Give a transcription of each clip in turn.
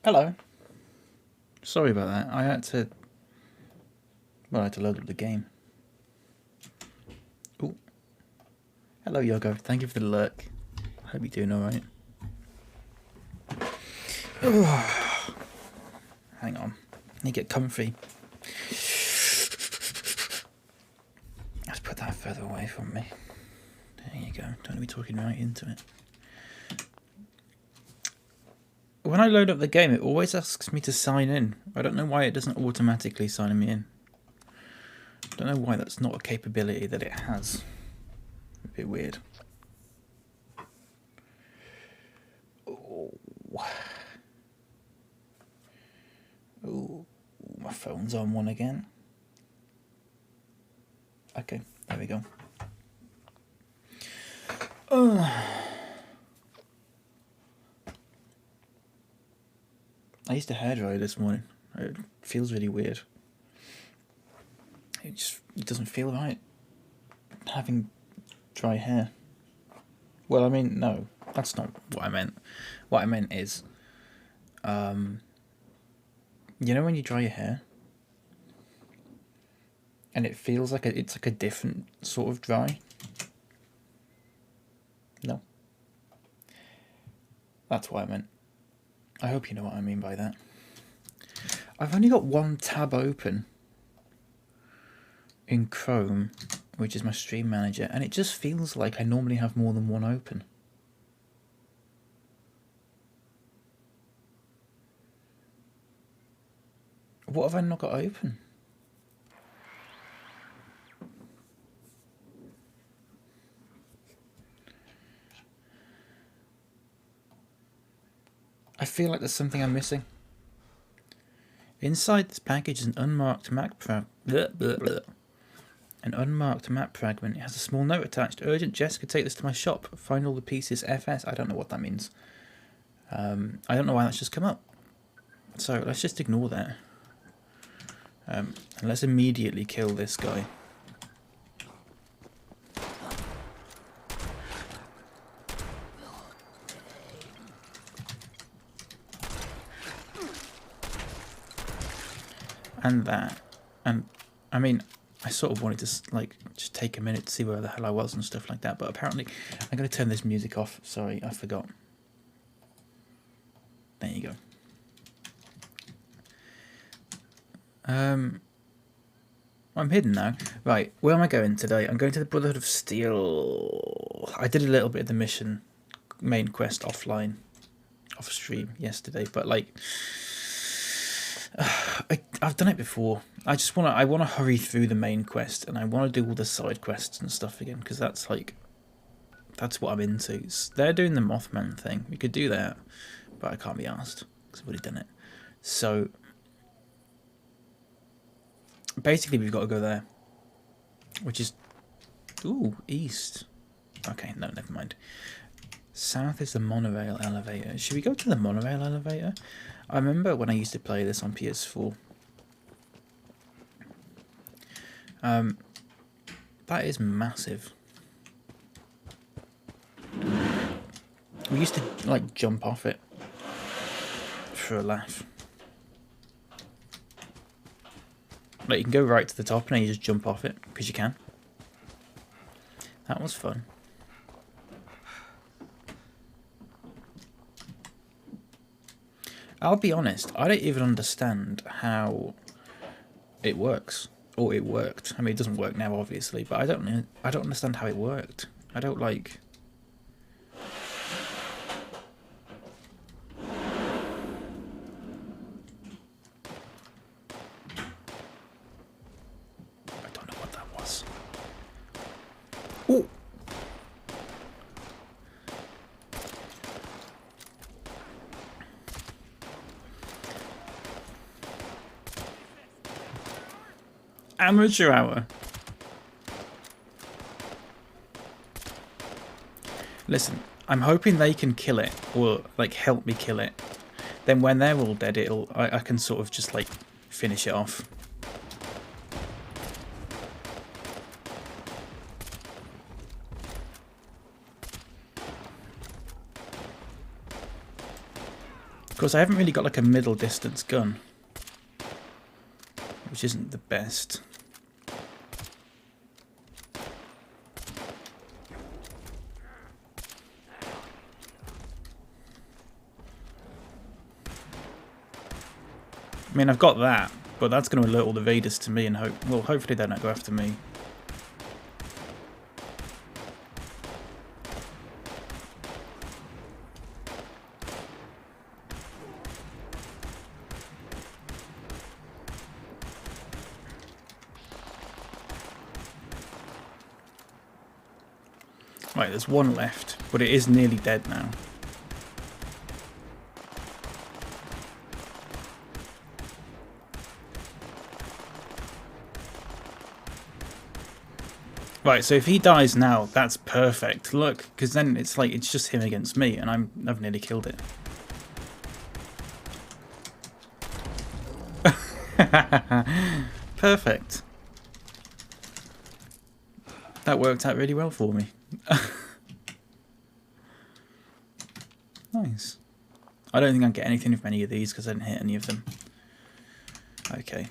Hello. Sorry about that. I had to load up the game. Oh. Hello, Yogo. Thank you for the lurk. Hope you're doing alright. Hang on. Let me get comfy. Let's put that further away from me. There you go. Don't want to be talking right into it. When I load up the game, it always asks me to sign in. I don't know why it doesn't automatically sign me in. I don't know why that's not a capability that it has. A bit weird. Oh, my phone's on one again. Okay, there we go. I used a hairdryer this morning. It feels really weird. It doesn't feel right having dry hair. Well, I mean, no, that's not what I meant. What I meant is, you know when you dry your hair, and it feels like it's like a different sort of dry. No, that's what I meant. I hope you know what I mean by that. I've only got one tab open in Chrome, which is my stream manager, and it just feels like I normally have more than one open. What have I not got open? I feel like there's something I'm missing. Inside this package is an unmarked map fragment. It has a small note attached. Urgent, Jessica, take this to my shop. Find all the pieces. FS. I don't know what that means. I don't know why that's just come up. So let's just ignore that. And let's immediately kill this guy. And that. And I mean, I sort of wanted to like just take a minute to see where the hell I was and stuff like that, but apparently I'm going to turn this music off. Sorry, I forgot. There you go. I'm hidden now. Right, where am I going today? I'm going to the Brotherhood of Steel. I did a little bit of the mission main quest offline, off stream yesterday, but like I've done it before. I want to hurry through the main quest, and I want to do all the side quests and stuff again, because that's what I'm into. They're doing the Mothman thing. We could do that, but I can't be asked because I've already done it. So basically, we've got to go there, which is east. Okay, no, never mind. South is the monorail elevator. Should we go to the monorail elevator? I remember when I used to play this on PS4. That is massive. We used to like jump off it for a laugh. Like you can go right to the top and then you just jump off it because you can. That was fun. I'll be honest, I don't even understand how it works. Or it worked. I mean, it doesn't work now, obviously, but I don't understand how it worked. I don't like. I don't know what that was. Oh. Amateur hour. Listen, I'm hoping they can kill it, or like help me kill it. Then when they're all dead, I can sort of just like finish it off. Of course, I haven't really got like a middle distance gun, which isn't the best. I mean, I've got that, but that's going to alert all the Vaders to me and hopefully they don't go after me. Right, there's one left, but it is nearly dead now. Right, so if he dies now, that's perfect. Look, because then it's like it's just him against me, and I've nearly killed it. Perfect. That worked out really well for me. Nice. I don't think I'll get anything from any of these because I didn't hit any of them. Okay.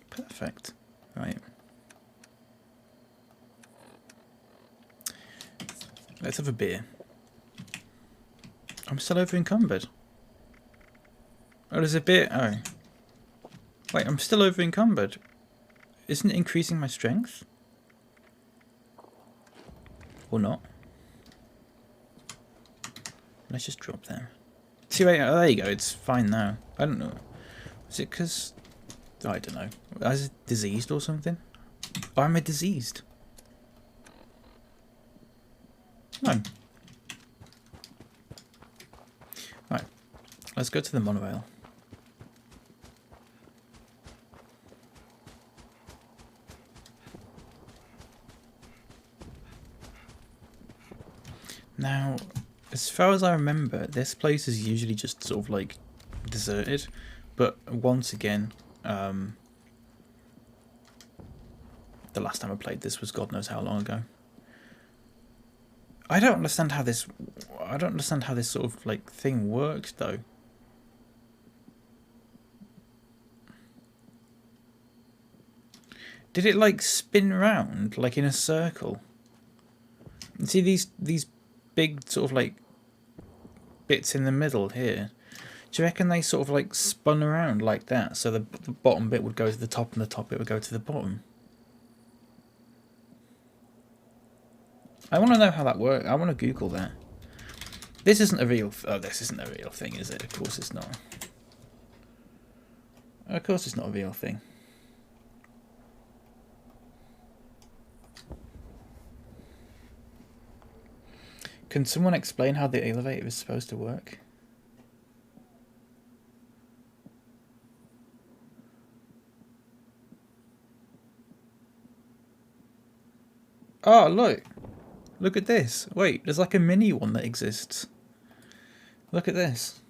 Perfect. Right. Let's have a beer. I'm still over encumbered. Oh, there's a bit. Oh. Wait, I'm still over encumbered. Isn't it increasing my strength? Or not? Let's just drop them. See, wait, oh, there you go. It's fine now. I don't know. Is it because... I don't know. Is it diseased or something? Oh, am I diseased? No. Right. Let's go to the monorail. Now, as far as I remember, this place is usually just sort of like deserted, but once again, the last time I played this was God knows how long ago. I don't understand how this sort of like thing works though. Did it like spin around like in a circle? See these big sort of like bits in the middle here. Do you reckon they sort of like spun around like that? So the bottom bit would go to the top and the top bit would go to the bottom. I want to know how that works. I want to Google that. This isn't a real... Oh, this isn't a real thing, is it? Of course it's not. Of course it's not a real thing. Can someone explain how the elevator is supposed to work? Oh, look. Look at this. Wait, there's like a mini one that exists. Look at this.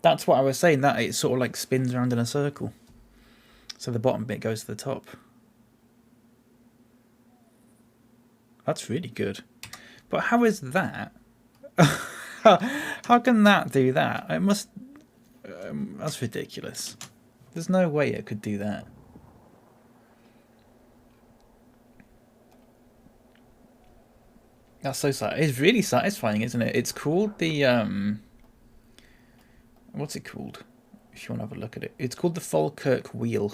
That's what I was saying, that it sort of like spins around in a circle. So the bottom bit goes to the top. That's really good. But how is that? How can that do that? It must... that's ridiculous. There's no way it could do that. That's so sad. It's really satisfying, isn't it? It's called the... what's it called? If you want to have a look at it. It's called the Falkirk Wheel.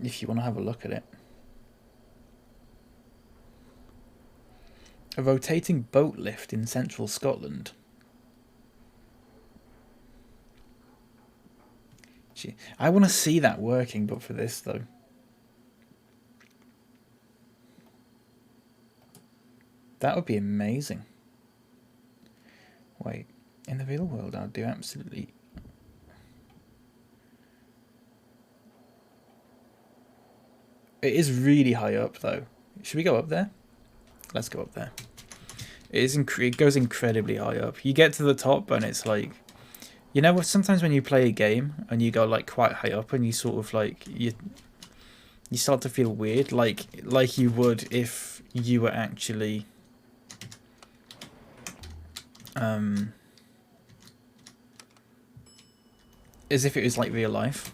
If you want to have a look at it. A rotating boat lift in central Scotland. Gee, I want to see that working, but for this though. That would be amazing. Wait, in the real world I'd do absolutely... It is really high up though. Should we go up there? Let's go up there. It goes incredibly high up. You get to the top and it's like... You know, sometimes when you play a game and you go like quite high up and you sort of like... You you start to feel weird, like you would if you were actually as if it was like real life.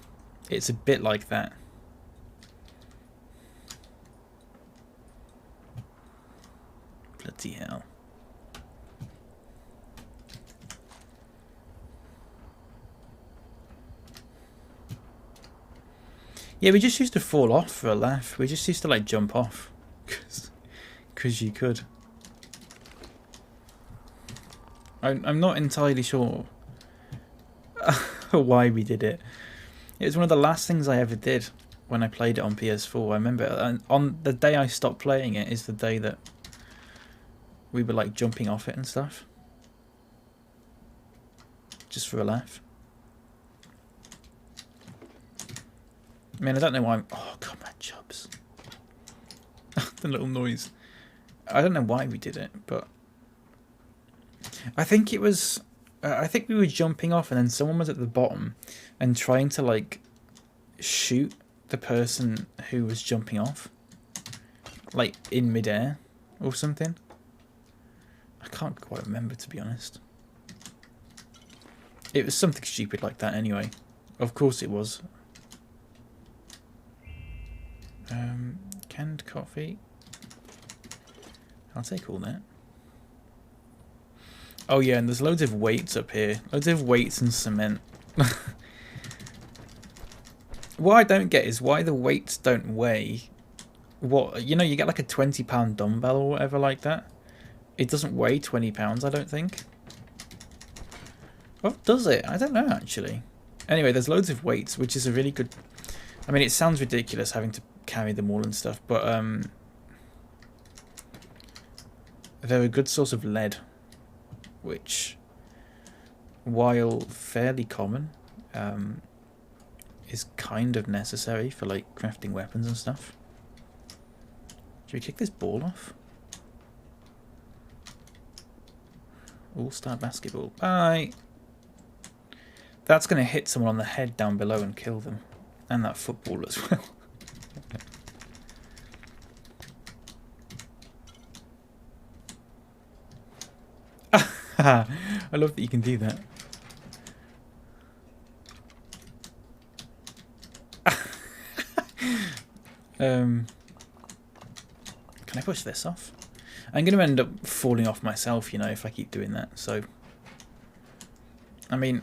It's a bit like that. Bloody hell. Yeah, we just used to fall off for a laugh. We just used to like jump off. Because you could. I'm not entirely sure why we did it. It was one of the last things I ever did when I played it on PS4. I remember on the day I stopped playing it is the day that we were like jumping off it and stuff. Just for a laugh. I mean, I don't know why oh, God, my chubs. The little noise. I don't know why we did it, but I think it was... I think we were jumping off and then someone was at the bottom and trying to, like, shoot the person who was jumping off. Like, in midair or something. I can't quite remember, to be honest. It was something stupid like that anyway. Of course it was. Canned coffee. I'll take all that. Oh yeah, and there's loads of weights up here. Loads of weights and cement. What I don't get is why the weights don't weigh. What, you know, you get like a £20 dumbbell or whatever like that. It doesn't weigh 20 pounds, I don't think. Oh, does it? I don't know, actually. Anyway, there's loads of weights, which is a really good... I mean, it sounds ridiculous having to carry them all and stuff, but they're a good source of lead, which, while fairly common, is kind of necessary for like crafting weapons and stuff. Should we kick this ball off? All-star basketball. Bye! That's going to hit someone on the head down below and kill them. And that football as well. I love that you can do that. Can I push this off? I'm going to end up falling off myself, you know, if I keep doing that. So, I mean,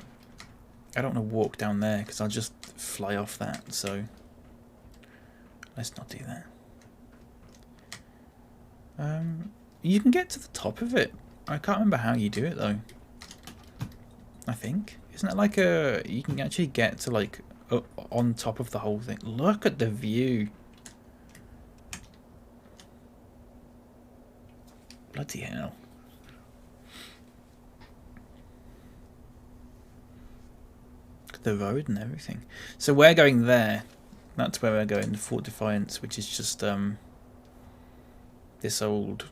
I don't want to walk down there because I'll just fly off that. So, let's not do that. You can get to the top of it. I can't remember how you do it though. I think. Isn't it like a... You can actually get to like up on top of the whole thing. Look at the view. Bloody hell. Look at the road and everything. So we're going there. That's where we're going. Fort Defiance, which is just this old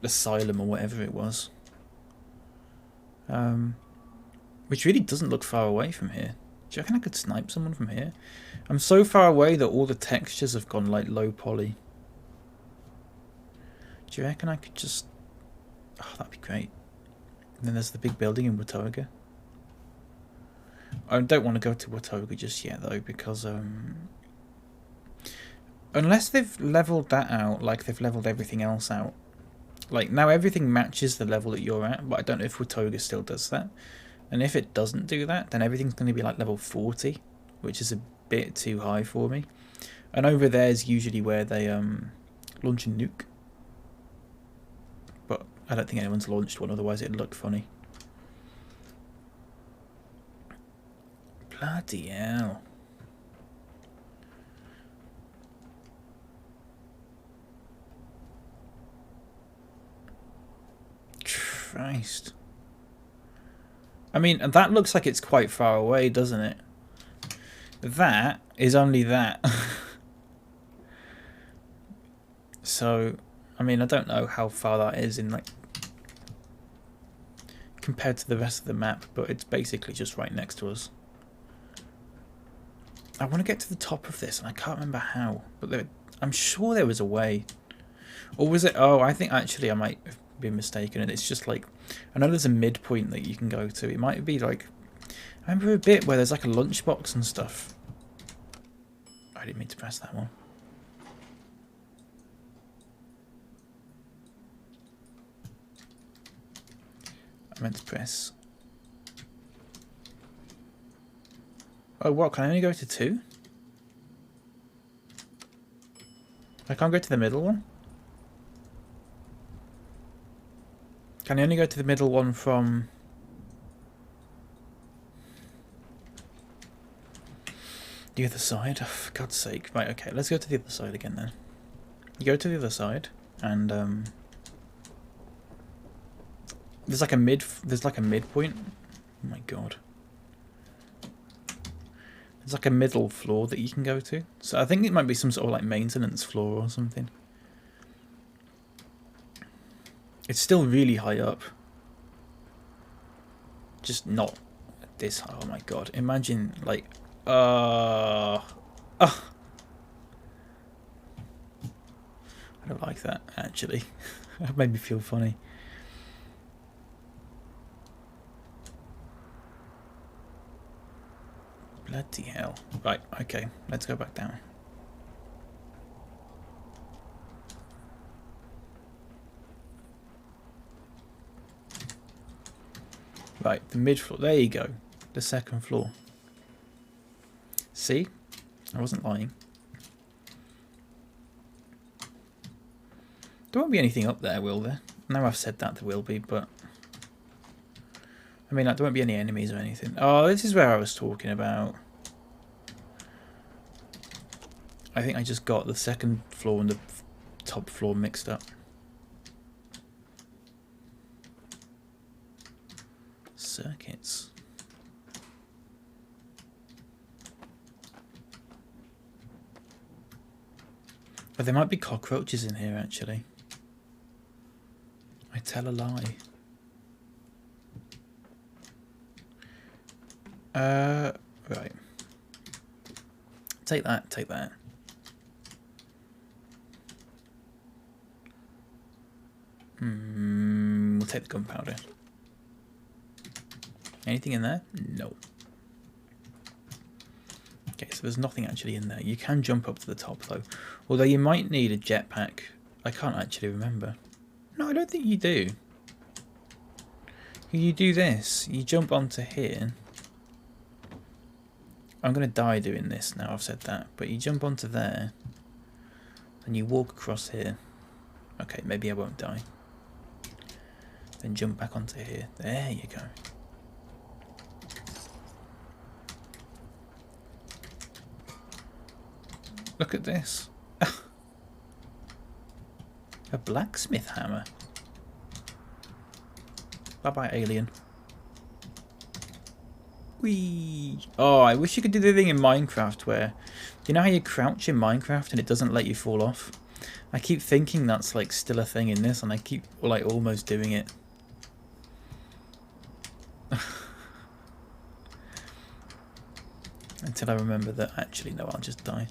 asylum or whatever it was. Which really doesn't look far away from here. Do you reckon I could snipe someone from here? I'm so far away that all the textures have gone like low poly. Do you reckon I could just... Oh, that'd be great. And then there's the big building in Watoga. I don't want to go to Watoga just yet though, because unless they've leveled that out, like they've leveled everything else out. Like now everything matches the level that you're at, but I don't know if Watoga still does that. And if it doesn't do that, then everything's going to be like level 40, which is a bit too high for me. And over there is usually where they launch a nuke. But I don't think anyone's launched one, otherwise it'd look funny. Bloody hell. Christ. I mean, that looks like it's quite far away, doesn't it? That is only that. So, I mean, I don't know how far that is in, like, compared to the rest of the map, but it's basically just right next to us. I want to get to the top of this, and I can't remember how. But I'm sure there was a way. Or was it... Oh, I think actually I might have been mistaken. And it's just like... I know there's a midpoint that you can go to. It might be like... I remember a bit where there's like a lunchbox and stuff. I didn't mean to press that one. I meant to press... Oh, what? Can I only go to 2? I can't go to the middle one? Can I only go to the middle one from... the other side? Oh, for God's sake. Right, okay, let's go to the other side again then. You go to the other side, and there's like a midpoint. Oh my God. There's like a middle floor that you can go to. So I think it might be some sort of like maintenance floor or something. It's still really high up. Just not this high. Oh my God. Imagine like I don't like that actually. That made me feel funny. Bloody hell. Right, okay, let's go back down. Right, the mid floor. There you go. The second floor. See? I wasn't lying. There won't be anything up there, will there? Now I've said that, there will be, but... I mean, like, there won't be any enemies or anything. Oh, this is where I was talking about. I think I just got the second floor and the top floor mixed up. Circuits. But there might be cockroaches in here, actually. I tell a lie. Right. Take that, take that. We'll take the gunpowder. Anything in there? No. Okay, so there's nothing actually in there. You can jump up to the top though. Although you might need a jetpack. I can't actually remember. No, I don't think you do. You do this. You jump onto here. I'm going to die doing this now I've said that. But you jump onto there. And you walk across here. Okay, maybe I won't die. Then jump back onto here. There you go. Look at this. A blacksmith hammer. Bye-bye, alien. Whee! Oh, I wish you could do the thing in Minecraft where... You know how you crouch in Minecraft and it doesn't let you fall off? I keep thinking that's like still a thing in this and I keep like almost doing it. Until I remember that actually no, I'll just die.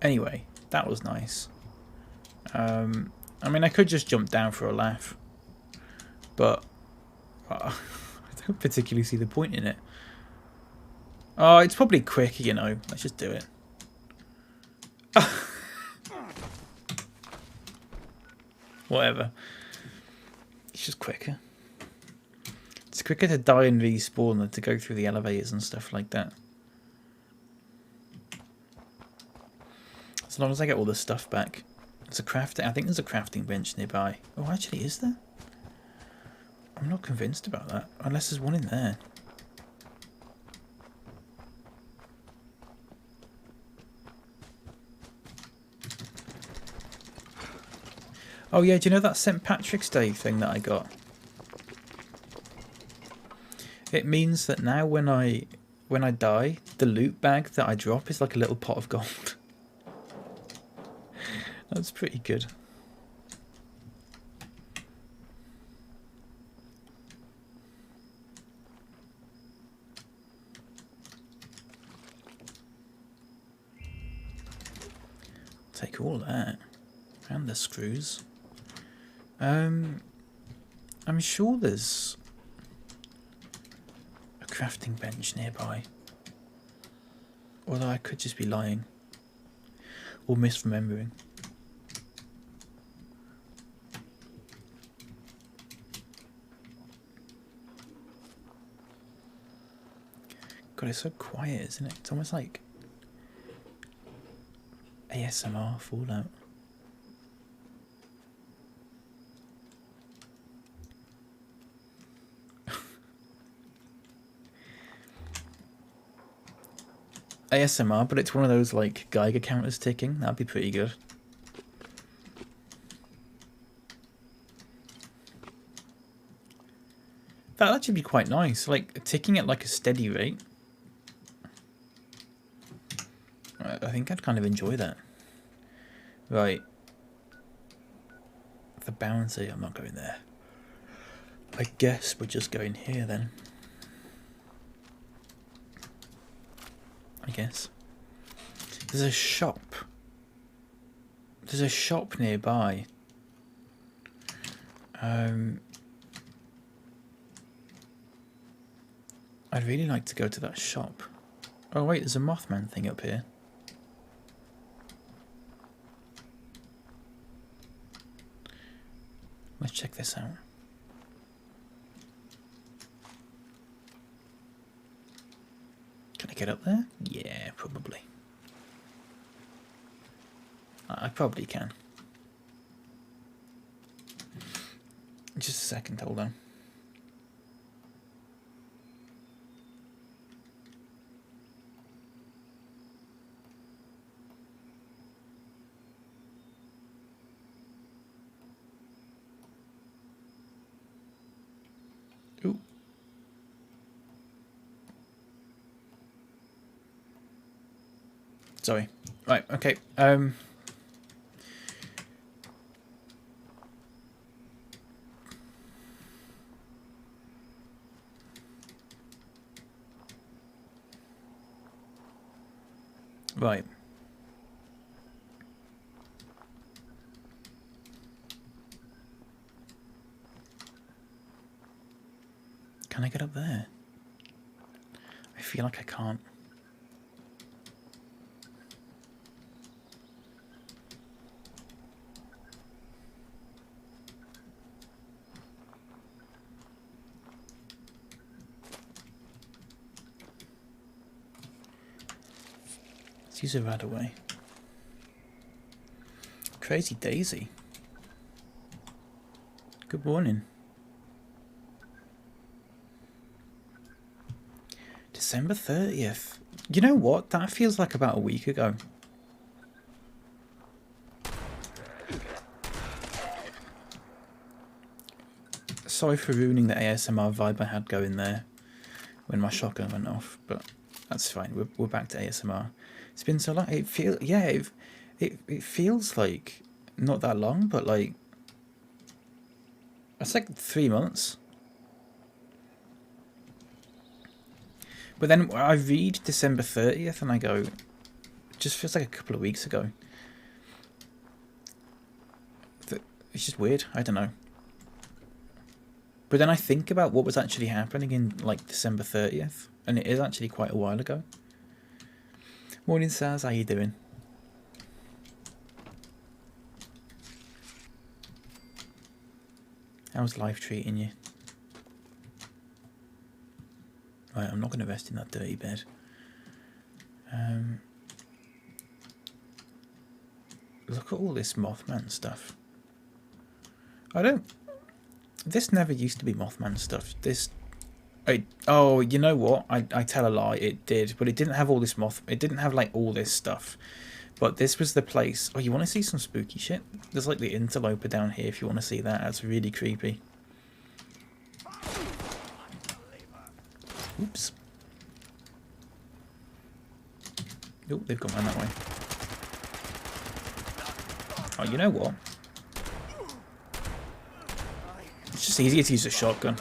Anyway, that was nice. I mean, I could just jump down for a laugh, but I don't particularly see the point in it. Oh, it's probably quick, you know. Let's just do it. Whatever. It's just quicker. It's quicker to die and respawn than to go through the elevators and stuff like that. As long as I get all the stuff back. There's a crafting. I think there's a crafting bench nearby. Oh, actually, is there? I'm not convinced about that. Unless there's one in there. Oh yeah, do you know that St. Patrick's Day thing that I got? It means that now when I die, the loot bag that I drop is like a little pot of gold. That's pretty good. Take all that. And the screws. I'm sure there's a crafting bench nearby. Although I could just be lying. Or misremembering. God, it's so quiet, isn't it? It's almost like ASMR Fallout. ASMR, but it's one of those like Geiger counters ticking. That'd be pretty good. That'd actually be quite nice, like ticking at like a steady rate. I think I'd kind of enjoy that. Right. The bouncy, I'm not going there. I guess we're just going here then. I guess. There's a shop. There's a shop nearby. I'd really like to go to that shop. Oh wait, there's a Mothman thing up here. Let's check this out. Can I get up there? Yeah, probably. I probably can. Just a second, hold on. Ooh. Sorry. Right, okay. Right. Can I get up there? I feel like I can't. Let's use a rad away. Crazy Daisy. Good morning. December 30th. You know what? That feels like about a week ago. Sorry for ruining the ASMR vibe I had going there when my shotgun went off, but that's fine. We're back to ASMR. It's been so long. It feels like not that long, but like it's like 3 months. But then I read December 30th and I go, it just feels like a couple of weeks ago. It's just weird. I don't know. But then I think about what was actually happening in like December 30th, and it is actually quite a while ago. Morning, Saz. How you doing? How's life treating you? Right, I'm not going to rest in that dirty bed. Look at all this Mothman stuff. This never used to be Mothman stuff. Oh, you know what? I tell a lie. It did, but it didn't have all this It didn't have like all this stuff. But this was the place. Oh, you want to see some spooky shit? There's like the interloper down here. If you want to see that, that's really creepy. Oops. Oh, they've gone around that way. Oh, you know what? It's just easier to use a shotgun.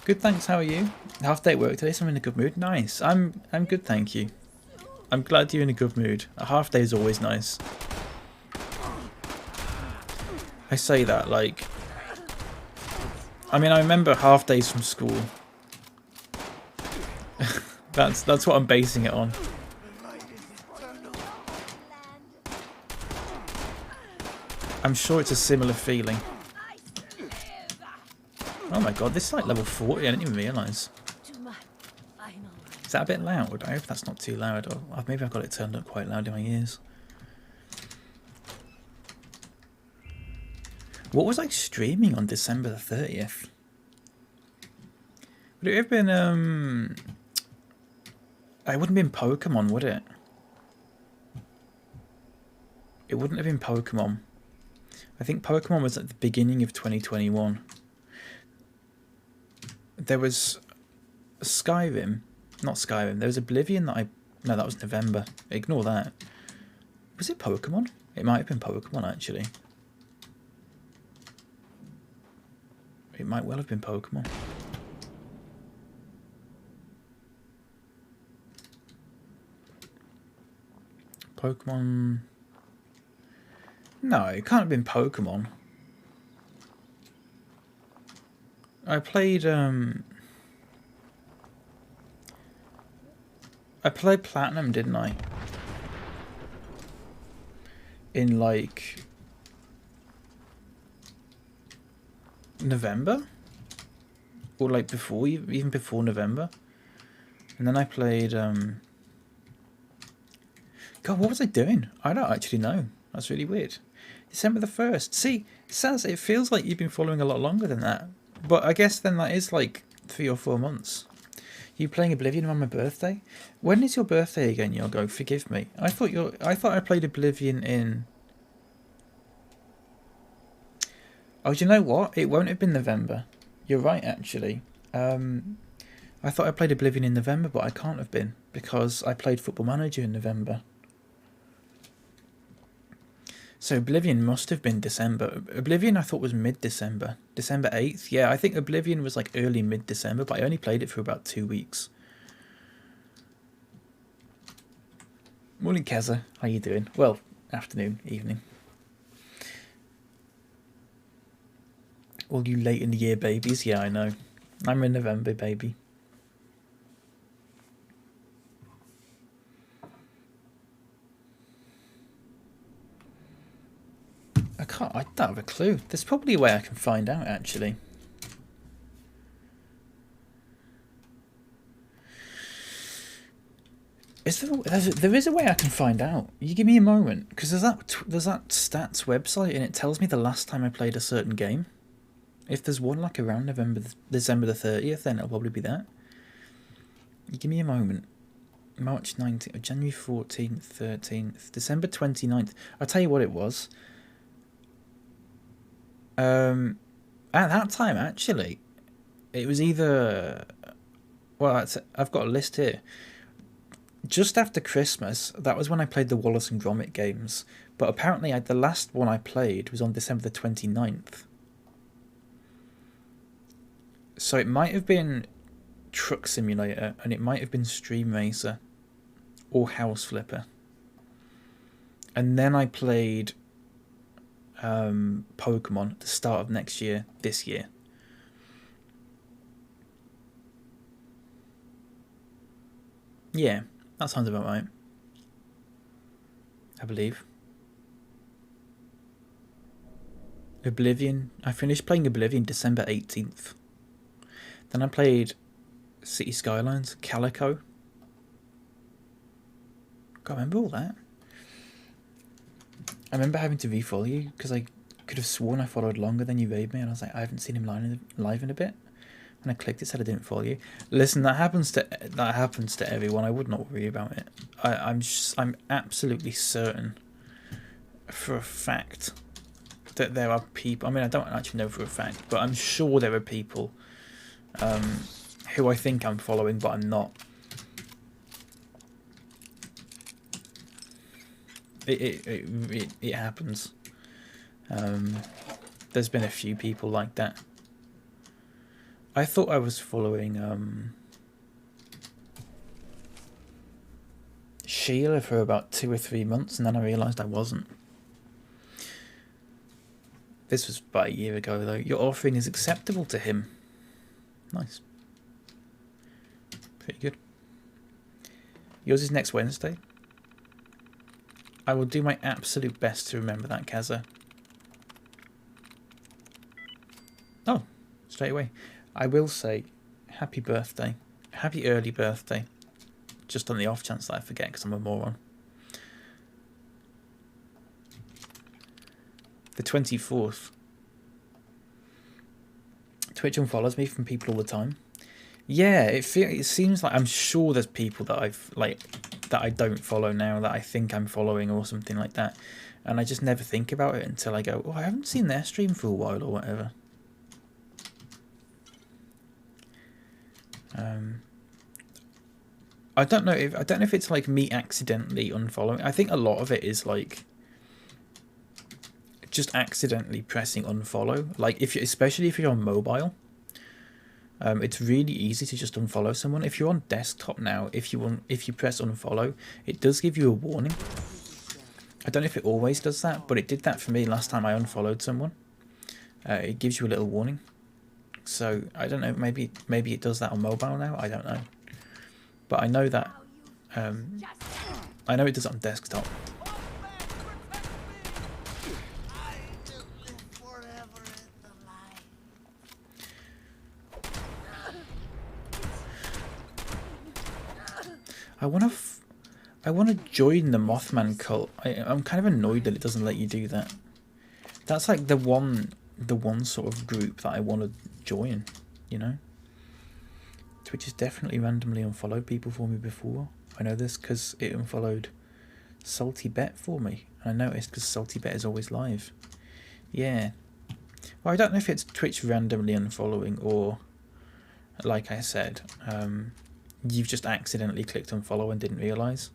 Good, thanks. How are you? Half day at work today, so I'm in a good mood. Nice. I'm good, thank you. I'm glad you're in a good mood. A half day is always nice. I say that like, I mean, I remember half days from school. That's what I'm basing it on. I'm sure it's a similar feeling. Oh my god, this is like level 40, I didn't even realise. Is that a bit loud? I hope that's not too loud. Or maybe I've got it turned up quite loud in my ears. What was I streaming on December the 30th? Would it have been, it wouldn't have been Pokemon, would it? It wouldn't have been Pokemon. I think Pokemon was at the beginning of 2021. There was Skyrim. Not Skyrim. There was Oblivion that no, that was November. Ignore that. Was it Pokemon? It might have been Pokemon, actually. It might well have been Pokemon. Pokemon... No, it can't have been Pokemon. I played Platinum, didn't I? In like November? Or like before, even before November. And then I played God, what was I doing? I don't actually know. That's really weird. December the 1st. See, it feels like you've been following a lot longer than that. But I guess then that is like 3 or 4 months. You playing Oblivion on my birthday? When is your birthday again, Yogo? Forgive me. I thought I played Oblivion in... Oh, do you know what? It won't have been November. You're right, actually. I thought I played Oblivion in November, but I can't have been because I played Football Manager in November. So Oblivion must have been December. Oblivion I thought was mid-December. December 8th? Yeah, I think Oblivion was like early mid-December, but I only played it for about 2 weeks. Morning, Keza. How you doing? Well, afternoon, evening. All you late in the year babies? Yeah, I know. I'm a November baby. I don't have a clue. There's probably a way I can find out, actually. There is a way I can find out. You give me a moment, because there's that stats website, and it tells me the last time I played a certain game. If there's one like around December the 30th, then it'll probably be that. You give me a moment. March 19th, January 14th, 13th, December 29th. I'll tell you what it was. At that time, actually, it was either... Well, I've got a list here. Just after Christmas, that was when I played the Wallace and Gromit games. But apparently, the last one I played was on December the 29th. So it might have been Truck Simulator, and it might have been Stream Racer, or House Flipper. And then I played Pokemon at the start of this year. Yeah, that sounds about right. I believe. Oblivion. I finished playing Oblivion December 18th. Then I played City Skylines, Calico. Can't remember all that. I remember having to refollow you because I could have sworn I followed longer than you raid me, and I was like, I haven't seen him live in a bit. When I clicked, it said I didn't follow you. Listen, that happens to everyone. I would not worry about it. I'm absolutely certain, for a fact, that there are people. I mean, I don't actually know for a fact, but I'm sure there are people who I think I'm following, but I'm not. It happens. There's been a few people like that. I thought I was following Sheila for about 2 or 3 months, and then I realised I wasn't. This was about a year ago, though. Your offering is acceptable to him. Nice. Pretty good. Yours is next Wednesday. I will do my absolute best to remember that, Kaza. Oh, straight away. I will say happy birthday. Happy early birthday. Just on the off chance that I forget because I'm a moron. The 24th. Twitch unfollows me from people all the time. Yeah, it seems like I'm sure there's people that that I don't follow now that I think I'm following or something like that, and I just never think about it until I go, oh, I haven't seen their stream for a while or whatever. I don't know if it's like me accidentally unfollowing. I think a lot of it is like just accidentally pressing unfollow. Like especially if you're on mobile. It's really easy to just unfollow someone. If you're on desktop now, if you press unfollow, it does give you a warning. I don't know if it always does that, but it did that for me last time I unfollowed someone. It gives you a little warning. So I don't know. Maybe it does that on mobile now. I don't know. But I know that. I know it does it on desktop. I want to join the Mothman cult. I'm kind of annoyed that it doesn't let you do that. That's like the one sort of group that I want to join, you know? Twitch has definitely randomly unfollowed people for me before. I know this because it unfollowed Salty Bet for me. I noticed because Salty Bet is always live. Yeah. Well, I don't know if it's Twitch randomly unfollowing or, like I said, you've just accidentally clicked unfollow and didn't realise.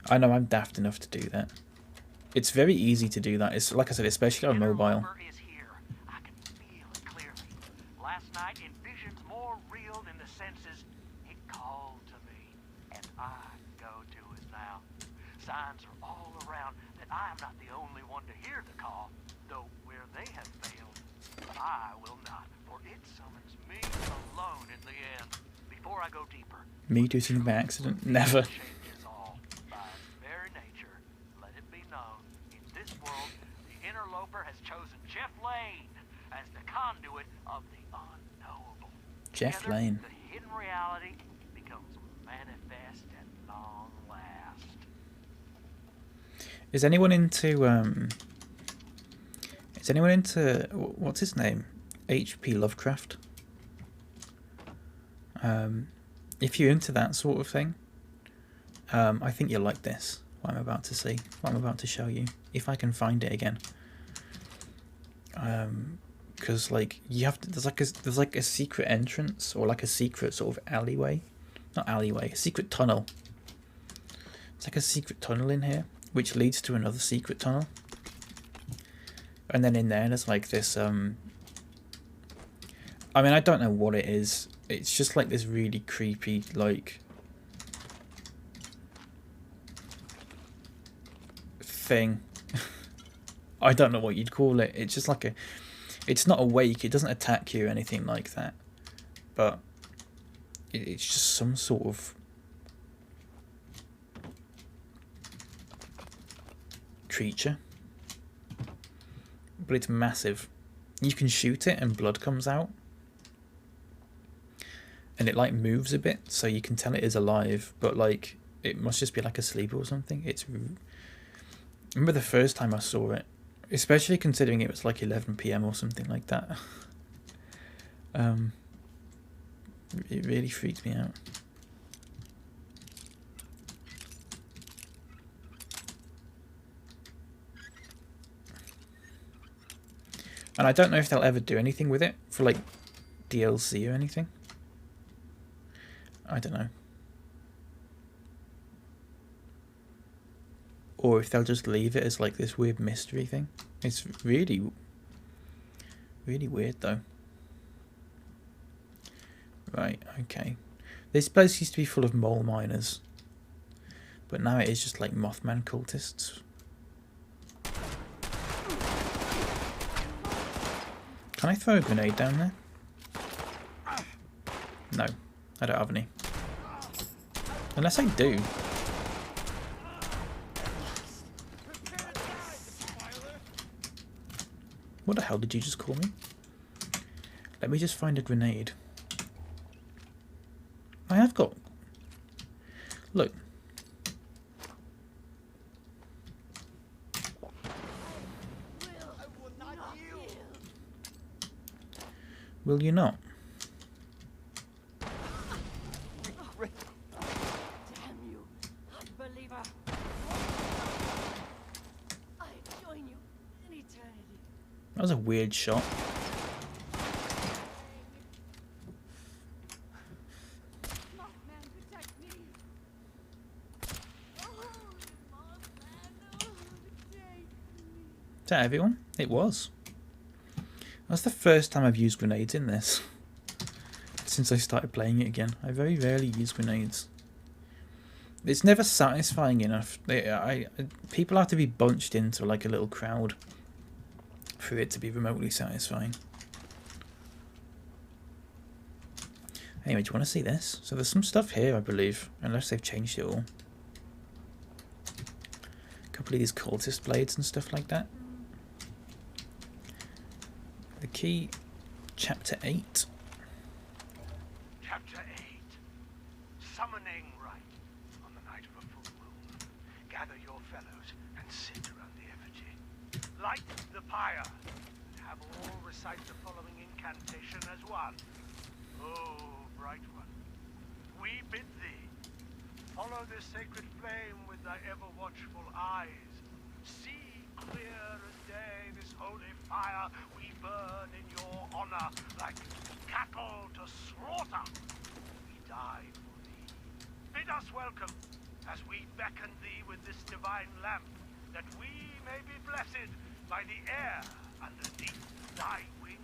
I know I'm daft enough to do that. It's very easy to do that. It's like I said, especially on mobile. I can feel it clearly. Last night, in visions more real than the senses, it called to me, and I go to it now. Signs are all around that I am not the only one to hear the call, though where they have failed, I will not, for it summons me alone in the end. Before I go deeper, me do something by accident? Never. Changes all by its very nature. Let it be known, in this world, the interloper has chosen Jeff Lane as the conduit of the unknowable. Jeff Together, Lane. the hidden reality becomes manifest at long last. Is anyone into what's his name? H.P. Lovecraft? If you're into that sort of thing, I think you'll like this. What I'm about to see, what I'm about to show you, if I can find it again. Because like you have to, there's like a secret entrance or like a secret sort of alleyway, not alleyway, a secret tunnel. It's like a secret tunnel in here, which leads to another secret tunnel. And then in there's like this. I mean, I don't know what it is. It's just like this really creepy, like, thing. I don't know what you'd call it. It's just like a... It's not awake. It doesn't attack you or anything like that. But it's just some sort of... creature. But it's massive. You can shoot it and blood comes out. And it like moves a bit, so you can tell it is alive, but like it must just be like asleep or something. I remember the first time I saw it, especially considering it was like 11 PM or something like that. It really freaked me out. And I don't know if they'll ever do anything with it for like DLC or anything. I don't know. Or if they'll just leave it as like this weird mystery thing. It's really, really weird though. Right, okay. This place used to be full of mole miners. But now it is just like Mothman cultists. Can I throw a grenade down there? No, I don't have any. Unless I do. What the hell did you just call me? Let me just find a grenade. I have got... Look. Will you not? Damn you, unbeliever! I join you in eternity. That was a weird shot. Mothman, protect me! Oh, Mothman, oh, take me! Is that everyone? It was. That's the first time I've used grenades in this. Since I started playing it again. I very rarely use grenades. It's never satisfying enough. People have to be bunched into like a little crowd for it to be remotely satisfying. Anyway, do you want to see this? So there's some stuff here, I believe, unless they've changed it all. A couple of these cultist blades and stuff like that. The key, chapter 8. Chapter 8. Summoning rite. On the night of a full moon, gather your fellows and sit around the effigy. Light the pyre. And have all recite the following incantation as one. Oh, bright one, we bid thee. Follow this sacred flame with thy ever-watchful eyes. See clear as day this holy fire we burn in your honor like cattle to slaughter. We die for thee. Bid us welcome as we beckon thee with this divine lamp, that we may be blessed by the air underneath thy wings.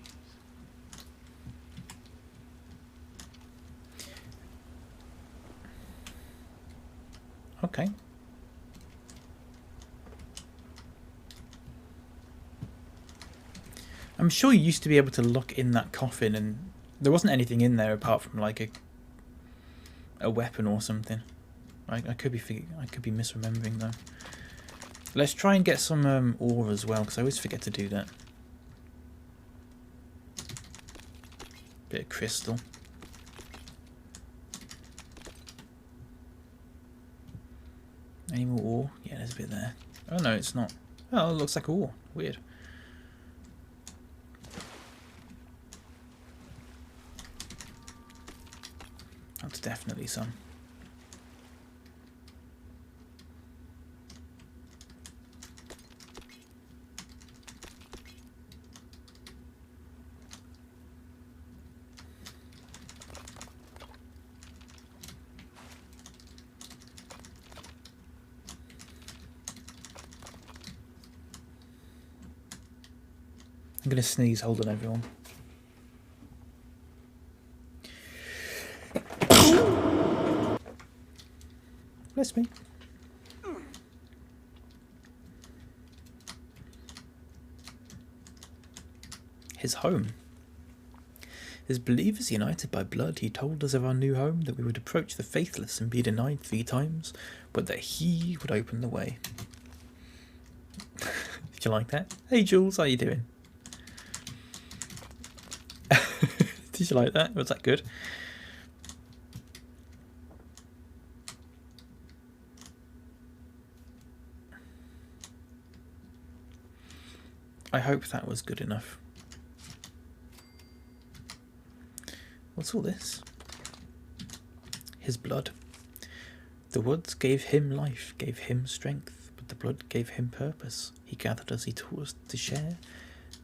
Okay. I'm sure you used to be able to look in that coffin and there wasn't anything in there apart from like a weapon or something. I could be misremembering though. Let's try and get some ore as well, because I always forget to do that. Bit of crystal. Any more ore? Yeah, there's a bit there. Oh no, it's not. Oh, it looks like ore. Weird. That's definitely some. I'm going to sneeze, hold on everyone. Bless me. His home. As believers united by blood, he told us of our new home, that we would approach the faithless and be denied 3 times, but that he would open the way. Did you like that? Hey Jules, how you doing? Did you like that? Was that good? I hope that was good enough. What's all this? His blood. The woods gave him life, gave him strength, but the blood gave him purpose. He gathered as he taught us to share,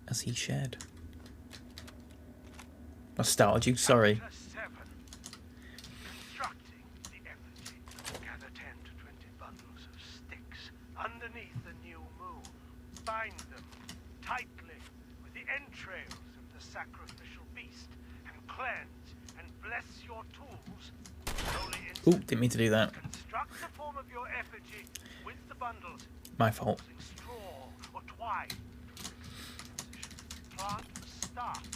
as he shared. I startled you, sorry. Chapter 7. Constructing the effigy. Gather 10 to 20 bundles of sticks underneath the new moon. Bind them tightly with the entrails of the sacrificial beast and cleanse and bless your tools. Ooh, didn't mean to do that. Construct the form of your effigy with the bundles. My fault. Using straw or twine. Plant the staff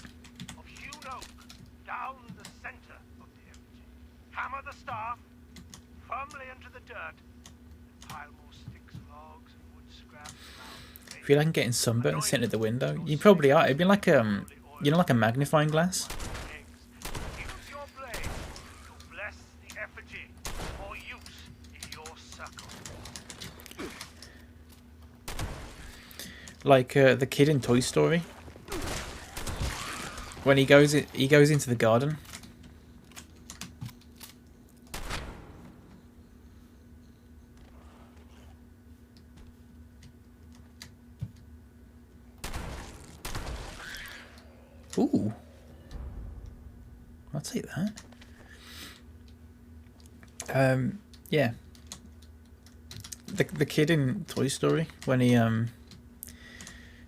staff firmly into the dirt. Pile more sticks, logs, and wood scraps around. I feel like I'm getting sunburnt sitting at the window. You probably are. It'd be like you know, like a magnifying glass. Use your blade to bless the effigy for use in your circle. Like the kid in Toy Story when he goes into the garden. Ooh, I'll take that. Yeah. The kid in Toy Story when he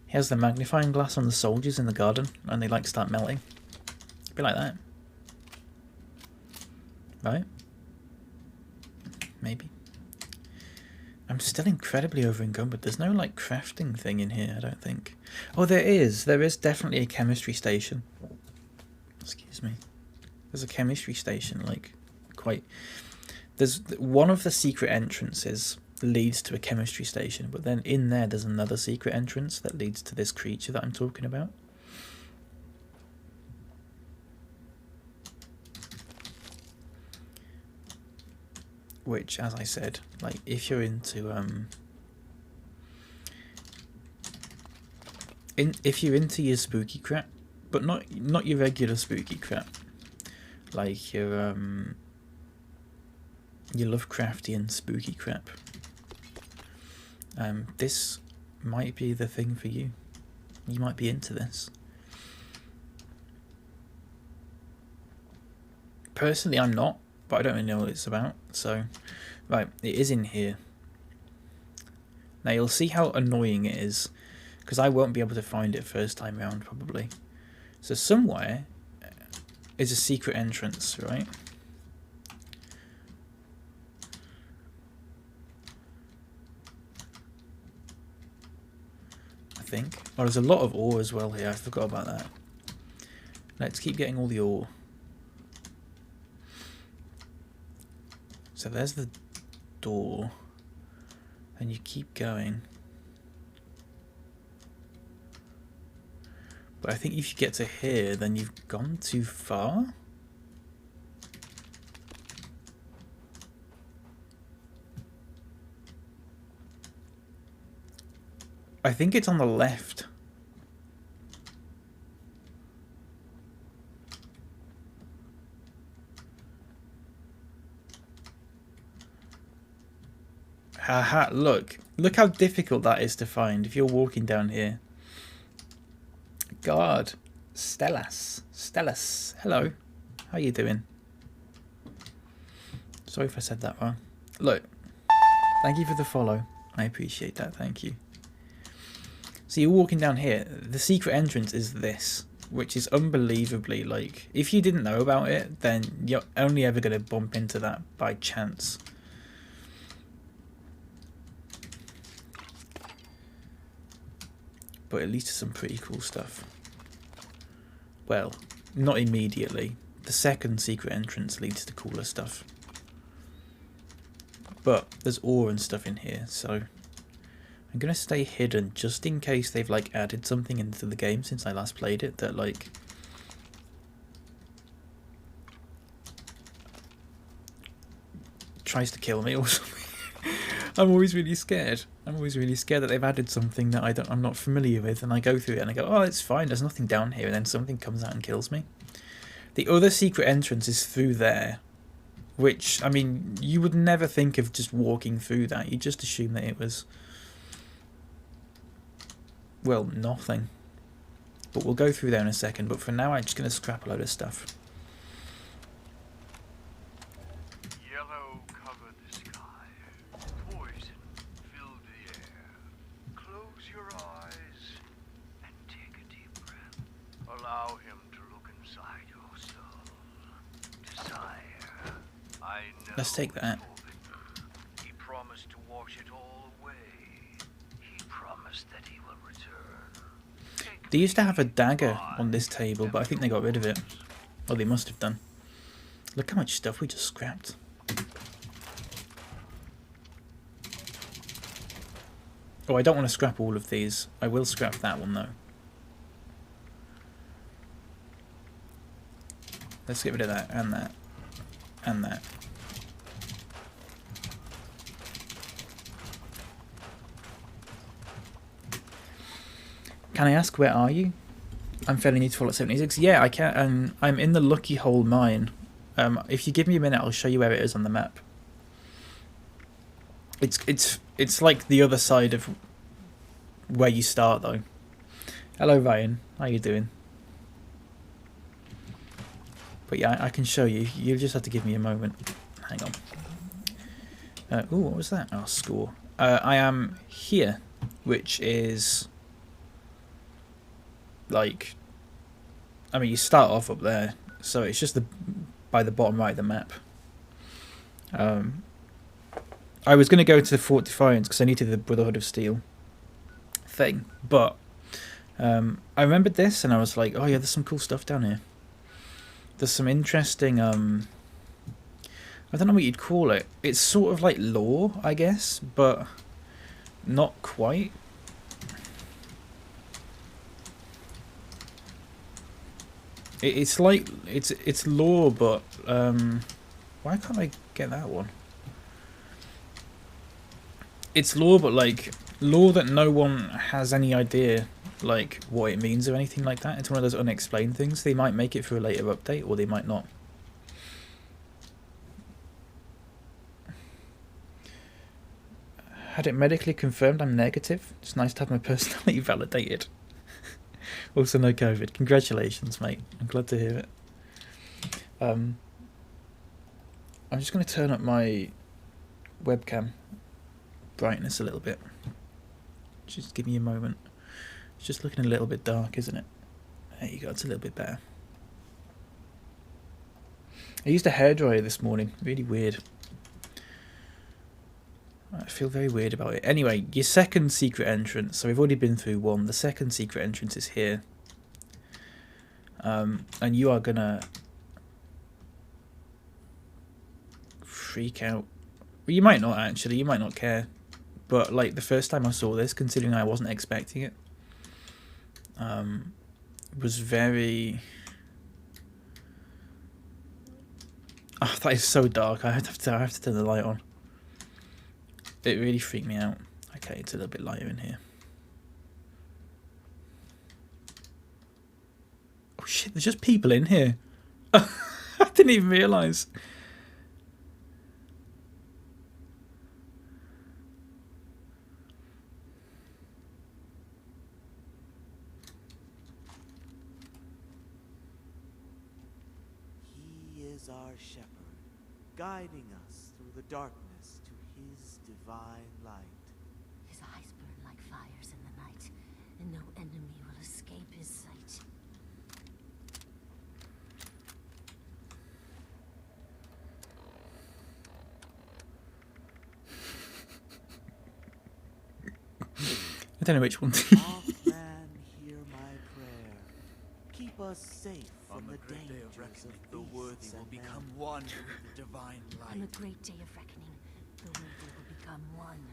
has the magnifying glass on the soldiers in the garden and they like start melting. Be like that. Right? Maybe. I'm still incredibly over encumbered. There's no like crafting thing in here, I don't think. Oh, there is. There is definitely a chemistry station. Excuse me. There's a chemistry station, like quite. There's one of the secret entrances leads to a chemistry station, but then in there's another secret entrance that leads to this creature that I'm talking about. Which, as I said, like if you're into if you're into your spooky crap, but not your regular spooky crap, like your Lovecraftian spooky crap, this might be the thing for you. You might be into this. Personally, I'm not, but I don't really know what it's about. So, right, it is in here. Now you'll see how annoying it is, because I won't be able to find it first time round probably. So somewhere is a secret entrance, right? I think. Oh, there's a lot of ore as well here. I forgot about that. Let's keep getting all the ore. So there's the door, and you keep going. But I think if you get to here, then you've gone too far. I think it's on the left. Haha, look how difficult that is to find if you're walking down here. God, Stellas, hello, how you doing? Sorry if I said that wrong. Look, thank you for the follow, I appreciate that, thank you. So you're walking down here, the secret entrance is this, which is unbelievably, like, if you didn't know about it, then you're only ever going to bump into that by chance. But at least some pretty cool stuff. Well, not immediately. The second secret entrance leads to cooler stuff. But there's ore and stuff in here, so I'm gonna stay hidden just in case they've like added something into the game since I last played it that like tries to kill me or something. I'm always really scared. I'm always really scared that they've added something that I'm not familiar with, and I go through it and I go, oh, it's fine, there's nothing down here, and then something comes out and kills me. The other secret entrance is through there, which, I mean, you would never think of just walking through that. You just assume that it was, well, nothing. But we'll go through there in a second, but for now I'm just going to scrap a load of stuff. Let's take that. He promised to wash it all away. He promised that he will return. They used to have a dagger on this table, but I think they got rid of it. Well, they must have done. Look how much stuff we just scrapped. Oh, I don't want to scrap all of these. I will scrap that one though. Let's get rid of that and that and that. Can I ask, where are you? I'm fairly new to Fallout 76. Yeah, I can. I'm in the Lucky Hole mine. If you give me a minute, I'll show you where it is on the map. It's like the other side of where you start, though. Hello, Ryan. How you doing? But yeah, I can show you. You just have to give me a moment. Hang on. Ooh, what was that? Oh, score. I am here, which is like, I mean, you start off up there, so it's just by the bottom right of the map. I was going to go to Fort Defiance because I needed the Brotherhood of Steel thing, but I remembered this and I was like, oh yeah, there's some cool stuff down here. There's some interesting, I don't know what you'd call it. It's sort of like lore, I guess, but not quite. It's like, it's lore, but why can't I get that one? It's lore, but like lore that no one has any idea like what it means or anything like that. It's one of those unexplained things. They might make it for a later update, or they might not. Had it medically confirmed I'm negative. It's nice to have my personality validated. Also no COVID. Congratulations, mate. I'm glad to hear it. I'm just going to turn up my webcam brightness a little bit. Just give me a moment. It's just looking a little bit dark, isn't it? There you go, it's a little bit better. I used a hairdryer this morning. Really weird. I feel very weird about it. Anyway, your second secret entrance. So we've already been through one. The second secret entrance is here. And you are gonna freak out. Well, you might not actually. You might not care. But like the first time I saw this, considering I wasn't expecting it, was very. Oh, that is so dark. I have to turn the light on. It really freaked me out. Okay, it's a little bit lighter in here. Oh shit! There's just people in here. I didn't even realise. Our shepherd, guiding us through the darkness to his divine light. His eyes burn like fires in the night, and no enemy will escape his sight. I don't know which one. Mothman, hear my prayer. Keep us safe from the dangers of the worthy will become one with the divine light. On the great day of reckoning, the worthy will become one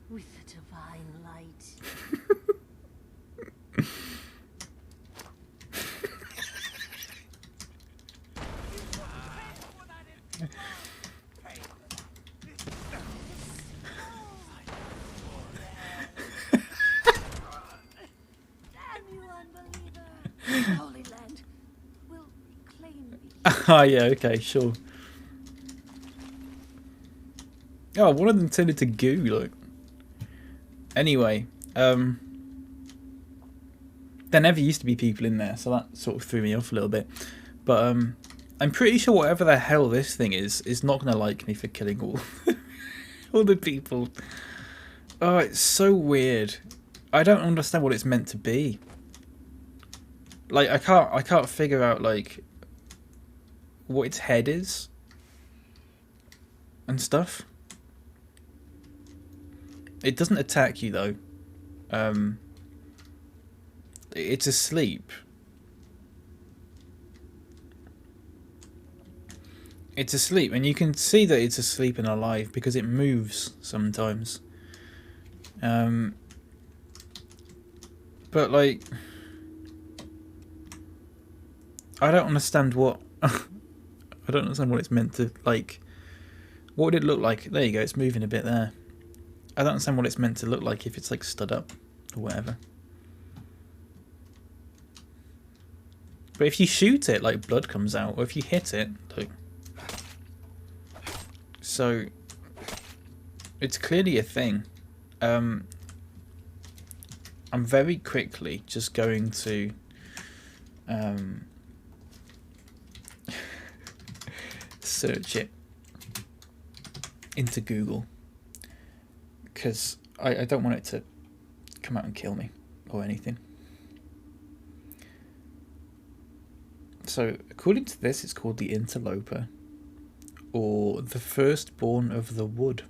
with the divine light. Damn you, unbeliever! The Holy Land will reclaim me. Ah, yeah, okay, sure. Oh, one of them turned into goo, look. Anyway, there never used to be people in there, so that sort of threw me off a little bit. But I'm pretty sure whatever the hell this thing is not going to like me for killing all the people. Oh, it's so weird. I don't understand what it's meant to be. Like, I can't figure out, like, what its head is and stuff. It doesn't attack you though. It's asleep. It's asleep, and you can see that it's asleep and alive because it moves sometimes. But like, I don't understand what I don't understand what it's meant to like. What would it look like? There you go. It's moving a bit there. I don't understand what it's meant to look like if it's like stood up or whatever. But if you shoot it, like blood comes out, or if you hit it, like, so it's clearly a thing. I'm very quickly just going to search it into Google because I don't want it to come out and kill me or anything. So according to this, it's called the interloper or the firstborn of the wood.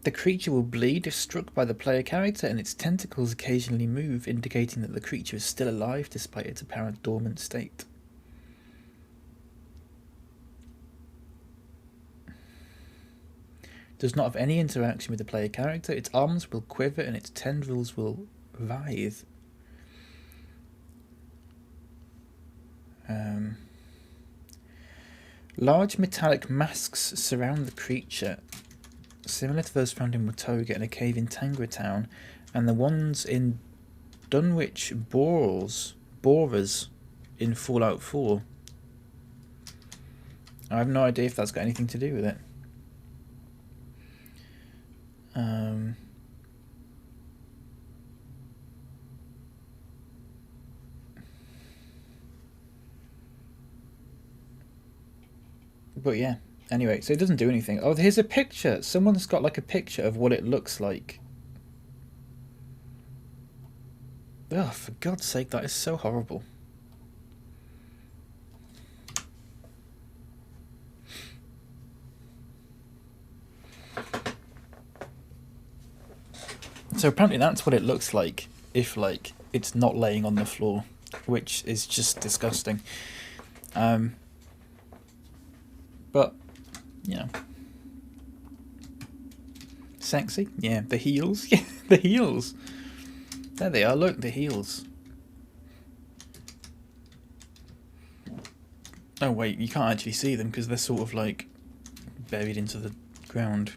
The creature will bleed if struck by the player character, and its tentacles occasionally move, indicating that the creature is still alive despite its apparent dormant state. Does not have any interaction with the player character. Its arms will quiver and its tendrils will writhe. Large metallic masks surround the creature, similar to those found in Watoga and a cave in Tangra Town, and the ones in Dunwich Borers in Fallout 4. I have no idea if that's got anything to do with it. But yeah, anyway, so it doesn't do anything. Oh, here's a picture. Someone's got like a picture of what it looks like. Oh, for God's sake, that is so horrible. So apparently that's what it looks like if like it's not laying on the floor, which is just disgusting. But you know, sexy. Yeah, the heels. Yeah, the heels. There they are. Look, the heels. Oh wait, you can't actually see them because they're sort of like buried into the ground.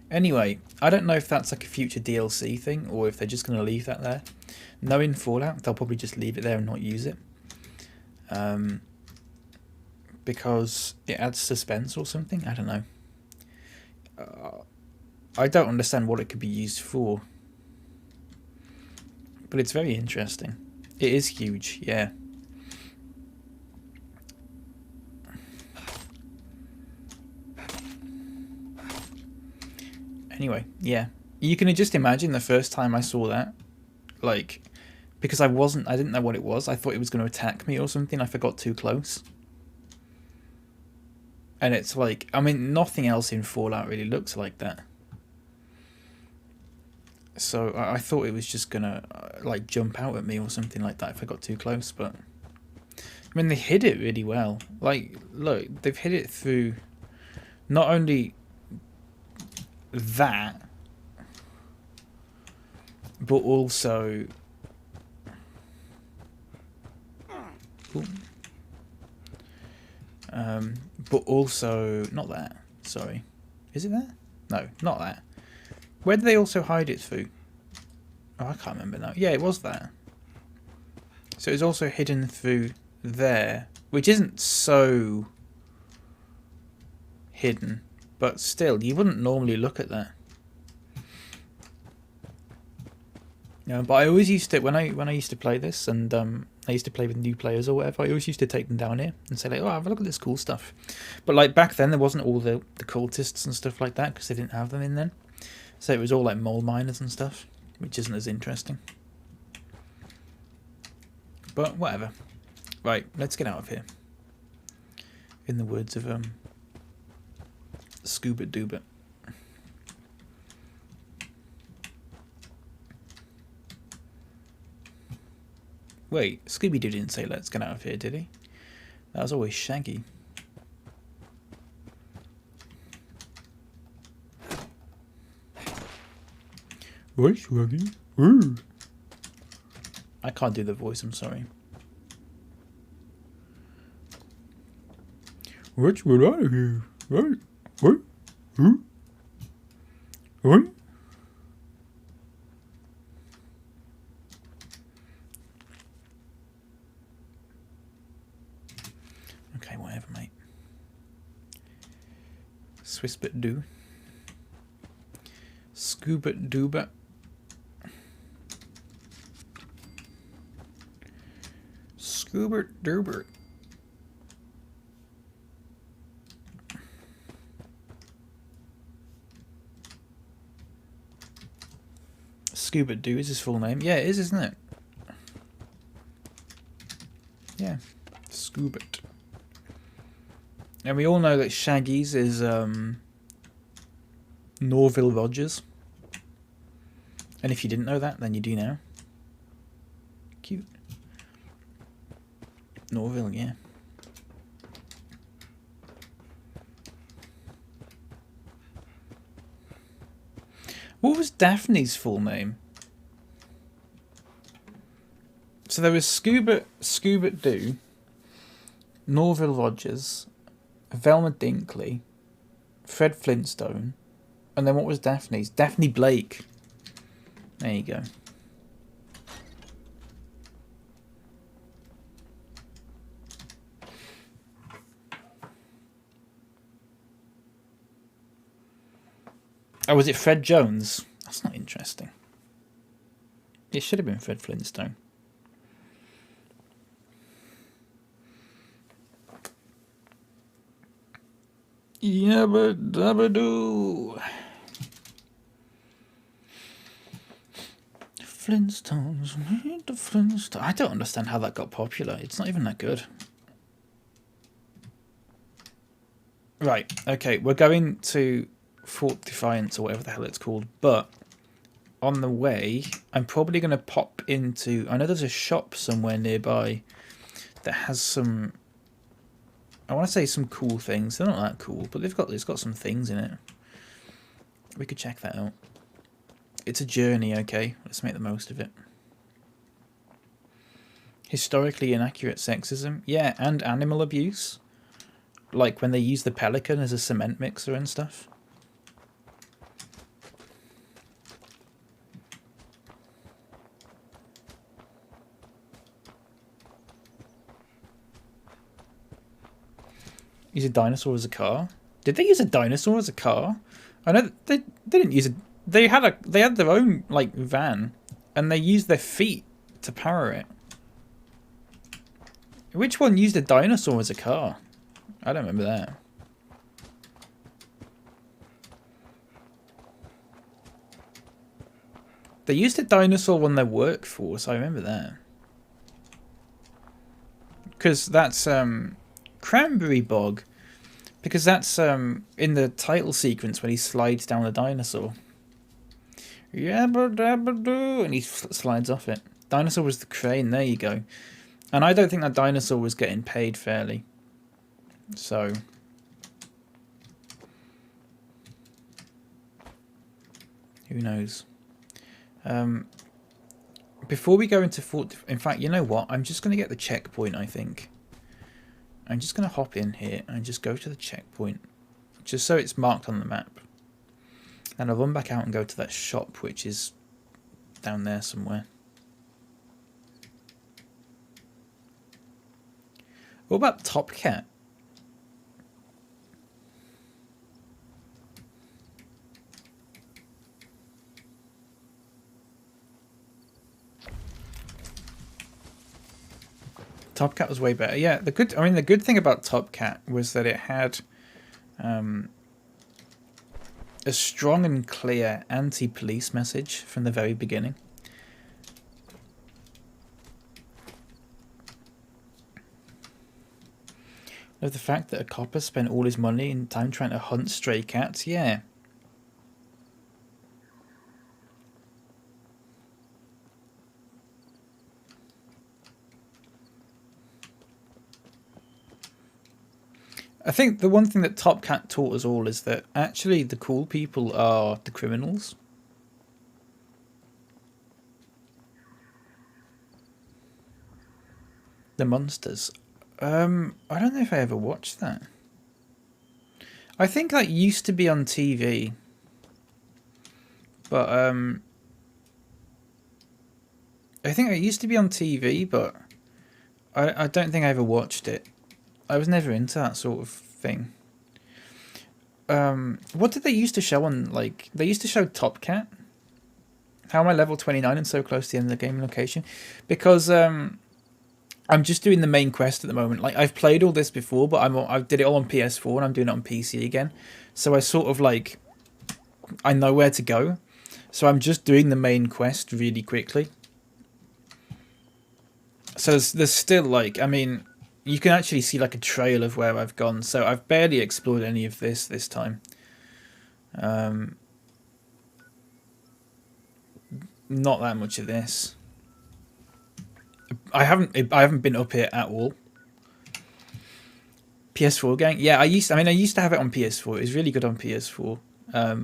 Anyway, I don't know if that's like a future DLC thing or if they're just going to leave that there. Knowing Fallout, they'll probably just leave it there and not use it. Because it adds suspense or something. I don't know. I don't understand what it could be used for. But it's very interesting. It is huge, yeah. Anyway, yeah. You can just imagine the first time I saw that. Like, because I didn't know what it was. I thought it was going to attack me or something. I forgot too close. And it's like, I mean, nothing else in Fallout really looks like that. So I thought it was just going to, like, jump out at me or something like that if I got too close. But, I mean, they hid it really well. Like, look, they've hid it through not only that, but also... but also not that. Sorry, is it there? No, not that. Where did they also hide it through? Oh, I can't remember now. Yeah, it was that. So it's also hidden through there, which isn't so hidden, but still, you wouldn't normally look at that. Yeah, but I always used to when I used to play this, and I used to play with new players or whatever. I always used to take them down here and say like, "Oh, have a look at this cool stuff." But like back then, there wasn't all the cultists and stuff like that because they didn't have them in then. So it was all like mole miners and stuff, which isn't as interesting. But whatever. Right, let's get out of here. In the words of Scuba Dooba. Wait, Scooby-Doo didn't say let's get out of here, did he? That was always Shaggy. Right, Shaggy? Ooh. I can't do the voice, I'm sorry. Let's get out of here. Right. What? Who? What? Okay, whatever, mate. Swissbit do. Scuba dooba. Scuba doober. Scuba Doo is his full name. Yeah, it is, isn't it? Yeah. Scuba. And we all know that Shaggy's is Norville Rogers. And if you didn't know that, then you do now. Cute. Norville, yeah. What was Daphne's full name? So there was Scuba Doo, Norville Rogers, Velma Dinkley, Fred Flintstone, and then what was Daphne's? Daphne Blake. There you go. Oh, was it Fred Jones? That's not interesting. It should have been Fred Flintstone. Yabba dabba doo. Flintstones, meet the Flintstones. I don't understand how that got popular. It's not even that good. Right, okay, we're going to Fort Defiance or whatever the hell it's called, but on the way I'm probably going to pop into, I know there's a shop somewhere nearby that has some, I want to say some cool things. They're not that cool, but it's got some things in it. We could check that out. It's a journey, okay, let's make the most of it. Historically inaccurate sexism, yeah, and animal abuse, like when they use the pelican as a cement mixer and stuff. Use a dinosaur as a car? Did they use a dinosaur as a car? I know they didn't use it. They had their own like van, and they used their feet to power it. Which one used a dinosaur as a car? I don't remember that. They used a dinosaur on their workforce. I remember that. Because that's Cranberry Bog. Because that's in the title sequence when he slides down the dinosaur. Yabba dabba doo, and he slides off it. Dinosaur was the crane. There you go. And I don't think that dinosaur was getting paid fairly. So who knows? Before we go into Fort... In fact, you know what? I'm just going to get the checkpoint, I think. I'm just going to hop in here and just go to the checkpoint. Just so it's marked on the map. And I'll run back out and go to that shop, which is down there somewhere. What about Top Cat? Top Cat was way better. Yeah, the good thing about Top Cat was that it had a strong and clear anti-police message from the very beginning. Of the fact that a copper spent all his money and time trying to hunt stray cats, yeah. I think the one thing that Top Cat taught us all is that actually the cool people are the criminals. The monsters. I don't know if I ever watched that. I think that used to be on TV. But I think it used to be on TV, but I don't think I ever watched it. I was never into that sort of thing. What did they used to show on, like, they used to show Top Cat? How am I level 29 and so close to the end of the game location? Because I'm just doing the main quest at the moment. Like, I've played all this before, but I did it all on PS4 and I'm doing it on PC again. So I sort of, like, I know where to go. So I'm just doing the main quest really quickly. So there's still, like, I mean, you can actually see, like, a trail of where I've gone. So I've barely explored any of this time. Not that much of this. I haven't been up here at all. PS4 gang? Yeah, I used to have it on PS4. It was really good on PS4.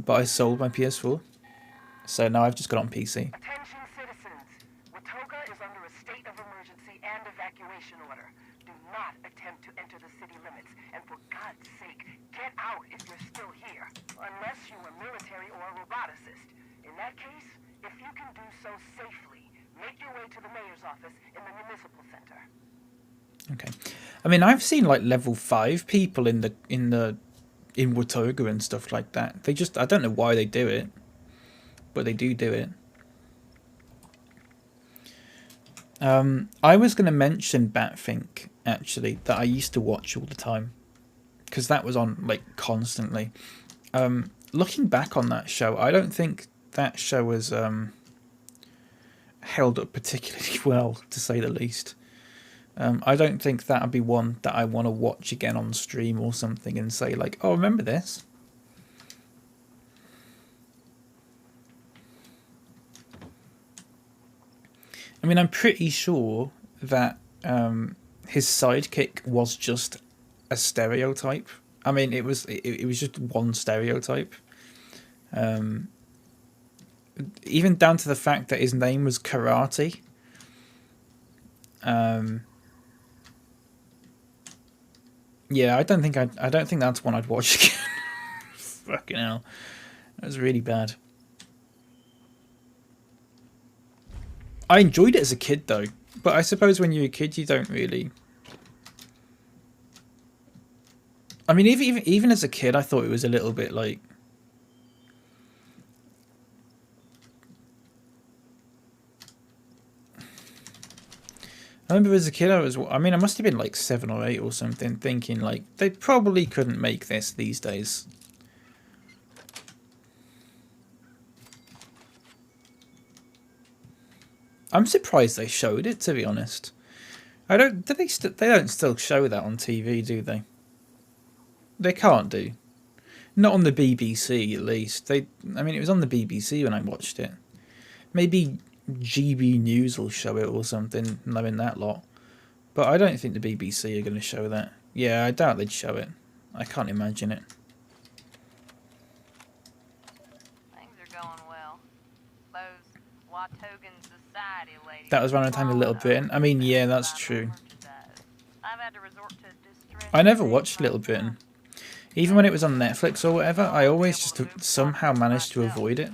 But I sold my PS4. So now I've just got it on PC. Attention citizens. Watoga is under a state of emergency and evacuation order. Do not attempt to enter the city limits. And for God's sake, get out if you're still here. Unless you are military or a roboticist. In that case, if you can do so safely, make your way to the mayor's office in the municipal center. Okay. I mean, I've seen like level 5 people in Watoga and stuff like that. They just, I don't know why they do it, but they do it. I was going to mention Batfink, actually, that I used to watch all the time, because that was on, like, constantly. Looking back on that show, I don't think that show was held up particularly well, to say the least. I don't think that would be one that I want to watch again on stream or something and say, like, oh, remember this? I mean, I'm pretty sure that his sidekick was just a stereotype. I mean, it was just one stereotype. Even down to the fact that his name was Karate. Yeah, I don't think that's one I'd watch again. Fucking hell, that was really bad. I enjoyed it as a kid though, but I suppose when you're a kid you don't really. I mean, even as a kid, I thought it was a little bit like. I remember as a kid, I must have been like 7 or 8 or something, thinking like, they probably couldn't make this these days. I'm surprised they showed it, to be honest. They don't still show that on TV, do they? They can't do. Not on the BBC, at least. I mean, it was on the BBC when I watched it. Maybe GB News will show it or something, knowing that lot. But I don't think the BBC are going to show that. Yeah, I doubt they'd show it. I can't imagine it. Things are going well. Those Watogan Society ladies. That was around the time of Little Britain. I mean, yeah, that's true. I've had to resort to distress. I never watched Little Britain. Even when it was on Netflix or whatever, I always just somehow managed to avoid it.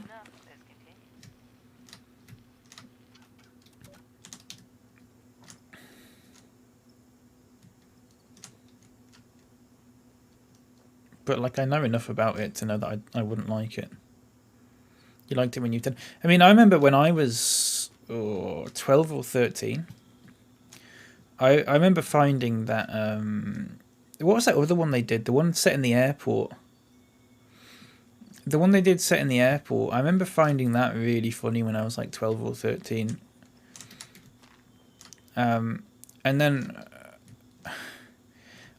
But like, I know enough about it to know that I wouldn't like it. You liked it when you were 10. I mean, I remember when I was 12 or 13. I remember finding that what was that other one they did? The one set in the airport. The one they did set in the airport. I remember finding that really funny when I was like 12 or 13. And then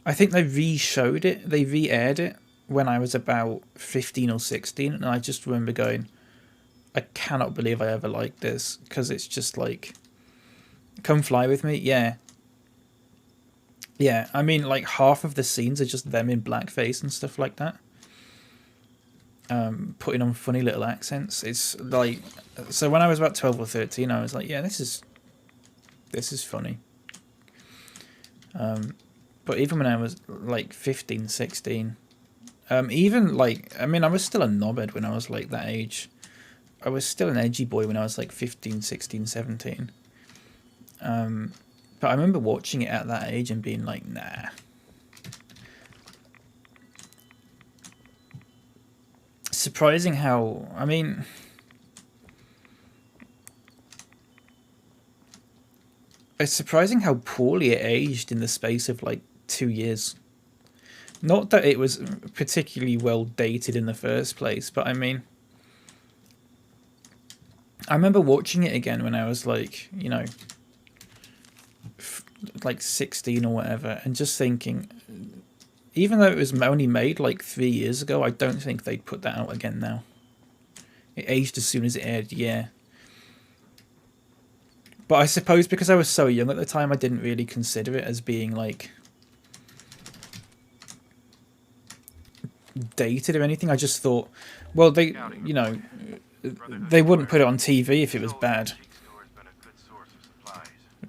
I think they re-showed it. They re-aired it when I was about 15 or 16. And I just remember going, I cannot believe I ever liked this. Because it's just like, Come Fly With Me. Yeah. Yeah, I mean, like half of the scenes are just them in blackface and stuff like that. Putting on funny little accents. It's like, so when I was about 12 or 13, I was like, yeah, this is funny. But even when I was like 15, 16, even like, I mean, I was still a knobhead when I was like that age. I was still an edgy boy when I was like 15, 16, 17. But I remember watching it at that age and being like, nah. Surprising how, I mean, it's surprising how poorly it aged in the space of like 2 years. Not that it was particularly well dated in the first place, but I mean, I remember watching it again when I was like, you know, like 16 or whatever, and just thinking, even though it was only made like 3 years ago, I don't think they'd put that out again now. It aged as soon as it aired, yeah. But I suppose because I was so young at the time, I didn't really consider it as being like dated or anything. I just thought, well, they, you know, they wouldn't put it on TV if it was bad.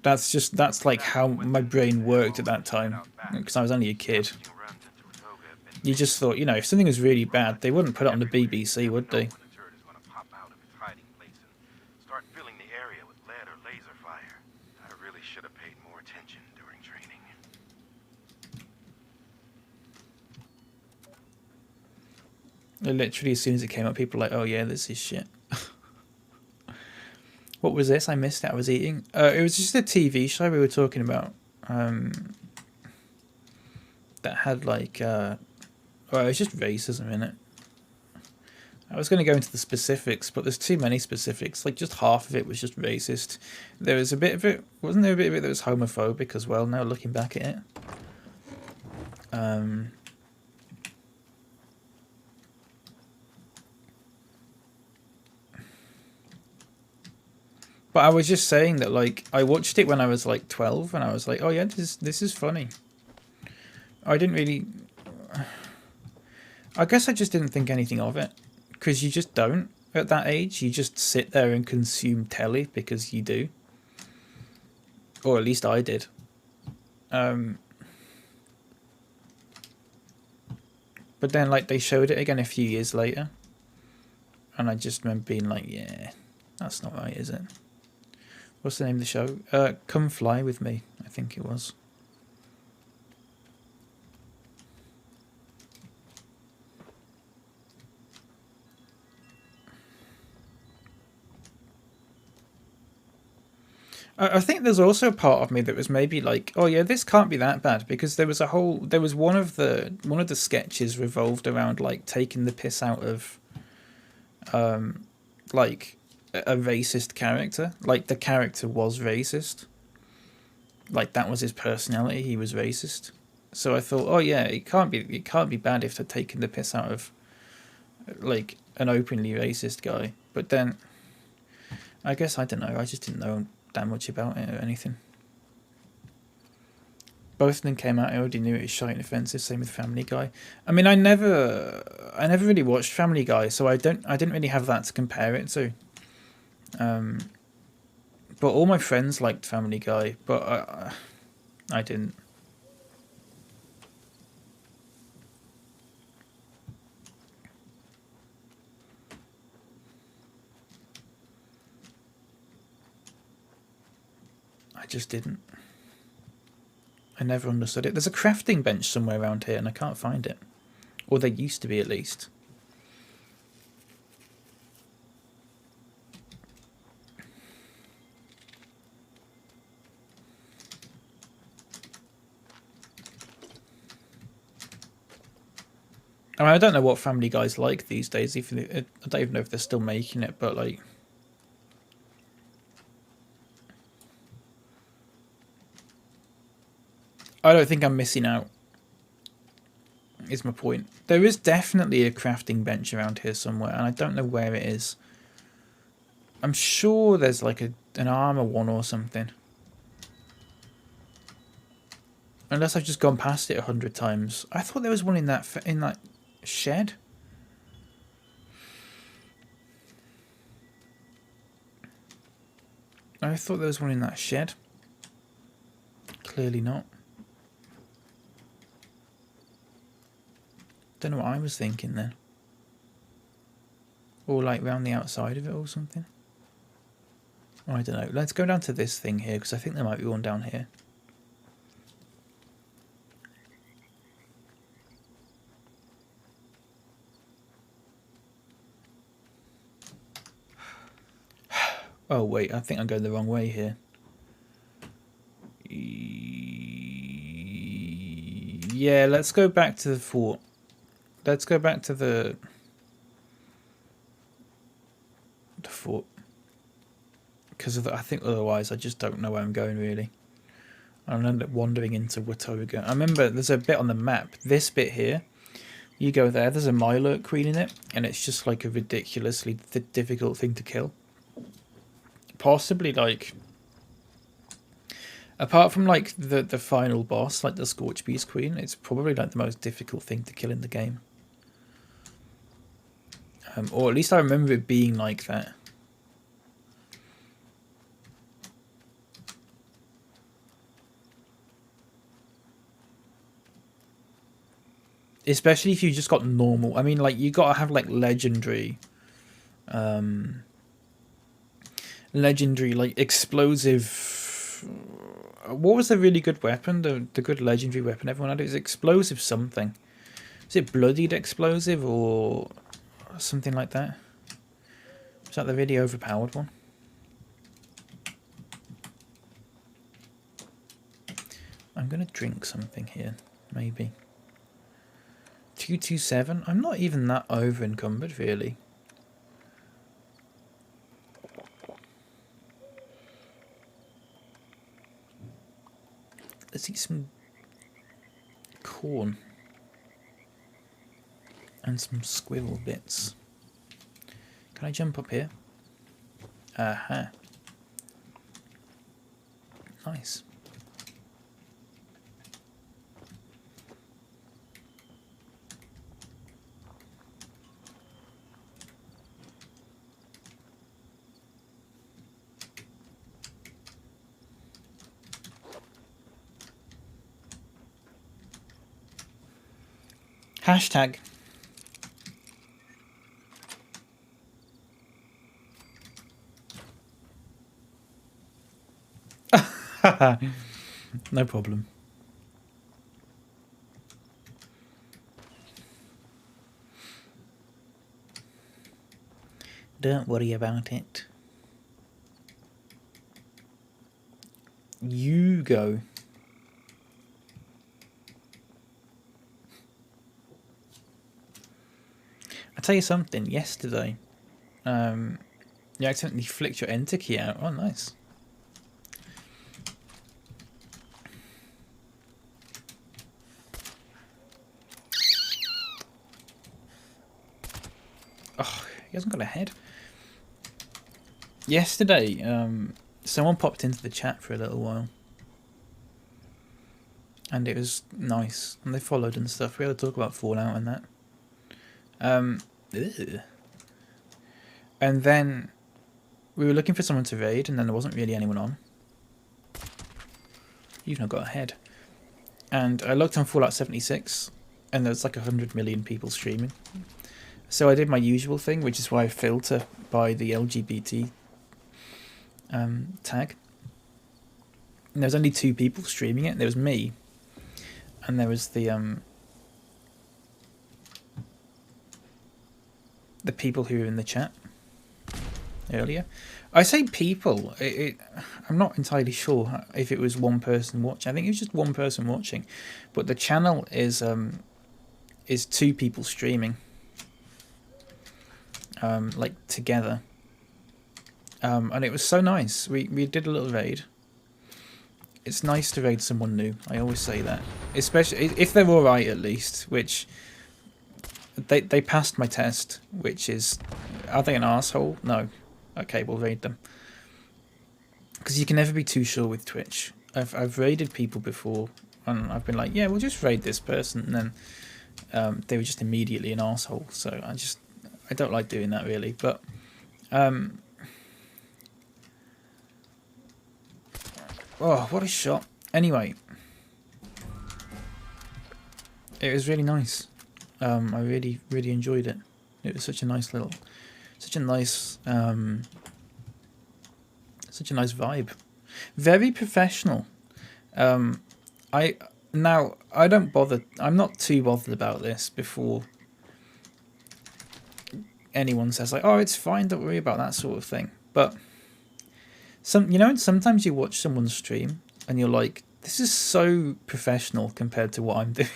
That's like how my brain worked at that time, because I was only a kid. You just thought, you know, if something was really bad, they wouldn't put it on the BBC, would they? Literally, as soon as it came up, people were like, oh yeah, this is shit. What was this? I missed it. I was eating. It was just a TV show we were talking about. That had like, well, it was just racism in it. I was going to go into the specifics, but there's too many specifics. Like, just half of it was just racist. There was a bit of it, wasn't there a bit of it that was homophobic as well, now looking back at it? But I was just saying that, like, I watched it when I was like 12, and I was like, oh yeah, this is funny. I didn't really, I guess I just didn't think anything of it, because you just don't at that age. You just sit there and consume telly because you do, or at least I did. But then, like, they showed it again a few years later, and I just remember being like, yeah, that's not right, is it? What's the name of the show? Come Fly With Me, I think it was. I think there's also a part of me that was maybe like, oh yeah, this can't be that bad, because there was one of the sketches revolved around like taking the piss out of like a racist character. Like, the character was racist. Like, that was his personality. He was racist. So I thought, oh yeah, it can't be bad if they're taking the piss out of like an openly racist guy. But then, I guess, I don't know. I just didn't know that much about it or anything. Both of them came out. I already knew it was shite and offensive. Same with Family Guy. I mean, I never really watched Family Guy, so I didn't really have that to compare it to. But all my friends liked Family Guy, but I didn't. I just didn't. I never understood it. There's a crafting bench somewhere around here and I can't find it. Or there used to be, at least. I mean, I don't know what Family Guy's like these days. I don't even know if they're still making it, but like, I don't think I'm missing out, is my point. There is definitely a crafting bench around here somewhere, and I don't know where it is. I'm sure there's like an armor one or something. Unless I've just gone past it 100 times. I thought there was one in that shed. I thought there was one in that shed. Clearly not. Don't know what I was thinking then. Or like round the outside of it or something. Oh, I don't know. Let's go down to this thing here because I think there might be one down here. Oh wait, I think I'm going the wrong way here. Yeah, let's go back to the fort. Let's go back to the fort. Because I think otherwise I just don't know where I'm going really. I'll end up wandering into Watoga. I remember there's a bit on the map. This bit here. You go there, there's a Mylurk Queen in it. And it's just like a ridiculously difficult thing to kill. Possibly like... Apart from like the final boss, like the Scorchbeast Queen, it's probably like the most difficult thing to kill in the game. Or at least I remember it being like that. Especially if you just got normal. I mean, like, you gotta have, like, legendary, like, explosive... What was the really good weapon? The good legendary weapon everyone had? It was explosive something. Is it bloodied explosive or something like that? Is that the really overpowered one? I'm gonna drink something here, maybe. 227? I'm not even that over encumbered, really. Let's eat some corn. And some squirrel bits. Can I jump up here? Aha. Nice. Hashtag. No problem. Don't worry about it. You go. I'll tell you something. Yesterday, you accidentally flicked your enter key out. Oh, nice. Oh, he hasn't got a head. Yesterday, someone popped into the chat for a little while. And it was nice. And they followed and stuff. We had to talk about Fallout and that. And then we were looking for someone to raid, and then there wasn't really anyone on. You've not got a head. And I looked on Fallout 76, and there was like 100 million people streaming. So I did my usual thing, which is why I filter by the LGBT tag. And there was only 2 people streaming it. There was me, and there was the people who were in the chat earlier. I say people. I'm not entirely sure if it was one person watching. I think it was just one person watching, but the channel is 2 people streaming, like together. And it was so nice. We did a little raid. It's nice to raid someone new. I always say that, especially if they're all right at least. Which they passed my test. Which is, are they an asshole? No. Okay, we'll raid them. Because you can never be too sure with Twitch. I've raided people before and I've been like, yeah, we'll just raid this person, and then they were just immediately an arsehole. So I don't like doing that really. But oh, what a shot! Anyway, it was really nice. I really enjoyed it. It was such a nice little, such a nice vibe. Very professional. I don't bother. I'm not too bothered about this before anyone says like, "Oh, it's fine. Don't worry about that sort of thing." But sometimes you watch someone stream and you're like, "This is so professional compared to what I'm doing."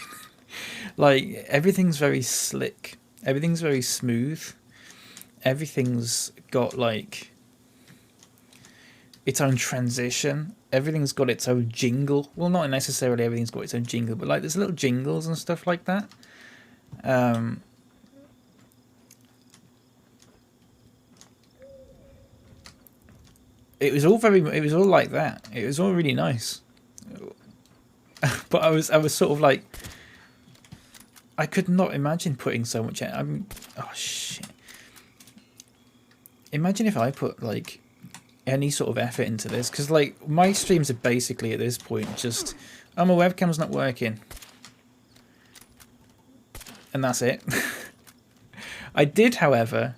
Like everything's very slick. Everything's very smooth. Everything's got like its own transition. Everything's got its own jingle. Well, not necessarily everything's got its own jingle, but like there's little jingles and stuff like that. It was all like that. It was all really nice. But I was sort of like, I could not imagine putting so much. Oh shit! Imagine if I put like any sort of effort into this, because like my streams are basically at this point just, oh, my webcam's not working, and that's it. I did, however,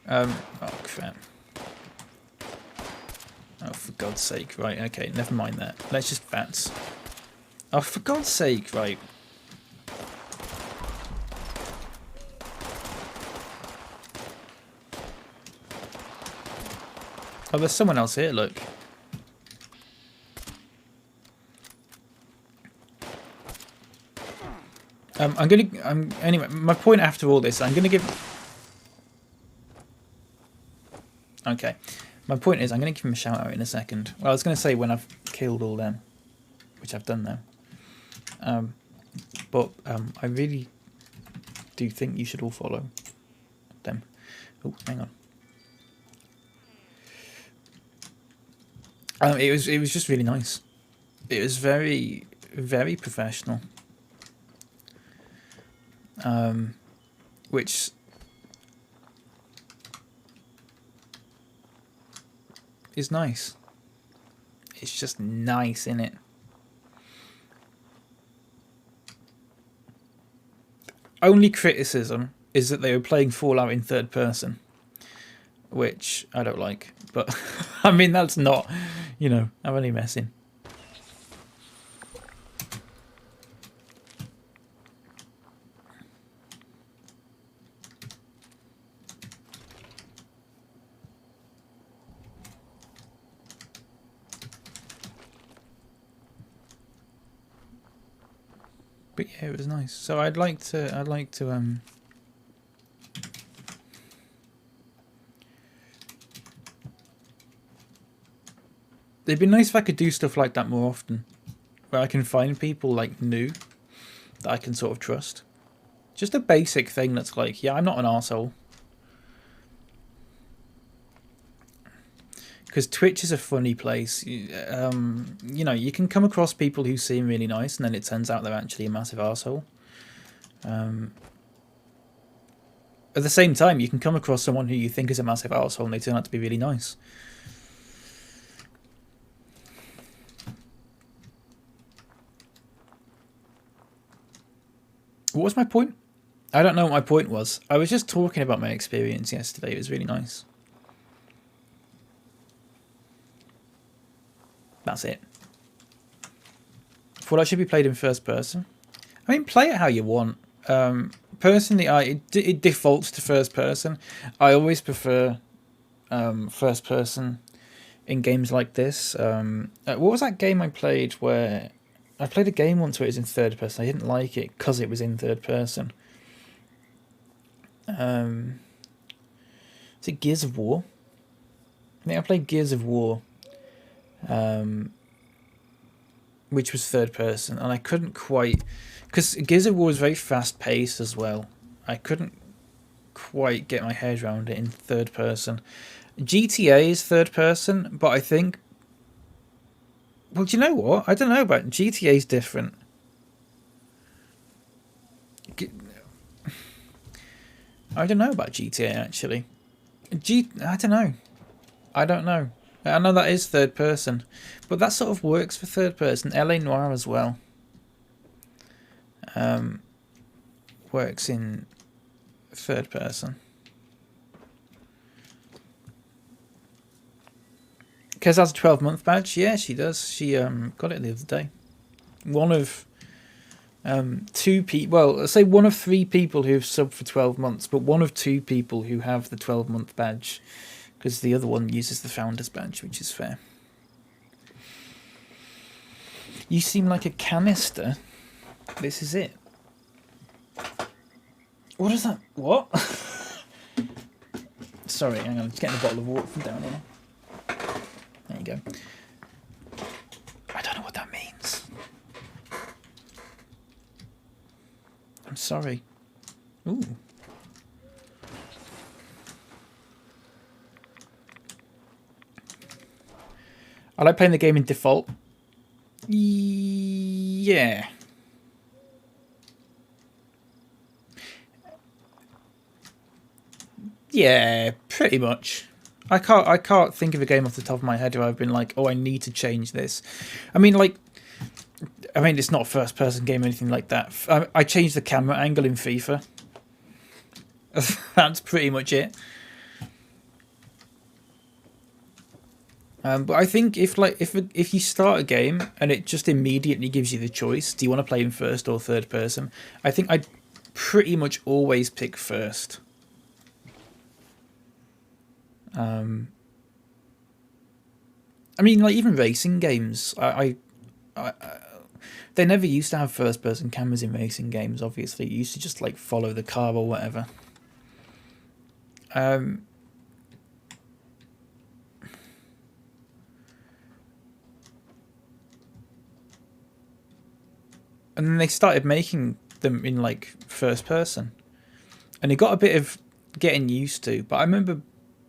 oh crap! Oh, for God's sake! Right, okay, never mind that. Let's just VATS. Oh, for God's sake! Right. Oh, there's someone else here, look. Anyway, my point after all this, I'm gonna give... Okay. My point is, I'm gonna give him a shout out in a second. Well, I was gonna say when I've killed all them, which I've done now. But I really do think you should all follow them. Oh, hang on. It was just really nice. It was very professional. Which is nice. It's just nice, innit? Only criticism is that they were playing Fallout in third person, which I don't like. But I mean, that's not, you know, I'm only messing. But yeah, it was nice. So I'd like to it'd be nice if I could do stuff like that more often, where I can find people like new that I can sort of trust. Just a basic thing that's like, yeah, I'm not an arsehole. Because Twitch is a funny place. You know, you can come across people who seem really nice, and then it turns out they're actually a massive arsehole. At the same time, you can come across someone who you think is a massive arsehole, and they turn out to be really nice. What was my point? I don't know what my point was. I was just talking about my experience yesterday. It was really nice. That's it. Fallout should be played in first person. I mean, play it how you want. Personally, it defaults to first person. I always prefer first person in games like this. What was that game I played where... I played a game once where it was in third person. I didn't like it because it was in third person. Is it Gears of War? I think I played Gears of War, which was third person, and I couldn't quite... Because Gears of War was very fast paced as well. I couldn't quite get my head around it in third person. GTA is third person, but I think... Well, do you know what? I don't know about GTA's different. I don't know about GTA actually. I don't know. I don't know. I know that is third person, but that sort of works for third person. LA Noire as well. Works in third person. Kez has a 12-month badge. Yeah, she does. She got it the other day. One of two people. Well, let's say one of three people who've subbed for 12 months, but one of two people who have the 12-month badge, because the other one uses the founder's badge, which is fair. You seem like a canister. This is it. What is that? What? Sorry, hang on. Just getting a bottle of water from down here. There you go. I don't know what that means. I'm sorry. Ooh. I like playing the game in default. Yeah. Yeah, pretty much. I can't think of a game off the top of my head where I've been like, oh, I need to change this. I mean, it's not a first-person game or anything like that. I changed the camera angle in FIFA. That's pretty much it. But I think if you start a game and it just immediately gives you the choice, do you want to play in first or third person? I think I'd pretty much always pick first. I mean, like even racing games, they never used to have first-person cameras in racing games. Obviously, you used to just like follow the car or whatever. And then they started making them in like first person, and it got a bit of getting used to. But I remember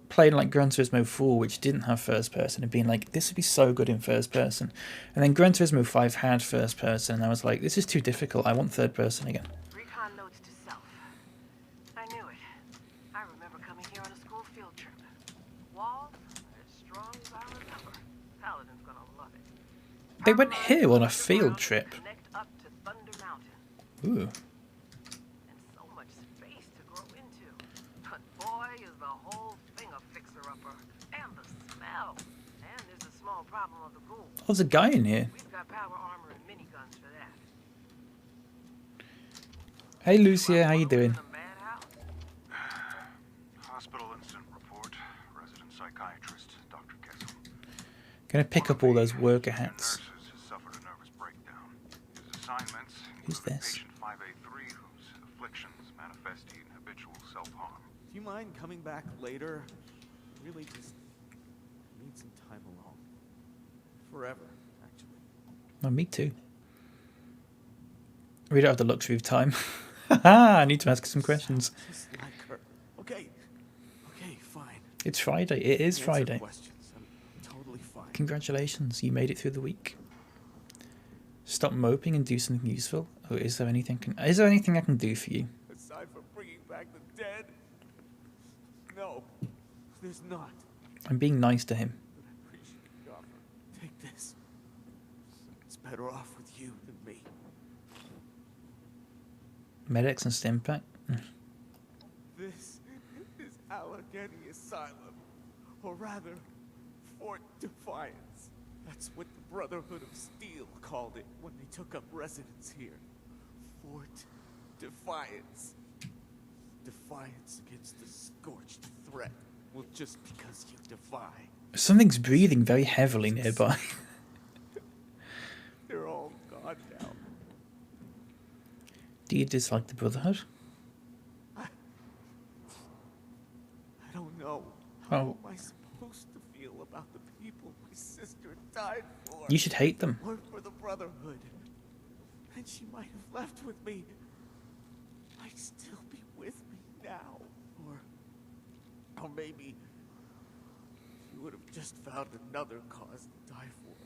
playing like Gran Turismo 4, which didn't have first person, and being like, this would be so good in first person. And then Gran Turismo 5 had first person, and I was like, this is too difficult. I want third person again. Recon notes to self. I knew it. I remember coming here on a school field trip. Walls as strong as I remember. Paladin's gonna love it. They went here on a field trip. Connect up to Thunder Mountain. Ooh. And so much space to grow into. But boy, is the whole thing a fixer-upper. And the smell. And there's a small problem of the ghouls. Oh, there's a guy in here. We've got power armor and miniguns for that. Hey, Lucia, how you doing? The madhouse? Hospital incident report. Resident psychiatrist, Dr. Kessel. Gonna pick up all those worker hats. Nurses has suffered a nervous breakdown. His assignments Who's include this? patient 583 whose afflictions manifest in habitual self-harm. Do you mind coming back later? Really just need some time alone. Forever, actually. Oh, me too. We don't have the luxury of time. I need to ask some questions. Just like her. Okay, fine. It's Friday. It is Answer Friday. questions. I'm totally fine. Congratulations, you made it through the week. Stop moping and do something useful. Oh, is there anything I can do for you? Aside from bringing back the dead, no, there's not. I'm being nice to him. But I appreciate the offer. Take this. It's better off with you than me. Medics and Stimpak. This is Allegheny Asylum, or rather, Fort Defiance. That's what the Brotherhood of Steel called it when they took up residence here. Fort Defiance. Defiance against the scorched threat. Well, just because you defy. Something's breathing very heavily nearby. They're all gone now. Do you dislike the Brotherhood? I don't know. Oh. How am I supposed to feel about the people my sister died for? You should hate them. Or for the Brotherhood. And she might have left with me. Might still be with me now. Or maybe she would have just found another cause to die for.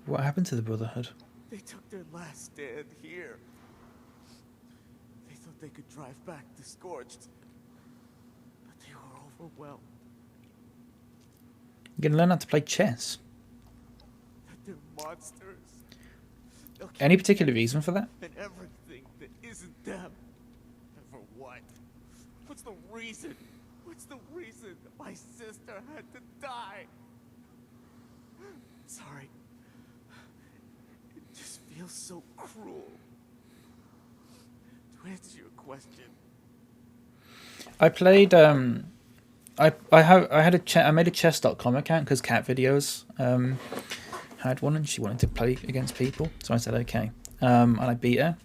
What happened to the Brotherhood? They took their last stand here. They thought they could drive back the Scorched, but they were overwhelmed. You're gonna learn how to play chess. That they're monsters. They'll kill Any particular reason for that? and everything that isn't them. And for what? What's the reason? What's the reason that my sister had to die? Sorry. It just feels so cruel. To answer your question, I played. I made a chess.com account because Cat Videos had one and she wanted to play against people, so I said okay, and I beat her.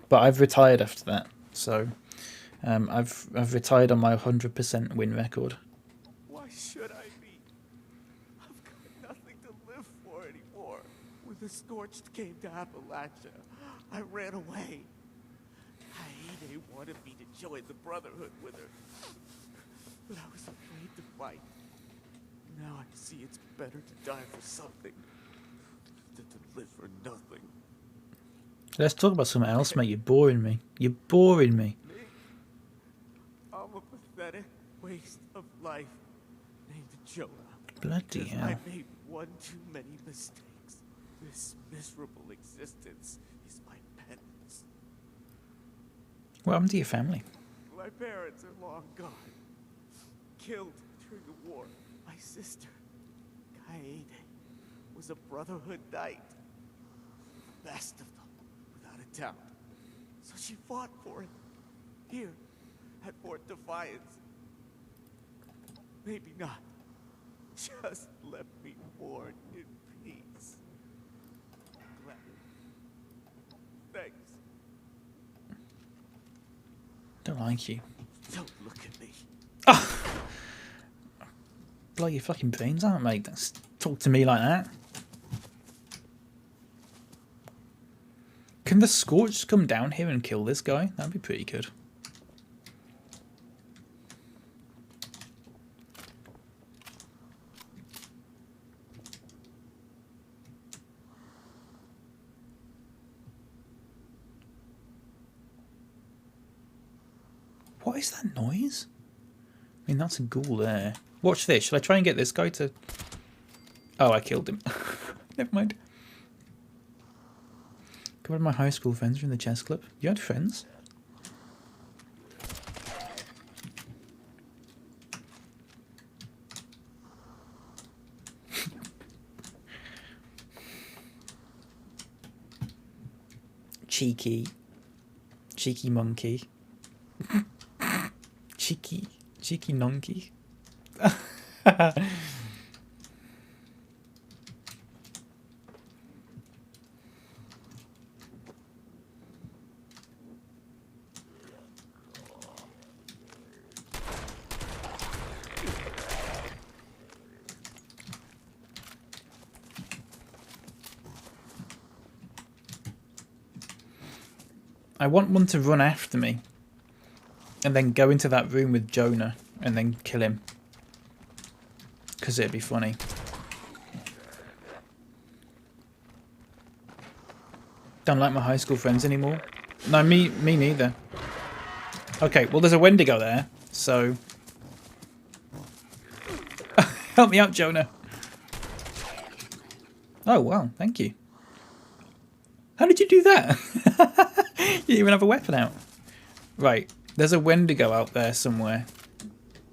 But I've retired after that, so I've retired on my 100% win record. why should I be? I've got nothing to live for anymore. When the Scorched came to Appalachia, I ran away. Haide wanted me to join the Brotherhood with her, but I was afraid to fight. Now I see it's better to die for something than to live for nothing. Let's talk about something else, mate. You're boring me. You're boring me. Me? I'm a pathetic waste of life named Jonah. Bloody Because hell. I made one too many mistakes. This miserable existence is my penance. What happened to your family? My parents are long gone. Killed during the war. My sister, Kaede, was a Brotherhood knight. The best of them, without a doubt. So she fought for it. Here, at Fort Defiance. Maybe not. Just let me mourn in peace. Gladly. Thanks. Don't like you. Don't look at me. Blow your fucking brains out, mate. Don't talk to me like that. Can the Scorch come down here and kill this guy? That'd be pretty good. What is that noise? I mean, that's a ghoul there. Watch this. Shall I try and get this guy to... Oh, I killed him. Never mind. A couple of my high school friends were in the chess club. You had friends? Cheeky. Cheeky monkey. Cheeky nonky. I want one to run after me and then go into that room with Jonah and then kill him. Because it'd be funny. Don't like my high school friends anymore. No, me neither. Okay, well there's a Wendigo there, so... Help me out, Jonah. Oh, wow, thank you. How did you do that? You didn't even have a weapon out. Right, there's a Wendigo out there somewhere.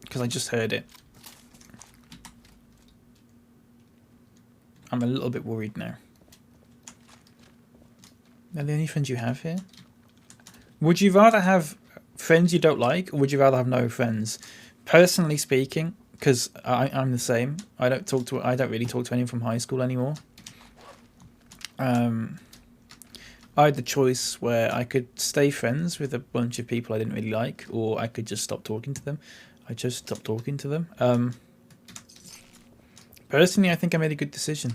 Because I just heard it. I'm a little bit worried now. Are they any friends you have here? Would you rather have friends you don't like, or would you rather have no friends? Personally speaking, because I'm the same. I don't really talk to anyone from high school anymore. I had the choice where I could stay friends with a bunch of people I didn't really like, or I could just stop talking to them. I just stopped talking to them. Personally, I think I made a good decision.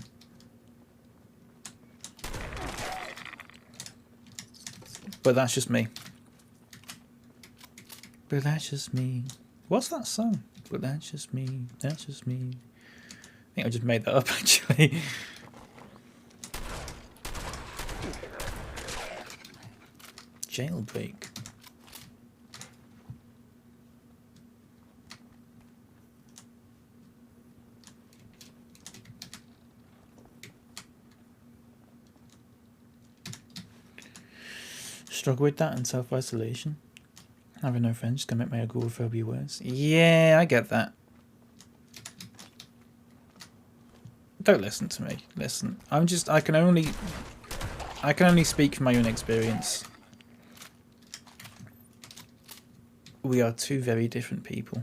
But that's just me. But that's just me. What's that song? But that's just me. That's just me. I think I just made that up, actually. Jailbreak. Struggle with that and self-isolation. Having no friends is gonna make my agoraphobia worse. Yeah, I get that. Don't listen to me. Listen, I can only speak from my own experience. We are two very different people.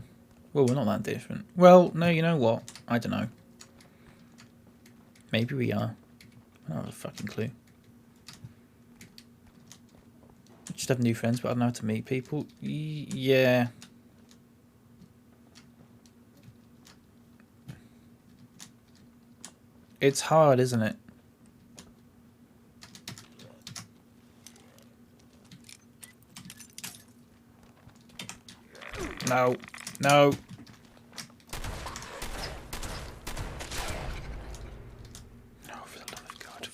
Well, we're not that different. Well, no, you know what? I don't know. Maybe we are. I don't have a fucking clue. Just have new friends, but I don't know how to meet people. Yeah. It's hard, isn't it? No. No. No, for the love of God.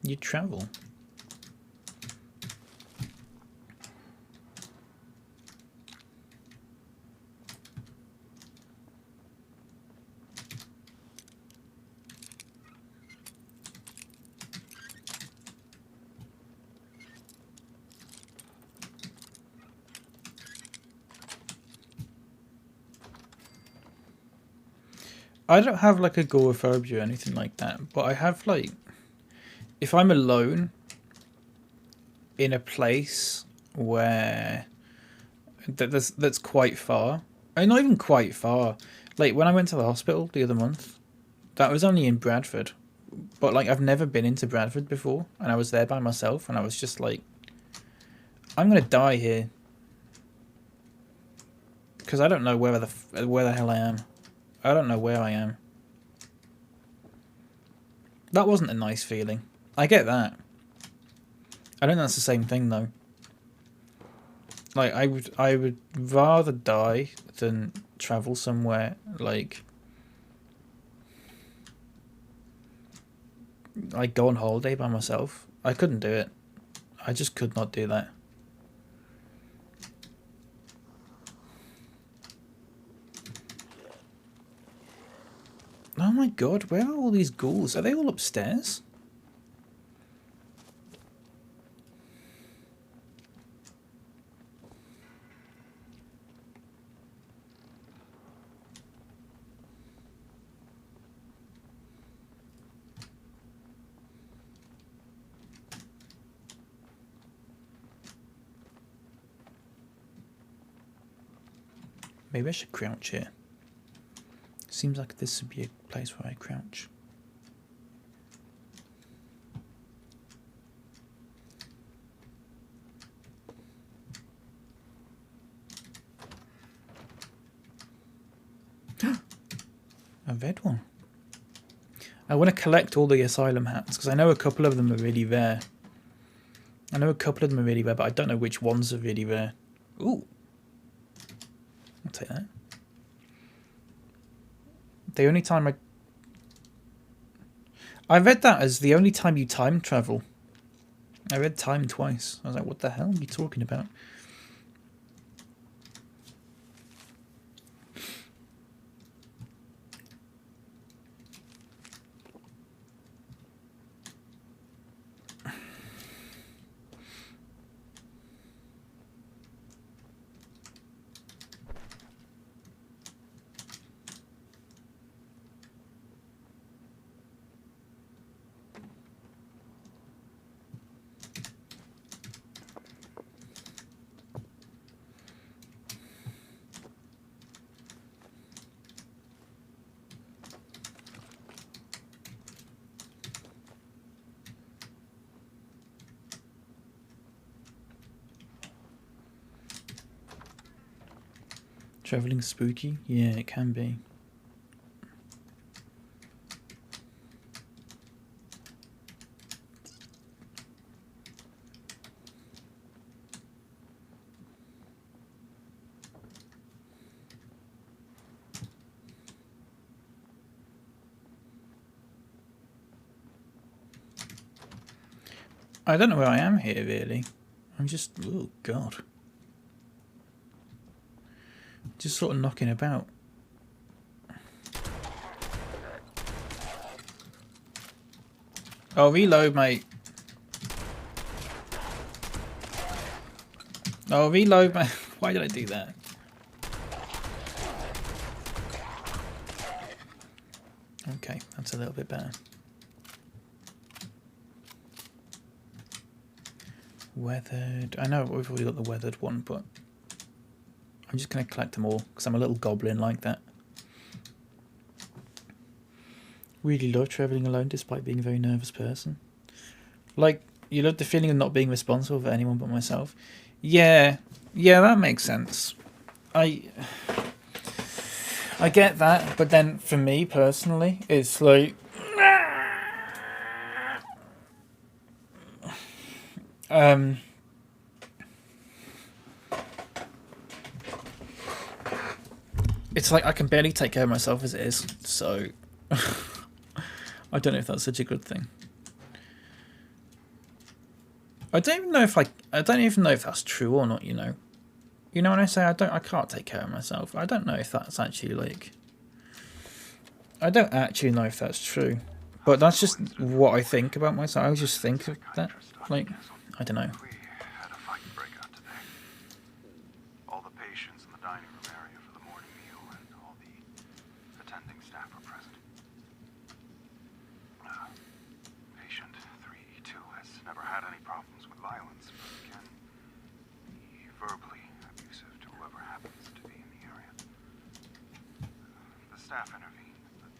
You travel. I don't have like agoraphobia or anything like that, but I have like, if I'm alone in a place where that's quite far, and not even quite far. Like when I went to the hospital the other month, that was only in Bradford, but like I've never been into Bradford before, and I was there by myself, and I was just like, I'm gonna die here because I don't know where the hell I am. I don't know where I am. That wasn't a nice feeling. I get that. I don't think that's the same thing though. Like I would rather die than travel somewhere like go on holiday by myself. I couldn't do it. I just could not do that. Oh my god, where are all these ghouls? Are they all upstairs? Maybe I should crouch here. Seems like this would be a place where I crouch. A red one. I want to collect all the asylum hats because I know a couple of them are really rare. But I don't know which ones are really rare. Ooh. I'll take that. The only time I read that as the only time you time travel. I read time twice. I was like, what the hell are you talking about? Traveling spooky? Yeah, it can be. I don't know where I am here, really. I'm just, oh god. Just sort of knocking about. Oh, reload, mate. Oh, reload, mate. Why did I do that? Okay, that's a little bit better. Weathered. I know we've already got the weathered one, but I'm just going to collect them all because I'm a little goblin like that. Really love travelling alone despite being a very nervous person. Like, you love the feeling of not being responsible for anyone but myself. Yeah, that makes sense. I get that, but then for me personally, it's like... it's like I can barely take care of myself as it is, so I don't know if that's such a good thing. I don't even know if that's true or not, you know. You know when I say I can't take care of myself, I don't know if that's actually like, I don't actually know if that's true. But that's just what I think about myself. I just think of that, like, I don't know. We had a fight break out today. All the patients in the dining room area for the morning meal and all the attending staff were present. Patient 3E2 has never had any problems with violence, but can be verbally abusive to whoever happens to be in the area. The staff intervened, but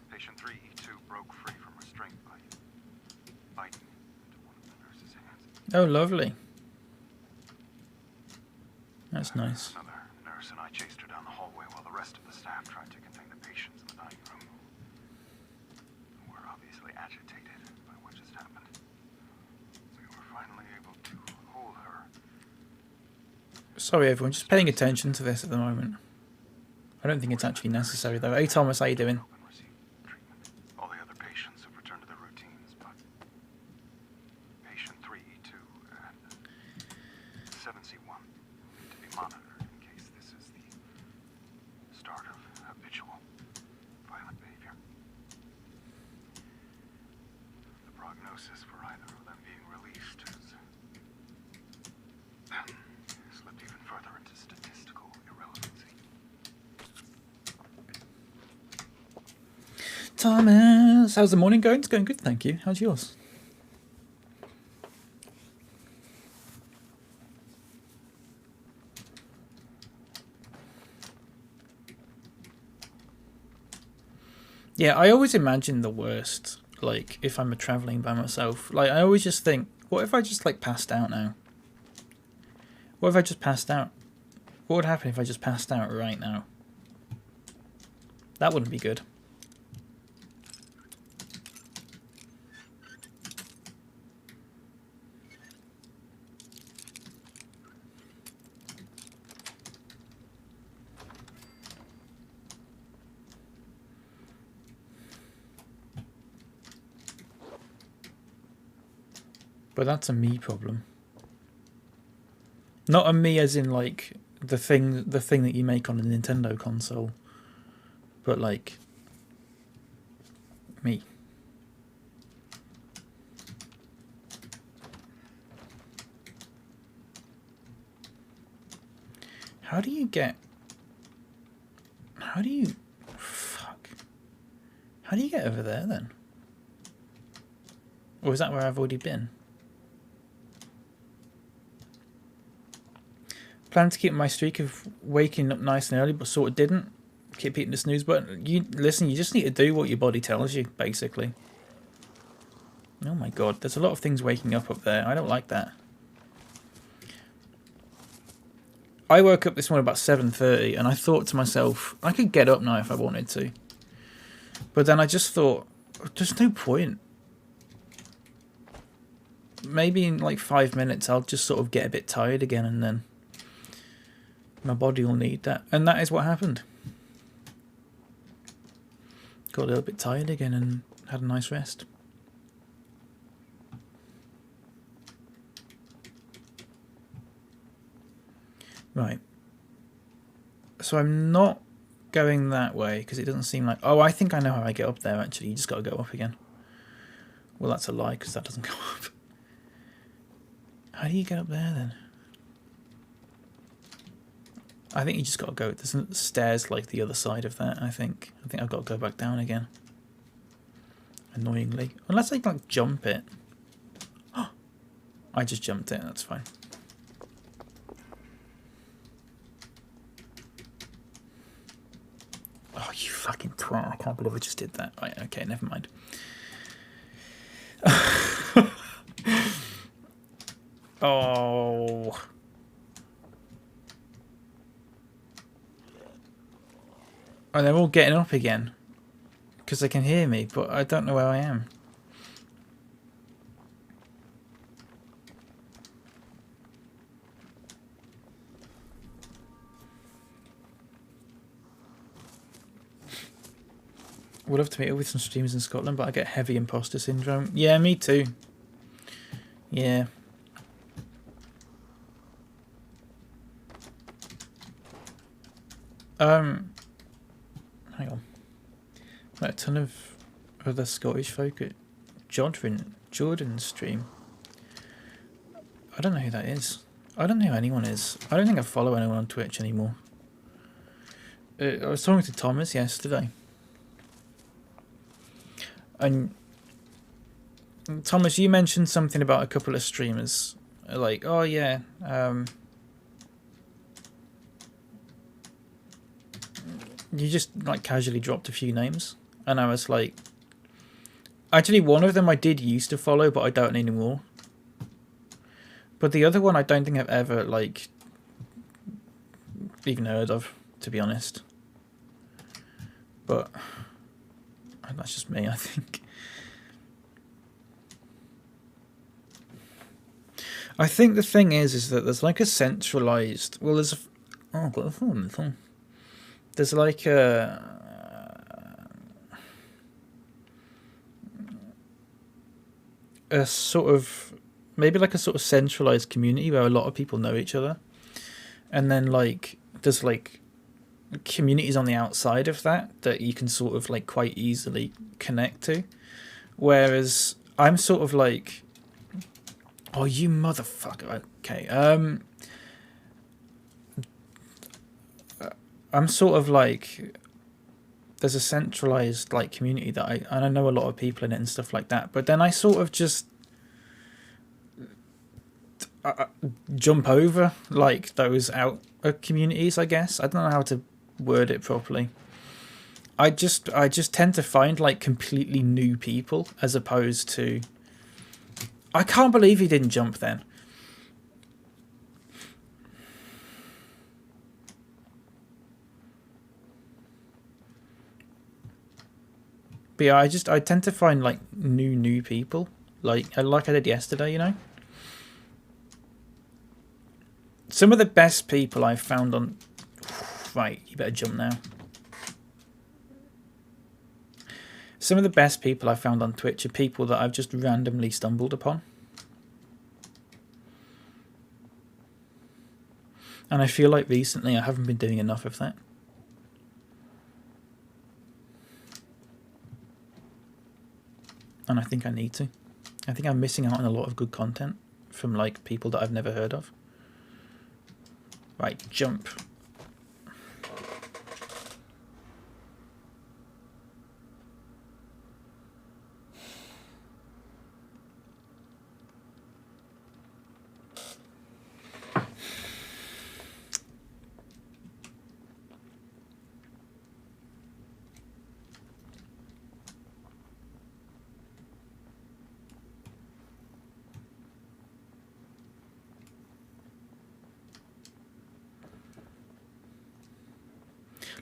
patient 3E2 broke free from restraint by biting into one of the nurse's hands. Oh, lovely. That's nice. Another nurse and I chased her down the hallway while the rest of the staff tried to contain the patients in the dining room, who were obviously agitated by what just happened. We were finally able to hold her. Sorry everyone, just paying attention to this at the moment. I don't think it's actually necessary though. Hey Thomas, how you doing? And received treatment. All the other patients have returned to their routines, but patient 3E2 and 7C1 need to be monitored in case this is the start of habitual violent behavior. The prognosis for either of them being released has slipped even further into statistical irrelevancy. Thomas, how's the morning going? It's going good, thank you. How's yours? Yeah, I always imagine the worst, like, if I'm travelling by myself. Like, I always just think, what if I just, like, passed out now? What if I just passed out? What would happen if I just passed out right now? That wouldn't be good. But that's a me problem. Not a me as in like the thing that you make on a Nintendo console. But like me. How do you get over there then? Or is that where I've already been? Plan to keep my streak of waking up nice and early, but sort of didn't. Keep hitting the snooze button. You just need to do what your body tells you, basically. Oh my god, there's a lot of things waking up there. I don't like that. I woke up this morning about 7:30 and I thought to myself, I could get up now if I wanted to. But then I just thought, there's no point. Maybe in like 5 minutes I'll just sort of get a bit tired again and then my body will need that. And that is what happened. Got a little bit tired again and had a nice rest. Right. So I'm not going that way because it doesn't seem like... Oh, I think I know how I get up there, actually. You just got to go up again. Well, that's a lie because that doesn't go up. How do you get up there, then? I think you just got to go... There's stairs like the other side of that, I think. I think I've got to go back down again. Annoyingly. Unless I, like, jump it. I just jumped it, that's fine. Oh, you fucking twat. I can't believe I just did that. Right, okay, never mind. Oh. Oh, they're all getting up again. Because they can hear me, but I don't know where I am. Would love to meet up with some streamers in Scotland, but I get heavy imposter syndrome. Yeah, me too. Yeah. Hang on. Met a ton of other Scottish folk at Jordan's stream. I don't know who that is. I don't know who anyone is. I don't think I follow anyone on Twitch anymore. I was talking to Thomas yesterday. And Thomas, you mentioned something about a couple of streamers. Like, oh yeah, you just like casually dropped a few names. And I was like, actually one of them I did used to follow, but I don't anymore. But the other one I don't think I've ever like even heard of, to be honest. But that's just me, I think. I think the thing is that there's like a centralized... Well, there's a... Oh, I've got a phone on the phone. There's like a sort of... Maybe like a sort of centralized community where a lot of people know each other. And then like there's like communities on the outside of that you can sort of like quite easily connect to. Whereas I'm sort of like... Oh, you motherfucker. Okay. I'm sort of like... There's a centralized like community that and I know a lot of people in it and stuff like that. But then I sort of just... jump over like those out communities, I guess. I don't know how to word it properly. I just tend to find like completely new people as opposed to... I can't believe he didn't jump then. But yeah, I tend to find like new people like I did yesterday, you know. Some of the best people I've found on... Right, you better jump now. Some of the best people I've found on Twitch are people that I've just randomly stumbled upon. And I feel like recently I haven't been doing enough of that. And I think I need to. I think I'm missing out on a lot of good content from like people that I've never heard of. Right, jump.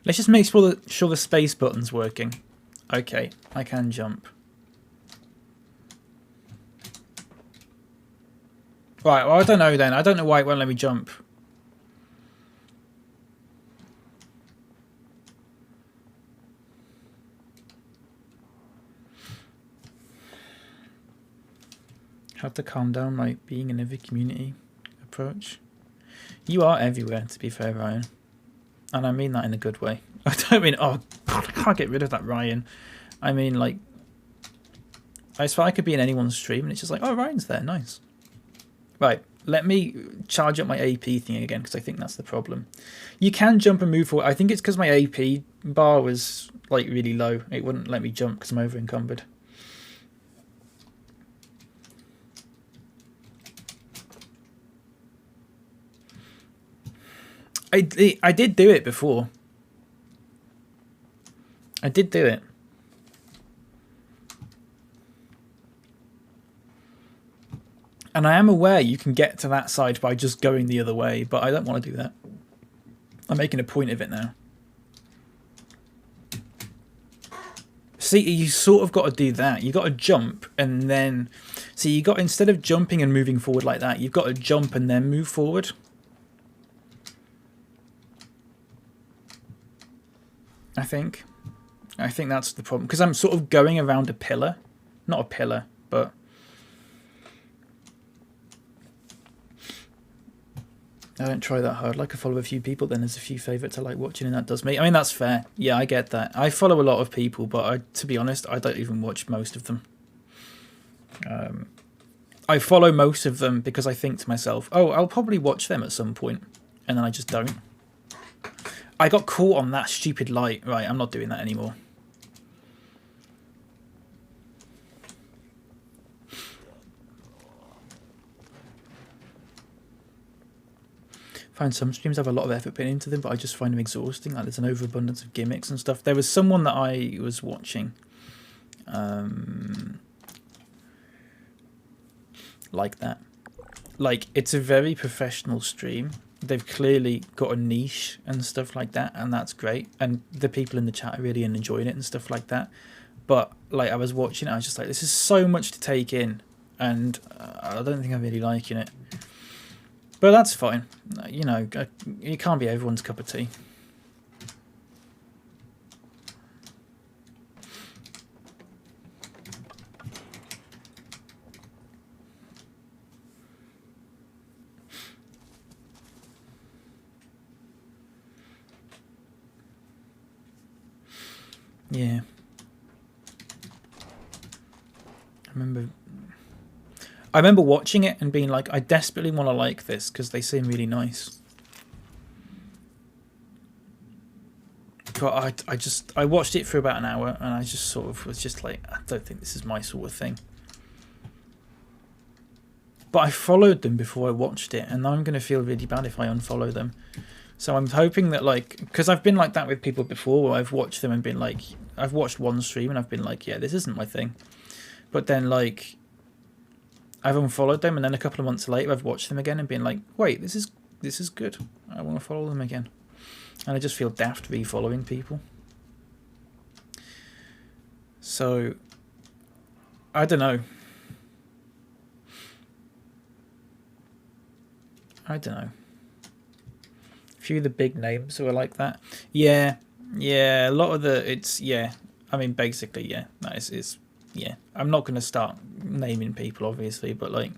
Let's just make sure the space button's working. Okay, I can jump. Right, well, I don't know then. I don't know why it won't let me jump. Have to calm down, like being in every community approach. You are everywhere, to be fair, Ryan. And I mean that in a good way. I don't mean, oh, God, I can't get rid of that Ryan. I mean, like, I swear I could be in anyone's stream and it's just like, oh, Ryan's there, nice. Right, let me charge up my AP thing again because I think that's the problem. You can jump and move forward. I think it's because my AP bar was, like, really low. It wouldn't let me jump because I'm over encumbered. I did do it before. I did do it. And I am aware you can get to that side by just going the other way, but I don't want to do that. I'm making a point of it now. See, you sort of got to do that. You got to jump and then... See, you got, instead of jumping and moving forward like that, you've got to jump and then move forward. I think that's the problem. Because I'm sort of going around a pillar. Not a pillar, but... I don't try that hard. Like, I follow a few people, then there's a few favourites I like watching, and that does me. I mean, that's fair. Yeah, I get that. I follow a lot of people, but to be honest, I don't even watch most of them. I follow most of them because I think to myself, oh, I'll probably watch them at some point, and then I just don't. I got caught on that stupid light. Right, I'm not doing that anymore. Find some streams have a lot of effort put into them, but I just find them exhausting. Like, there's an overabundance of gimmicks and stuff. There was someone that I was watching, like that. Like, it's a very professional stream. They've clearly got a niche and stuff like that, and that's great. And the people in the chat are really enjoying it and stuff like that. But like, I was watching it, I was just like, this is so much to take in, and I don't think I'm really liking it. But that's fine. You know, it can't be everyone's cup of tea. Yeah. I remember watching it and being like, I desperately want to like this because they seem really nice. But I watched it for about an hour and I just sort of was just like, I don't think this is my sort of thing. But I followed them before I watched it, and now I'm going to feel really bad if I unfollow them. So I'm hoping that, like, because I've been like that with people before, where I've watched them and been like, I've watched one stream and I've been like, yeah, this isn't my thing. But then, like, I've unfollowed them, and then a couple of months later I've watched them again and been like, wait, this is good. I want to follow them again. And I just feel daft re-following people. So, I don't know. A few of the big names who are like that. Yeah, a lot of the, I mean, basically, yeah, that is yeah. I'm not going to start naming people, obviously, but, like,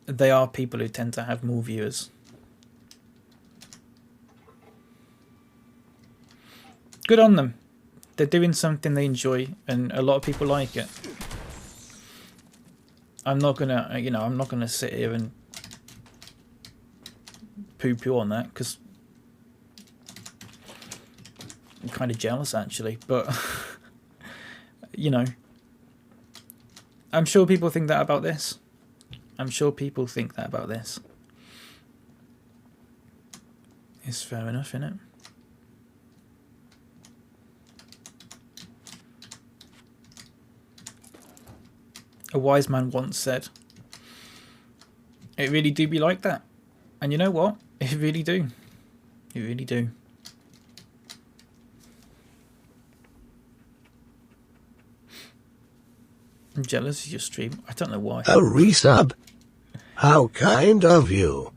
they are people who tend to have more viewers. Good on them. They're doing something they enjoy, and a lot of people like it. I'm not gonna, I'm not gonna sit here and poo-poo on that, because I'm kind of jealous, actually. But I'm sure people think that about this. It's fair enough, isn't it? A wise man once said, it really do be like that. And you know what? It really do. It really do. I'm jealous of your stream. I don't know why. A resub? How kind of you.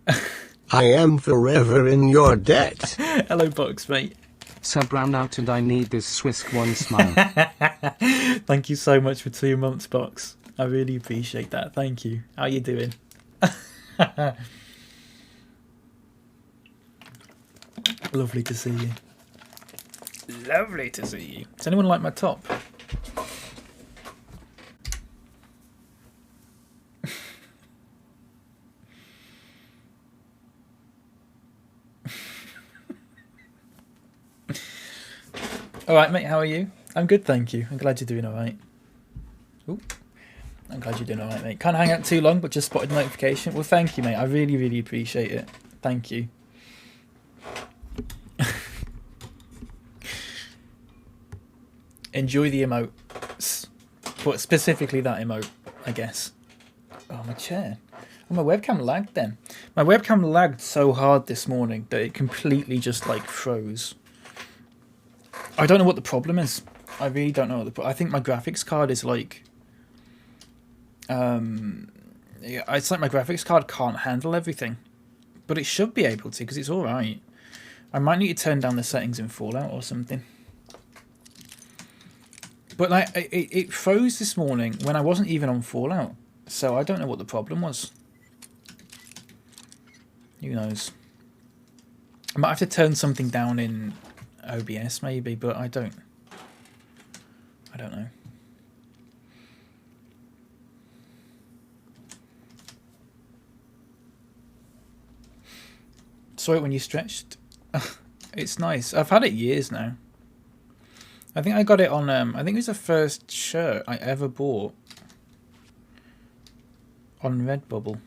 I am forever in your debt. Hello, Box, mate. Sub round out and I need this SwissKnee smile. Thank you so much for 2 months, Box. I really appreciate that. Thank you. How you doing? Lovely to see you. Lovely to see you. Does anyone like my top? Alright, mate, how are you? I'm good, thank you. I'm glad you're doing alright. Ooh. I'm glad you're doing alright, mate. Can't hang out too long, but just spotted the notification. Well, thank you, mate. I really, really appreciate it. Thank you. Enjoy the emotes. But specifically that emote, I guess. Oh, my chair. Oh, my webcam lagged then. My webcam lagged so hard this morning that it completely just, like, froze. I don't know what the problem is. I really don't know what the I think my graphics card is, like... yeah, it's like my graphics card can't handle everything. But it should be able to, because it's alright. I might need to turn down the settings in Fallout or something. But like, it froze this morning when I wasn't even on Fallout. So I don't know what the problem was. Who knows? I might have to turn something down in OBS maybe, but I don't know. Saw it when you stretched. It's nice. I've had it years now. I think I got it on, I think it was the first shirt I ever bought on Redbubble.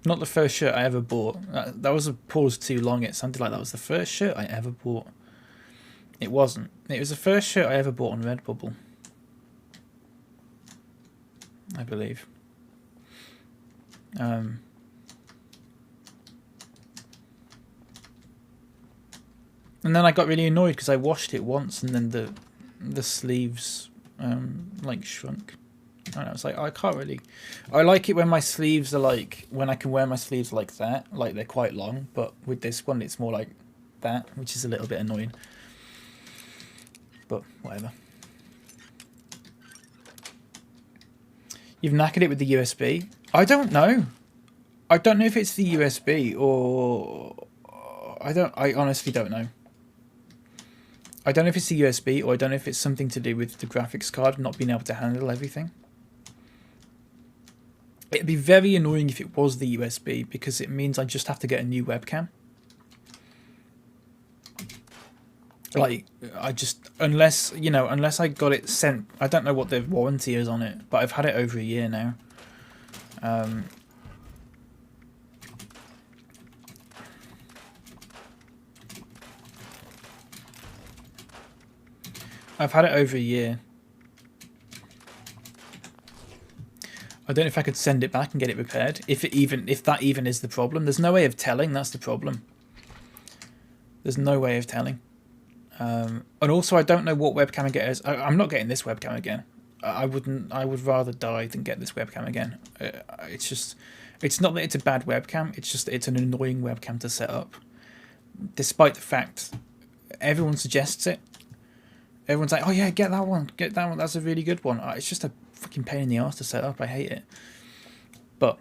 Not the first shirt I ever bought. That was a pause too long. It sounded like that was the first shirt I ever bought. It wasn't. It was the first shirt I ever bought on Redbubble. I believe. And then I got really annoyed because I washed it once and then the sleeves like shrunk. And I was like, I can't really... I like it when my sleeves are like... When I can wear my sleeves like that. Like they're quite long. But with this one, it's more like that. Which is a little bit annoying. But whatever. You've knackered it with the USB? I don't know. I don't know if it's the USB or... I honestly don't know. I don't know if it's the USB or I don't know if it's something to do with the graphics card not being able to handle everything. It'd be very annoying if it was the USB because it means I just have to get a new webcam. Like, I just, unless I got it sent, I don't know what the warranty is on it, but I've had it over a year now. I've had it over a year. I don't know if I could send it back and get it repaired. If that even is the problem. There's no way of telling, that's the problem. There's no way of telling. And also I don't know what webcam I get. I'm not getting this webcam again. I would rather die than get this webcam again. It's not that it's a bad webcam, it's just that it's an annoying webcam to set up. Despite the fact everyone suggests it. Everyone's like, oh yeah, get that one, that's a really good one. It's just a fucking pain in the arse to set up, I hate it. But,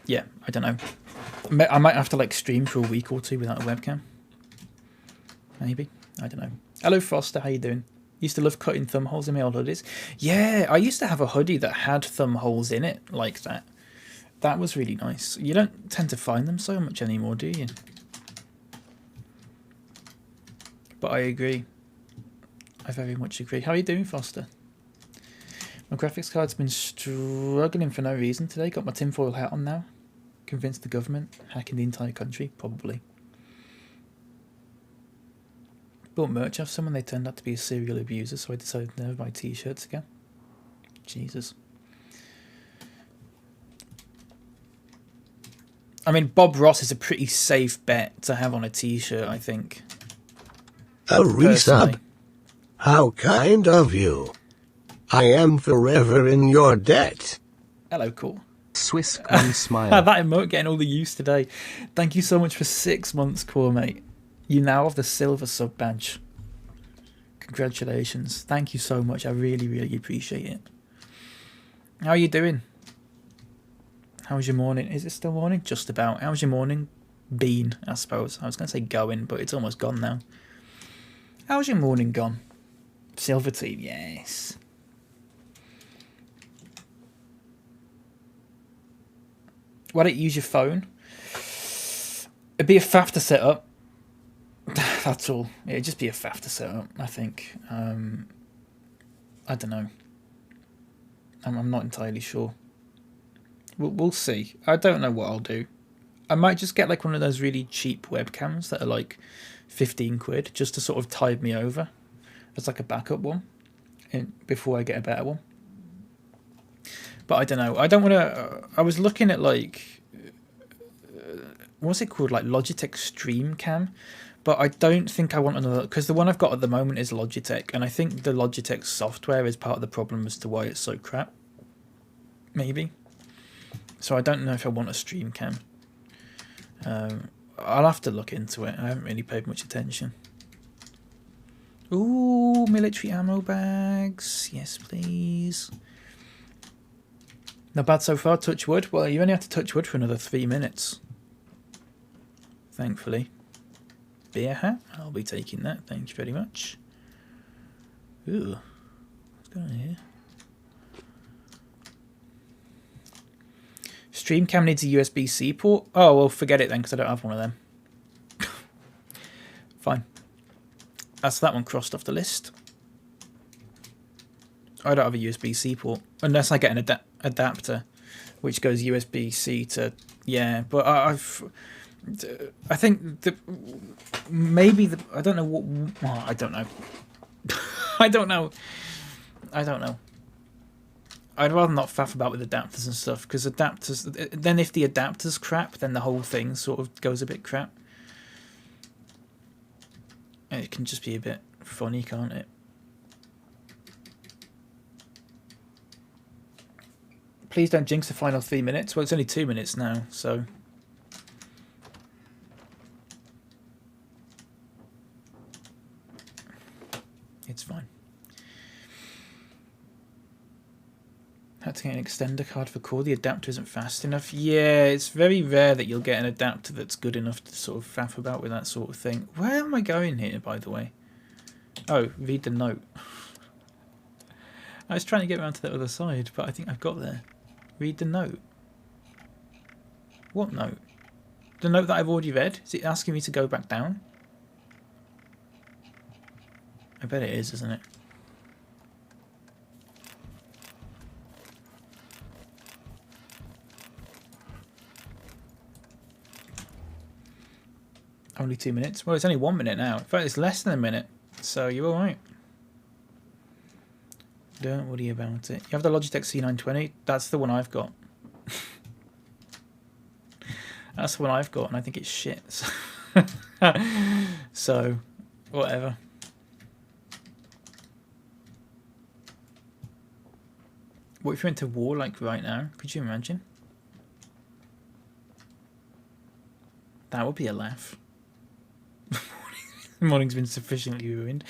yeah, I don't know. I might have to like stream for a week or two without a webcam. Maybe, I don't know. Hello Foster, how you doing? Used to love cutting thumb holes in my old hoodies. Yeah, I used to have a hoodie that had thumb holes in it, like that. That was really nice. You don't tend to find them so much anymore, do you? But I agree. I very much agree. How are you doing, Foster? My graphics card's been struggling for no reason today. Got my tinfoil hat on now. Convinced the government. Hacking the entire country, probably. Bought merch off someone. They turned out to be a serial abuser, so I decided to never buy t-shirts again. Jesus. I mean, Bob Ross is a pretty safe bet to have on a t-shirt, I think. A resub. How kind of you. I am forever in your debt. Hello, cool. SwissKnee smile. That emote getting all the use today. Thank you so much for 6 months, core mate. You now have the silver sub badge. Congratulations. Thank you so much. I really, really appreciate it. How are you doing? How was your morning? Is it still morning? Just about. How was your morning, been, I suppose. I was going to say going, but it's almost gone now. How's your morning gone? Silver tea, yes. Why don't you use your phone? It'd be a faff to set up. That's all. It'd just be a faff to set up, I think. I don't know. I'm not entirely sure. We'll see. I don't know what I'll do. I might just get like one of those really cheap webcams that are like 15 quid just to sort of tide me over as like a backup one before I get a better one. But I don't know. I don't want to... I was looking at like... what's it called? Like Logitech Stream Cam. But I don't think I want another... because the one I've got at the moment is Logitech. And I think the Logitech software is part of the problem as to why it's so crap. Maybe. So I don't know if I want a Stream Cam. I'll have to look into it. I haven't really paid much attention. Ooh, military ammo bags. Yes, please. Not bad so far, touch wood. Well, you only have to touch wood for another 3 minutes. Thankfully. Beer hat. I'll be taking that. Thank you very much. Ooh. What's going on here? Streamcam needs a USB-C port. Oh, well, forget it then, because I don't have one of them. Fine. That's that one crossed off the list. I don't have a USB-C port. Unless I get an adapter, which goes USB-C to... yeah, but I think maybe I don't know what... oh, I don't know. I don't know. I'd rather not faff about with adapters and stuff, because adapters... then if the adapter's crap, then the whole thing sort of goes a bit crap. And it can just be a bit funny, can't it? Please don't jinx the final 3 minutes. Well, it's only 2 minutes now, so... it's fine. Had to get an extender card for core. The adapter isn't fast enough. Yeah, it's very rare that you'll get an adapter that's good enough to sort of faff about with that sort of thing. Where am I going here, by the way? Oh, read the note. I was trying to get around to the other side, but I think I've got there. Read the note. What note? The note that I've already read? Is it asking me to go back down? I bet it is, isn't it? Only 2 minutes? Well, it's only 1 minute now. In fact, it's less than a minute. So you're alright. Don't worry about it. You have the Logitech C920? That's the one I've got. That's the one I've got, and I think it's shit. So, whatever. What if you went to war, like, right now? Could you imagine? That would be a laugh. The morning's been sufficiently ruined.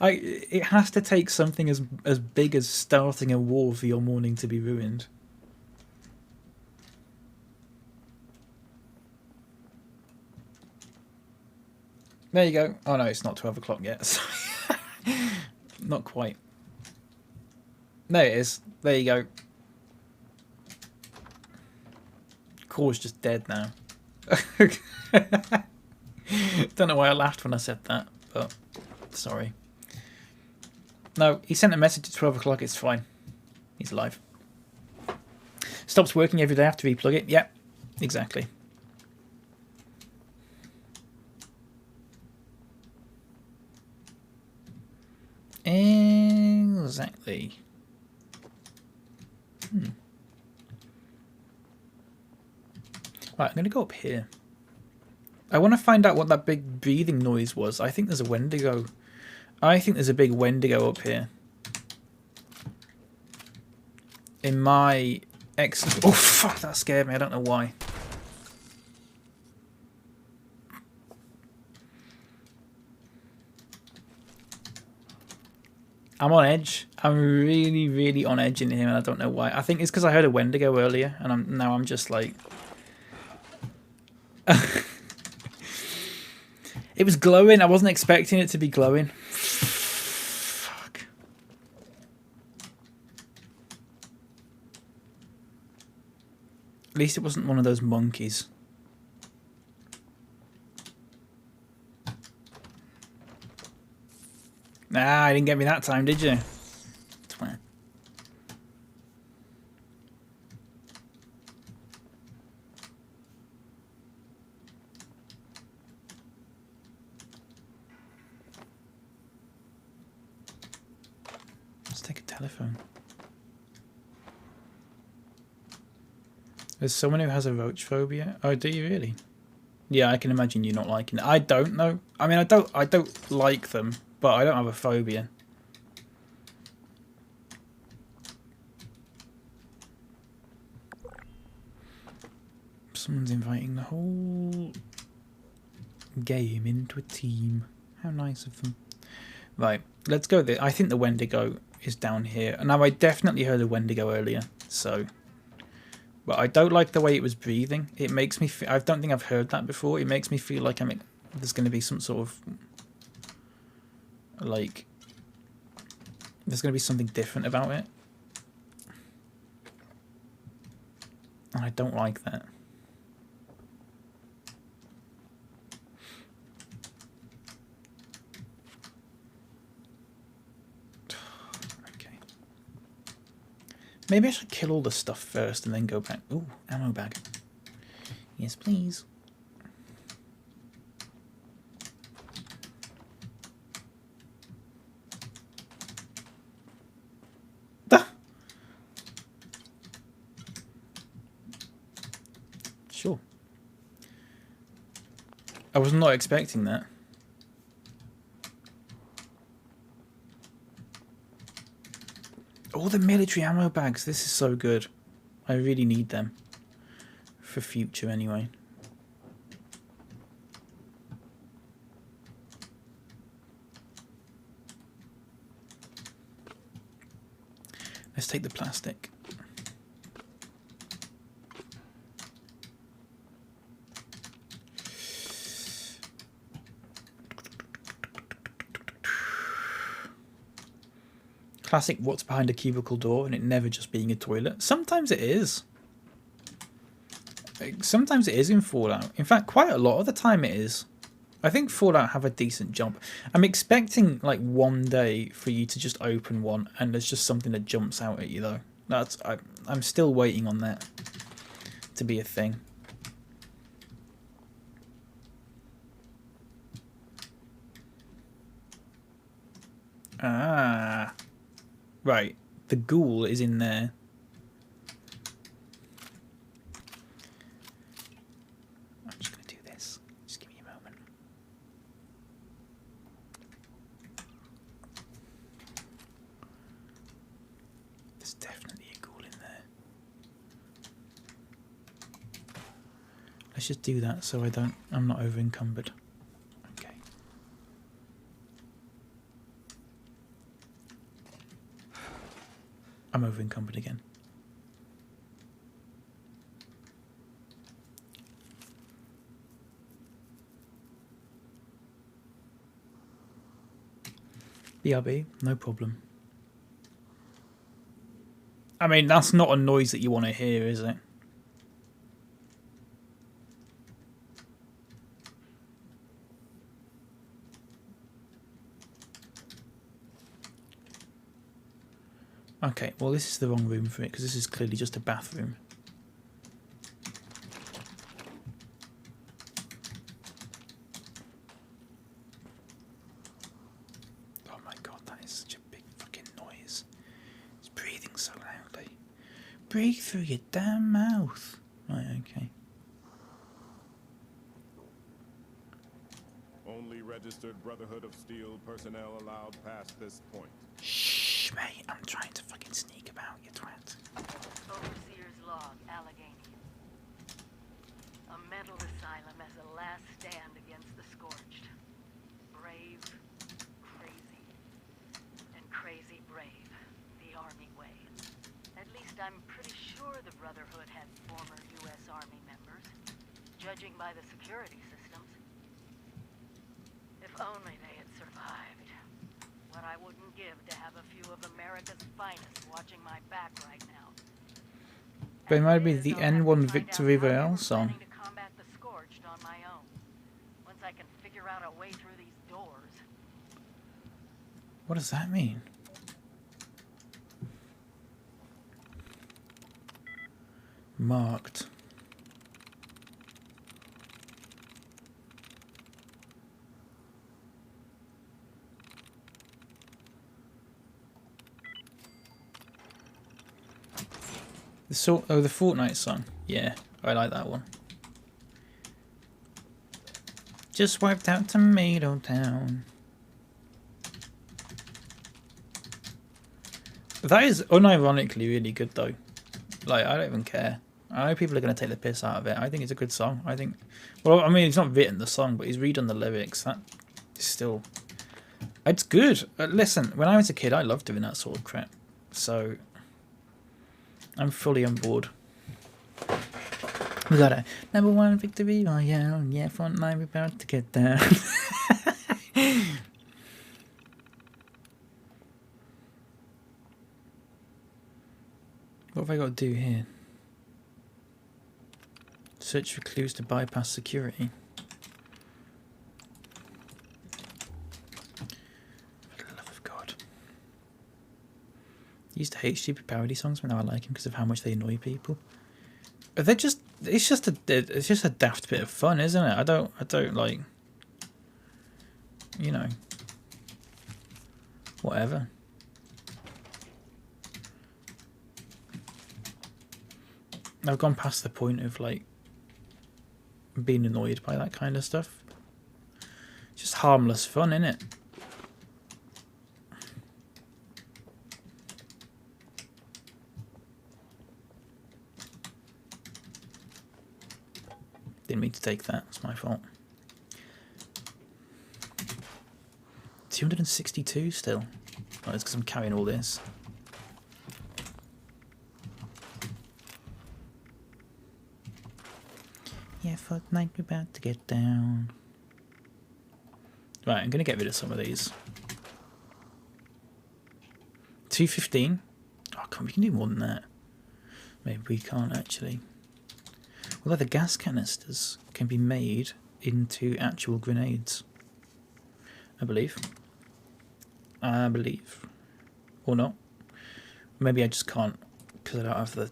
It has to take something as big as starting a war for your morning to be ruined. There you go. Oh no, it's not 12 o'clock yet. Not quite. There it is. There you go. Core's just dead now. Don't know why I laughed when I said that, but sorry. No, he sent a message at 12 o'clock, it's fine. He's alive. Stops working every day after you plug it. Yep, exactly. Exactly. Right, I'm going to go up here. I want to find out what that big breathing noise was. I think there's a Wendigo. I think there's a big Wendigo up here. In my oh fuck, that scared me. I don't know why. I'm on edge. I'm really, really on edge in here, and I don't know why. I think it's because I heard a Wendigo earlier, and now I'm just like... It was glowing. I wasn't expecting it to be glowing. Fuck. At least it wasn't one of those monkeys. Nah, you didn't get me that time, did you? Twat. Let's take a telephone. There's someone who has a roach phobia. Oh, do you really? Yeah, I can imagine you not liking it. I don't know. I mean, I don't like them, but I don't have a phobia. Someone's inviting the whole game into a team. How nice of them. Right, let's go there. I think the Wendigo is down here. Now, I definitely heard a Wendigo earlier, so... But I don't like the way it was breathing. It makes me feel... I don't think I've heard that before. It makes me feel like there's going to be some sort of... Like... There's going to be something different about it. And I don't like that. Maybe I should kill all the stuff first and then go back. Ooh, ammo bag. Yes, please. Ah! Sure. I was not expecting that. All the military ammo bags. This is so good. I really need them. For future, anyway. Let's take the plastic. Classic what's behind a cubicle door and it never just being a toilet. Sometimes it is. Sometimes it is in Fallout. In fact, quite a lot of the time it is. I think Fallout have a decent jump. I'm expecting like one day for you to just open one and there's just something that jumps out at you though. I'm still waiting on that to be a thing. Ah. Right, the ghoul is in there. I'm just going to do this. Just give me a moment. There's definitely a ghoul in there. Let's just do that so I'm not over encumbered. Okay. I'm over encumbered again. BRB, no problem. I mean, that's not a noise that you want to hear, is it? Okay, well this is the wrong room for it because this is clearly just a bathroom. Oh my god, that is such a big fucking noise. It's breathing so loudly. Breathe through your damn mouth. Right, okay. Only registered Brotherhood of Steel personnel allowed past this point. Shh, mate, I'm trying to fucking sneak about, you twat. Overseer's log, Allegheny. A mental asylum as a last stand against the scorched. Brave, crazy, and crazy brave. The Army way. At least I'm pretty sure the Brotherhood had former U.S. Army members, judging by the security systems. If only they had survived. What I wouldn't give to have a few of America's finest watching my back right now. But it might be As the is, I'll have to N1 find out Victory how they were Royale song. planning to combat the Scorched on my own. Once I can figure out a way through these doors. What does that mean? Marked. The Fortnite song. Yeah, I like that one. Just wiped out Tomato Town. That is unironically really good though. Like, I don't even care. I know people are going to take the piss out of it. I think it's a good song. I think, well, I mean, he's not written the song, but he's redone the lyrics. That is still, it's good. Listen, when I was a kid, I loved doing that sort of crap. So, I'm fully on board. We got a #1 victory royale. Yeah, front line, we're about to get down. What have I got to do here? Search for clues to bypass security. For the love of God. I used to hate stupid parody songs, but now I like them because of how much they annoy people. They're just, it's just a daft bit of fun, isn't it? I don't like, you know, whatever. I've gone past the point of like being annoyed by that kind of stuff. It's just harmless fun, innit? Didn't mean to take that, it's my fault. 262 still. Oh, it's because I'm carrying all this. Yeah, Fortnite, we're about to get down. Right, I'm going to get rid of some of these. 215. Oh, come on, we can do more than that. Maybe we can't actually. Although the gas canisters can be made into actual grenades. I believe. Or not. Maybe I just can't because I don't have the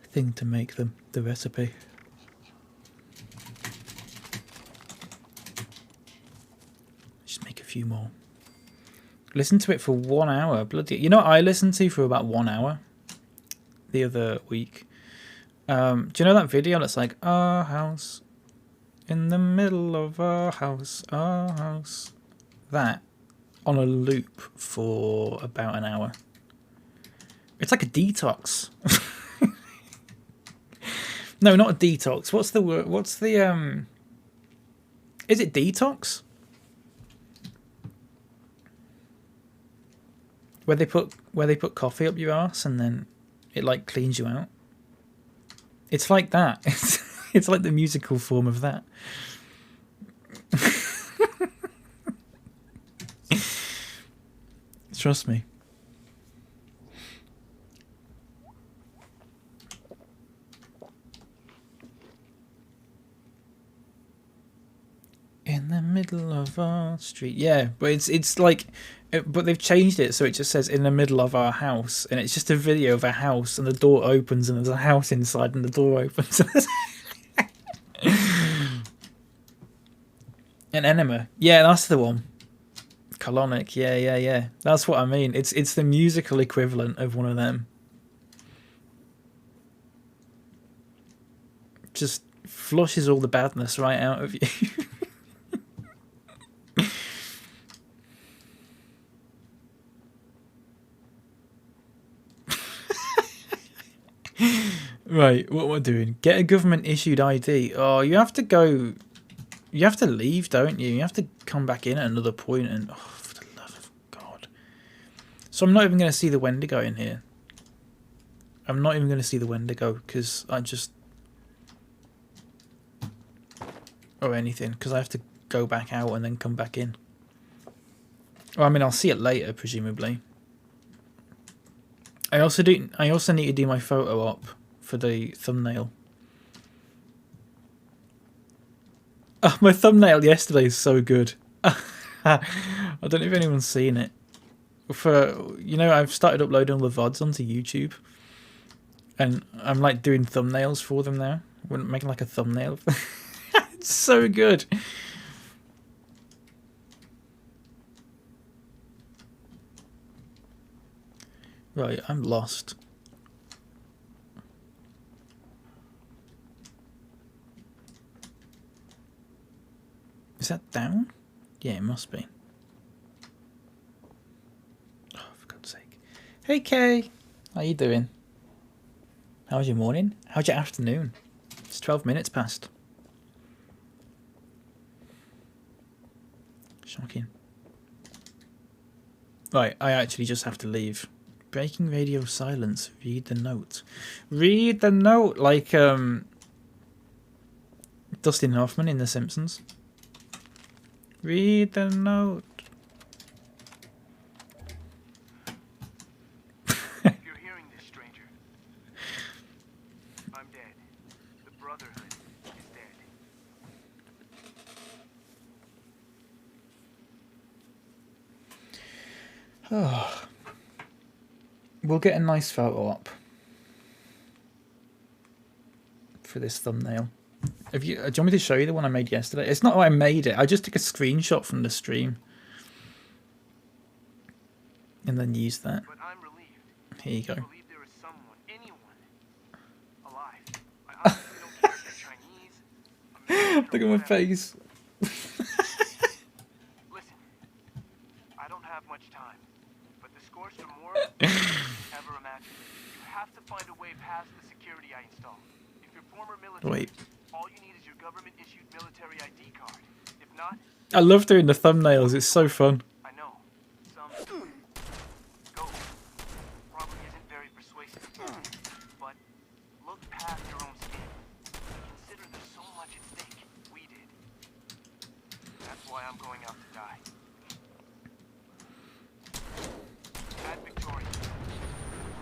thing to make them, the recipe. Just make a few more. Listen to it for 1 hour. Bloody, you know what I listened to for about 1 hour the other week? Do you know that video that's like, our house, in the middle of our house, that on a loop for about an hour. It's like a detox. No, not a detox. What's the word? What's the is it detox? Where they put coffee up your ass and then it like cleans you out. It's like that. It's like the musical form of that. Trust me. In the middle of our street. Yeah, but it's like, but they've changed it so it just says in the middle of our house, and it's just a video of a house, and the door opens, and there's a house inside, and the door opens. An enema. Yeah, that's the one. Colonic. Yeah. That's what I mean. It's the musical equivalent of one of them. Just flushes all the badness right out of you. Right, what we're doing? Get a government issued ID. Oh, you have to go. You have to leave, don't you? You have to come back in at another point, and oh, for the love of God! So I'm not even going to see the Wendigo in here. I'm not even going to see the Wendigo because I just, or anything, because I have to go back out and then come back in. Well, I mean, I'll see it later, presumably. I also need to do my photo op for the thumbnail. Oh, my thumbnail yesterday is so good. I don't know if anyone's seen it. I've started uploading all the VODs onto YouTube. And I'm like doing thumbnails for them now. We're making like a thumbnail. It's so good. Right, I'm lost. Is that down? Yeah, it must be. Oh, for God's sake. Hey, Kay. How you doing? How's your morning? How's your afternoon? It's 12 minutes past. Shocking. Right, I actually just have to leave. Breaking radio silence. Read the note. Read the note like Dustin Hoffman in The Simpsons. Read the note. If you're hearing this, stranger, I'm dead. The Brotherhood is dead. Oh. We'll get a nice photo up for this thumbnail. Do you want me to show you the one I made yesterday? It's not how I made it. I just took a screenshot from the stream and then used that. But I'm relieved. Here you go. I believe there is someone, anyone, alive. I honestly don't care if they're Chinese, American, Look or at my whatever. face. Listen, I don't have much time, but the scorched are more ever imagined. You have to find a way past the security I installed. If you're former military, Wait. all you need is your government-issued military ID card. If not, I love doing the thumbnails. It's so fun. I know, some ghost probably isn't very persuasive, but look past your own skin. Consider there's so much at stake. We did. That's why I'm going out to die. At Victoria.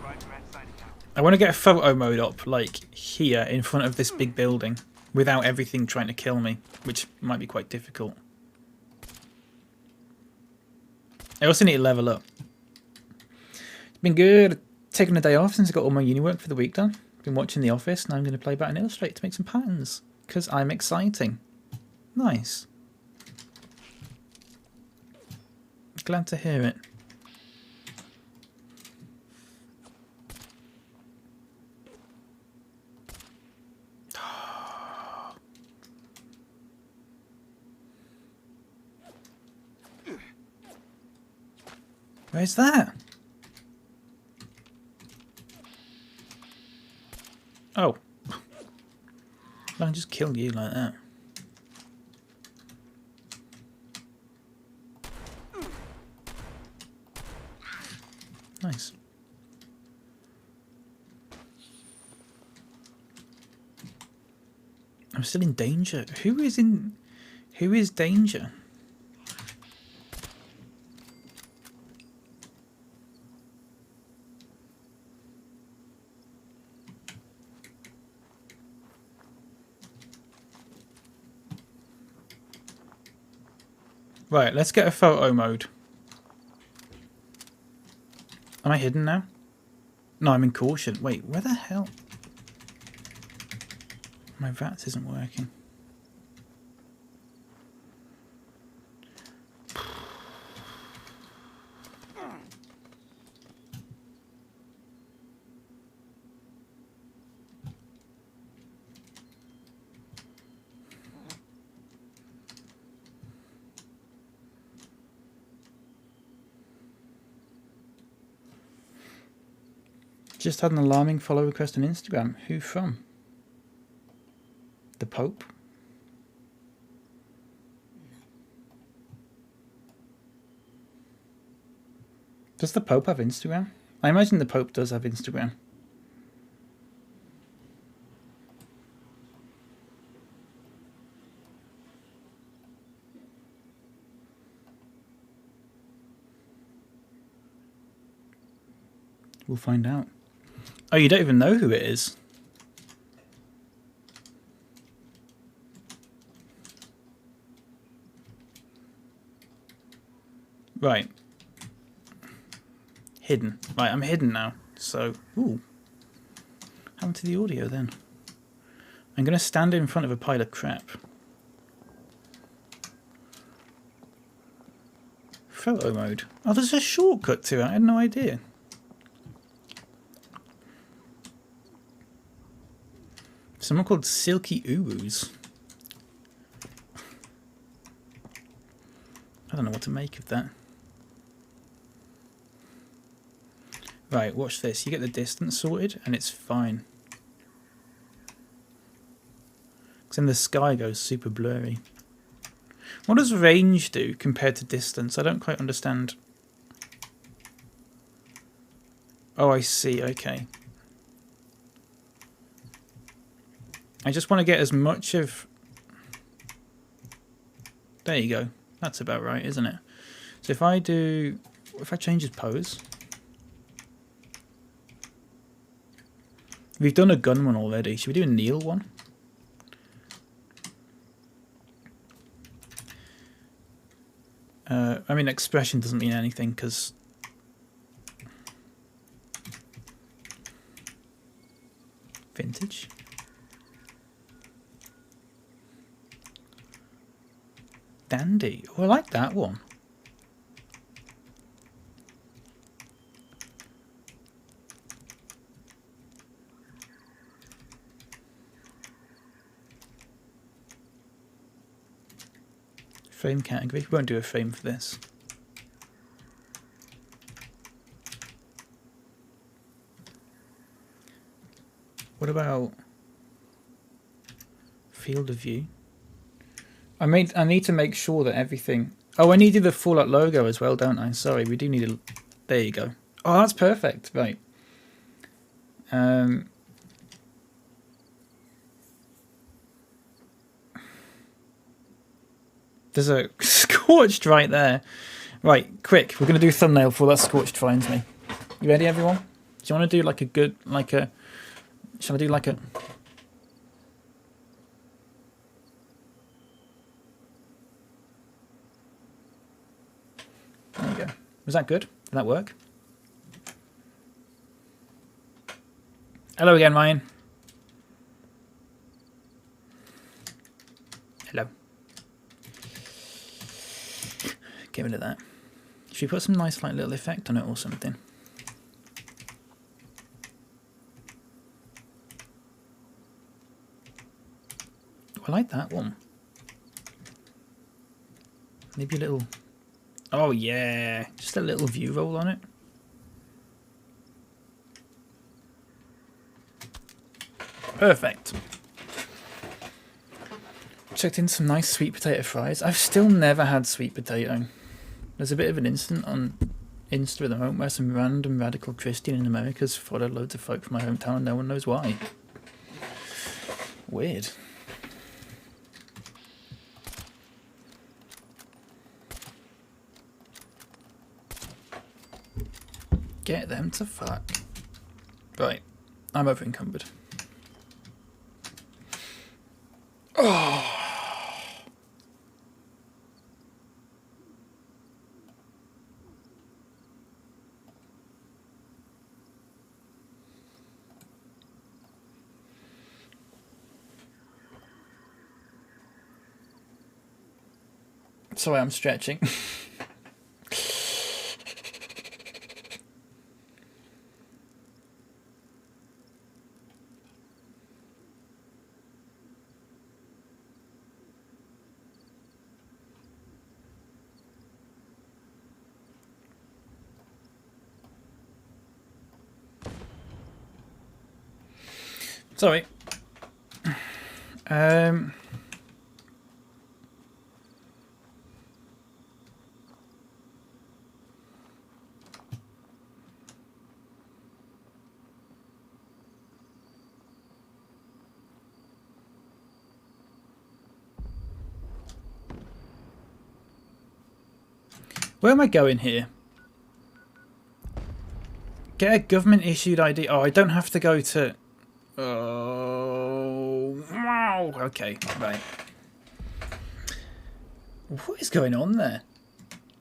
Right, Grant signing out. I want to get a photo mode up, like here in front of this big building, without everything trying to kill me, which might be quite difficult. I also need to level up. It's been good. Taking a day off since I got all my uni work for the week done. Been watching The Office, and I'm going to play Bat and Illustrate to make some patterns, because I'm exciting. Nice. Glad to hear it. Where's that? Oh. I can just kill you like that. Nice. I'm still in danger. Who is danger? Right, let's get a photo mode. Am I hidden now? No, I'm in caution. Wait, where the hell? My VATS isn't working. Just had an alarming follow request on Instagram. Who from? The Pope? Does the Pope have Instagram? I imagine the Pope does have Instagram. We'll find out. Oh, you don't even know who it is? Right. Hidden. Right, I'm hidden now. So, ooh. What happened to the audio then? I'm going to stand in front of a pile of crap. Photo mode. Oh, there's a shortcut to it. I had no idea. Someone called Silky Uwus. I don't know what to make of that. Right, watch this. You get the distance sorted and it's fine. Because then the sky goes super blurry. What does range do compared to distance? I don't quite understand. Oh, I see. Okay. I just want to get as much of... There you go. That's about right, isn't it? So if I do... If I change his pose... We've done a gun one already. Should we do a kneel one? I mean, expression doesn't mean anything because... Vintage? Dandy. Oh, I like that one. Frame category. We won't do a frame for this. What about field of view? I need to make sure that everything... Oh, I needed the Fallout logo as well, don't I? Sorry, we do need a... There you go. Oh, that's perfect. Right. There's a scorched right there. Right, quick. We're going to do a thumbnail before that scorched finds me. You ready, everyone? Do you want to do like a good... like a... Shall I do like a... There you go. Was that good? Did that work? Hello again, Ryan. Hello. Get rid of that. Should we put some nice like little effect on it or something? I like that one. Maybe a little... Oh yeah, just a little view roll on it. Perfect. Checked in some nice sweet potato fries. I've still never had sweet potato. There's a bit of an incident on Insta at the moment where some random radical Christian in America's followed loads of folk from my hometown and no one knows why. Weird. Get them to fuck. Right. I'm over encumbered. Oh. Sorry, I'm stretching. Sorry. Where am I going here? Get a government issued ID. Oh, I don't have to go to... Oh, wow. Okay, right. What is going on there?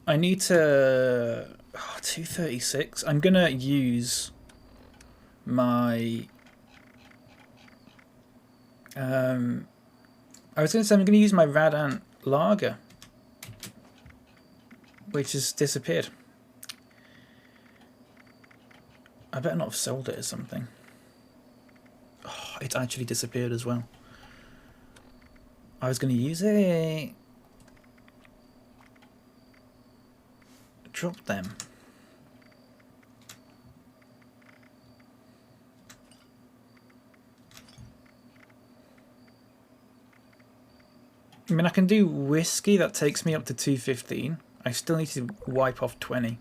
I need to... Oh, 236. I'm going to use my... I was going to say I'm going to use my Radant Lager, which has disappeared. I better not have sold it or something. Oh, it's actually disappeared as well. I was going to use it. Drop them. I mean, I can do whiskey. That takes me up to 215. I still need to wipe off 20.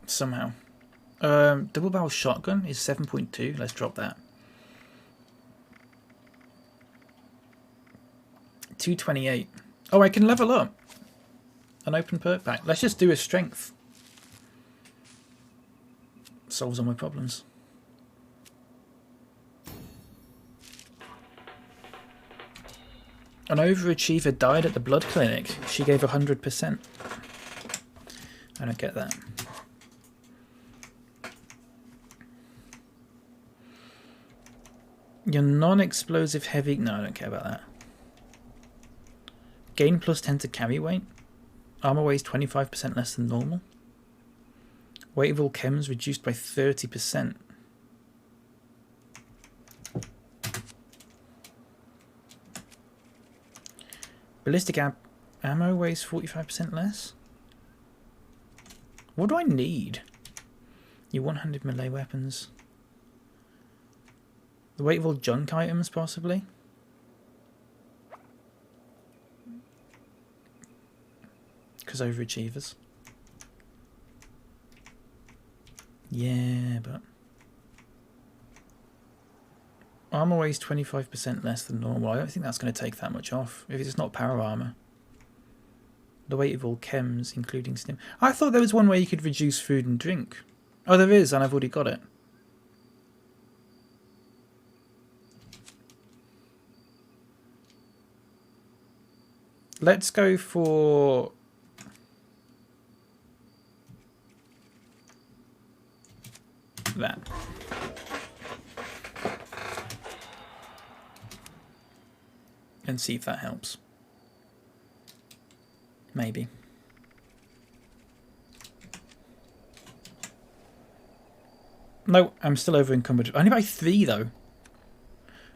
Somehow. Double barrel shotgun is 7.2. Let's drop that. 228. Oh, I can level up. An open perk pack. Let's just do a strength. Solves all my problems. An overachiever died at the blood clinic. She gave 100%. I don't get that. Your non-explosive heavy... No, I don't care about that. Gain plus 10 to carry weight. Armor weighs 25% less than normal. Weight of all chems reduced by 30%. Ballistic ammo weighs 45% less. What do I need? Your one-handed melee weapons. The weight of all junk items, possibly. Because overachievers. Yeah, but... Armor weighs 25% less than normal. I don't think that's going to take that much off. If it's not power armor. The weight of all chems, including stim. I thought there was one way you could reduce food and drink. Oh, there is, and I've already got it. Let's go for... that. And see if that helps. Maybe. No, I'm still over encumbered. Only by 3 though.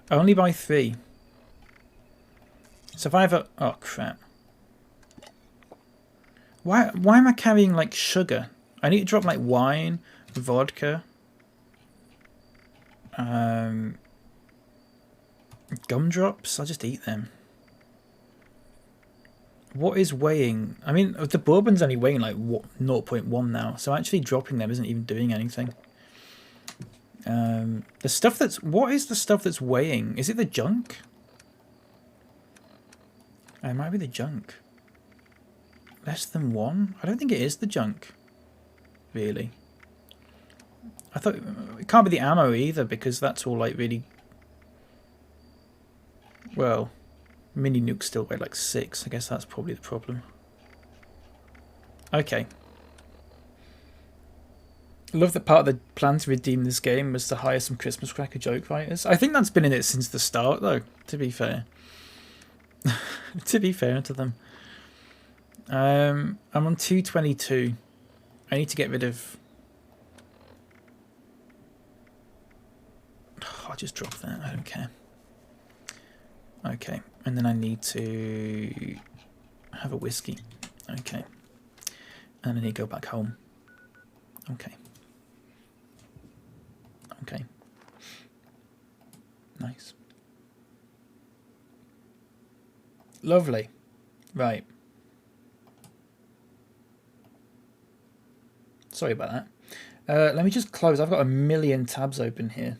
Only by 3. So if I have a... Oh crap. Why am I carrying like sugar? I need to drop like wine, vodka. Gumdrops? I'll just eat them. What is weighing? I mean, the bourbon's only weighing like 0.1 now, so actually dropping them isn't even doing anything. The stuff that's... What is the stuff that's weighing? Is it the junk? It might be the junk. Less than 1? I don't think it is the junk. Really. I thought... It can't be the ammo either, because that's all like really... Well... Mini nukes still weigh like 6. I guess that's probably the problem. Okay. I love that part of the plan to redeem this game was to hire some Christmas cracker joke writers. I think that's been in it since the start, though, to be fair. To be fair to them. I'm on 222. I need to get rid of... Oh, I'll just drop that. I don't care. Okay. And then I need to have a whiskey. Okay. And I need to go back home. Okay. Okay. Nice. Lovely. Right. Sorry about that. Let me just close. I've got a million tabs open here.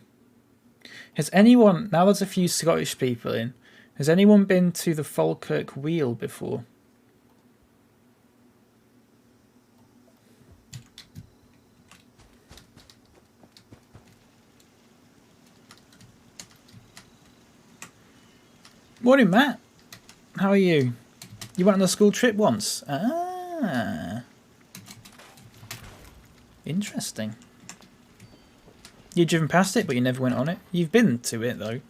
Has anyone... Now there's a few Scottish people in. Has anyone been to the Falkirk Wheel before? Morning, Matt. How are you? You went on a school trip once? Ah. Interesting. You've driven past it, but you never went on it? You've been to it, though.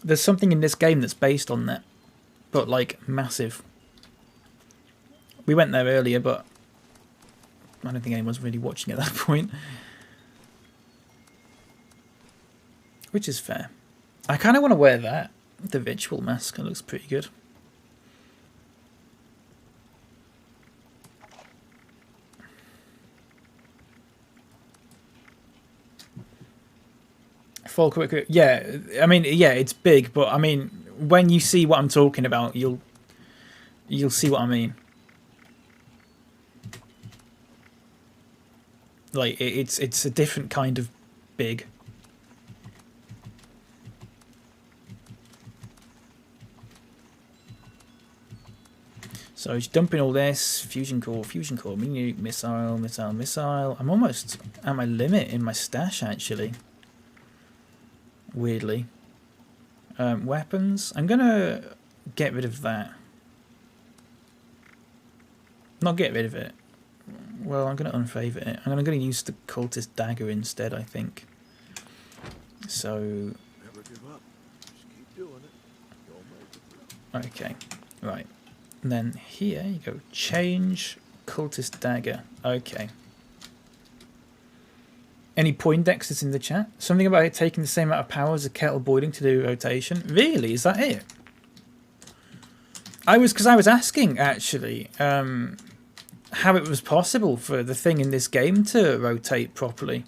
There's something in this game that's based on that. But, like, massive. We went there earlier, but I don't think anyone's really watching at that point. Which is fair. I kind of want to wear that. The ritual mask. It looks pretty good. Full quick. Yeah, I mean, yeah, it's big, but I mean, when you see what I'm talking about, you'll see what I mean. Like it's a different kind of big. So he's dumping all this fusion core, mini missile. I'm almost at my limit in my stash actually. Weirdly. Weapons. I'm gonna get rid of that. Not get rid of it. Well, I'm gonna unfavourite it. I'm gonna use the cultist dagger instead, I think. So. Never give up. Just keep doing it. Don't make it. Okay. Right. And then here you go. Change cultist dagger. Okay. Any Poindexes in the chat? Something about it taking the same amount of power as a kettle boiling to do rotation. Really? Is that it? I was asking actually how it was possible for the thing in this game to rotate properly,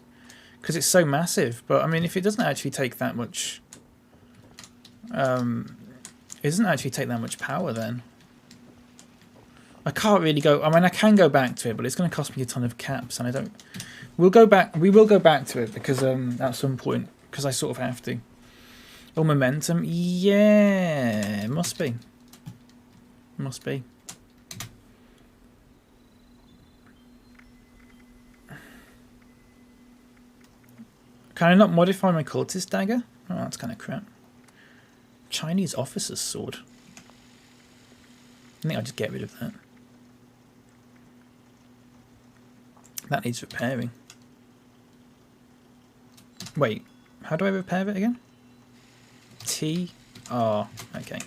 because it's so massive. But I mean, if it doesn't actually take that much, it doesn't actually take that much power, then I can't really go. I mean, I can go back to it, but it's going to cost me a ton of caps, and I don't. We'll go back. We will go back to it because at some point, because I sort of have to. Oh, momentum. Yeah, must be. Must be. Can I not modify my cultist dagger? Oh, that's kind of crap. Chinese officer's sword. I think I'll just get rid of that. That needs repairing. Wait, how do I repair it again? T R. Okay.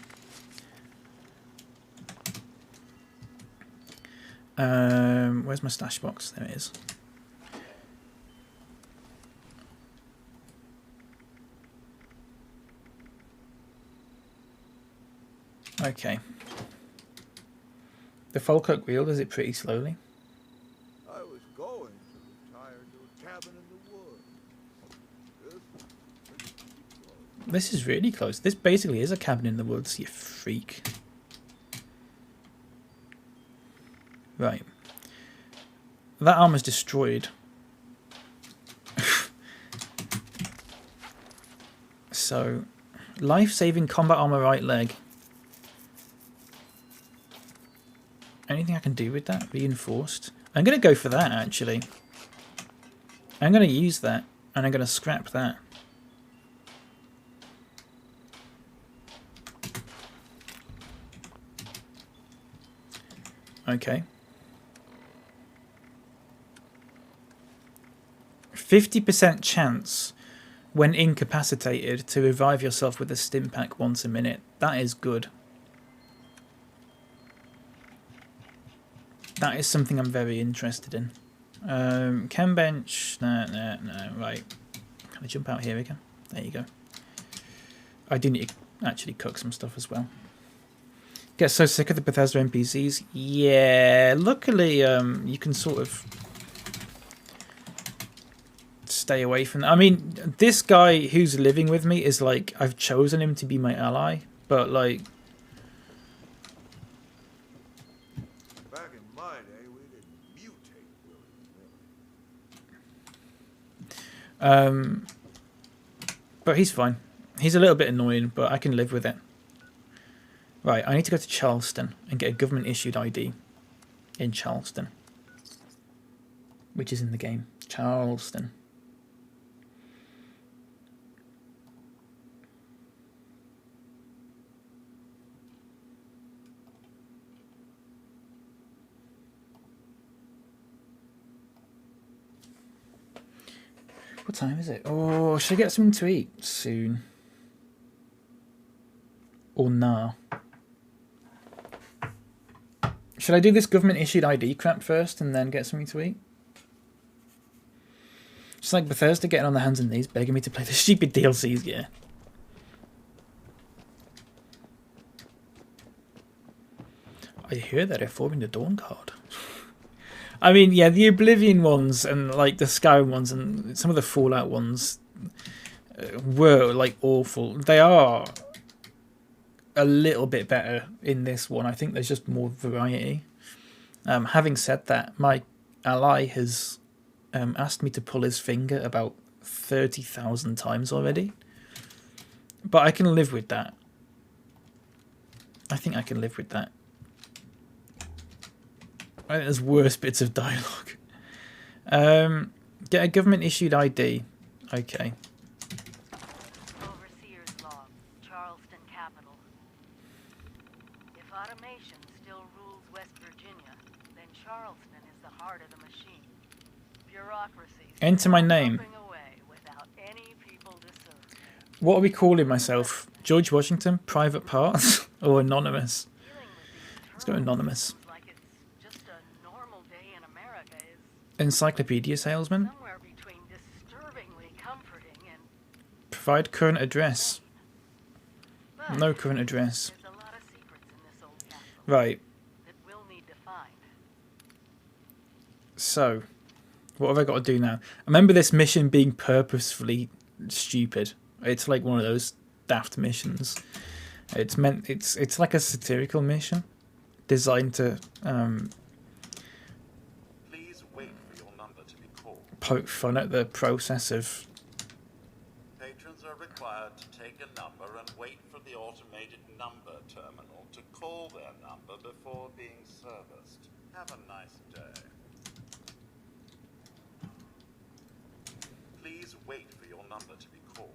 Where's my stash box? There it is. Okay. The Falkirk wheel does it pretty slowly. I was going to retire to a cabin in the woods. This is really close. This basically is a cabin in the woods, you freak. Right. That armor's destroyed. So, life-saving combat armor right leg. Anything I can do with that? Reinforced? I'm going to go for that, actually. I'm going to use that, and I'm going to scrap that. Okay. 50% chance when incapacitated to revive yourself with a stim pack once a minute. That is good. That is something I'm very interested in. Chem bench. No. Right. Can I jump out here again? There you go. I do need to actually cook some stuff as well. Get so sick of the Bethesda NPCs. Yeah, luckily you can sort of stay away from that. I mean, this guy who's living with me is like, I've chosen him to be my ally, but like... Back in my day, we didn't mutate willy-nilly. But he's fine. He's a little bit annoying, but I can live with it. Right, I need to go to Charleston and get a government-issued ID in Charleston, which is in the game. Charleston. time is it? Oh, should I get something to eat soon? Or nah? Should I do this government issued ID crap first and then get something to eat? It's like Bethesda getting on their hands and knees begging me to play the stupid DLCs, yeah. I hear they're reforming the Dawn Guard. I mean, yeah, the Oblivion ones and like the Skyrim ones and some of the Fallout ones were like awful. They are a little bit better in this one. I think there's just more variety. Having said that, my ally has asked me to pull his finger about 30,000 times already. But I can live with that. I think I can live with that. I think there's worse bits of dialogue. Get a government issued ID. Okay. Overseer's log, Charleston capital. If automation still rules West Virginia, then Charleston is the heart of the machine. Bureaucracy Enter my name. away without any people to serve. What are we calling myself? George Washington? Private Parts? Or Anonymous? Let's go Anonymous. Like it's just a normal day in America is Encyclopedia salesman? somewhere between disturbingly comforting and Provide current address. but No current address. there's a lot of secrets in this old castle Right. that we'll need to find. So, what have I got to do now? I remember this mission being purposefully stupid. It's like one of those daft missions. It's like a satirical mission designed to Please wait for your number to be called. poke fun at the process of... Patrons are required to take a number and wait for the automated number terminal to call their number before being serviced. Have a nice day. Please wait for your number to be called.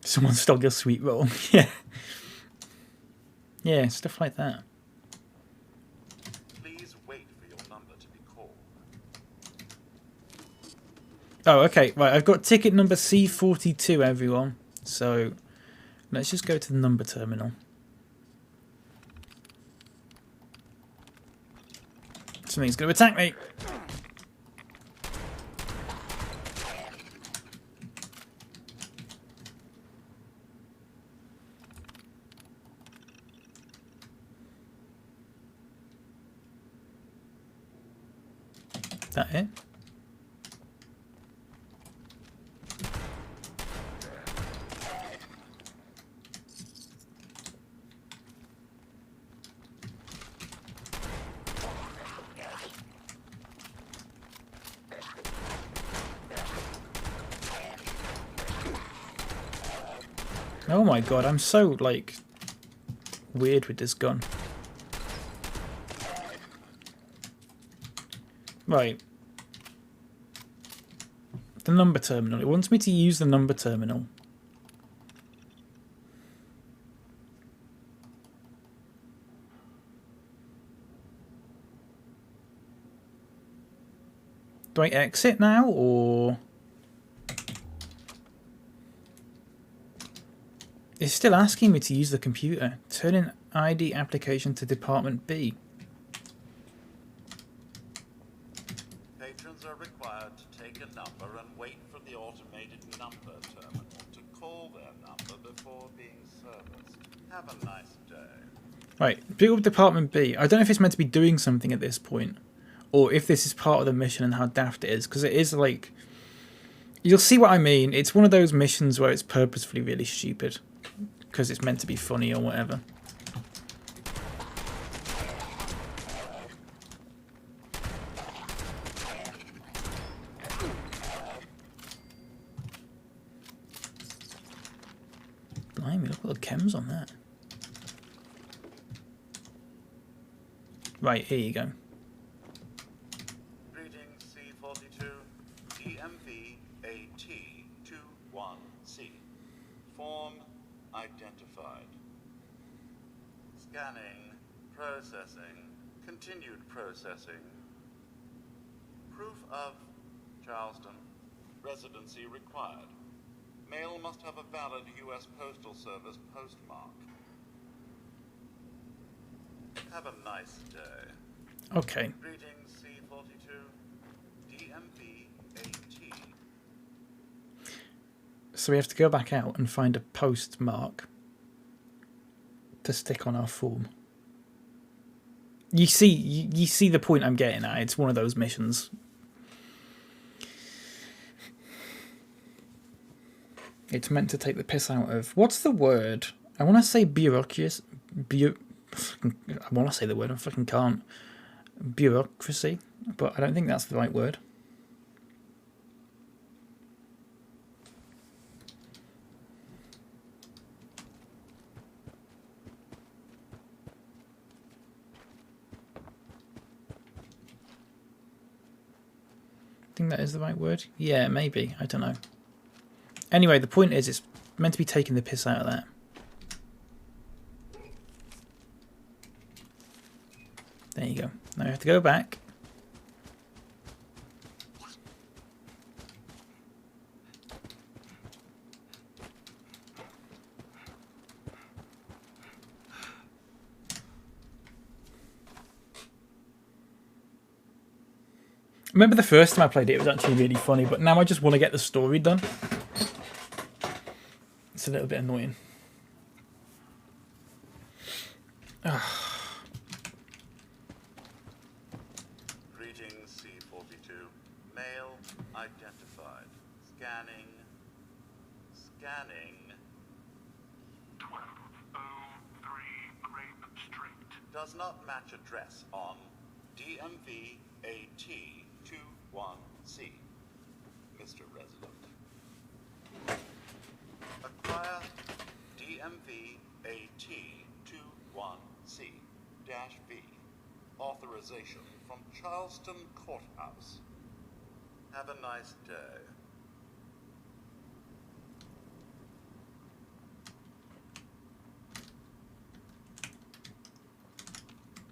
Someone stole your sweet roll. Yeah. Yeah, stuff like that. Please wait for your number to be called. Oh, okay. Right, I've got ticket number C42, everyone. So, let's just go to the number terminal. Something's going to attack me. That it? Oh my god, I'm so, like, weird with this gun. Right. The number terminal. It wants me to use the number terminal. Do I exit now, or... It's still asking me to use the computer. Turn in ID application to Department B. Patrons are required to take a number and wait for the automated number terminal to call their number before being serviced. Have a nice day. Right, pick up Department B. I don't know if it's meant to be doing something at this point, or if this is part of the mission and how daft it is, because it is like... You'll see what I mean. It's one of those missions where it's purposefully really stupid, because it's meant to be funny or whatever. Blimey, look at the chems on that. Right, here you go. Greetings, C-42. DMV AT-21C. Form identified. Scanning. Processing. Continued processing. Proof of Charleston. Residency required. Mail must have a valid U.S. Postal Service postmark. Have a nice day. Okay. Greetings, C-42. DMV AT. So we have to go back out and find a postmark to stick on our form. You see the point I'm getting at. It's one of those missions. It's meant to take the piss out of... What's the word? I want to say bureaucracy. I want to say the word. I fucking can't. Bureaucracy. But I don't think that's the right word. I think that is the right word. Yeah, maybe. I don't know. Anyway, the point is it's meant to be taking the piss out of that. There you go. Now you have to go back. Remember the first time I played it, it was actually really funny, but now I just want to get the story done. It's a little bit annoying. Greetings, C-42. Male identified. Scanning. Scanning. 1203 Grape Street. Does not match address on DMV AT-21C. Mr. Resident. Acquire DMV AT-21C-V. Authorization from Charleston Courthouse. Have a nice day.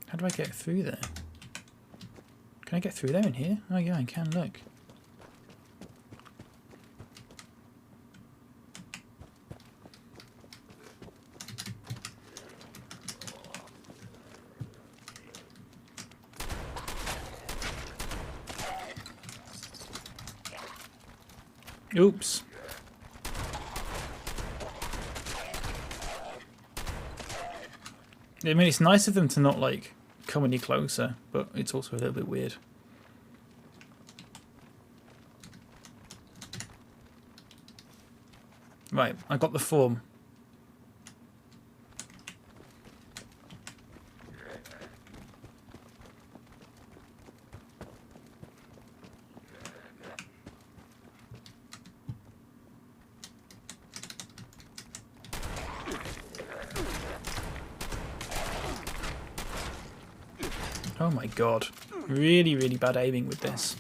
How do I get through there? Can I get through there in here? Oh yeah, I can, look. Oops. I mean, it's nice of them to not, like, come any closer, but it's also a little bit weird. Right, I got the form. Oh my god. Really, really bad aiming with this.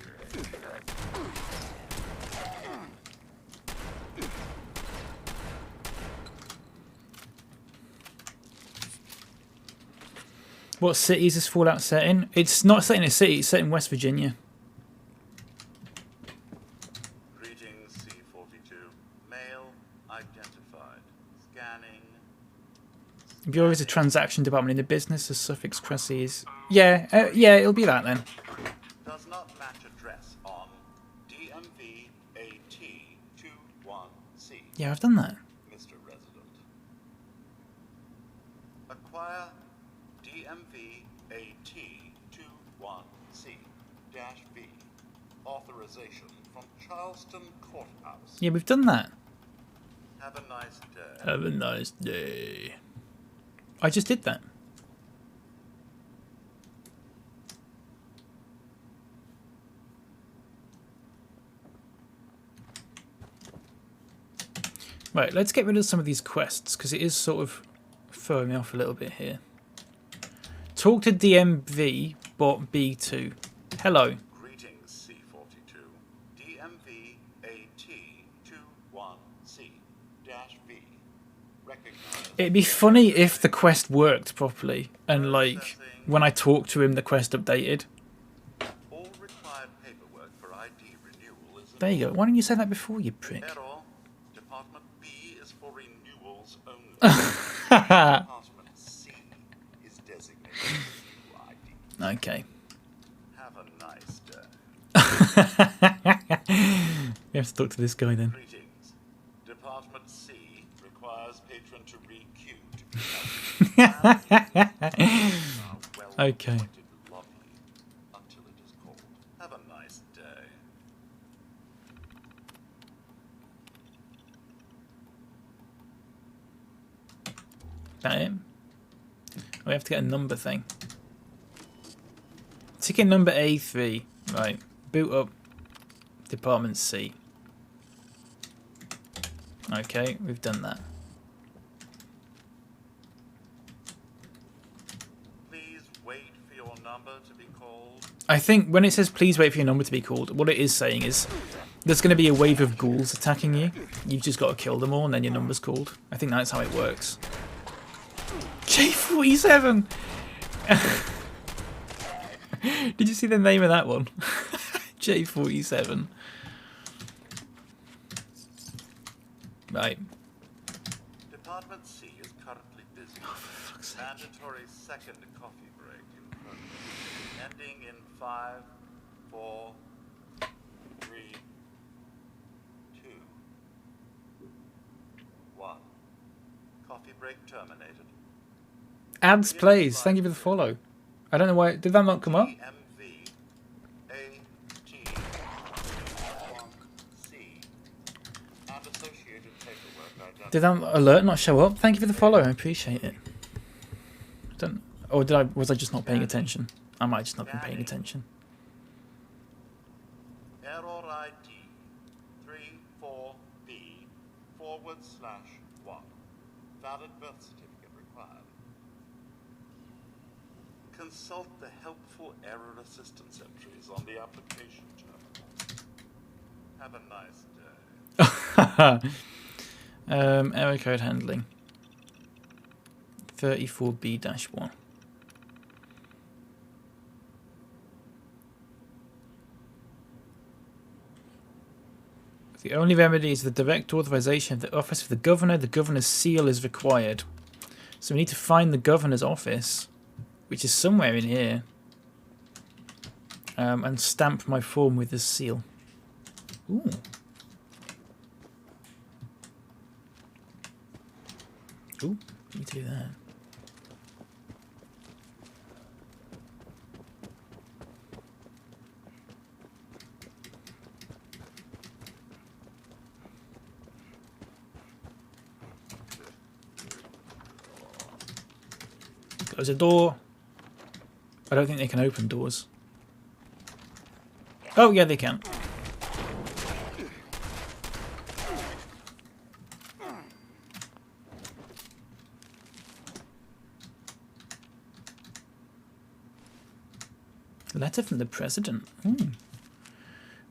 What city is this Fallout set in? It's not set in a city, it's set in West Virginia. Greetings, C-42. Male identified. Scanning. Bureau is a transaction department in the business of Suffix Cresses. Yeah, yeah, it'll be that then. Does not match address on DMV AT-21C. Yeah, I've done that. Mr. Resident. Acquire DMV AT-21C-V. Authorization from Charleston Courthouse. Yeah, we've done that. Have a nice day. Have a nice day. I just did that. Right, let's get rid of some of these quests, because it is sort of throwing me off a little bit here. Talk to DMV, bot B2. Hello. Greetings, C42. DMV AT21C-V. Recognize. It'd be funny if the quest worked properly, and like, when I talk to him, the quest updated. All required paperwork for ID renewal is. There you go. Why didn't you say that before, you prick? Error. Department B is for renewals only. Department C is designated for ID. Okay. Have a nice day. We have to talk to this guy then. Greetings. Department C requires patron to re-queue to be Okay. lobby until it is called. Have a nice day. That it? We have to get a number thing. Ticket number A3. Right. Boot up Department C. Okay, we've done that. Please wait for your number to be called. I think when it says please wait for your number to be called, what it is saying is there's going to be a wave of ghouls attacking you. You've just got to kill them all and then your number's called. I think that's how it works. J47! Did you see the name of that one? J47. Right. Department C is currently busy. Mandatory second coffee break in progress. Ending in 5, 4, 3, 2, 1. Coffee break terminated. Ads plays. Thank you for the follow. I don't know why. Did that not come up? DMV AT1C and associated paperwork identified. Did that alert not show up? Thank you for the follow. I appreciate it. Don't. Or did I? Was I just not paying attention? I might just not been paying attention. Error ID 34B/1. Valid birth certificate required. Consult the helpful error assistance entries on the application terminal. Have a nice day. Error code handling. 34B-1. The only remedy is the direct authorization of the office of the governor. The governor's seal is required. So we need to find the governor's office, which is somewhere in here, and stamp my form with this seal. Ooh. Ooh, let me do that. Close a door. I don't think they can open doors. Oh, yeah, they can. Letter from the president. Ooh.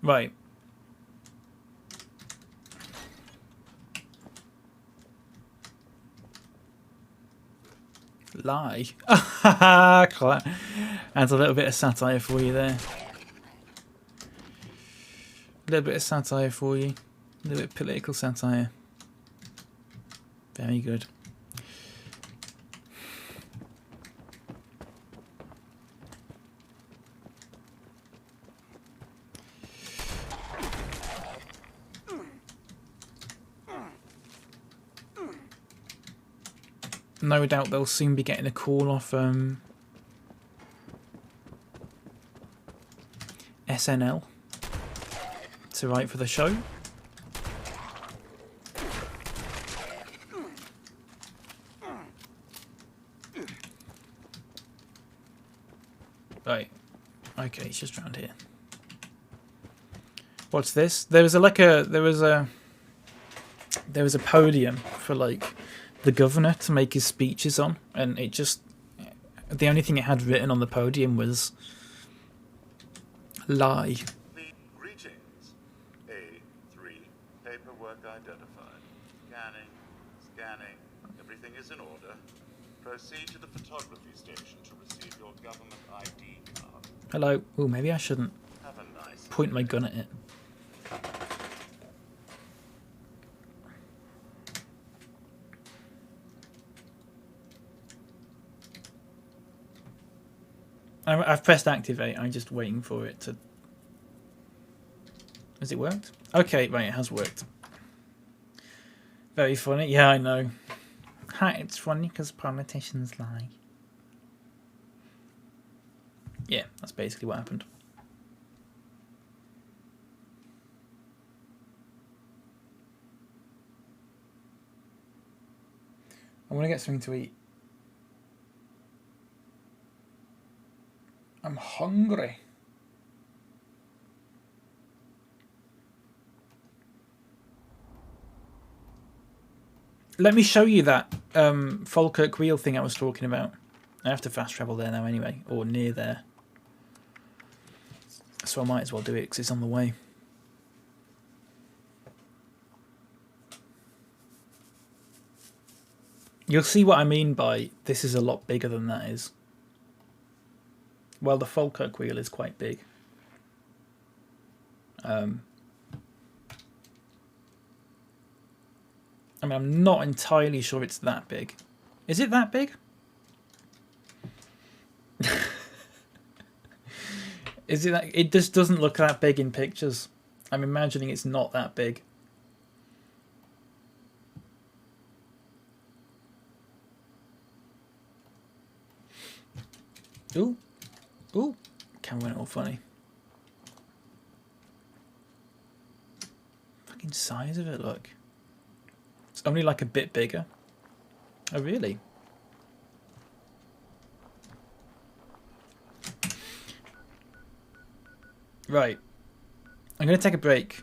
Right. Lie. Adds a little bit of satire for you there. A little bit of satire for you. A little bit of political satire. Very good. No doubt they'll soon be getting a call off SNL to write for the show. Right. Okay, it's just around here. What's this? There was a there was a podium for like the governor to make his speeches on, and it just, the only thing it had written on the podium was lie. Greetings. A3. Paperwork identified. Scanning. Scanning. Everything is in order. Proceed to the photography station to receive your government ID card. Hello. Oh, maybe I shouldn't Have a nice point my gun at it. I've pressed activate. I'm just waiting for it to... Has it worked? Okay, right, it has worked. Very funny. Yeah, I know. Hi, it's funny because politicians lie. Yeah, that's basically what happened. I want to get something to eat. I'm hungry. Let me show you that Falkirk wheel thing I was talking about. I have to fast travel there now anyway, or near there. So I might as well do it because it's on the way. You'll see what I mean by this is a lot bigger than that is. Well, the Falkirk wheel is quite big. I mean, I'm not entirely sure it's that big. Is it that big? Is it that? It just doesn't look that big in pictures. I'm imagining it's not that big. Ooh. Ooh. Camera went all funny. Fucking size of it, look. It's only like a bit bigger. Oh, really? Right. I'm going to take a break.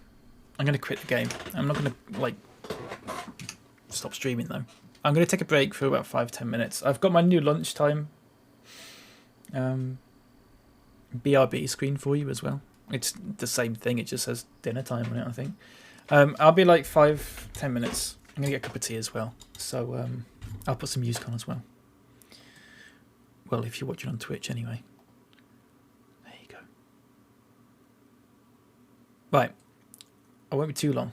I'm going to quit the game. I'm not going to, like, stop streaming, though. I'm going to take a break for about 5-10 minutes. I've got my new lunchtime BRB screen for you as well. It's the same thing. It just says dinner time on it, I think. I'll be like 5-10 minutes. I'm going to get a cup of tea as well. So I'll put some music on as well. Well, if you're watching on Twitch anyway. There you go. Right. I won't be too long.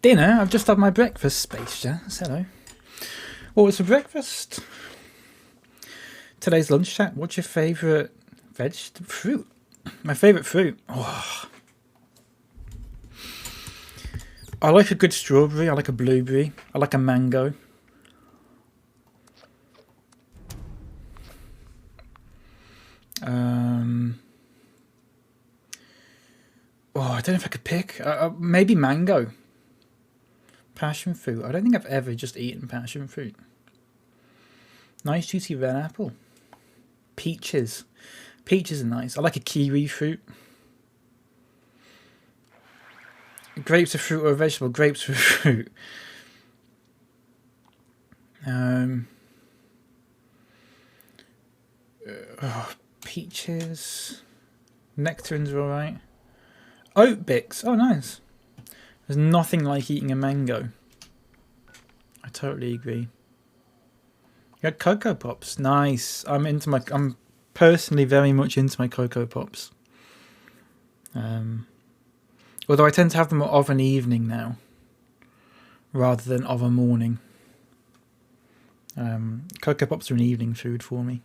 Dinner? I've just had my breakfast, Space Jazz. Hello. What was for breakfast? Today's lunch chat. What's your favourite fruit? My favourite fruit? Oh. I like a good strawberry. I like a blueberry. I like a mango. I don't know if I could pick. Maybe mango. Passion fruit. I don't think I've ever just eaten passion fruit. Nice juicy red apple. Peaches. Peaches are nice. I like a kiwi fruit. Grapes are fruit or a vegetable? Grapes are fruit. Peaches. Nectarines are alright. Oat Bix. Oh, nice. There's nothing like eating a mango. I totally agree. You got Cocoa Pops. Nice. I'm personally very much into my Cocoa Pops. Although I tend to have them of an evening now, rather than of a morning. Cocoa Pops are an evening food for me.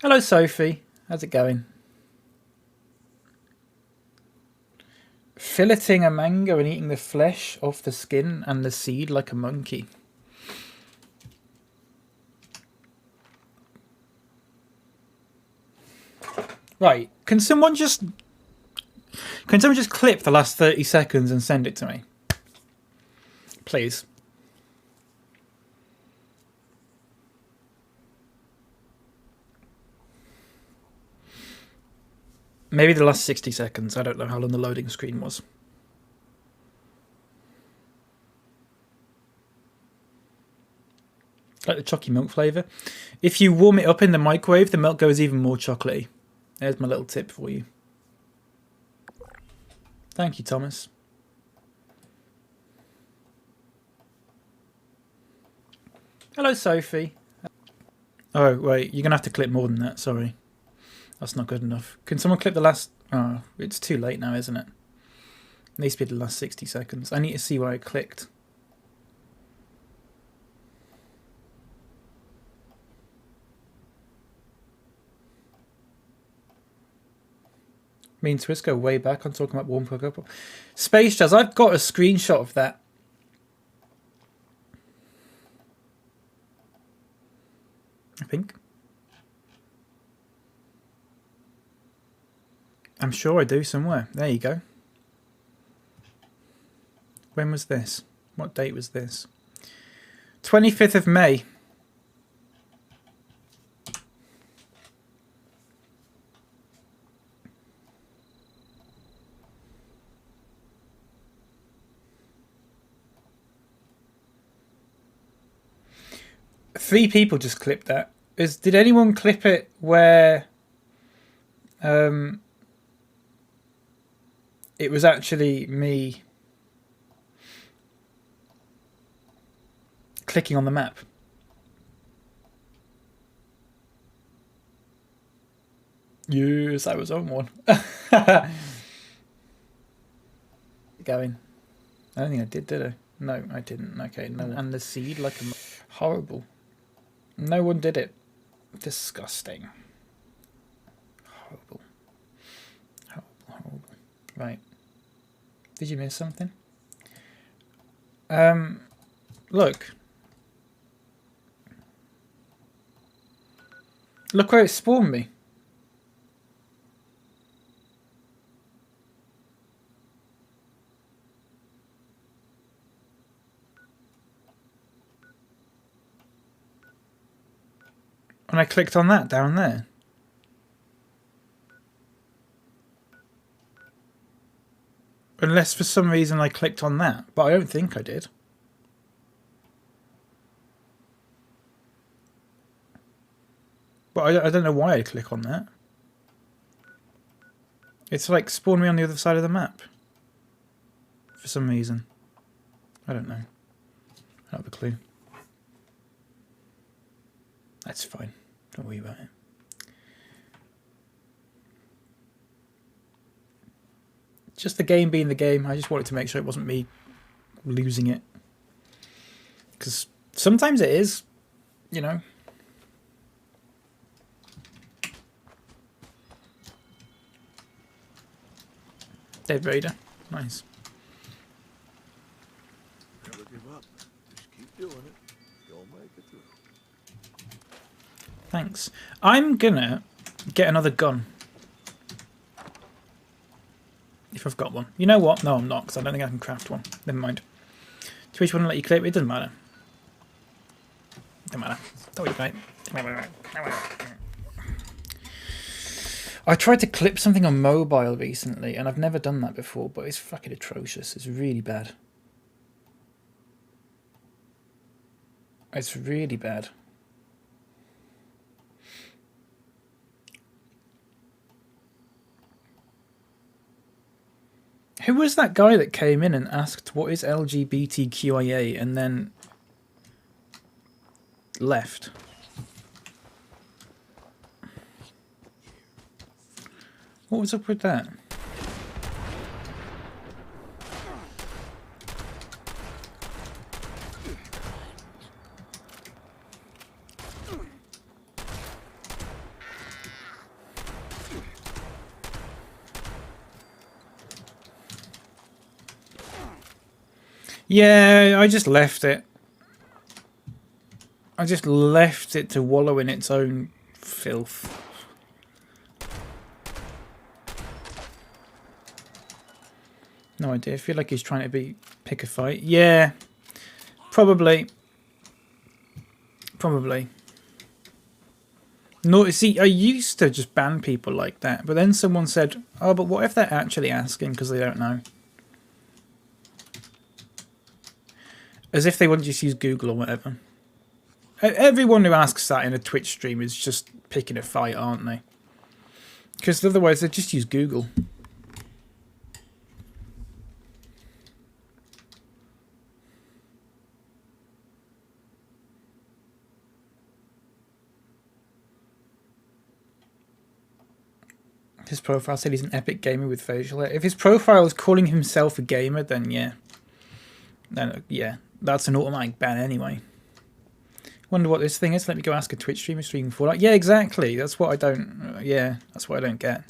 Hello, Sophie. How's it going? Filleting a mango and eating the flesh off the skin and the seed like a monkey. Right. Can someone just clip the last 30 seconds and send it to me? Please. Maybe the last 60 seconds. I don't know how long the loading screen was. Like the chalky milk flavour. If you warm it up in the microwave, the milk goes even more chocolatey. There's my little tip for you. Thank you, Thomas. Hello, Sophie. Oh, wait. You're going to have to clip more than that. Sorry. That's not good enough. Can someone clip the last... Oh, it's too late now, isn't it? It needs to be the last 60 seconds. I need to see where I clicked. Me and Swiss go way back on talking about warm cocoa. Space Jazz, I've got a screenshot of that. I think. I'm sure I do somewhere. There you go. When was this? What date was this? 25th of May. Three people just clipped that. Did anyone clip it where it was actually me clicking on the map? Yes, I was on one. Going. I don't think I did I? No, I didn't. Okay, no. And the seed like a... Horrible. No one did it. Disgusting. Horrible. Horrible, horrible. Right. Did you miss something? Look. Look where it spawned me. And I clicked on that down there. Unless for some reason I clicked on that, but I don't think I did. But I don't know why I click on that. It's like spawned me on the other side of the map. For some reason. I don't know. I don't have a clue. That's fine. Don't worry about it. just the game being the game. I just wanted to make sure it wasn't me losing it. Because sometimes it is, you know. Dead Raider. Nice. Never give up. Just keep doing it. You'll make it through. Thanks. I'm gonna get another gun. If I've got one. You know what? No, I'm not, because I don't think I can craft one. Never mind. Twitch wouldn't let you clip. It doesn't matter. Doesn't matter. Don't worry about it. I tried to clip something on mobile recently, and I've never done that before, but it's fucking atrocious. It's really bad. It's really bad. Who was that guy that came in and asked, what is LGBTQIA, and then left? What was up with that? Yeah, I just left it. I just left it to wallow in its own filth. No idea. I feel like he's trying to pick a fight. Yeah, probably. Probably. No, see, I used to just ban people like that, but then someone said, "Oh, but what if they're actually asking because they don't know?" As if they wouldn't just use Google or whatever. Everyone who asks that in a Twitch stream is just picking a fight, aren't they? Because otherwise they just use Google. His profile said he's an epic gamer with facial hair. If his profile is calling himself a gamer, then yeah. Then yeah, that's an automatic ban anyway. Wonder what this thing is. Let me go ask a Twitch streamer streaming Fallout. Yeah, exactly. That's what I don't. Yeah, that's what I don't get.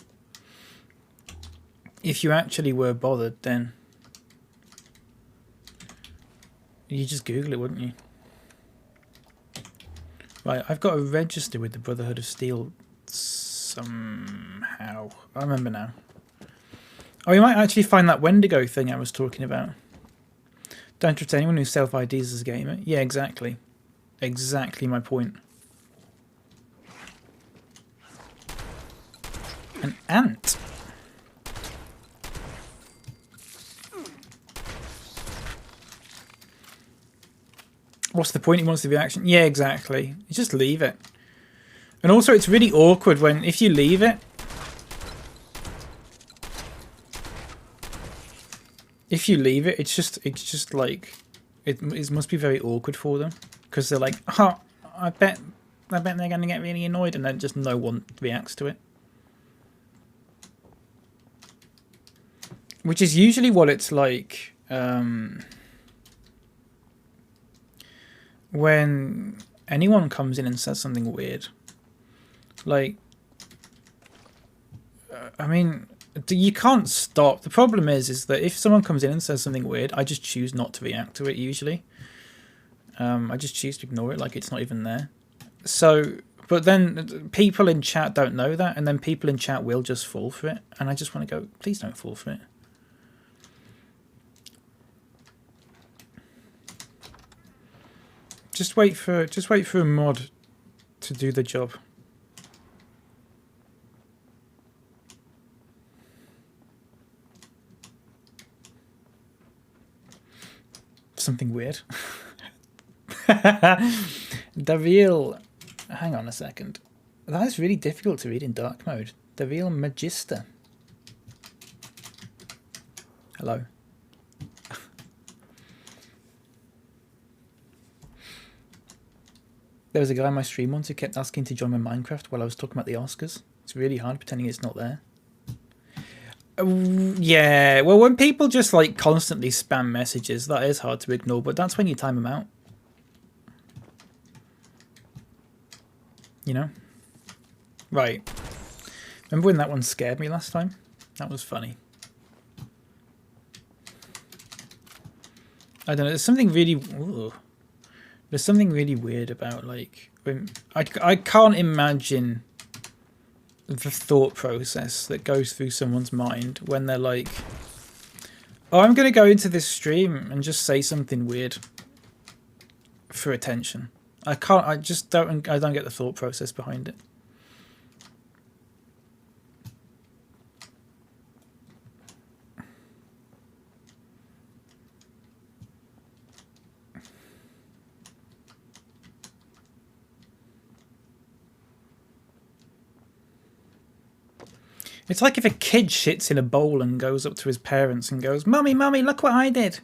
If you actually were bothered, then you just Google it, wouldn't you? Right, I've got to register with the Brotherhood of Steel somehow. I remember now. Oh, you might actually find that Wendigo thing I was talking about. Don't trust anyone who self-IDs as a gamer. Yeah, exactly. Exactly my point. An ant. What's the point? He wants the reaction. Yeah, exactly. You just leave it. And also, it's really awkward when if you leave it. If you leave it, it's just like it must be very awkward for them because they're like, oh, I bet they're gonna get really annoyed, and then just no one reacts to it. Which is usually what it's like when anyone comes in and says something weird. Like, I mean, you can't stop. The problem is that if someone comes in and says something weird, I just choose not to react to it usually. I just choose to ignore it like it's not even there. So, but then people in chat don't know that, and then people in chat will just fall for it. And I just want to go, please don't fall for it. Just wait for a mod to do the job. Something weird. Davil, hang on a second. That is really difficult to read in dark mode. Davil Magister. Hello. There was a guy on my stream once who kept asking to join my Minecraft while I was talking about the Oscars. It's really hard pretending it's not there. Yeah, well, when people just like constantly spam messages, that is hard to ignore, but that's when you time them out. You know? Right. Remember when that one scared me last time? That was funny. I don't know, there's something really... Ooh, there's something really weird about, like... When, I can't imagine the thought process that goes through someone's mind when they're like, oh, I'm going to go into this stream and just say something weird for attention. I don't get the thought process behind it. It's like if a kid shits in a bowl and goes up to his parents and goes, Mummy, Mummy, look what I did.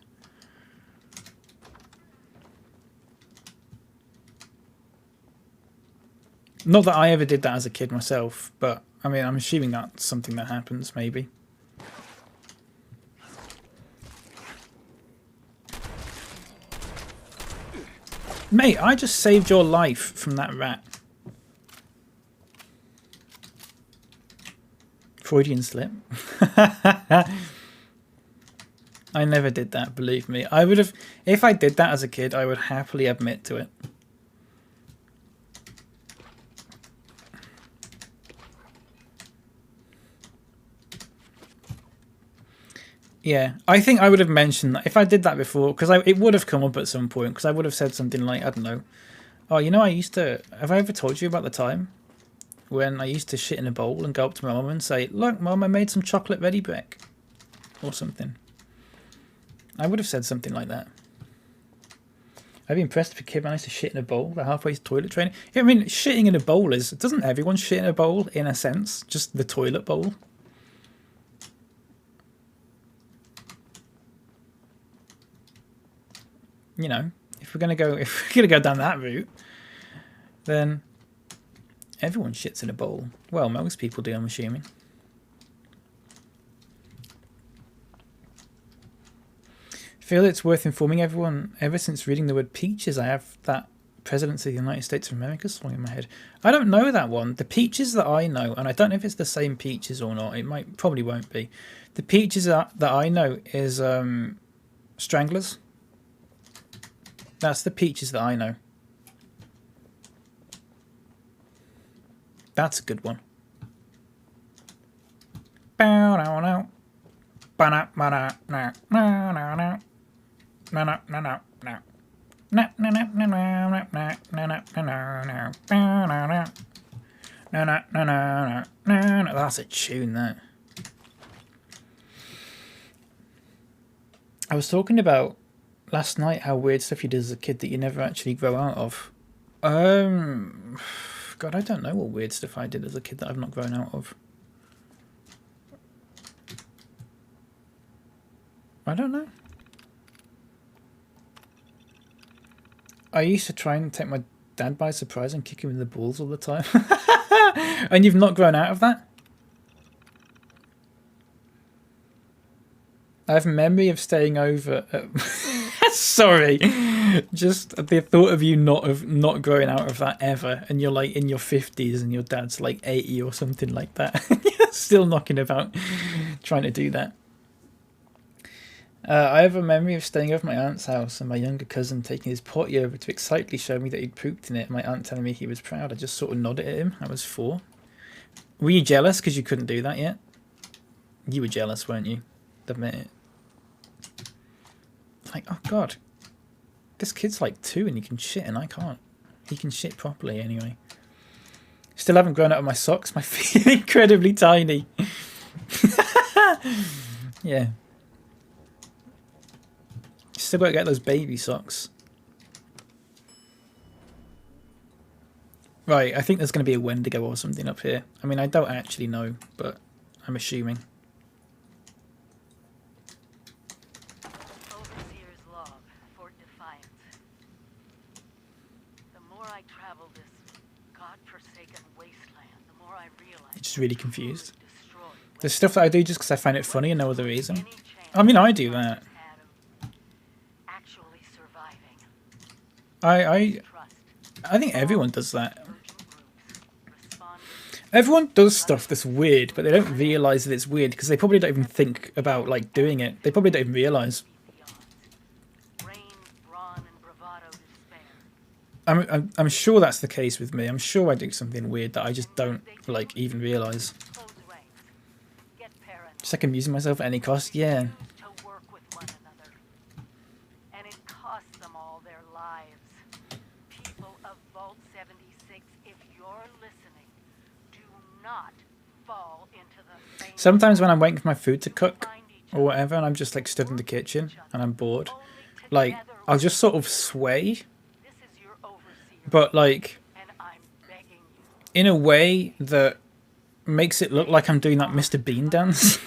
Not that I ever did that as a kid myself, but I mean, I'm assuming that's something that happens, maybe. Mate, I just saved your life from that rat. Freudian slip. I never did that, believe me. I would have, if I did that as a kid, I would happily admit to it. Yeah, I think I would have mentioned that if I did that before, because it would have come up at some point, because I would have said something like, I don't know, oh, you know, have I ever told you about the time when I used to shit in a bowl and go up to my mum and say, look, Mum, I made some chocolate ready brick, or something. I would have said something like that. I'd be impressed if a kid managed to shit in a bowl, the halfway to toilet training. I mean, shitting in a bowl doesn't everyone shit in a bowl, in a sense? Just the toilet bowl? You know, if we're gonna go down that route, then everyone shits in a bowl. Well, most people do, I'm assuming. I feel it's worth informing everyone. Ever since reading the word peaches, I have that Presidents of the United States of America song in my head. I don't know that one. The peaches that I know, and I don't know if it's the same peaches or not. It probably won't be. The peaches that I know is Stranglers. That's the peaches that I know. That's a good one. That's a tune, that. I was talking about last night how weird stuff you did as a kid that you never actually grow out of. God, I don't know what weird stuff I did as a kid that I've not grown out of. I don't know. I used to try and take my dad by surprise and kick him in the balls all the time. And you've not grown out of that? I have a memory of staying over at... Sorry. Just the thought of you not growing out of that ever, and you're like in your 50s and your dad's like 80 or something like that. You're still knocking about trying to do that. I have a memory of staying over at my aunt's house and my younger cousin taking his potty over to excitedly show me that he'd pooped in it, and my aunt telling me he was proud. I just sort of nodded at him. I was 4. Were you jealous because you couldn't do that yet? You were jealous, weren't you? Admit it. Like, oh God, this kid's like 2 and he can shit and I can't. He can shit properly anyway. Still haven't grown out of my socks. My feet are incredibly tiny. Yeah. Still got to get those baby socks. Right, I think there's going to be a Wendigo or something up here. I mean, I don't actually know, but I'm assuming. Overseer's log, Fort Defiance. The more I travel this godforsaken wasteland, the more I realize Just really confused. destroyed There's stuff that I do just because I find it funny and no other reason. I mean, I do that. Actually surviving. I think everyone does that. Everyone does stuff that's weird, but they don't realise that it's weird because they probably don't even think about like doing it. They probably don't even realise. I'm sure that's the case with me. I'm sure I do something weird that I just don't like even realise. Just like amusing myself at any cost, yeah. Sometimes when I'm waiting for my food to cook or whatever, and I'm just like stood in the kitchen and I'm bored, like I'll just sort of sway, but like in a way that makes it look like I'm doing that Mr. Bean dance.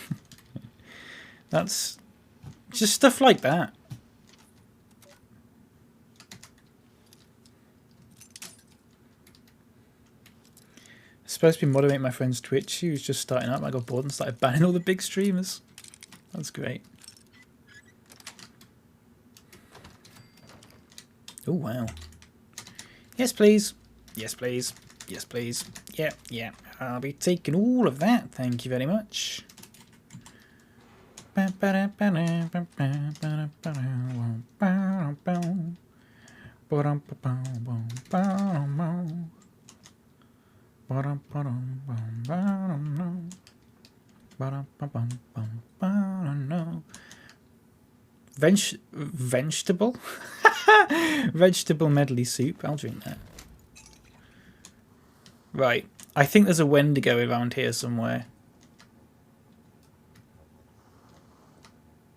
That's just stuff like that. Supposed to be moderating my friend's Twitch. She was just starting up. I got bored and started banning all the big streamers. That's great. Oh wow. Yes, please. Yes, please. Yes, please. Yeah, yeah. I'll be taking all of that. Thank you very much. Vegetable? Vegetable medley soup. I'll drink that. Right. I think there's a Wendigo around here somewhere.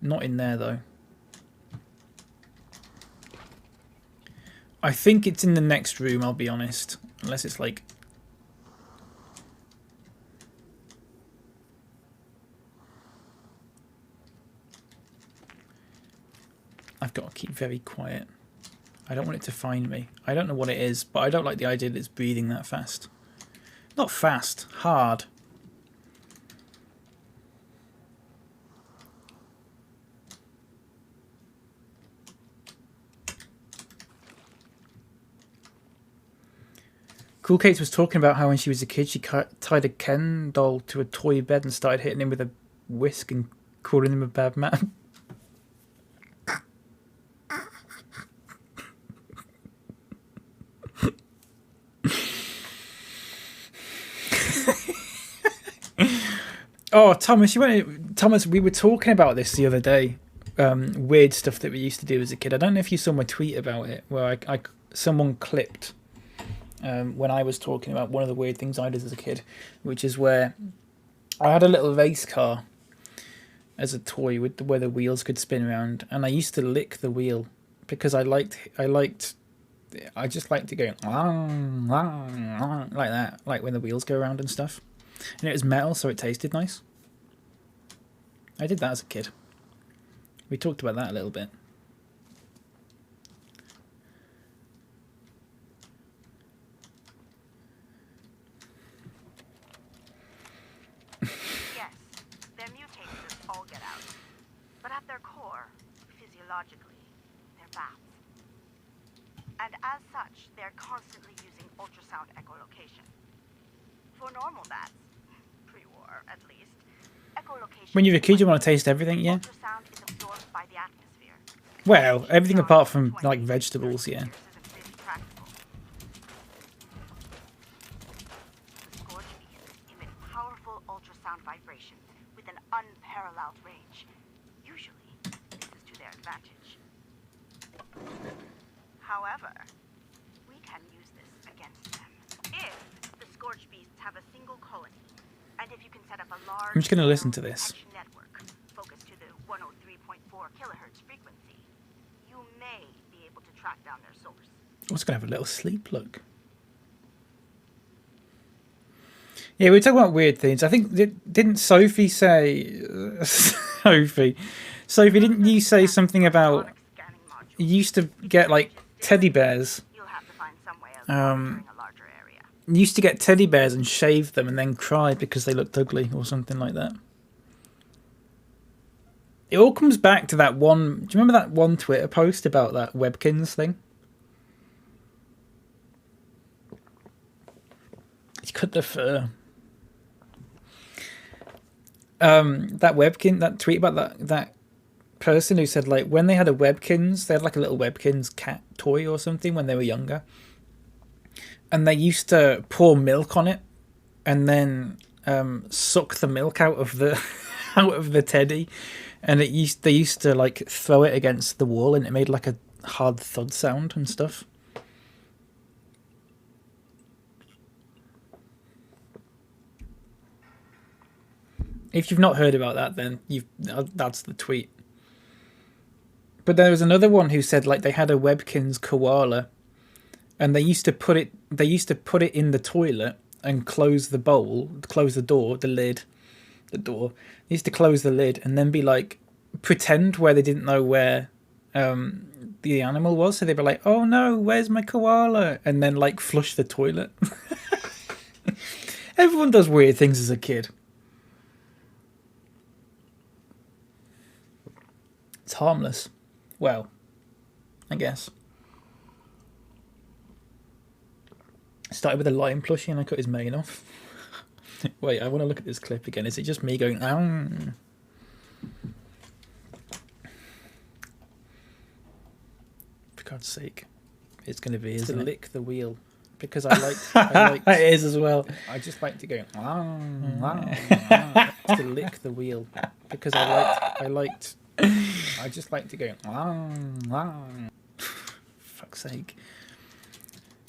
Not in there, though. I think it's in the next room, I'll be honest. Unless it's like... I've got to keep very quiet. I don't want it to find me. I don't know what it is, but I don't like the idea that it's breathing that fast. Not fast, hard. Cool Kate was talking about how when she was a kid she tied a Ken doll to a toy bed and started hitting him with a whisk and calling him a bad man. Oh, Thomas, Thomas, we were talking about this the other day. Weird stuff that we used to do as a kid. I don't know if you saw my tweet about it, where someone clipped when I was talking about one of the weird things I did as a kid, which is where I had a little race car as a toy where the wheels could spin around, and I used to lick the wheel because I just liked to go like that, like when the wheels go around and stuff. And it was metal, so it tasted nice. I did that as a kid. We talked about that a little bit. Yes, they're mutated as all get out. But at their core, physiologically, they're bats. And as such, they're constantly using ultrasound echolocation. For normal bats, pre-war at least, echolocation... When you're a kid, you want to taste everything, yeah? Well, everything apart from, like, vegetables, yeah. Emit powerful ultrasound vibrations with an unparalleled range. Usually, this is to their advantage. However, we can use this against them. If the scorched beasts have a single colony, and if you can set up a large... I'm just going to listen to this. ...network focused to the 103.4 kilohertz frequency, you may be able to track down their source. I was going to have a little sleep look. Yeah, we were talking about weird things. I think, didn't Sophie say... Sophie, didn't you say something about... You used to get, like, teddy bears. You used to get teddy bears and shave them and then cry because they looked ugly or something like that. It all comes back to that one. Do you remember that one Twitter post about that Webkins thing? He cut the fur. That tweet about that person who said, like, when they had a Webkins, they had like a little Webkins cat toy or something when they were younger, and they used to pour milk on it and then suck the milk out of the out of the teddy, and they used to like throw it against the wall and it made like a hard thud sound and stuff. If you've not heard about that, then that's the tweet. But there was another one who said, like, they had a Webkins koala, and they used to put it in the toilet and close the bowl, close the door, the door. They used to close the lid and then be like, pretend where they didn't know where the animal was. So they'd be like, "Oh no, where's my koala?" And then like flush the toilet. Everyone does weird things as a kid. It's harmless. Well, I guess. Started with a lion plushie and I cut his mane off. Wait, I want to look at this clip again. Is it just me going, "Ow"? For God's sake. It's going to be, isn't it? To lick the wheel. Because I liked it is as well. I just like to go, to lick the wheel. Because I just like to go, fuck's sake.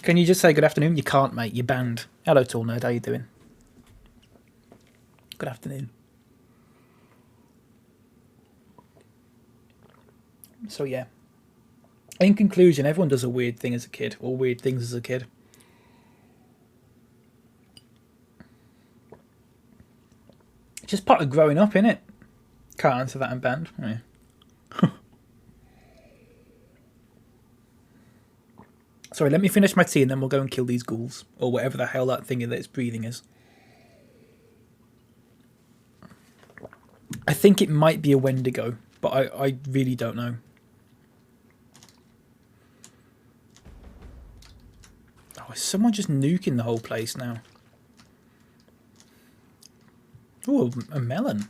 Can you just say good afternoon? You can't, mate. You're banned. Hello, Tall Nerd. How you doing? Good afternoon. So, yeah. In conclusion, everyone does a weird thing as a kid, or weird things as a kid. It's just part of growing up, innit? Can't answer that, I'm banned. Yeah. Sorry, let me finish my tea and then we'll go and kill these ghouls. Or whatever the hell that thing that's breathing is. I think it might be a Wendigo, but I really don't know. Oh, is someone just nuking the whole place now? Oh, a melon.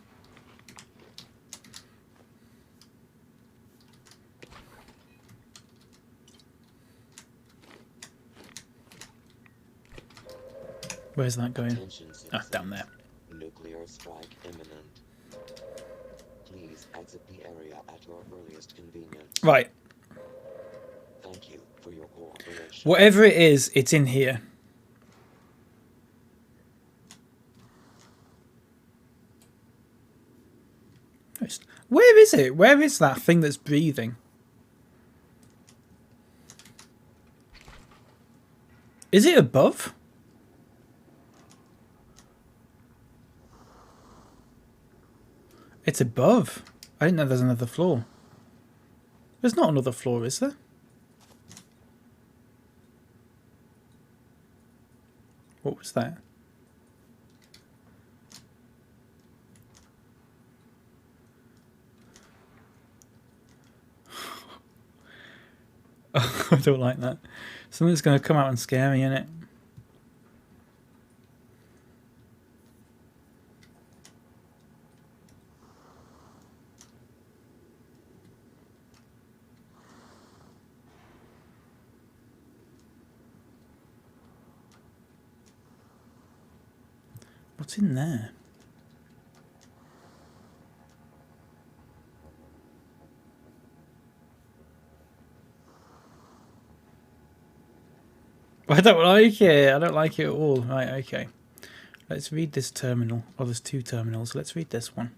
Where's that going? Ah, down there. Nuclear strike imminent. Please exit the area at your earliest convenience. Right. Thank you for your cooperation. Whatever it is, it's in here. Where is it? Where is that thing that's breathing? Is it above? It's above. I didn't know there's another floor. There's not another floor, is there? What was that? I don't like that. Something's going to come out and scare me, innit? What's in there? I don't like it. I don't like it at all. Right, okay. Let's read this terminal. Oh, there's two terminals. Let's read this one.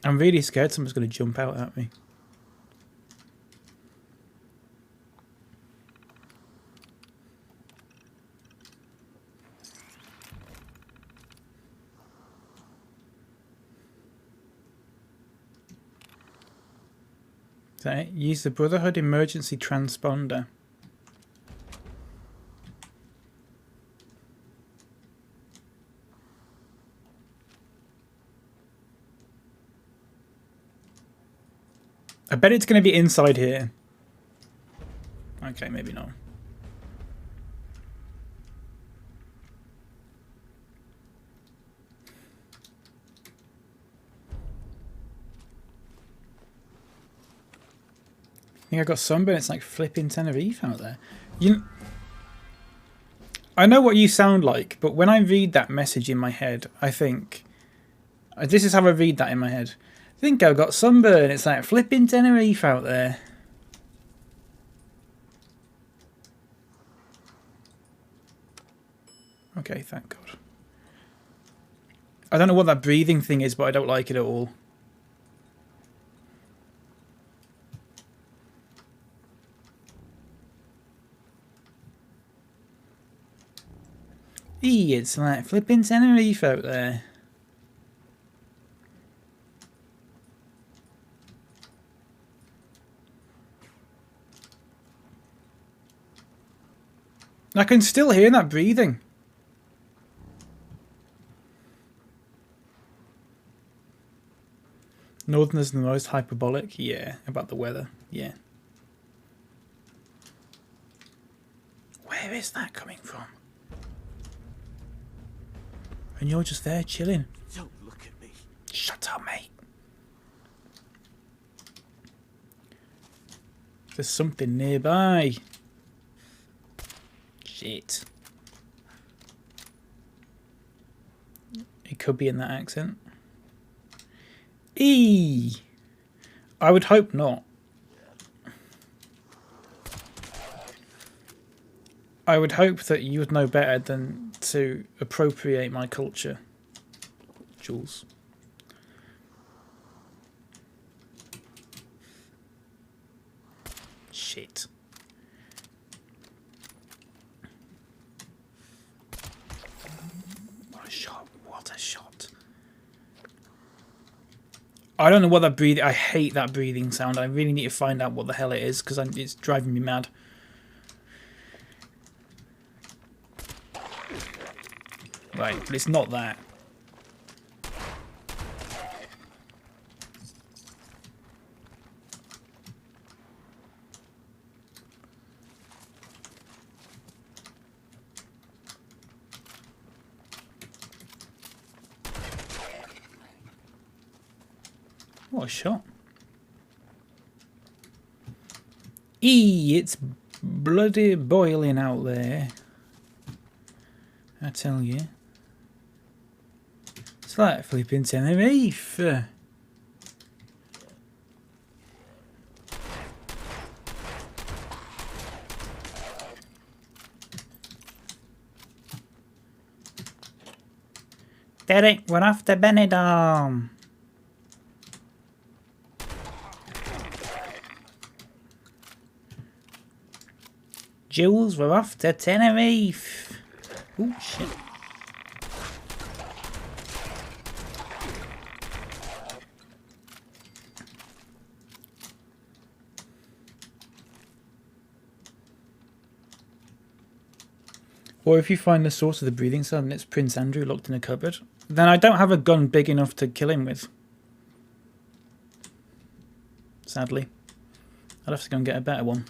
I'm really scared someone's going to jump out at me. Is that it? Use the Brotherhood emergency transponder. I bet it's going to be inside here. Okay, maybe not. I think I got sunburn. It's like flipping Tenerife out there. I know what you sound like, but when I read that message in my head, I think... This is how I read that in my head. I think I've got sunburn. It's like flipping Tenerife out there. Okay, thank God. I don't know what that breathing thing is, but I don't like it at all. It's like flipping Tenerife out there. I can still hear that breathing. Northerners are the most hyperbolic. Yeah, about the weather. Yeah. Where is that coming from? And you're just there chilling. Don't look at me. Shut up, mate. There's something nearby. Shit. It could be in that accent. I would hope not. I would hope that you would know better than to appropriate my culture, Jules. Shit. What a shot. What a shot. I don't know what that breathing... I hate that breathing sound. I really need to find out what the hell it is because it's driving me mad. Right, but it's not that. What a shot. It's bloody boiling out there. I tell you. It's like flipping Tenerife. Derek, we're off to Benidorm. Jules, we're off to Tenerife. Oh, shit. Or if you find the source of the breathing sound and it's Prince Andrew locked in a cupboard, then I don't have a gun big enough to kill him with. Sadly. I'll have to go and get a better one.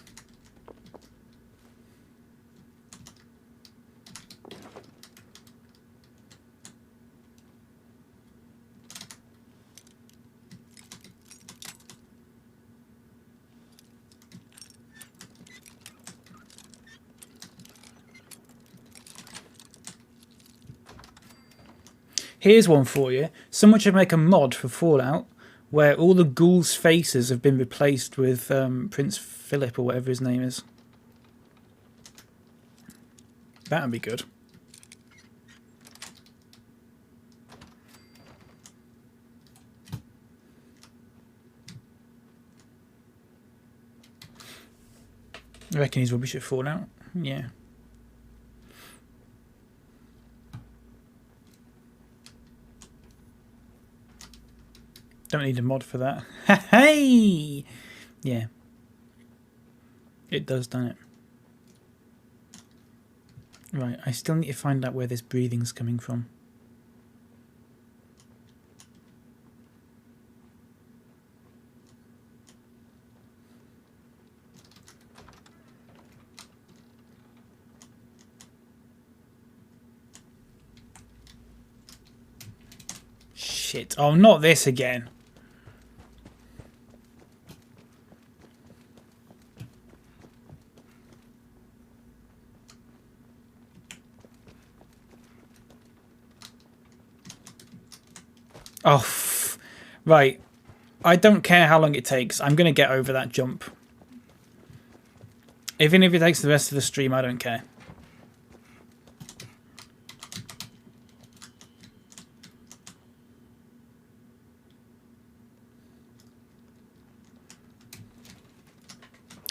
Here's one for you. Someone should make a mod for Fallout where all the ghouls' faces have been replaced with Prince Philip or whatever his name is. That'd be good. I reckon he's rubbish at Fallout. Yeah. Don't need a mod for that. Hey! Yeah. It does, doesn't it? Right, I still need to find out where this breathing's coming from. Shit. Oh, not this again. Oh, right. I don't care how long it takes. I'm going to get over that jump. Even if it takes the rest of the stream, I don't care.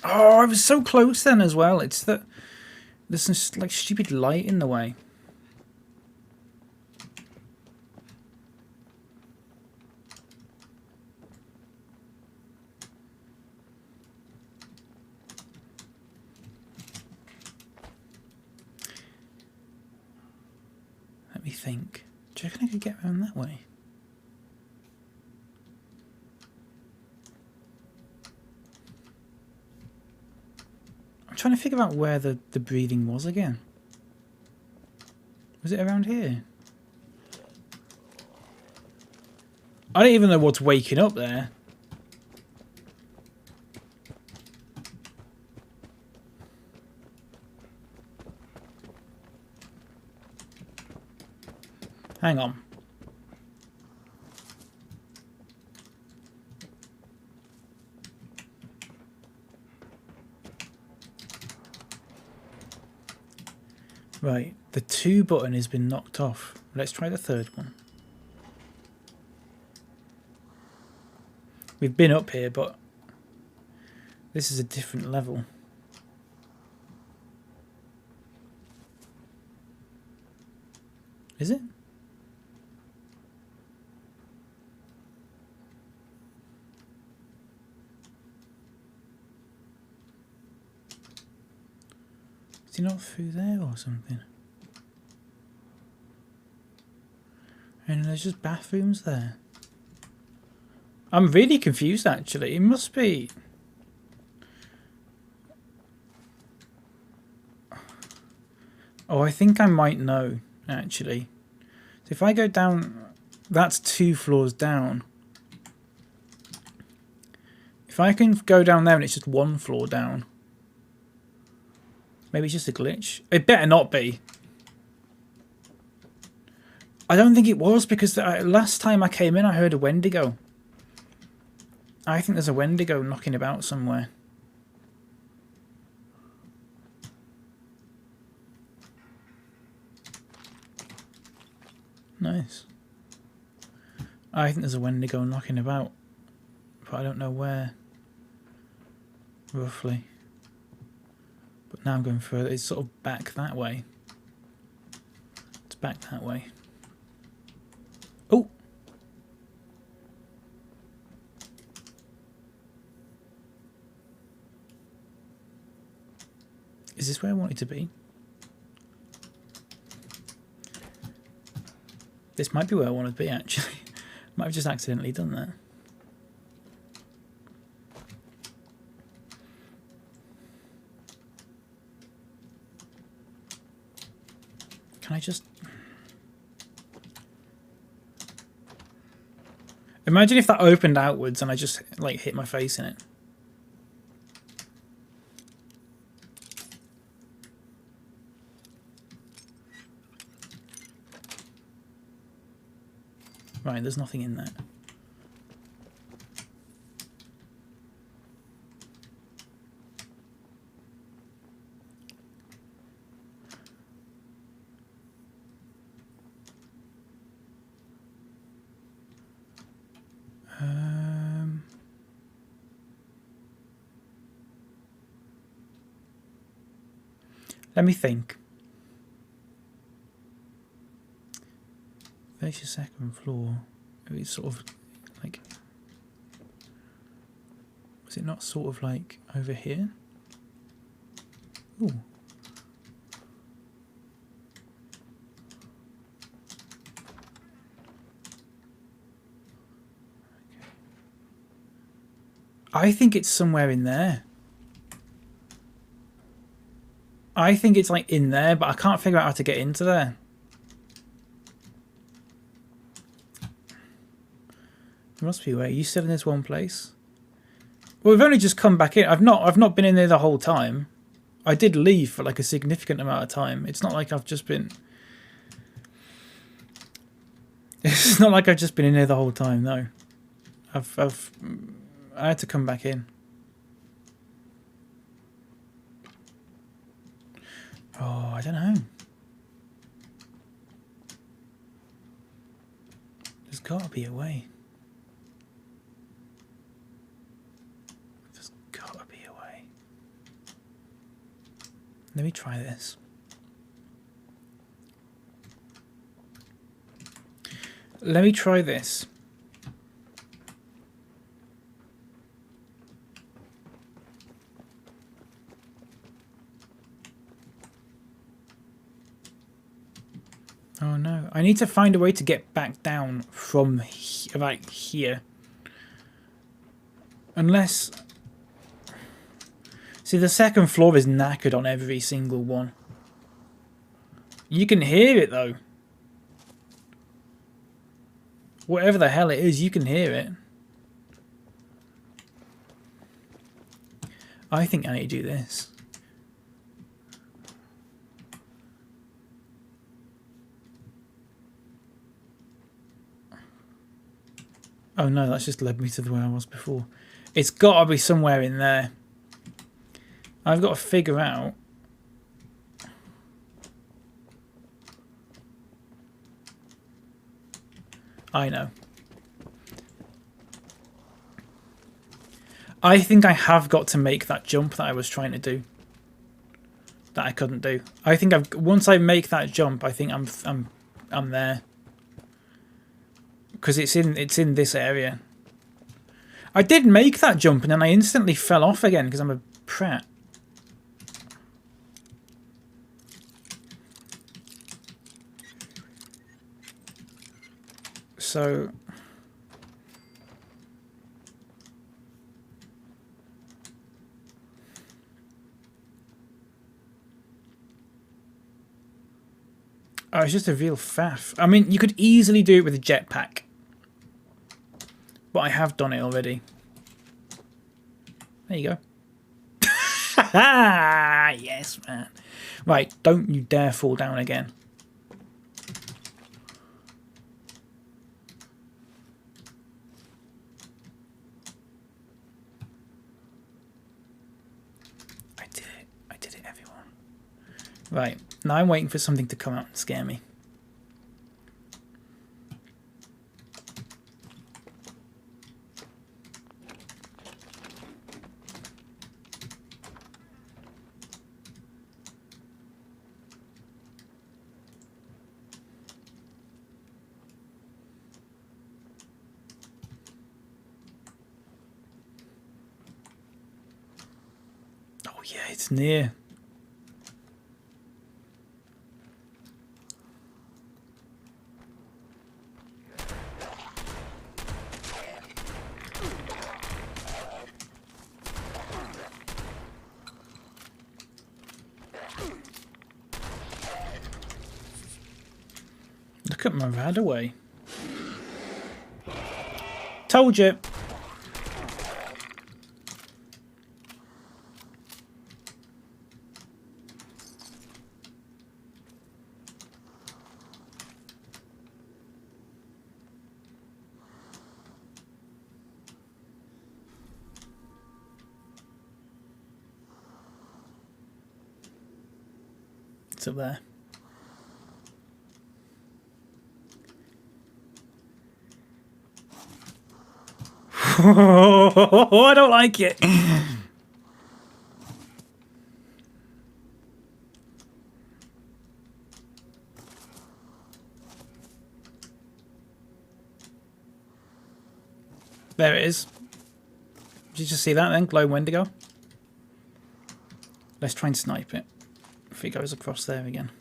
Oh, I was so close then as well. It's that there's this like stupid light in the way. Let me think. Do you reckon I could get around that way? I'm trying to figure out where the breathing was again. Was it around here? I don't even know what's waking up there. Hang on. Right, the 2 button has been knocked off. Let's try the 3rd one. We've been up here, but this is a different level. Is it? Is he not through there or something? And there's just bathrooms there. I'm really confused actually. It must be... Oh, I think I might know actually. So if I go down... That's 2 floors down. If I can go down there and it's just 1 floor down. Maybe it's just a glitch. It better not be. I don't think it was because last time I came in I heard a Wendigo. I think there's a Wendigo knocking about somewhere. Nice. I think there's a Wendigo knocking about. But I don't know where. Roughly. But now I'm going further. It's sort of back that way. It's back that way. Oh! Is this where I want it to be? This might be where I want to be actually. Might have just accidentally done that. Can I just... Imagine if that opened outwards and I just like hit my face in it. Right, there's nothing in there. Let me think. 32nd floor. It's sort of like Was it not sort of like over here? Ooh. I think it's somewhere in there. I think it's like in there, but I can't figure out how to get into there. There must be a way. Are you still in this one place? Well, we've only just come back in. I've not been in there the whole time. I did leave for like a significant amount of time. It's not like I've just been. It's not like I've just been in there the whole time. No, I had to come back in. Oh, I don't know. There's got to be a way. There's got to be a way. Let me try this. Let me try this. Oh no, I need to find a way to get back down from like here. Unless... See, the second floor is knackered on every single one. You can hear it though. Whatever the hell it is, you can hear it. I think I need to do this. Oh no, that's just led me to the way I was before. It's got to be somewhere in there. I've got to figure out... I know. I think I have got to make that jump that I was trying to do. That I couldn't do. I think once I make that jump, I think I'm there. Because it's in this area. I did make that jump and then I instantly fell off again because I'm a prat. So oh, it's just a real faff. I mean, you could easily do it with a jetpack. But I have done it already. There you go. Yes, man. Right, don't you dare fall down again. I did it. I did it, everyone. Right, now I'm waiting for something to come out and scare me. Oh yeah, it's near. Look at my rad away. Told you. It's up there. I don't like it. There it is. Did you just see that then? Glowing Wendigo? Let's try and snipe it. If it goes across there again.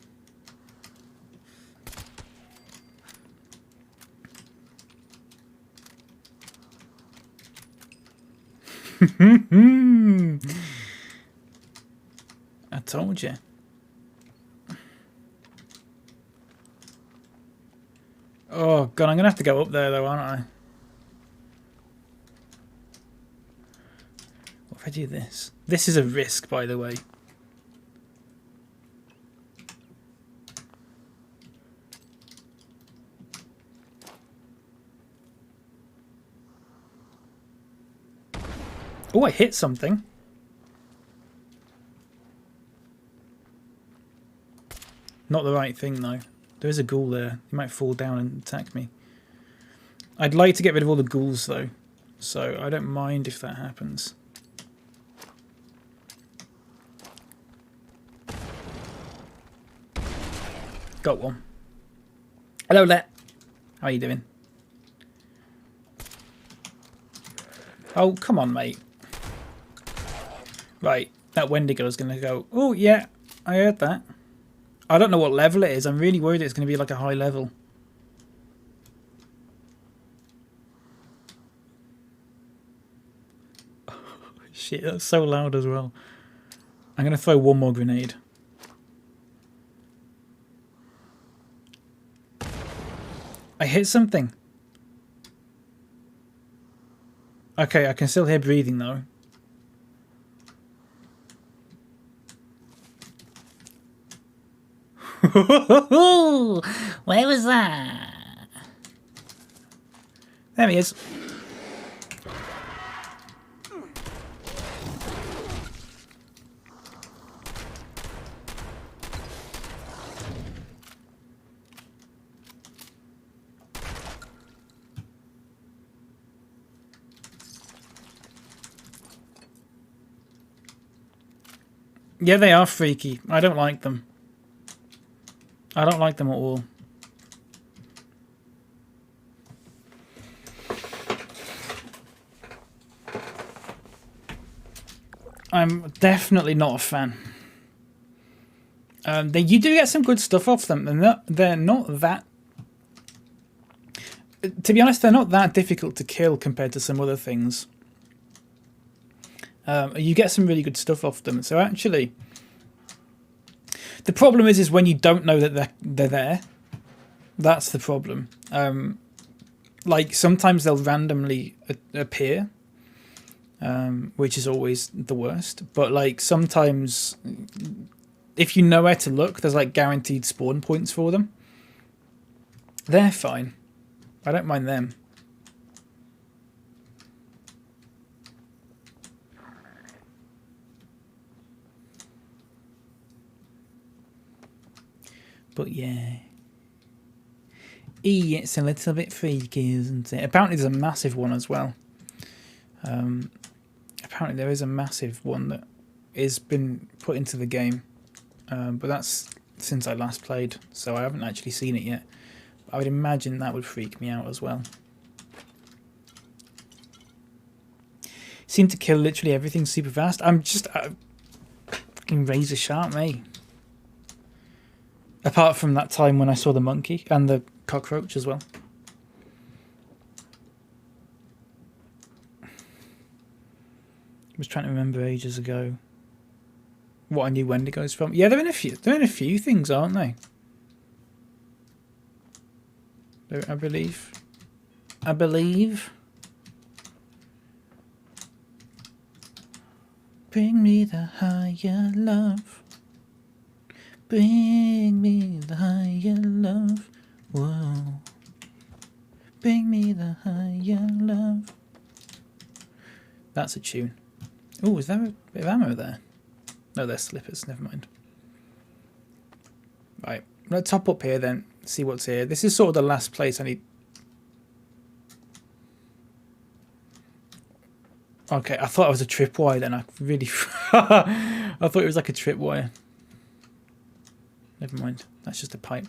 I told you. Oh god, I'm gonna have to go up there though, aren't I? What if I do this? This is a risk, by the way. Oh, I hit something. Not the right thing though. There is a ghoul there. He might fall down and attack me. I'd like to get rid of all the ghouls though, so I don't mind if that happens. Got one. Hello, Let. How are you doing? Oh, come on, mate. Right, that Wendigo's going to go. Oh, yeah, I heard that. I don't know what level it is. I'm really worried it's going to be like a high level. Shit, that's so loud as well. I'm going to throw one more grenade. I hit something. Okay, I can still hear breathing though. Where was that? There he is. Yeah, they are freaky. I don't like them. I don't like them at all. I'm definitely not a fan. You do get some good stuff off them, and they're not that... To be honest, they're not that difficult to kill compared to some other things. You get some really good stuff off them. So actually, the problem is when you don't know that they're there. That's the problem. Like sometimes they'll randomly appear, which is always the worst. But like sometimes, if you know where to look, there's like guaranteed spawn points for them. They're fine. I don't mind them. But yeah. It's a little bit freaky, isn't it? Apparently there's a massive one as well. Apparently there is a massive one that has been put into the game. But that's since I last played, so I haven't actually seen it yet. I would imagine that would freak me out as well. Seem to kill literally everything super fast. I'm just fucking razor sharp, mate. Apart from that time when I saw the monkey and the cockroach as well. I was trying to remember ages ago what I knew Wendigos from. Yeah, they're in a few things, aren't they? I believe. Bring me the higher love. Bring me the higher love. Whoa. Bring me the higher love. That's a tune. Oh, is there a bit of ammo there? No, they're slippers. Never mind. Right. Let's hop up here then. See what's here. This is sort of the last place I need. Okay, I thought it was a tripwire then. I really... I thought it was like a tripwire. Never mind. That's just a pipe.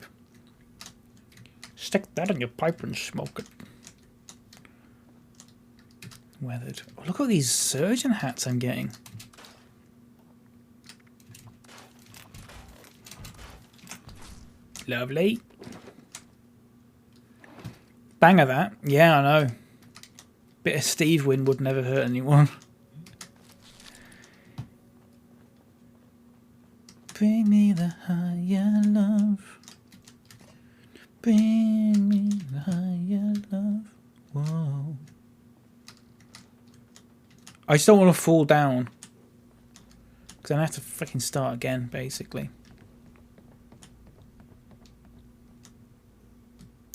Stick that in your pipe and smoke it. Weathered. Oh, look at these surgeon hats I'm getting. Lovely. Banger that. Yeah, I know. Bit of Steve Wynn would never hurt anyone. Bring me the higher love. Bring me the higher love. Whoa. I just don't want to fall down. Because I have to freaking start again, basically.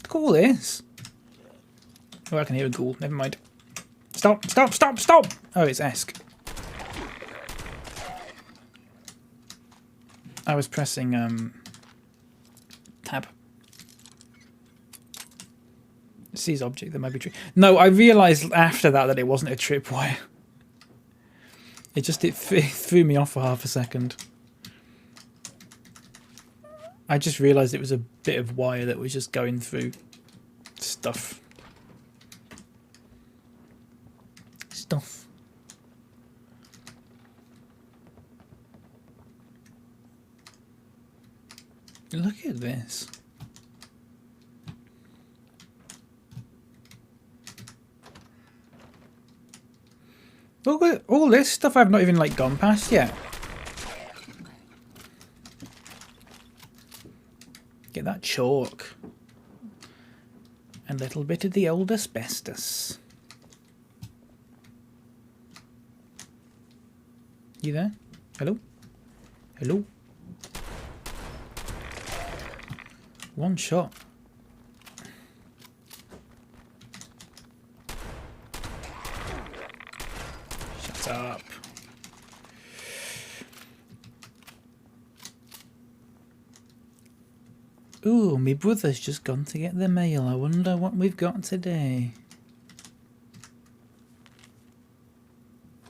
Look at all this. Oh, I can hear a ghoul. Never mind. Stop, stop, stop, stop! Oh, it's Esk. I was pressing tab. Seize object, that might be true. No, I realised after that it wasn't a tripwire. It threw me off for half a second. I just realised it was a bit of wire that was just going through stuff. Stuff. Look at this. Look at all this stuff I've not even like gone past yet. Get that chalk. A little bit of the old asbestos. You there? Hello? Hello? One shot. Shut up. Ooh, my brother's just gone to get the mail. I wonder what we've got today.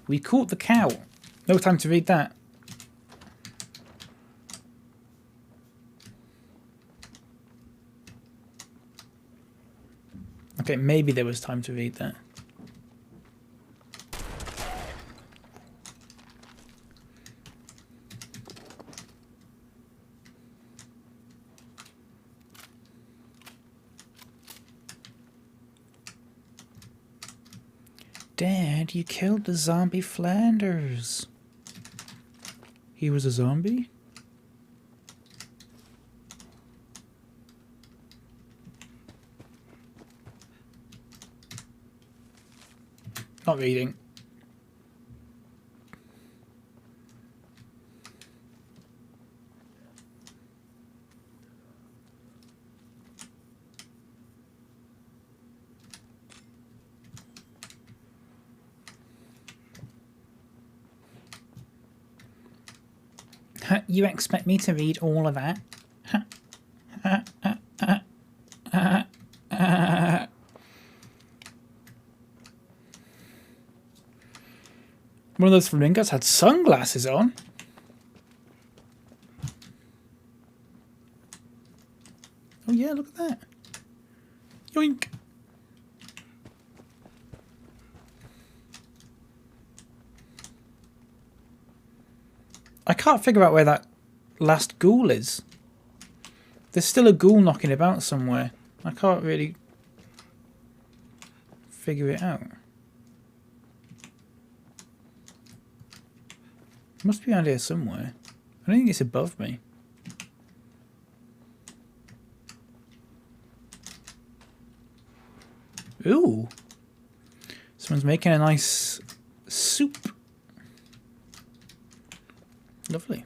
We caught the cow. No time to read that. Okay, maybe there was time to read that. Dad, you killed the zombie Flanders. He was a zombie? Not reading. You expect me to read all of that? One of those flamingos had sunglasses on. Oh yeah, look at that. Yoink. I can't figure out where that last ghoul is. There's still a ghoul knocking about somewhere. I can't really figure it out. It must be around here somewhere. I don't think it's above me. Ooh. Someone's making a nice soup. Lovely.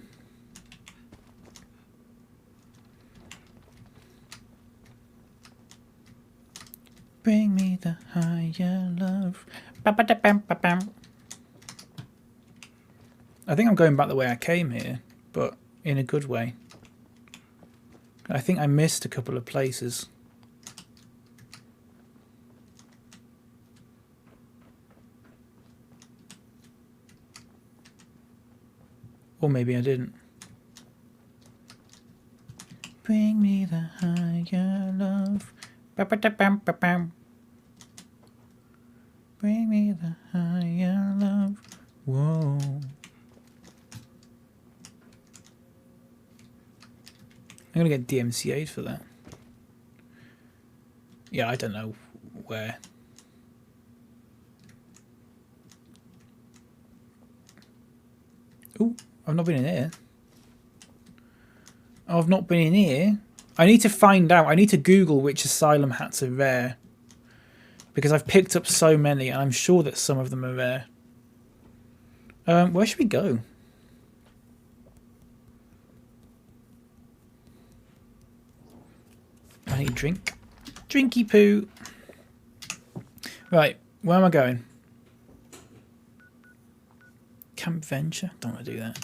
Bring me the higher love. Ba-ba-da-bam-ba-bam. I think I'm going back the way I came here, but in a good way. I think I missed a couple of places. Or maybe I didn't. Bring me the higher love. Ba-ba-da-bam-ba-bam. Bring me the higher love. Whoa. I'm gonna get DMCA'd for that. Yeah, I don't know where. Ooh, I've not been in here. I've not been in here. I need to find out. I need to Google which asylum hats are rare. Because I've picked up so many and I'm sure that some of them are rare. Where should we go? I need a drink. Drinky poo. Right, where am I going? Camp Venture? Don't want to do that.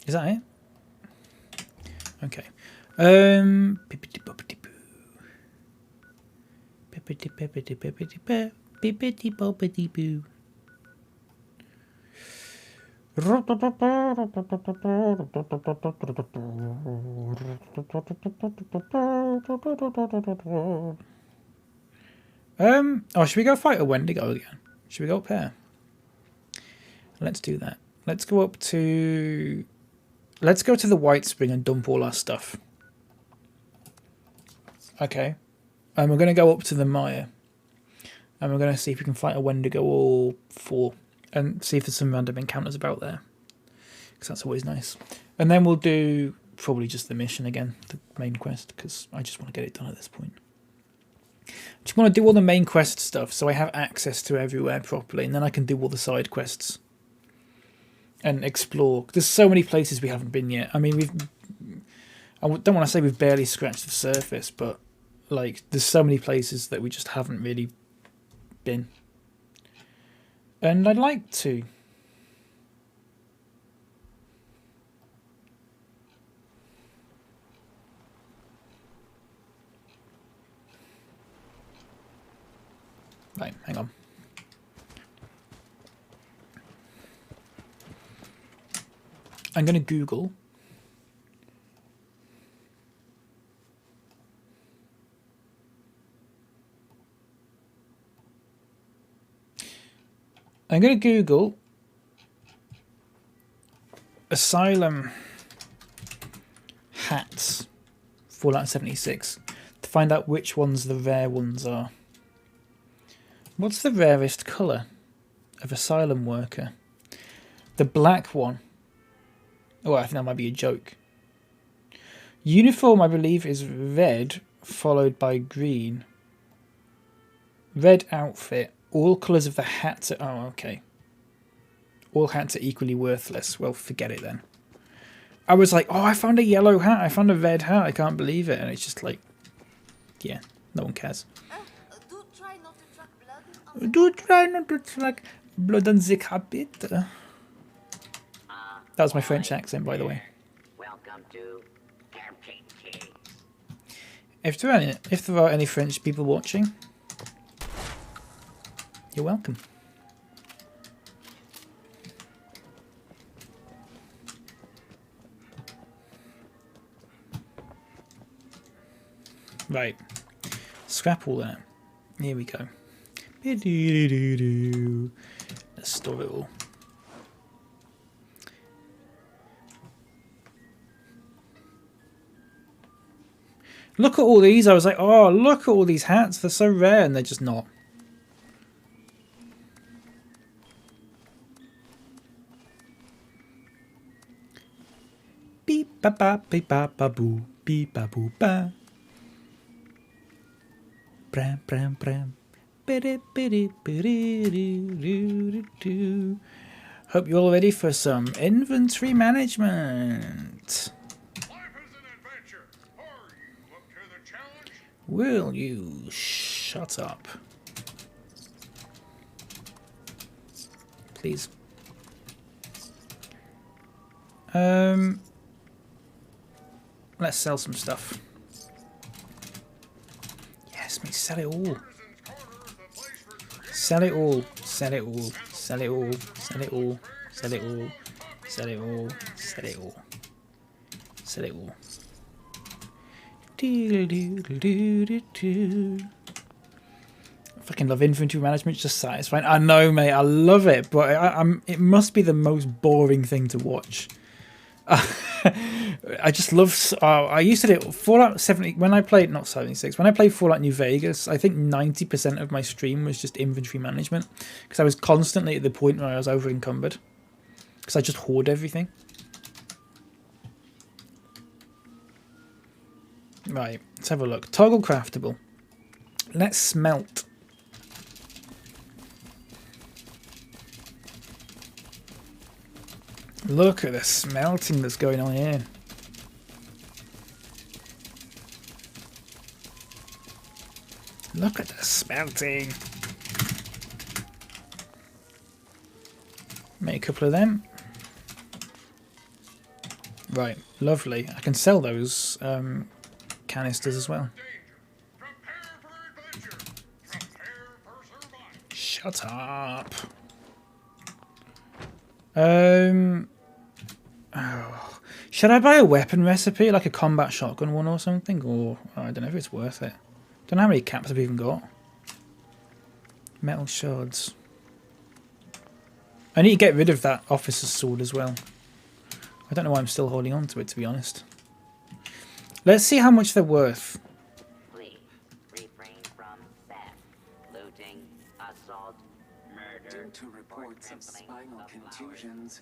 Is that it? Okay. Pippity boppity boo. Pippity pippity pippity boo. Pippity boppity boo. Oh, should we go fight a Wendigo again? Should we go up here? Let's do that. Let's go up to... Let's go to the White Spring and dump all our stuff. Okay. And we're going to go up to the Mire. And we're going to see if we can fight a Wendigo or 4. And see if there's some random encounters about there. Because that's always nice. And then we'll do probably just the mission again. The main quest. Because I just want to get it done at this point. I just want to do all the main quest stuff. So I have access to everywhere properly. And then I can do all the side quests. And explore. There's so many places we haven't been yet. I mean, I don't want to say we've barely scratched the surface, but like there's so many places that we just haven't really been. And I'd like to. Right, hang on. I'm going to Google Asylum hats Fallout 76 to find out which ones the rare ones are. What's the rarest colour of Asylum Worker? The black one. Oh, I think that might be a joke. Uniform, I believe, is red, followed by green. Red outfit. All colours of the hats are... Oh, okay. All hats are equally worthless. Well, forget it then. I was like, oh, I found a yellow hat. I found a red hat. I can't believe it. And it's just like... Yeah, no one cares. Do try not to track blood. Do try not to track blood on the carpet. That was my French accent, by the way. Welcome to Campaign Kings. If there are any French people watching, you're welcome. Right. Scrap all that. Here we go. Let's store it all. Look at all these. I was like, oh, look at all these hats. They're so rare, and they're just not. Beep ba ba beep ba ba boo beep ba boo ba. Bram bram bram. Hope you're all ready for some inventory management. Will you shut up? Please. Let's sell some stuff. Yes, me sell it all. Sell it all. Sell it all. Sell it all. Sell it all. Sell it all. Sell it all. Sell it all. Sell it all. I fucking love inventory management. It's just satisfying. I know, mate. I love it, but it must be the most boring thing to watch. I just love. I used to do Fallout 70 when I played, not 76. When I played Fallout New Vegas, I think 90% of my stream was just inventory management because I was constantly at the point where I was over encumbered because I just hoard everything. Right, let's have a look. Toggle craftable. Let's smelt. Look at the smelting that's going on here. Look at the smelting. Make a couple of them. Right, lovely. I can sell those canisters as well. Shut up. Oh. Should I buy a weapon recipe, like a combat shotgun one or something? Or I don't know if it's worth it. Don't know how many caps I've even got. Metal shards. I need to get rid of that officer's sword as well. I don't know why I'm still holding on to it, to be honest. Let's see how much they're worth. Please refrain from theft, looting, assault, murder. Due to reports of spinal contusions,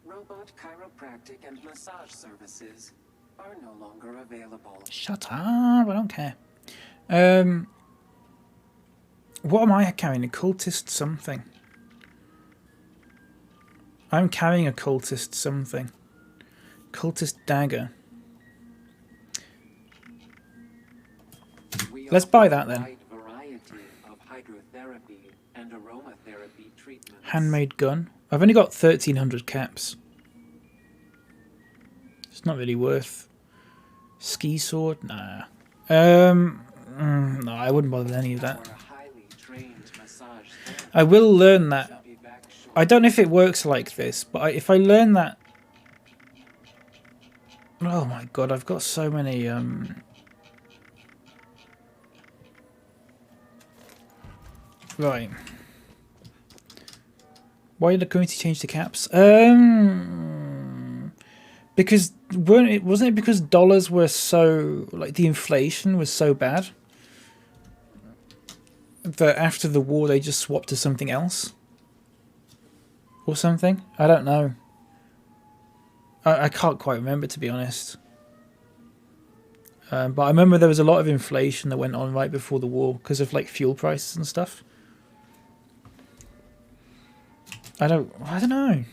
robot chiropractic and massage services are no longer available. Shut up, I don't care. What am I carrying? A cultist something. I'm carrying a cultist something. Cultist dagger. Let's buy that then. Handmade gun. I've only got 1,300 caps. It's not really worth. Ski sword? Nah. No, I wouldn't bother with any of that. I will learn that. I don't know if it works like this, but if I learn that... Oh my god, I've got so many... Right. Why did the community change the caps? Because wasn't it because dollars were so, like, the inflation was so bad that after the war they just swapped to something else or something? I don't know. I can't quite remember, to be honest. But I remember there was a lot of inflation that went on right before the war because of, like, fuel prices and stuff. I don't know.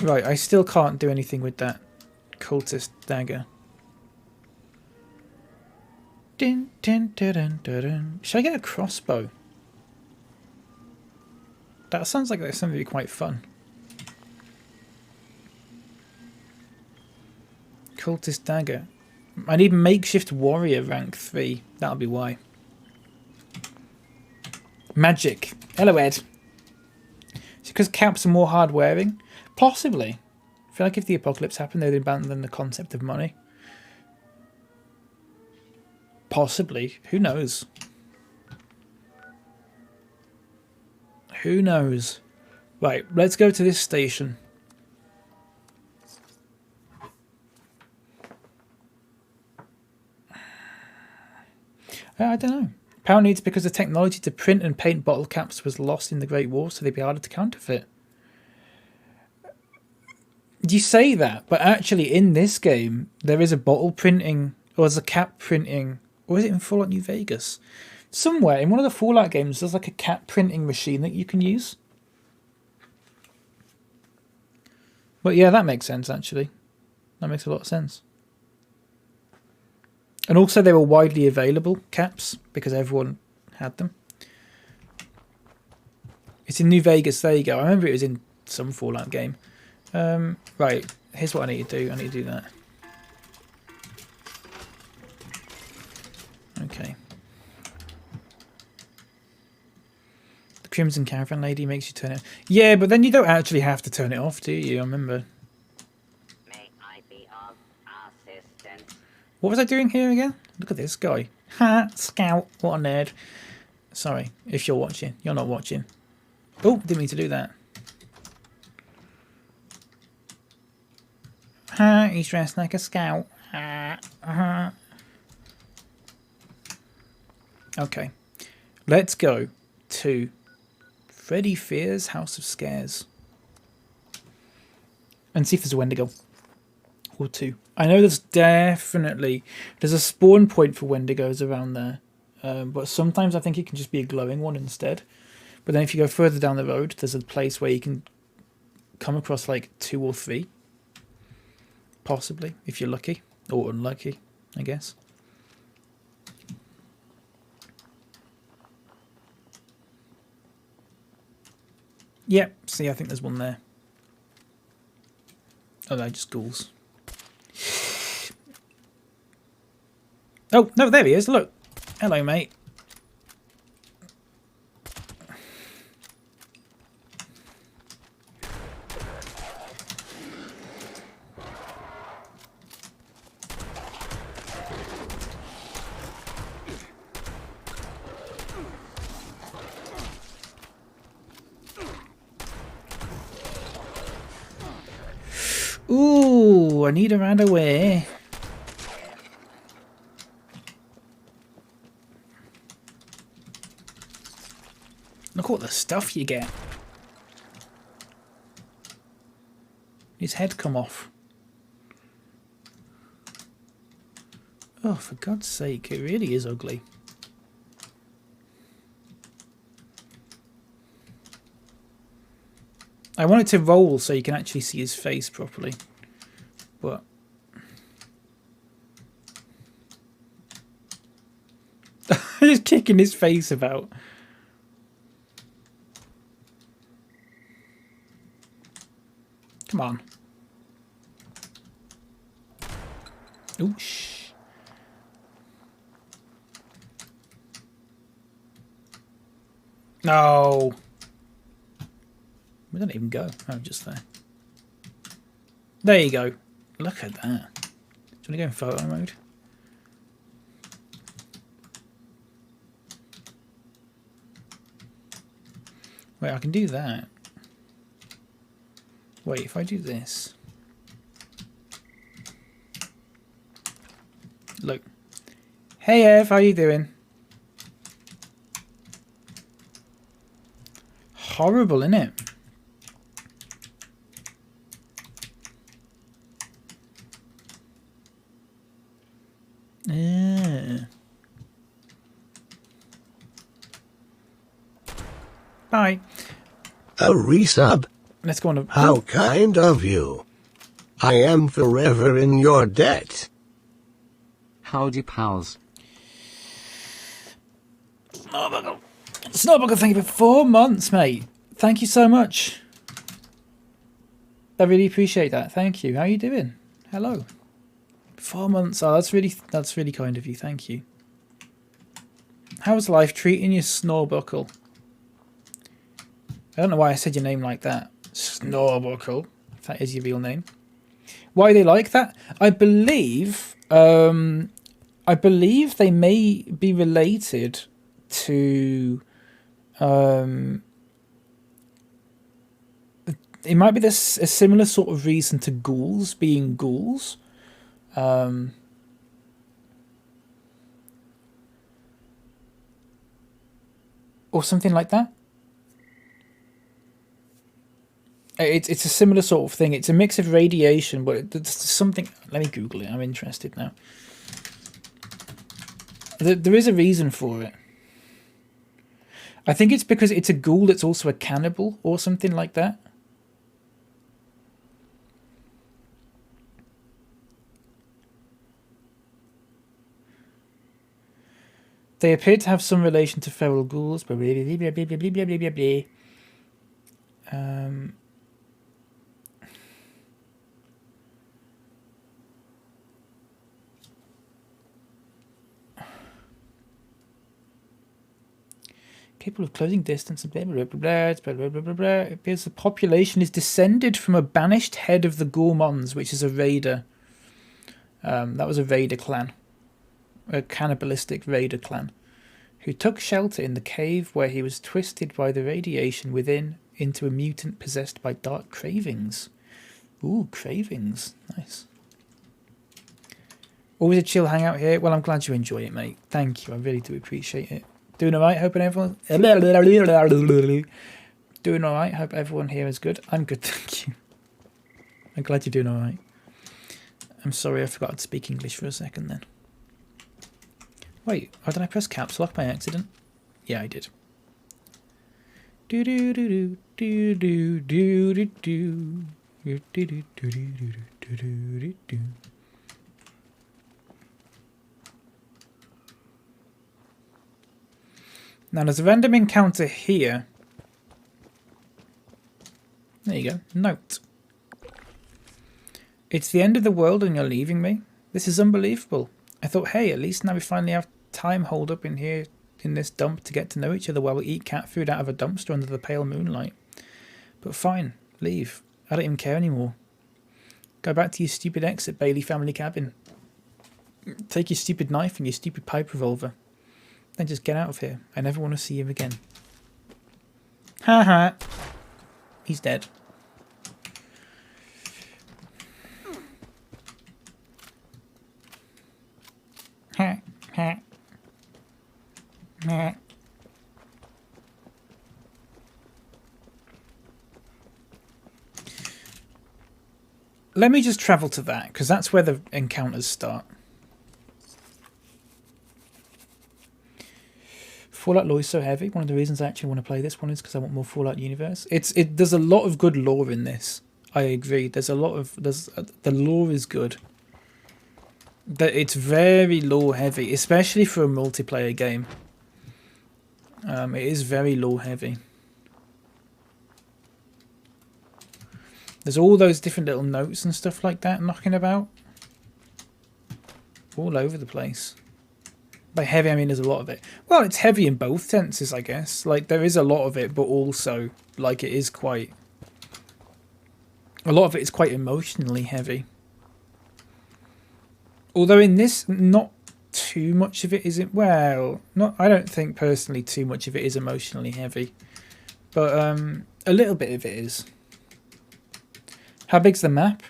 Right, I still can't do anything with that cultist dagger. Din, din, din, din, din. Should I get a crossbow? That sounds like that's something quite fun. Cultist dagger. I need makeshift warrior rank 3. That'll be why. Magic. Hello, Ed. It's because caps are more hard wearing? Possibly. I feel like if the apocalypse happened, they'd abandon the concept of money. Possibly. Who knows? Who knows? Right, let's go to this station. I don't know. Apparently it's because the technology to print and paint bottle caps was lost in the Great War, so they'd be harder to counterfeit. You say that, but actually in this game, there is a bottle printing, or there's a cap printing, or is it in Fallout New Vegas? Somewhere in one of the Fallout games, there's like a cap printing machine that you can use. But yeah, that makes sense, actually. That makes a lot of sense. And also they were widely available, caps, because everyone had them. It's in New Vegas, there you go. I remember it was in some Fallout game. Right, here's what I need to do. I need to do that. Okay. Crimson Caravan Lady makes you turn it. Yeah, but then you don't actually have to turn it off, do you? I remember. May I be of assistance? What was I doing here again? Look at this guy. Ha! Scout. What a nerd. Sorry, if you're watching. You're not watching. Oh, didn't mean to do that. Ha! He's dressed like a scout. Ha! Okay. Let's go to Freddy Fear's House of Scares. And see if there's a Wendigo. Or two. I know there's a spawn point for Wendigos around there. But sometimes I think it can just be a glowing one instead. But then if you go further down the road, there's a place where you can come across like 2 or 3. Possibly, if you're lucky. Or unlucky, I guess. Yep, see, I think there's one there. Oh, they're just ghouls. Oh, no, there he is, look. Hello, mate. Ooh, I need to run away. Look what the stuff you get. His head come off. Oh, for God's sake, it really is ugly. I want it to roll so you can actually see his face properly. But he's kicking his face about. Come on. Ooh, shh. No. We don't even go. Oh, just there. There you go. Look at that. Do you want to go in photo mode? Wait, I can do that. Wait, if I do this. Look. Hey Ev, how you doing? Horrible, innit? Bye. A resub. Let's go on. How kind of you. I am forever in your debt. Howdy, pals. Snowbuckle, thank you for 4 months, mate. Thank you so much. I really appreciate that. Thank you. How are you doing? Hello. 4 months. Oh, that's really kind of you. Thank you. How's life treating you, Snowbuckle? I don't know why I said your name like that. Snowbuckle. If that is your real name. Why they like that? I believe they may be related to it might be this a similar sort of reason to ghouls being ghouls. Or something like that. It's a similar sort of thing. It's a mix of radiation, but it's something. Let me Google it. I'm interested now. There is a reason for it. I think it's because it's a ghoul that's also a cannibal or something like that. They appear to have some relation to feral ghouls, but blah, blah, blah, blah, blah, blah, blah, blah, blah. capable of closing distance and blah blah blah blah blah blah blah blah blah. It appears the population is descended from a banished head of the Gourmands, which is a raider. That was a raider clan, a cannibalistic raider clan, who took shelter in the cave where he was twisted by the radiation within into a mutant possessed by dark cravings. Ooh, cravings, nice. Always a chill hangout here. Well, I'm glad you enjoy it, mate. Thank you. I really do appreciate it. Doing all right? Hoping everyone... Doing all right? Hope everyone here is good. I'm good, thank you. I'm glad you're doing all right. I'm sorry I forgot to speak English for a second then. Wait, did I press caps lock by accident? Yeah, I did. Do do do do do do do do do do do do do do do. Now there's a random encounter here. There you go. Note. It's the end of the world and you're leaving me? This is unbelievable. I thought, hey, at least now we finally have time holed up in here in this dump to get to know each other while we eat cat food out of a dumpster under the pale moonlight. But fine, leave. I don't even care anymore. Go back to your stupid exit Bailey family cabin. Take your stupid knife and your stupid pipe revolver. Then just get out of here. I never want to see you again. Ha ha. He's dead. Ha ha. Ha. Let me just travel to that, because that's where the encounters start. Fallout lore is so heavy. One of the reasons I actually want to play this one is because I want more Fallout universe. There's a lot of good lore in this. I agree. The lore is good. It's very lore heavy, especially for a multiplayer game. It is very lore heavy. There's all those different little notes and stuff like that knocking about. All over the place. By heavy, I mean there's a lot of it. Well, it's heavy in both senses, I guess. Like, there is a lot of it, but also, like, it is quite... A lot of it is quite emotionally heavy. Although in this, not too much of it isn't... Well, I don't think, personally, too much of it is emotionally heavy. But, a little bit of it is. How big's the map?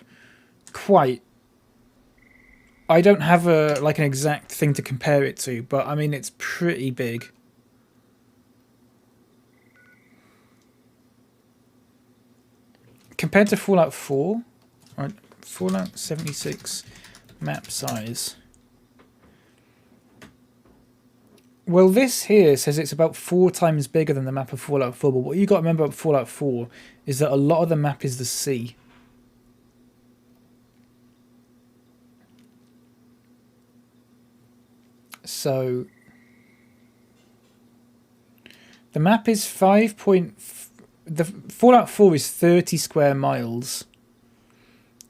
Quite. I don't have an exact thing to compare it to, but I mean it's pretty big. Compared to Fallout 4, right? Fallout 76 map size. Well, this here says it's about 4 times bigger than the map of Fallout 4, but what you got to remember about Fallout 4 is that a lot of the map is the sea. So the map is the Fallout 4 is 30 square miles.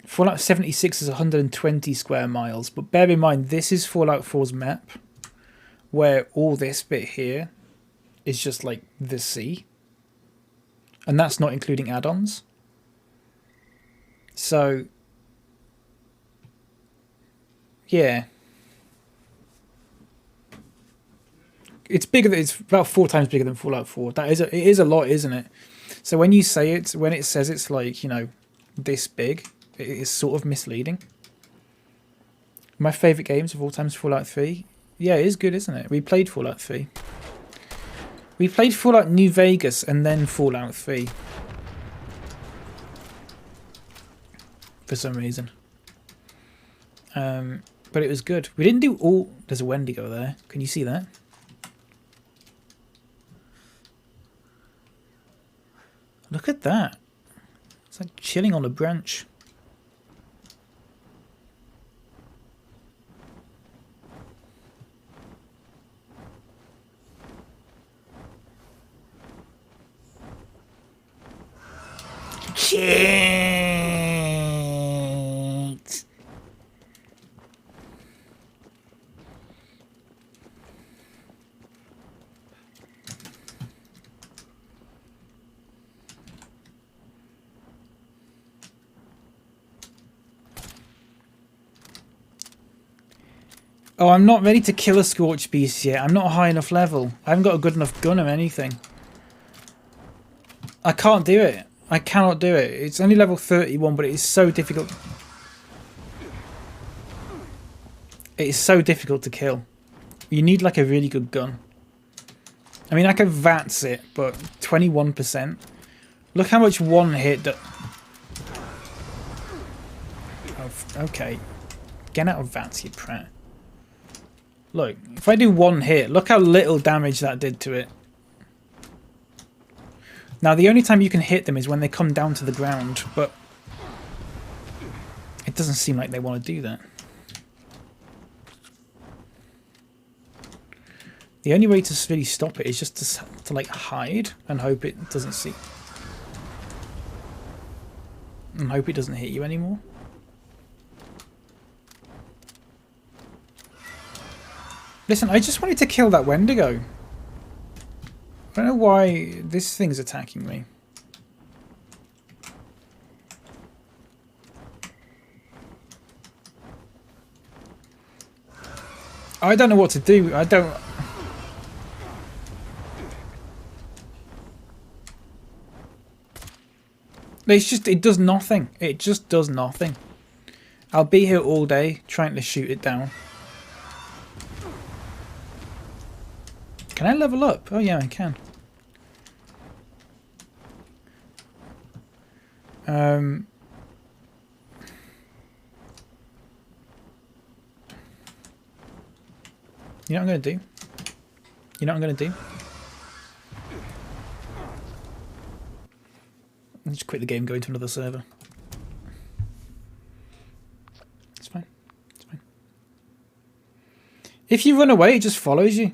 Fallout 76 is 120 square miles. But bear in mind, this is Fallout 4's map, where all this bit here is just like the sea. And that's not including add-ons. So, yeah. It's bigger. It's about 4 times bigger than Fallout 4. It is a lot, isn't it? So when you say it, when it says it's like, you know, this big, it is sort of misleading. My favourite games of all time is Fallout 3. Yeah, it is good, isn't it? We played Fallout 3. We played Fallout New Vegas and then Fallout 3. For some reason. But it was good. We didn't do all... There's a Wendigo there. Can you see that? Look at that. It's like chilling on a branch. Shit. Oh, I'm not ready to kill a Scorch Beast yet. I'm not a high enough level. I haven't got a good enough gun or anything. I can't do it. I cannot do it. It's only level 31, but it is so difficult. It is so difficult to kill. You need like a really good gun. I mean, I can VATS it, but 21%. Look how much one hit that... Oh, okay. Get out of VATS, you prat. Look, if I do one hit, look how little damage that did to it. Now, the only time you can hit them is when they come down to the ground, but it doesn't seem like they want to do that. The only way to really stop it is just to like hide and hope it doesn't see. And hope it doesn't hit you anymore. Listen, I just wanted to kill that Wendigo. I don't know why this thing's attacking me. I don't know what to do. I don't... It's just, it does nothing. It just does nothing. I'll be here all day trying to shoot it down. Can I level up? Oh yeah, I can. You know what I'm going to do? You know what I'm going to do? I'll just quit the game, go into another server. It's fine. It's fine. If you run away, it just follows you.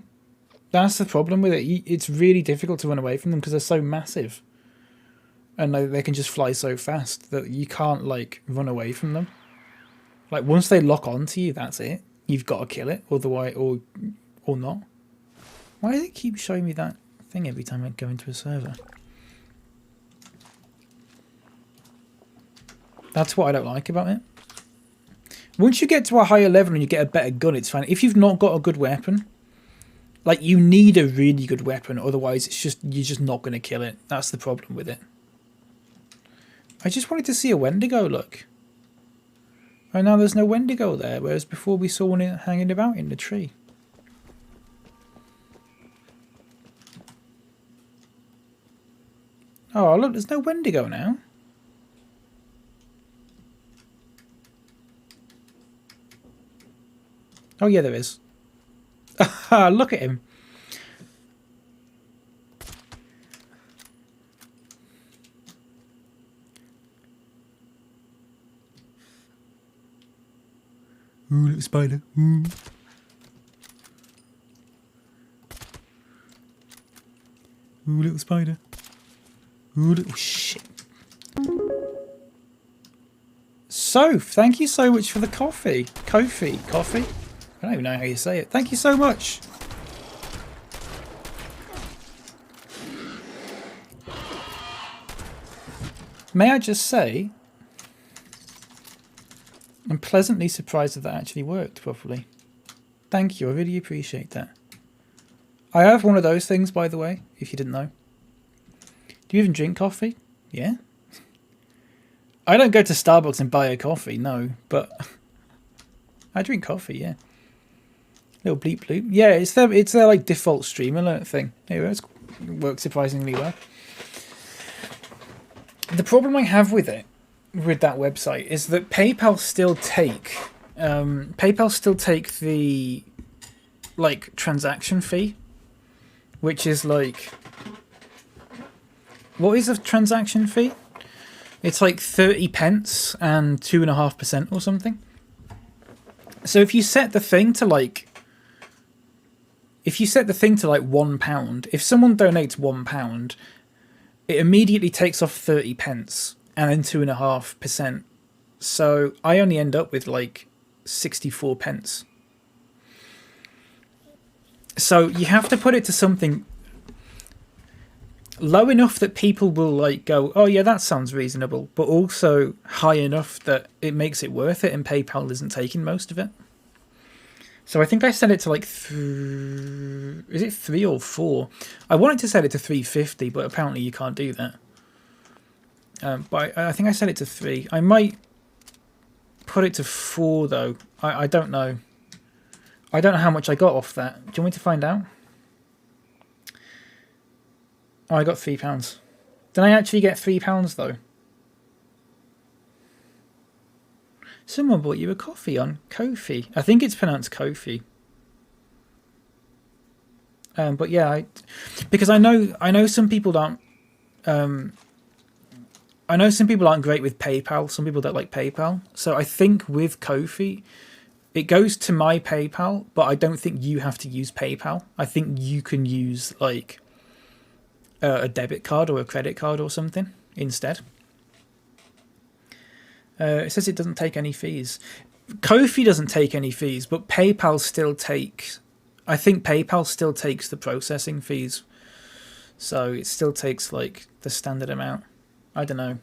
That's the problem with it. It's really difficult to run away from them because they're so massive. And they can just fly so fast that you can't, like, run away from them. Like, once they lock onto you, that's it. You've got to kill it, otherwise, or not. Why does it keep showing me that thing every time I go into a server? That's what I don't like about it. Once you get to a higher level and you get a better gun, it's fine. If you've not got a good weapon, like, you need a really good weapon, otherwise you're just not going to kill it. That's the problem with it. I just wanted to see a Wendigo, look. And now there's no Wendigo there, whereas before we saw one hanging about in the tree. Oh, look, there's no Wendigo now. Oh, yeah, there is. Look at him. Ooh, little spider. Ooh. Ooh, little spider. Ooh, little shit. So, thank you so much for the coffee. Coffee. I don't even know how you say it. Thank you so much. May I just say, I'm pleasantly surprised that that actually worked properly. Thank you, I really appreciate that. I have one of those things, by the way, if you didn't know. Do you even drink coffee? Yeah. I don't go to Starbucks and buy a coffee, no, but I drink coffee, yeah. Little bleep bloop. Yeah, it's their like default stream alert thing. Anyway, it works surprisingly well. The problem I have with it, with that website, is that PayPal still take the like transaction fee, which is like, what is a transaction fee? It's like 30 pence and 2.5% or something. So if you set the thing to like, £1, if someone donates £1, it immediately takes off 30 pence and then 2.5%. So I only end up with like 64 pence. So you have to put it to something low enough that people will like go, oh yeah, that sounds reasonable, but also high enough that it makes it worth it and PayPal isn't taking most of it. So I think I set it to like is it 3 or 4? I wanted to set it to 350, but apparently you can't do that. But I think I set it to 3. I might put it to 4 though. I don't know. I don't know how much I got off that. Do you want me to find out? Oh, I got £3. Did I actually get £3 though? Someone bought you a coffee on Ko-fi. I think it's pronounced Ko-fi. But yeah, because I know some people aren't. I know some people aren't great with PayPal. Some people don't like PayPal. So I think with Ko-fi, it goes to my PayPal, but I don't think you have to use PayPal. I think you can use like a debit card or a credit card or something instead. It says it doesn't take any fees. Ko-fi doesn't take any fees, but PayPal still takes... I think PayPal still takes the processing fees. So it still takes like the standard amount. I don't know.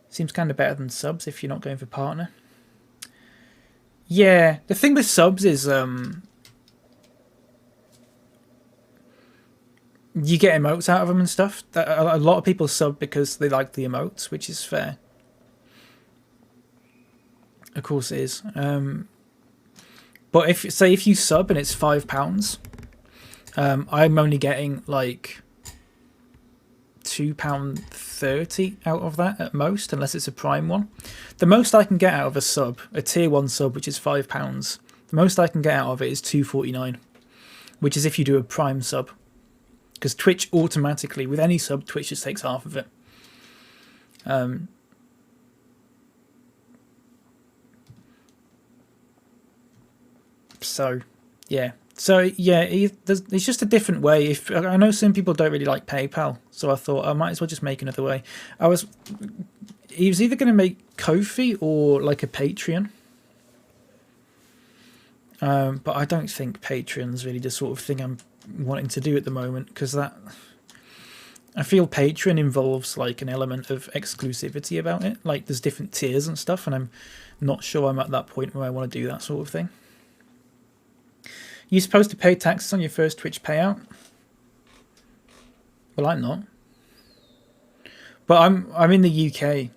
Seems kind of better than subs if you're not going for partner. Yeah, the thing with subs is you get emotes out of them and stuff. A lot of people sub because they like the emotes, which is fair. Of course it is. But if you sub and it's £5, I'm only getting like £2.30 out of that at most, unless it's a Prime one. The most I can get out of a sub, a tier 1 sub, which is £5, the most I can get out of it is £2.49, which is if you do a Prime sub. Because Twitch automatically, with any sub, Twitch just takes half of it. So yeah, it's just a different way. If I know some people don't really like PayPal, so I thought I might as well just make another way. He was either going to make Ko-fi or like a Patreon, but I don't think Patreon's really the sort of thing I'm wanting to do at the moment, because I feel Patreon involves like an element of exclusivity about it. Like there's different tiers and stuff, and I'm not sure I'm at that point where I want to do that sort of thing. You're supposed to pay taxes on your first Twitch payout? Well, I'm not. But I'm in the UK.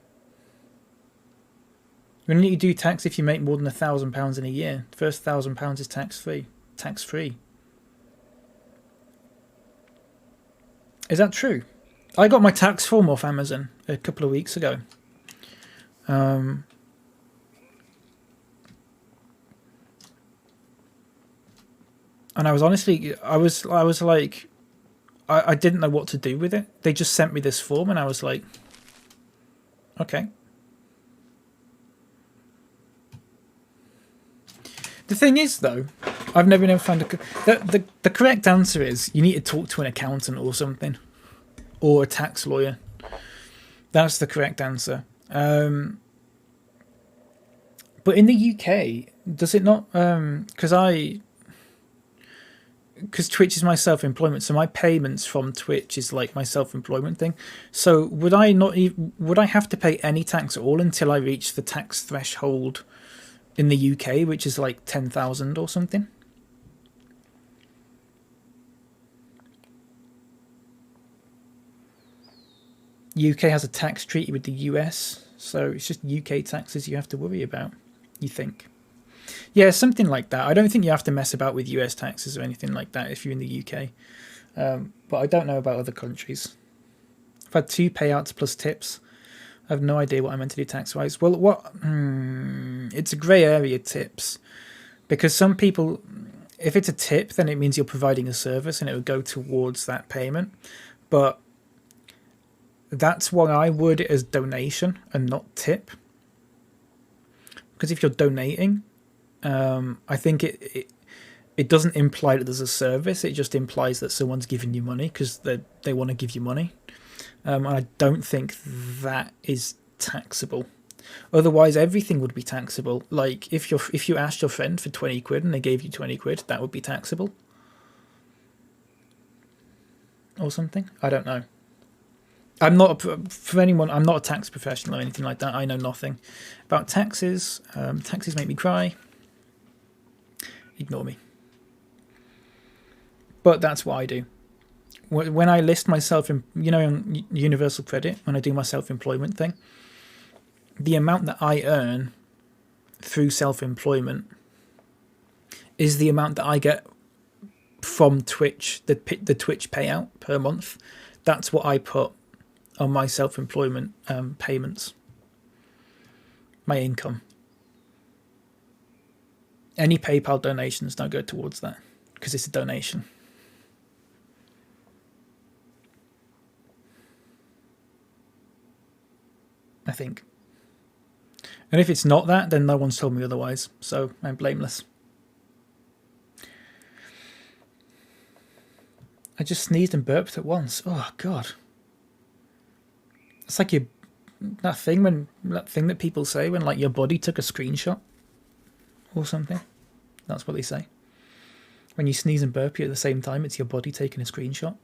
You need to do tax if you make more than £1,000 in a year. The first £1,000 is tax-free. Tax-free. Is that true? I got my tax form off Amazon a couple of weeks ago. And I was honestly, I was like, I didn't know what to do with it. They just sent me this form, and I was like, okay. The thing is, though, I've never been able to find the correct answer is you need to talk to an accountant or something, or a tax lawyer. That's the correct answer. But in the UK, does it not? Because Twitch is my self-employment, so my payments from Twitch is like my self-employment thing. So would I have to pay any tax at all until I reach the tax threshold in the UK, which is like 10,000 or something? UK has a tax treaty with the US, so it's just UK taxes you have to worry about, you think? Yeah, something like that. I don't think you have to mess about with US taxes or anything like that if you're in the UK. But I don't know about other countries. I've had 2 payouts plus tips. I have no idea what I'm meant to do tax-wise. Well, it's a grey area, tips. Because some people, if it's a tip, then it means you're providing a service and it would go towards that payment. But that's why I word it as donation and not tip. Because if you're donating, I think it doesn't imply that there's a service. It just implies that someone's giving you money because they want to give you money. And I don't think that is taxable. Otherwise, everything would be taxable. Like if you asked your friend for 20 quid and they gave you 20 quid, that would be taxable. Or something. I don't know. I'm not I'm not a tax professional or anything like that. I know nothing about taxes. Taxes make me cry. ignore me. But that's what I do. When I list myself, on Universal Credit, when I do my self-employment thing, the amount that I earn through self-employment is the amount that I get from Twitch, the Twitch payout per month. That's what I put on my self-employment payments, my income. Any PayPal donations don't go towards that because it's a donation. I think. And if it's not that, then no one's told me otherwise, so I'm blameless. I just sneezed and burped at once. Oh God. It's like that thing that people say when like your body took a screenshot or something. That's what they say. When you sneeze and burp at the same time, it's your body taking a screenshot.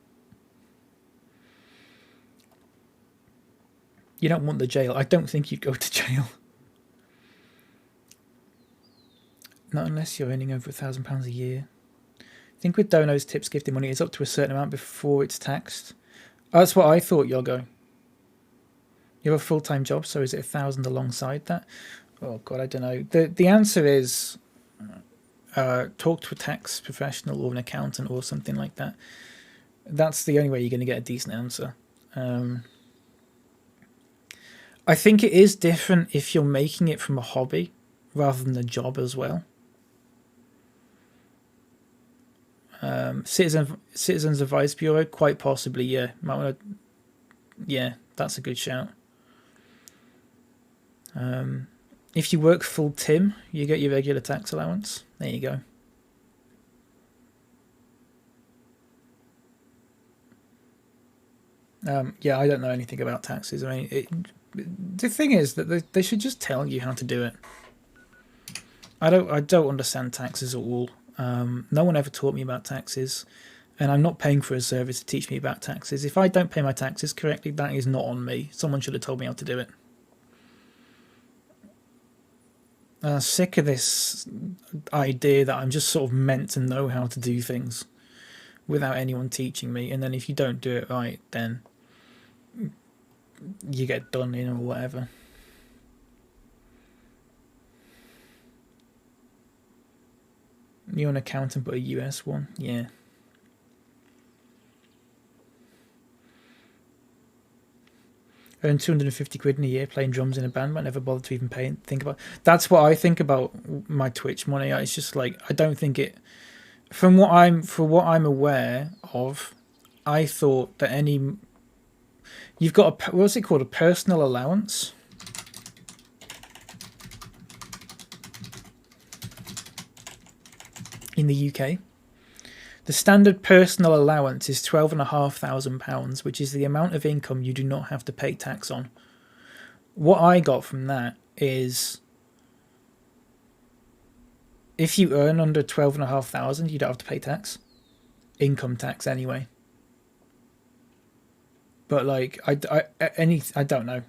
You don't want the jail. I don't think you'd go to jail. Not unless you're earning over £1,000 a year. I think with donos, tips, gifting money, it's up to a certain amount before it's taxed. That's what I thought, Yogo. You have a full-time job, so is it 1,000 alongside that? Oh God, I don't know. The answer is talk to a tax professional or an accountant or something like that. That's the only way you're going to get a decent answer. I think it is different if you're making it from a hobby rather than a job as well. Citizens Advice Bureau, quite possibly, yeah. Might want to, yeah, that's a good shout. If you work full TIM, you get your regular tax allowance. There you go. Yeah, I don't know anything about taxes. I mean, the thing is that they should just tell you how to do it. I don't understand taxes at all. No one ever taught me about taxes, and I'm not paying for a service to teach me about taxes. If I don't pay my taxes correctly, that is not on me. Someone should have told me how to do it. Sick of this idea that I'm just sort of meant to know how to do things without anyone teaching me, and then if you don't do it right, then you get done in or whatever. You're an accountant, but a US one, yeah. Earn 250 quid in a year playing drums in a band, but never bothered to even think about. That's what I think about my Twitch money. It's just like I don't think it. For what I'm aware of, I thought that you've got what's it called, a personal allowance. In the UK, the standard personal allowance is £12,500, which is the amount of income you do not have to pay tax on. What I got from that is if you earn under 12,500, you don't have to pay tax, income tax anyway. But like I don't know.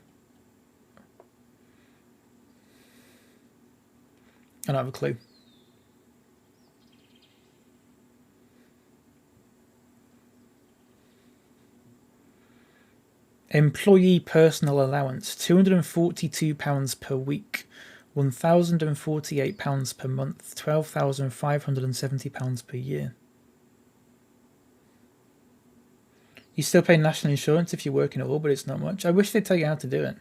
I don't have a clue. Employee personal allowance, £242 per week, £1,048 per month, £12,570 per year. You still pay national insurance if you work in at all, but it's not much. I wish they'd tell you how to do it.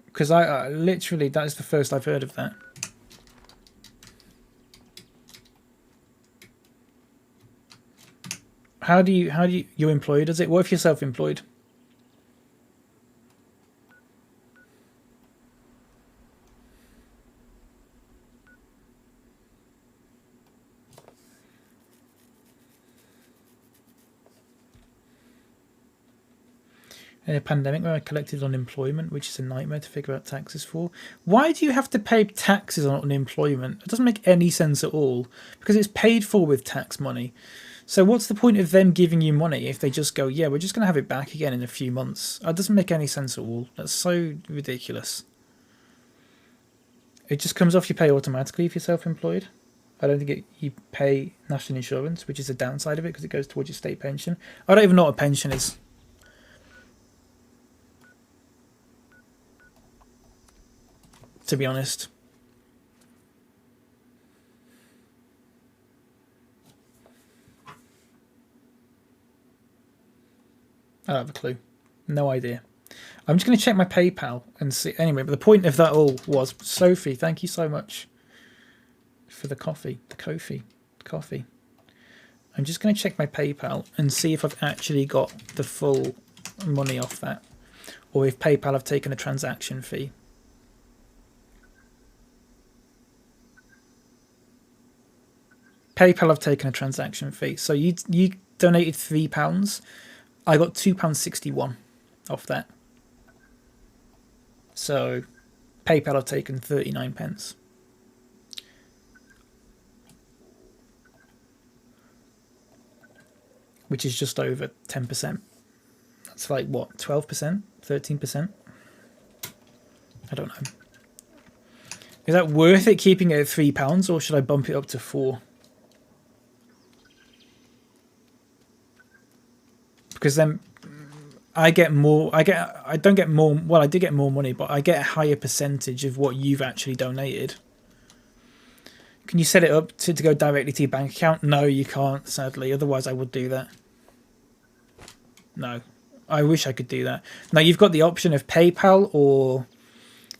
Because I literally, that is the first I've heard of that. How do you, your employer does it? What if you're self-employed? In a pandemic where I collected unemployment, which is a nightmare to figure out taxes for. Why do you have to pay taxes on unemployment? It doesn't make any sense at all, because it's paid for with tax money. So what's the point of them giving you money if they just go, yeah, we're just going to have it back again in a few months? That doesn't make any sense at all. That's so ridiculous. It just comes off your pay automatically if you're self-employed. I don't think you pay national insurance, which is a downside of it because it goes towards your state pension. I don't even know what a pension is. To be honest. I don't have a clue. No idea. I'm just going to check my PayPal and see. Anyway, but the point of that all was, Sophie, thank you so much for the coffee. Coffee. I'm just going to check my PayPal and see if I've actually got the full money off that, or if PayPal have taken a transaction fee. PayPal have taken a transaction fee. So you donated £3. I got £2.61 off that. So PayPal have taken 39 pence. Which is just over 10%. That's like what, 12%? 13%? I don't know. Is that worth it keeping it at £3, or should I bump it up to £4? Because then I get more. I don't get more. Well, I did get more money, but I get a higher percentage of what you've actually donated. Can you set it up to go directly to your bank account? No, you can't, sadly. Otherwise, I would do that. No, I wish I could do that. Now, you've got the option of PayPal, or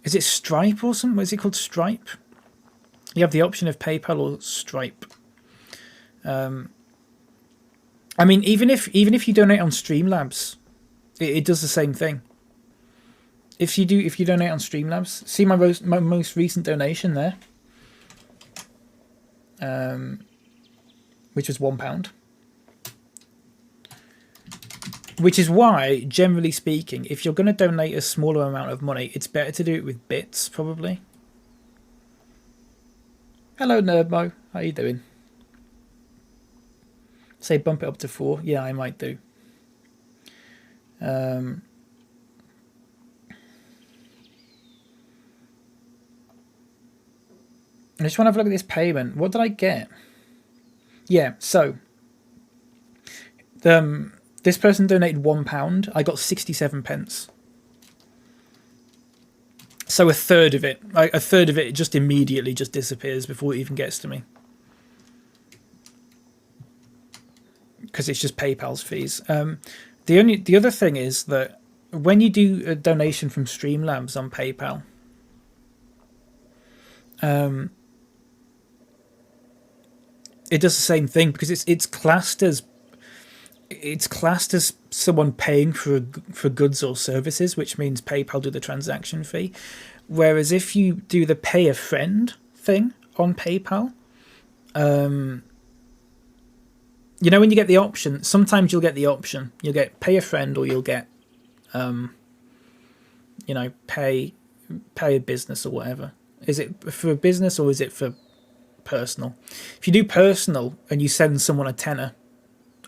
is it Stripe or something? Is it called Stripe? You have the option of PayPal or Stripe. I mean, even if you donate on Streamlabs, it does the same thing. If you donate on Streamlabs, see my most recent donation there, which was £1. Which is why, generally speaking, if you're going to donate a smaller amount of money, it's better to do it with bits, probably. Hello, Nerdmo. How you doing? Say bump it up to 4. Yeah, I might do. I just want to have a look at this payment. What did I get? Yeah, so this person donated £1. I got 67 pence. So a third of it just immediately just disappears before it even gets to me. Because it's just PayPal's fees. The other thing is that when you do a donation from Streamlabs on PayPal, it does the same thing because it's classed as someone paying for goods or services, which means PayPal do the transaction fee. Whereas if you do the pay a friend thing on PayPal, you know, when you get the option, sometimes you'll get the option. You'll get pay a friend, or you'll get, you know, pay a business or whatever. Is it for a business or is it for personal? If you do personal and you send someone a tenner,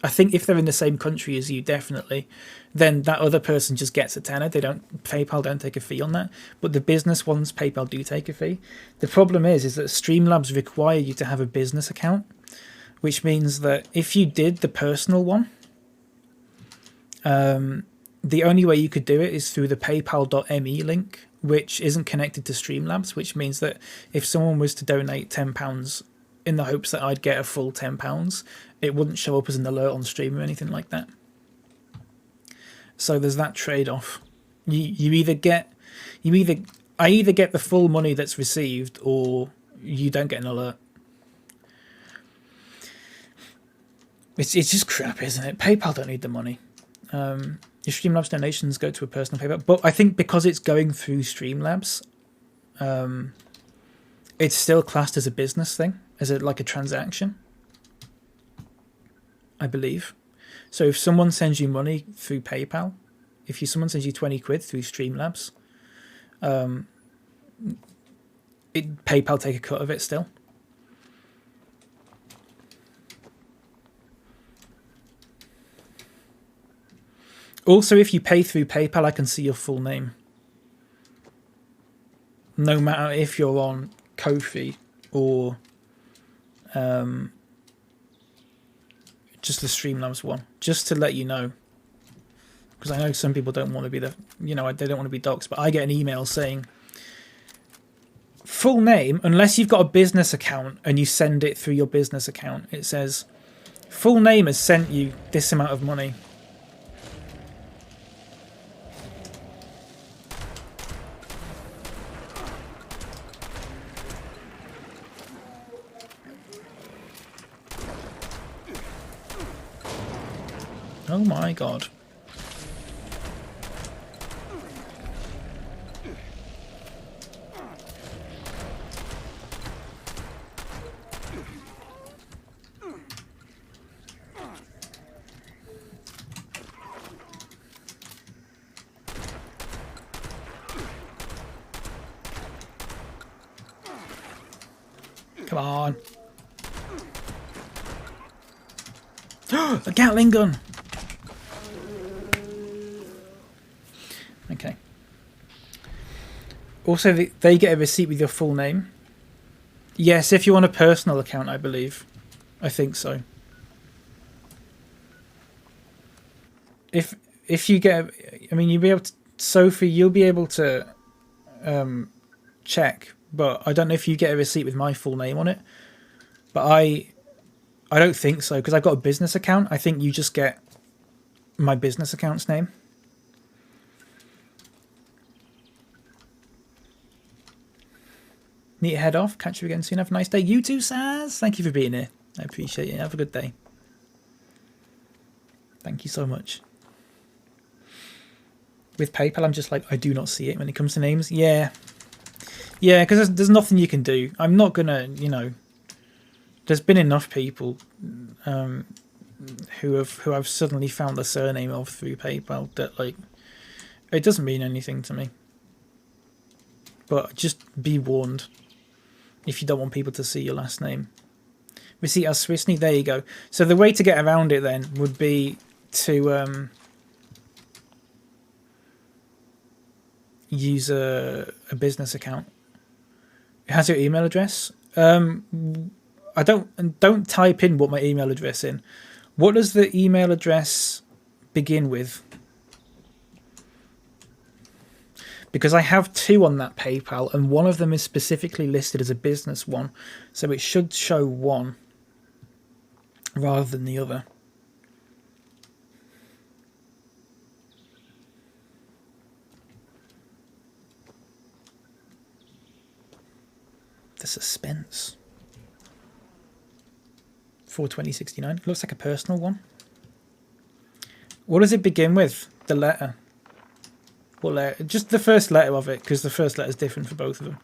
I think if they're in the same country as you, definitely, then that other person just gets a tenner. PayPal don't take a fee on that. But the business ones, PayPal do take a fee. The problem is that Streamlabs require you to have a business account, which means that if you did the personal one, the only way you could do it is through the paypal.me link, which isn't connected to Streamlabs, which means that if someone was to donate £10 in the hopes that I'd get a full £10, it wouldn't show up as an alert on Stream or anything like that. So there's that trade-off. I either get the full money that's received, or you don't get an alert. It's just crap, isn't it? PayPal don't need the money. Your Streamlabs donations go to a personal PayPal, but I think because it's going through Streamlabs, it's still classed as a business thing, like a transaction, I believe. So if someone sends you money through PayPal, someone sends you 20 quid through Streamlabs, PayPal take a cut of it still. Also, if you pay through PayPal, I can see your full name. No matter if you're on Ko-fi or Just the Streamlabs one, just to let you know, because I know some people don't want to be they don't want to be doxxed, but I get an email saying full name, unless you've got a business account and you send it through your business account, it says full name has sent you this amount of money. Oh my god. Come on. The Gatling gun! Okay. Also, they get a receipt with your full name. Yes, if you're on a personal account, I believe. I think so. If you get, I mean, you'll be able to, Sophie, you'll be able to check, but I don't know if you get a receipt with my full name on it. But I don't think so, because I've got a business account. I think you just get my business account's name. Need to head off. Catch you again soon. Have a nice day. You too, Saz. Thank you for being here. I appreciate it. Have a good day. Thank you so much. With PayPal, I'm just like, I do not see it when it comes to names. Yeah. Yeah, because there's nothing you can do. I'm not going to, there's been enough people who I've suddenly found the surname of through PayPal that, like, it doesn't mean anything to me. But just be warned if you don't want people to see your last name. Receipt as SwissKnee, there you go. So the way to get around it then would be to use a business account. It has your email address. I don't type in what my email address in. What does the email address begin with? Because I have two on that PayPal, and one of them is specifically listed as a business one, so it should show one rather than the other. The suspense. 42069. Looks like a personal one. What does it begin with? The letter. What letter? Just the first letter of it, because the first letter is different for both of them.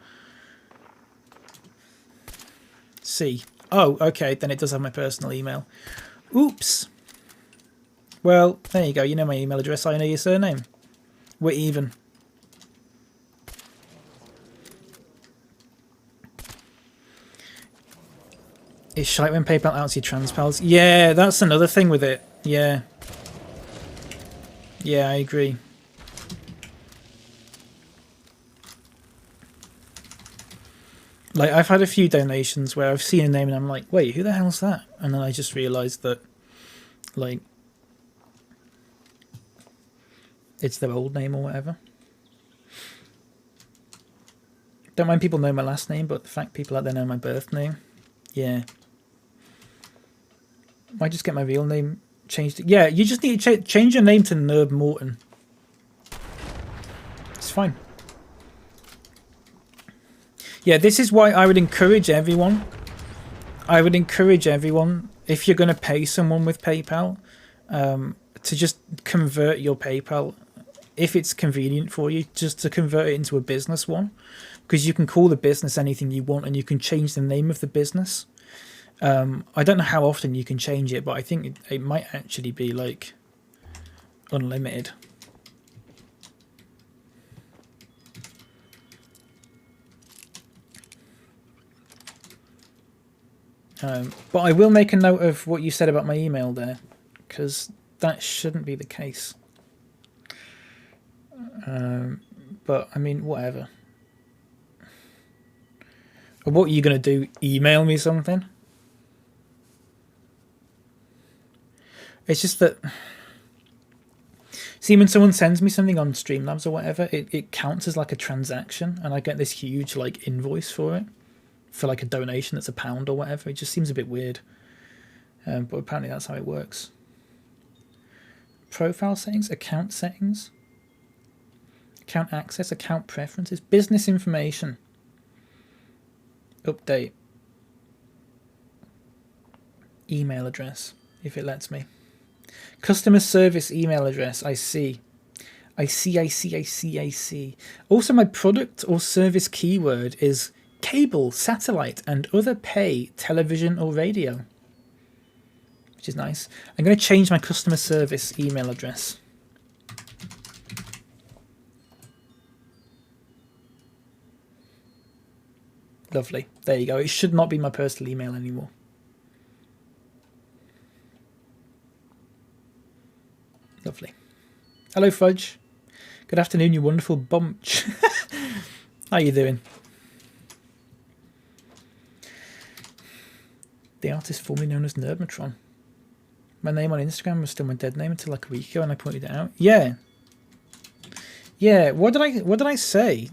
C. Oh, okay. Then it does have my personal email. Oops. Well, there you go. You know my email address. I know your surname. We're even. It's shite when PayPal outs your trans pals. Yeah, that's another thing with it. Yeah. Yeah, I agree. Like, I've had a few donations where I've seen a name and I'm like, wait, who the hell's that? And then I just realised that, like, it's their old name or whatever. Don't mind people know my last name, but the fact people out there know my birth name, yeah. Might just get my real name changed. Yeah, you just need to change your name to Nerb Morton. It's fine. Yeah, this is why I would encourage everyone. I would encourage everyone, if you're going to pay someone with PayPal, to just convert your PayPal, if it's convenient for you, just to convert it into a business one. Because you can call the business anything you want and you can change the name of the business. I don't know how often you can change it, but I think it might actually be like unlimited. But I will make a note of what you said about my email there, because that shouldn't be the case. But I mean, whatever. What are you going to do? Email me something? It's just that... See, when someone sends me something on Streamlabs or whatever, it counts as like a transaction, and I get this huge like invoice for it, for like a donation that's £1 or whatever. It just seems a bit weird. But apparently that's how it works. Profile settings, account settings, account access, account preferences, business information, update, email address, if it lets me. Customer service email address, I see. I see. Also, my product or service keyword is cable, satellite, and other pay, television or radio. Which is nice. I'm going to change my customer service email address. Lovely. There you go. It should not be my personal email anymore. Lovely. Hello, Fudge. Good afternoon, you wonderful bunch. How you doing? The artist formerly known as Nerdmatron. My name on Instagram was still my dead name until like a week ago, and I pointed it out. Yeah. Yeah. What did I say?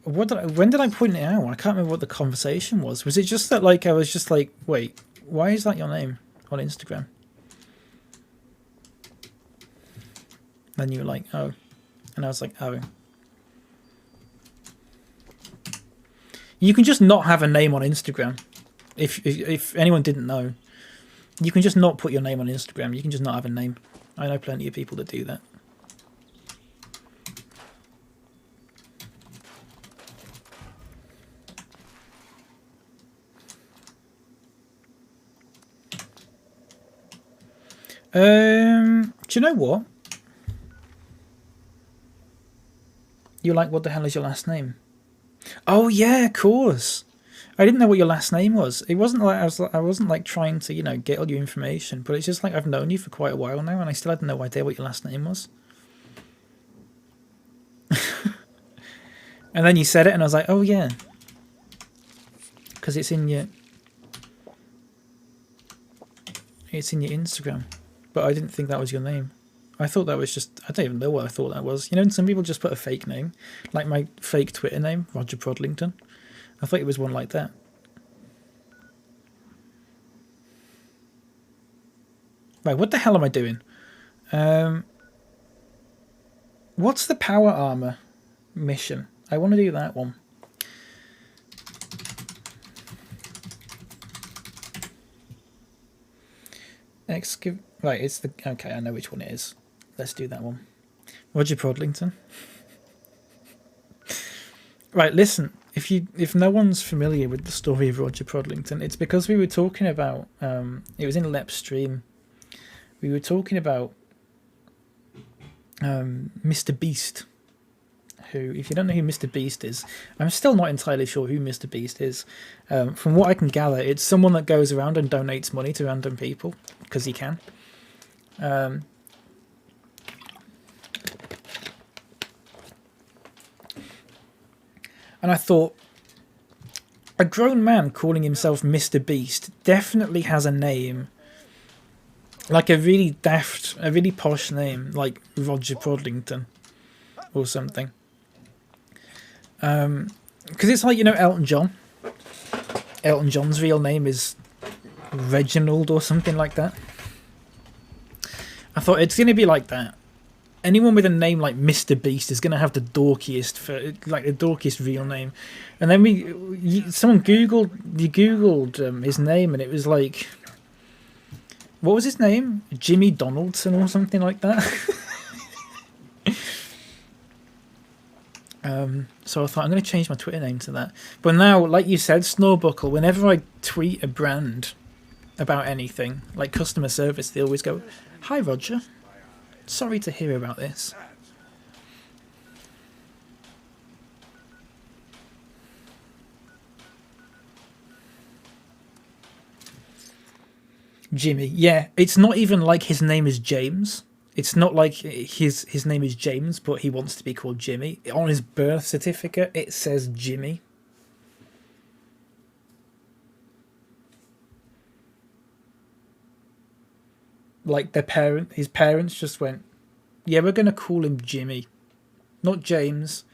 When did I point it out? I can't remember what the conversation was. Was it just that like I was just like, wait, why is that your name on Instagram? Then you were like, oh, and I was like, oh. You can just not have a name on Instagram. If anyone didn't know, you can just not put your name on Instagram. You can just not have a name. I know plenty of people that do that. Do you know what? You're like, what the hell is your last name? Oh yeah, of course. I didn't know what your last name was. It wasn't like I wasn't like trying to, you know, get all your information, but it's just like I've known you for quite a while now, and I still had no idea what your last name was. And then you said it, and I was like, oh yeah, because it's in your Instagram. But I didn't think that was your name. I thought that was just... I don't even know what I thought that was. You know, some people just put a fake name. Like my fake Twitter name, Roger Prodlington. I thought it was one like that. Right, what the hell am I doing? What's the power armor mission? I want to do that one. Right, it's the... Okay, I know which one it is. Let's do that one. Roger Prodlington. Right, listen. If no one's familiar with the story of Roger Prodlington, it's because we were talking about... it was in Lep's stream. We were talking about Mr. Beast. Who, if you don't know who Mr. Beast is, I'm still not entirely sure who Mr. Beast is. From what I can gather, it's someone that goes around and donates money to random people, because he can. And I thought, a grown man calling himself Mr. Beast definitely has a name, like a really daft, a really posh name, like Roger Prodlington or something. Because it's like, you know, Elton John. Elton John's real name is Reginald or something like that. I thought it's going to be like that. Anyone with a name like Mr. Beast is going to have the dorkiest real name. And then someone googled his name, and it was like, what was his name? Jimmy Donaldson or something like that. So I thought, I'm going to change my Twitter name to that. But now, like you said, Snorbuckle, whenever I tweet a brand about anything, like customer service, they always go, "Hi Roger, sorry to hear about this." Jimmy, yeah, it's not even like his name is James. It's not like his name is James, but he wants to be called Jimmy. On his birth certificate, it says Jimmy. Like his parents just went, yeah, we're gonna call him Jimmy, not James.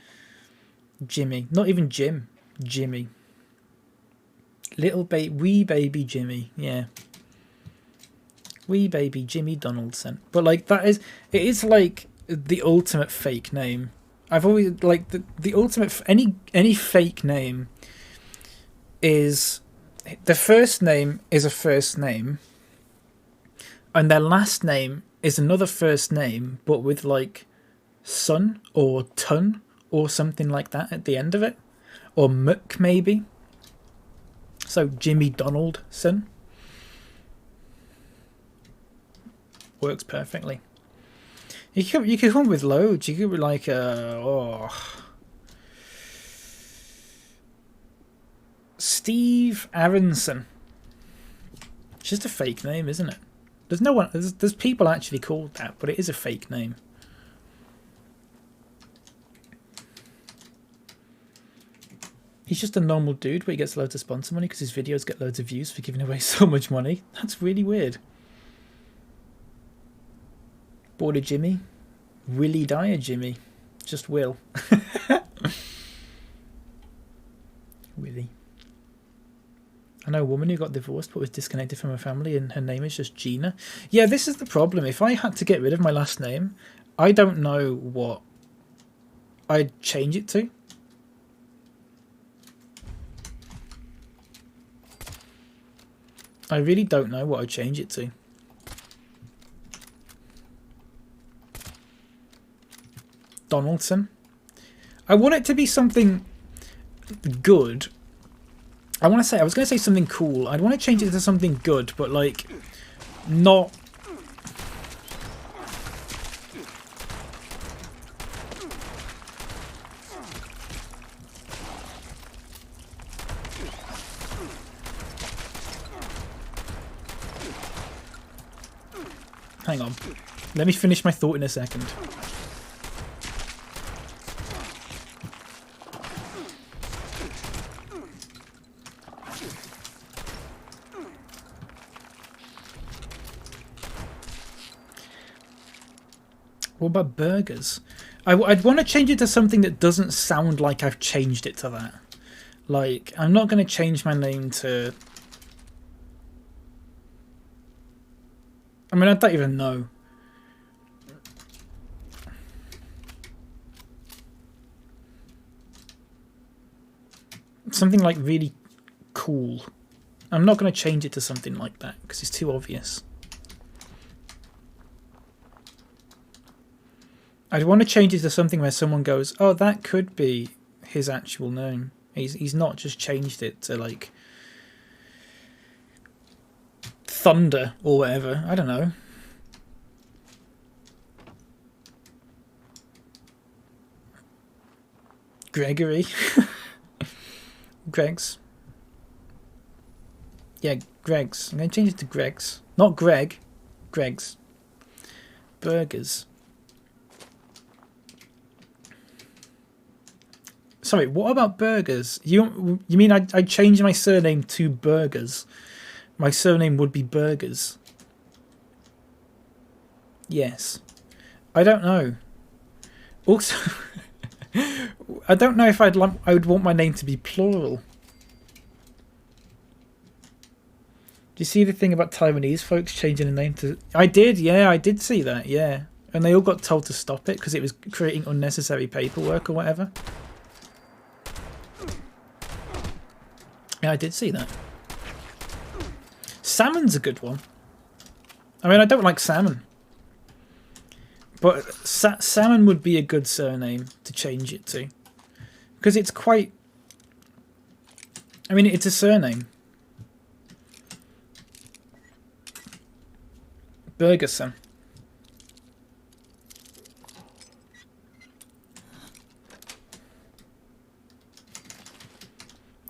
Jimmy, not even Jim. Jimmy. Wee baby Jimmy. Yeah. Wee baby Jimmy Donaldson. But like it is like the ultimate fake name. I've always like the ultimate any fake name is the first name is a first name and their last name is another first name but with like son or ton or something like that at the end of it, or Muck maybe. So Jimmy Donaldson works perfectly. You could come up with loads. You could be like Steve Aronson. It's just a fake name, isn't it? There's no one. There's people actually called that, but it is a fake name. He's just a normal dude, but he gets loads of sponsor money because his videos get loads of views for giving away so much money. That's really weird. Border Jimmy. Willie Dyer Jimmy. Just Will. Willie. I know a woman who got divorced but was disconnected from her family and her name is just Gina. Yeah, this is the problem. If I had to get rid of my last name, I don't know what I'd change it to. I really don't know what I'd change it to. Donaldson. I want it to be something good. I was going to say something cool. I'd want to change it to something good, but like not. Hang on. Let me finish my thought in a second. What about burgers? I'd want to change it to something that doesn't sound like I've changed it to that. Like, I'm not going to change my name to... I mean, I don't even know. Something like really cool. I'm not going to change it to something like that because it's too obvious. I'd want to change it to something where someone goes, oh, that could be his actual name. He's not just changed it to like Thunder or whatever. I don't know. Gregory. Greg's. Yeah, Greg's. I'm going to change it to Greg's. Not Greg. Greg's. Burgers. Sorry, what about burgers? You mean I'd change my surname to Burgers? My surname would be Burgers. Yes. I don't know. Also, I don't know if I would want my name to be plural. Do you see the thing about Taiwanese folks changing the name to... I did, yeah, I did see that, yeah. And they all got told to stop it because it was creating unnecessary paperwork or whatever. Yeah, I did see that. Salmon's a good one. I mean, I don't like salmon. But salmon would be a good surname to change it to. Because it's quite... I mean, it's a surname. Bergerson.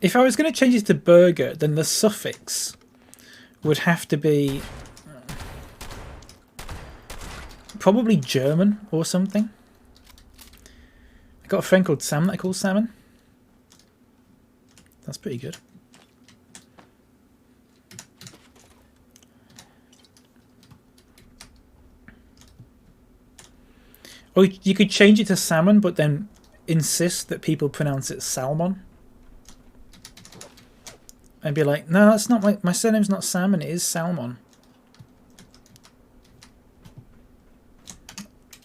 If I was going to change it to burger, then the suffix would have to be probably German or something. I got a friend called Sam that I call Salmon. That's pretty good. Or you could change it to salmon, but then insist that people pronounce it salmon. And be like, no, that's not my surname's not salmon, it is salmon.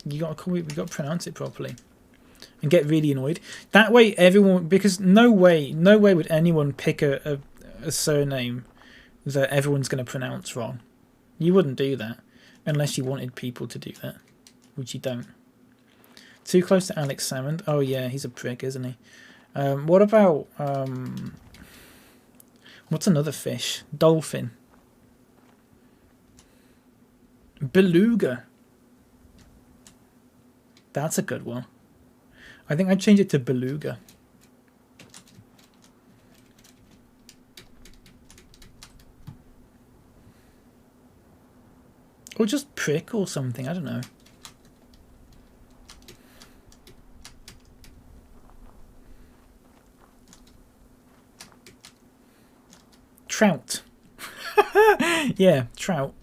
We got to pronounce it properly. And get really annoyed. That way everyone, because no way would anyone pick a surname that everyone's going to pronounce wrong. You wouldn't do that unless you wanted people to do that, which you don't. Too close to Alex Salmond. Oh yeah, he's a prick, isn't he? What about what's another fish? Dolphin. Beluga. That's a good one. I think I'd change it to beluga. Or just prick or something, I don't know. Trout. Yeah, trout.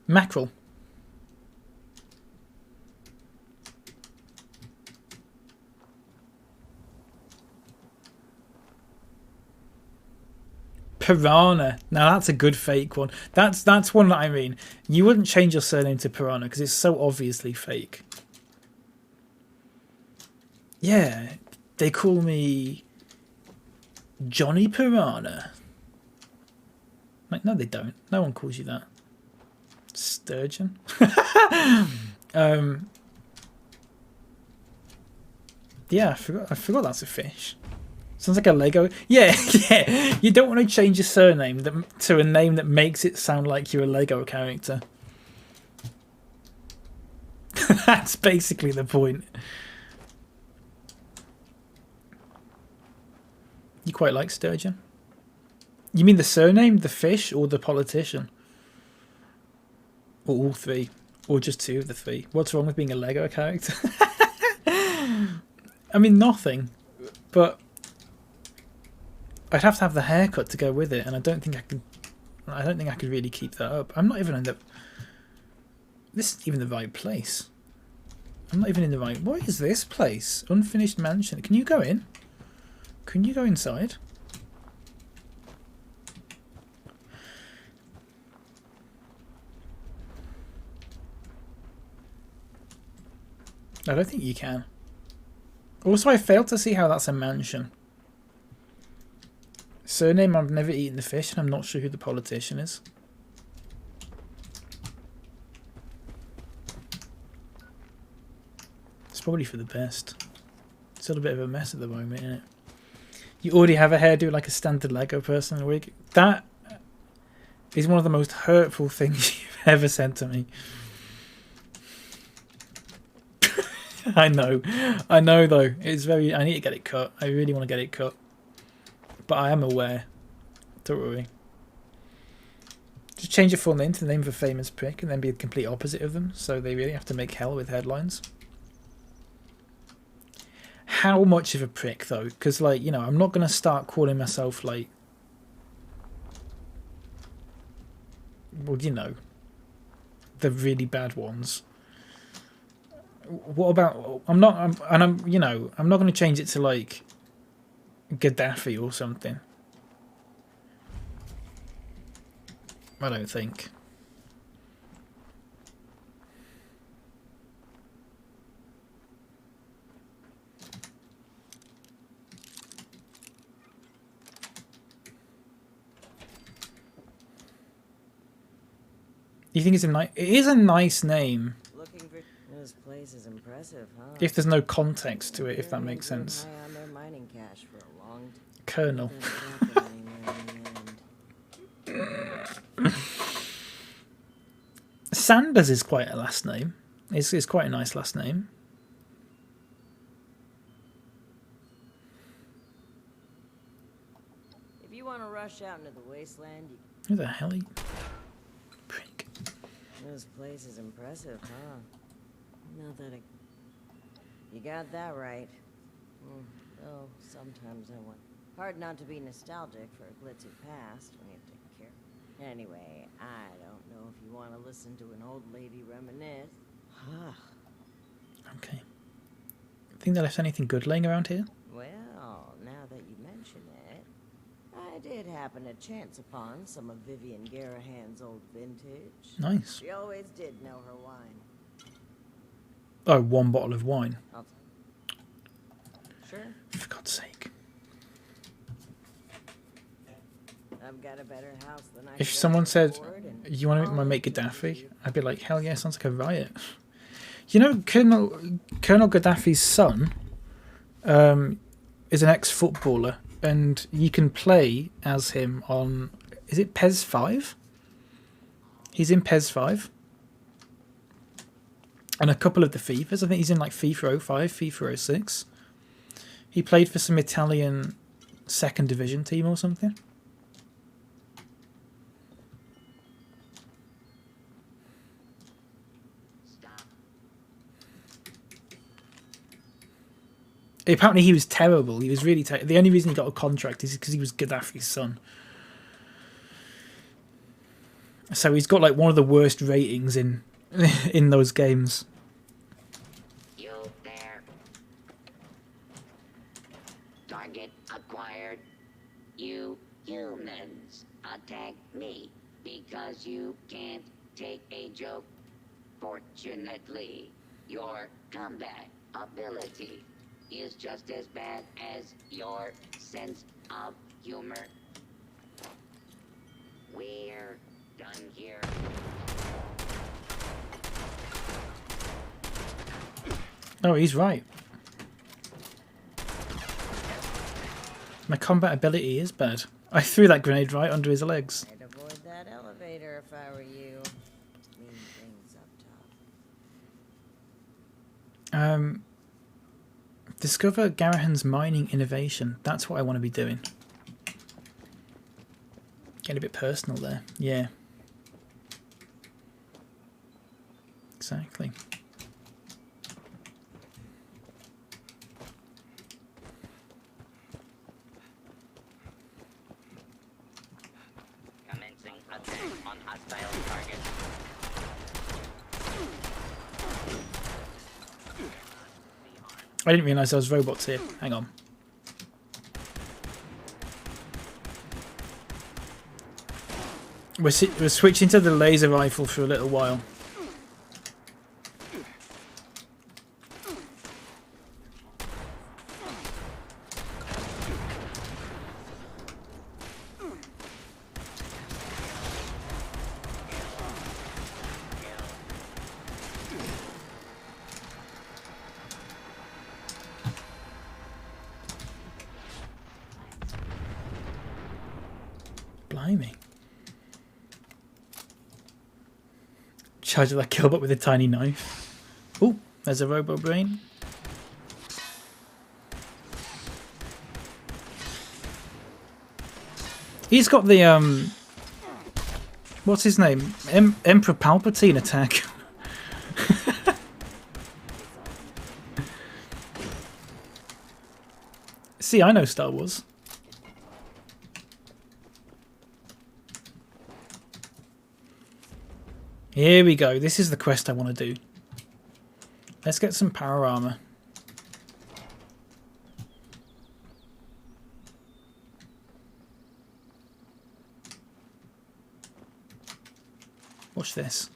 Mackerel. Piranha. Now that's a good fake one. That's one that I mean. You wouldn't change your surname to Piranha because it's so obviously fake. Yeah, they call me Johnny Piranha. Like, no, they don't. No one calls you that. Sturgeon. Yeah, I forgot that's a fish. Sounds like a Lego. Yeah, yeah. You don't want to change your surname to a name that makes it sound like you're a Lego character. That's basically the point. You quite like sturgeon? You mean the surname, the fish, or the politician? Or all three? Or just two of the three? What's wrong with being a Lego character? I mean, nothing. But I'd have to have the haircut to go with it, and I don't think I could really keep that up. I'm not even in the... This isn't even the right place. I'm not even in the right... What is this place? Unfinished mansion. Can you go in? Can you go inside? I don't think you can. Also, I failed to see how that's a mansion. Surname, I've never eaten the fish, and I'm not sure who the politician is. It's probably for the best. It's all a bit of a mess at the moment, isn't it? You already have a hairdo like a standard Lego person wig. That is one of the most hurtful things you've ever said to me. I know though. It's very... I need to get it cut. I really want to get it cut. But I am aware. Don't worry. Just change your full name to the name of a famous prick and then be the complete opposite of them. So they really have to make hell with headlines. How much of a prick though? Because, like, you know, I'm not going to start calling myself, like... Well, you know. The really bad ones. What about... I'm not going to change it to, like... Gaddafi or something. I don't think. You think it's a nice... It is a nice name. Looking for this place is impressive, huh? If there's no context to it, if that makes sense. High on their mining cash for a long Colonel. Sanders is quite a last name. It's quite a nice last name. If you want to rush out into the wasteland, you... Who the hell are you? Prick. This place is impressive, huh? Not that you got that right. Oh, sometimes I want... Hard not to be nostalgic for a glitzy past when you have to care. Anyway, I don't if you want to listen to an old lady reminisce. Okay. Think they left anything good laying around here? Well, now that you mention it, I did happen to chance upon some of Vivian Garahan's old vintage. Nice. She always did know her wine. Oh, 1 bottle of wine. Sure. For God's sake. I've got a better house than I If could someone said, afford, and you want to make my mate Gaddafi? I'd be like, hell yeah, sounds like a riot. You know, Colonel Gaddafi's son is an ex-footballer, and you can play as him on, is it PES 5? He's in PES 5. And a couple of the FIFAs. I think he's in like FIFA 05, FIFA 06. He played for some Italian second division team or something. Apparently he was terrible. He was really terrible. The only reason he got a contract is because he was Gaddafi's son. So he's got like one of the worst ratings in in those games. You there. Target acquired. You humans attack me because you can't take a joke. Fortunately, your combat ability is just as bad as your sense of humor. We're done here. Oh, he's right. My combat ability is bad. I threw that grenade right under his legs. I'd avoid that elevator if I were you. Mean things up top. Discover Garahan's mining innovation. That's what I want to be doing. Getting a bit personal there. Yeah. Exactly. Commencing attack on hostile target. I didn't realise there was robots here. Hang on. We're switching to the laser rifle for a little while. Blimey. Charge that killbot with a tiny knife. Oh, there's a robo brain. He's got the what's his name? Emperor Palpatine attack. See, I know Star Wars. Here we go. This is the quest I want to do. Let's get some power armor. Watch this.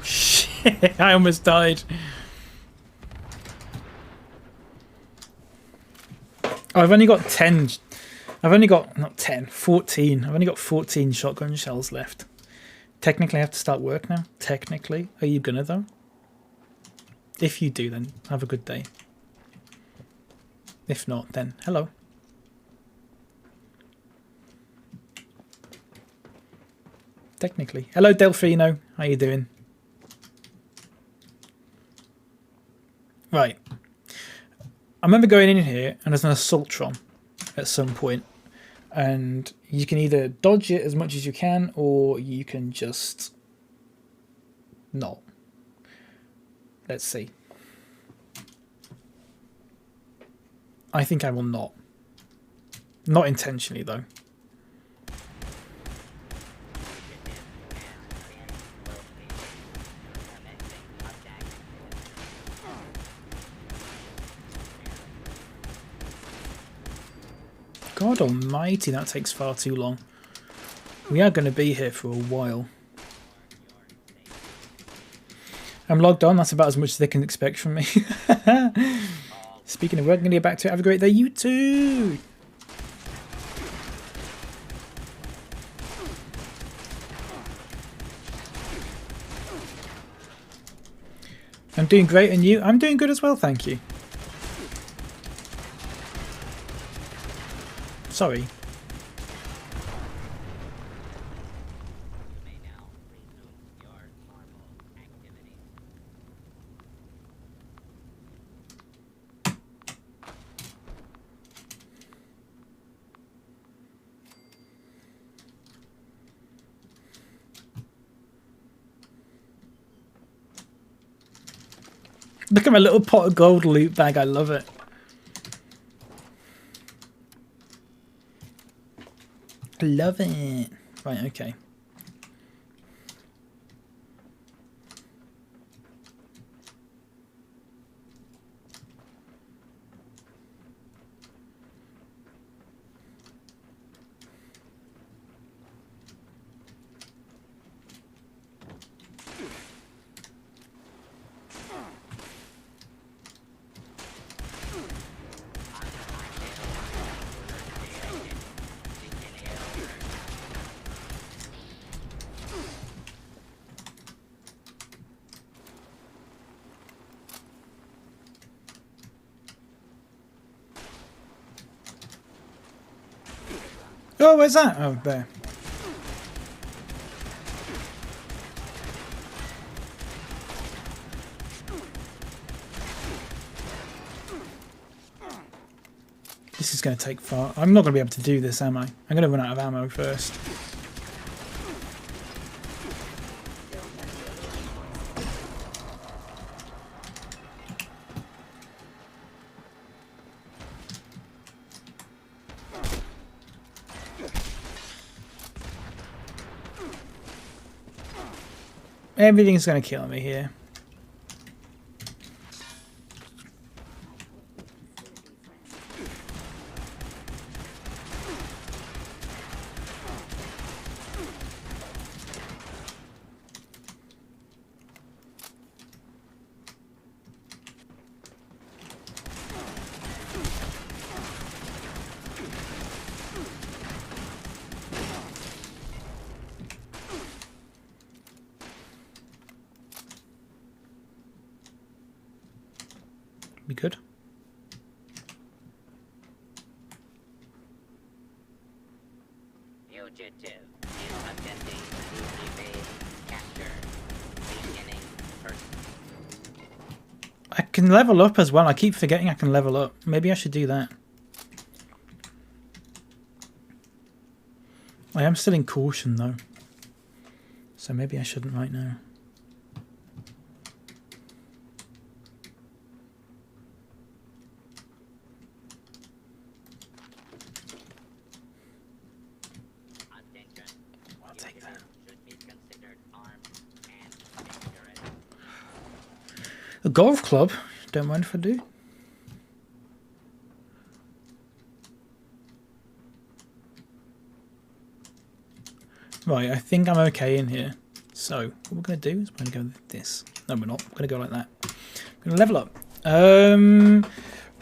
Shit, I almost died. Oh, I've only got 10. I've only got, not 10, 14. I've only got 14 shotgun shells left. Technically, I have to start work now. Technically. Are you gonna, though? If you do, then have a good day. If not, then hello. Technically. Hello, Delfino. How you doing? Right. I remember going in here, and there's an Assaultron at some point. And you can either dodge it as much as you can, or you can just not. Let's see. I think I will not. Not intentionally, though. God almighty, that takes far too long. We are going to be here for a while. I'm logged on, that's about as much as they can expect from me. Speaking of work, I'm going to get back to it. Have a great day, you too! I'm doing great, and you? I'm doing good as well, thank you. Sorry. Look at my little pot of gold loot bag, I love it. I love it. Right, okay. Oh, where's that? Oh, there. This is going to take far. I'm not going to be able to do this, am I? I'm going to run out of ammo first. Everything's going to kill me here. Be good. Fugitive is attempting to evade capture. Beginning person. I can level up as well. I keep forgetting I can level up. Maybe I should do that. I am still in caution though. So maybe I shouldn't right now. I'll take that. A golf club? Don't mind if I do. Right, I think I'm okay in here. So, what we're going to do is we're going to go with this. No, we're not. We're going to go like that. We're going to level up.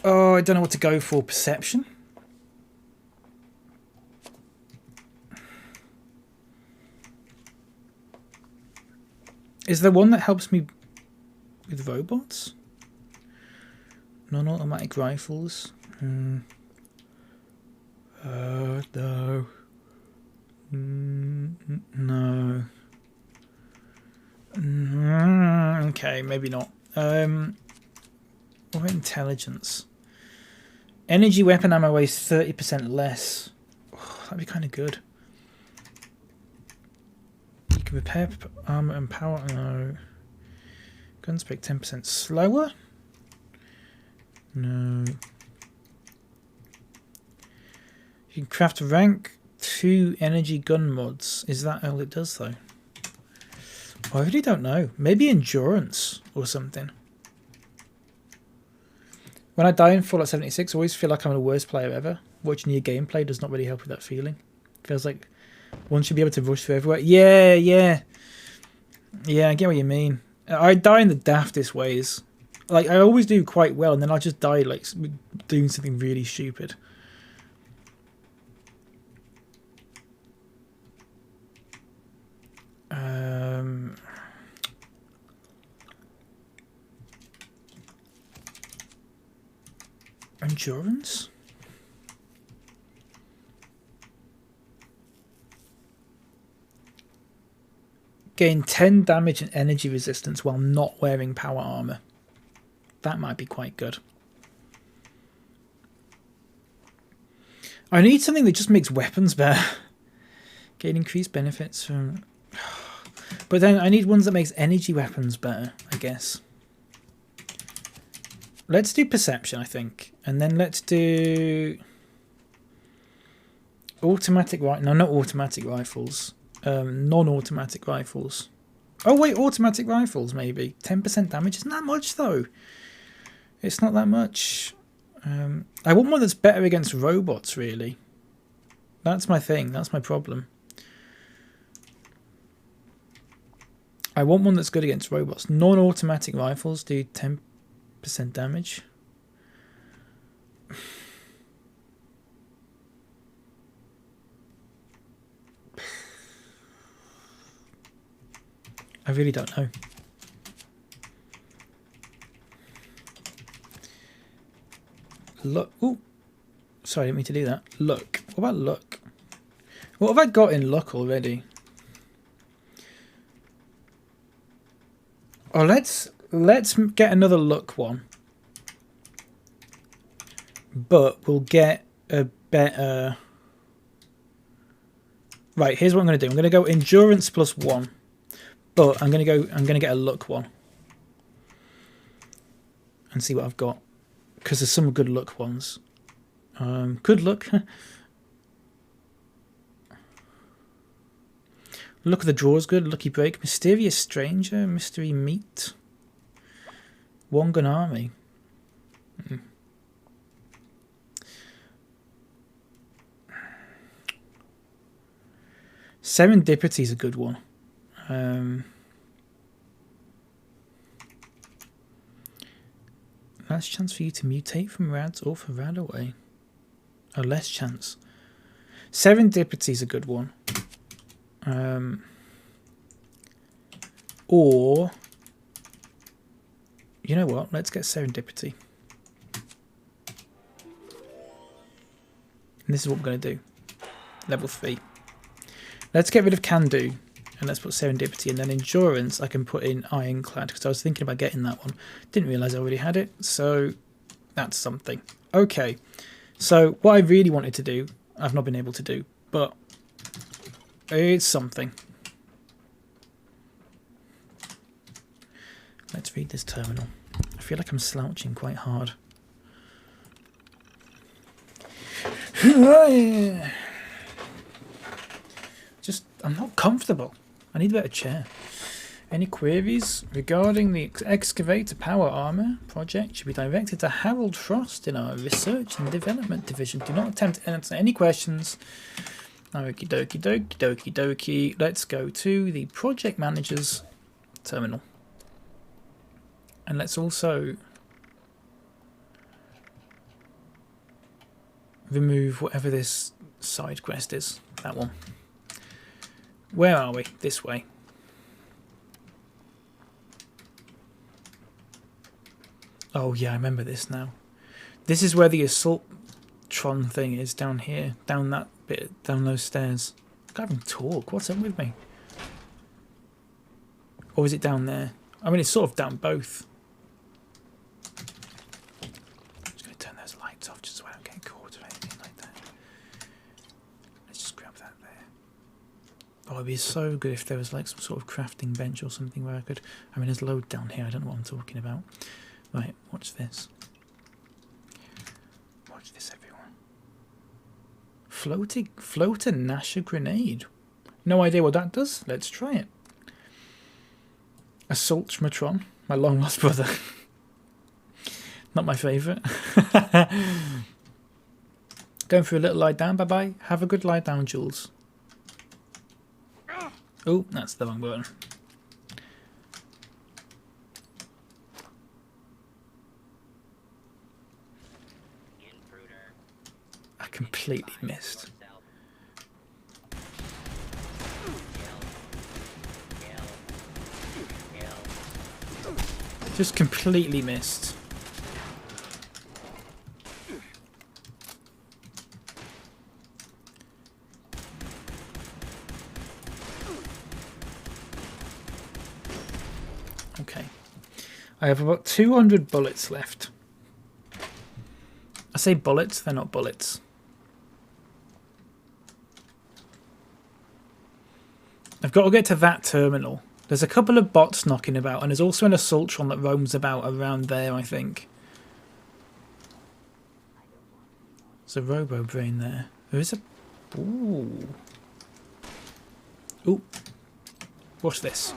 Oh, I don't know what to go for. Perception? Is there one that helps me with robots? Non-automatic rifles? No. No. Okay, maybe not. What about intelligence? Energy weapon ammo weighs 30% less. Oh, that'd be kind of good. You can repair armor and power. No. Guns break 10% slower. No. You can craft rank 2 energy gun mods. Is that all it does though? I really don't know. Maybe endurance or something. When I die in Fallout 76, I always feel like I'm the worst player ever. Watching your gameplay does not really help with that feeling. Feels like one should be able to rush through everywhere. Yeah, yeah. Yeah, I get what you mean. I die in the daftest ways. Like, I always do quite well, and then I just die, like, doing something really stupid. Endurance? Gain 10 damage and energy resistance while not wearing power armor. That might be quite good. I need something that just makes weapons better. Gain increased benefits from... But then I need ones that makes energy weapons better, I guess. Let's do perception, I think. And then let's do... automatic... No, not automatic rifles. Non-automatic rifles. Oh, wait, automatic rifles, maybe. 10% damage. Isn't that much, though? It's not that much. I want one that's better against robots, really. That's my thing. That's my problem. I want one that's good against robots. Non-automatic rifles do 10% damage. I really don't know. Look. Ooh. Sorry, I didn't mean to do that. Look. What about luck? What have I got in luck already? Oh, let's get another luck one. But we'll get a better... Right, here's what I'm going to do. I'm going to go endurance +1. But I'm going to get a luck one. And see what I've got. Because there's some good luck ones. Good luck. Luck of the Draw's good. Lucky Break. Mysterious Stranger. Mystery Meat. One Gun Army. Serendipity is a good one. Less chance for you to mutate from rads or for rad away. Oh, less chance. Serendipity is a good one. Or, you know what? Let's get Serendipity. And this is what we're going to do. Level 3. Let's get rid of Can Do. And let's put Serendipity. And then Endurance, I can put in Ironclad. Because I was thinking about getting that one. Didn't realise I already had it. So, that's something. Okay. So, what I really wanted to do, I've not been able to do. But, it's something. Let's read this terminal. I feel like I'm slouching quite hard. Just, I'm not comfortable. I need a better chair. Any queries regarding the excavator power armor project should be directed to Harold Frost in our research and development division. Do not attempt to answer any questions. Okie dokie dokie dokie dokie. Let's go to the project manager's terminal. And let's also remove whatever this side quest is. That one. Where are we? This way. Oh yeah, I remember this now. This is where the Assaultron thing is, down here. Down that bit, down those stairs. I can't even talk. What's up with me? Or is it down there? I mean, it's sort of down both. I'm just going to turn those lights off just so I don't get caught or anything like that. Let's just grab that there. Oh, it'd be so good if there was like some sort of crafting bench or something where I could... I mean, there's load down here. I don't know what I'm talking about. Right, watch this. Watch this, everyone. Floater Nasher grenade. No idea what that does. Let's try it. Assault Schmatron, my long lost brother. Not my favourite. Going for a little lie down. Bye bye. Have a good lie down, Jules. Oh, that's the wrong button. I completely missed. Just completely missed. Okay. I have about 200 bullets left. I say bullets, they're not bullets. I've got to get to that terminal. There's a couple of bots knocking about, and there's also an Assaultron that roams about around there, I think. There's a Robo Brain there. There is a... Ooh. Ooh. Watch this.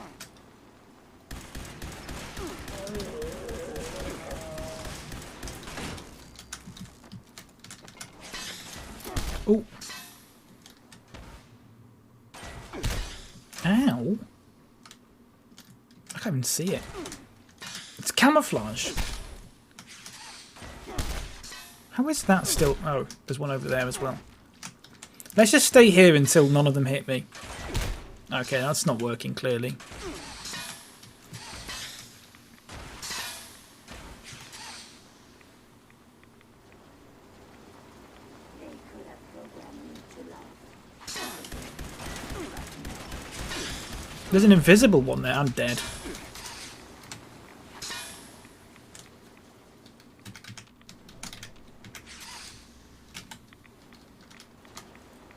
Ooh. Ow. I can't even see it. It's camouflage. How is that still... Oh, there's one over there as well. Let's just stay here until none of them hit me. Okay, that's not working, clearly. There's an invisible one there. I'm dead.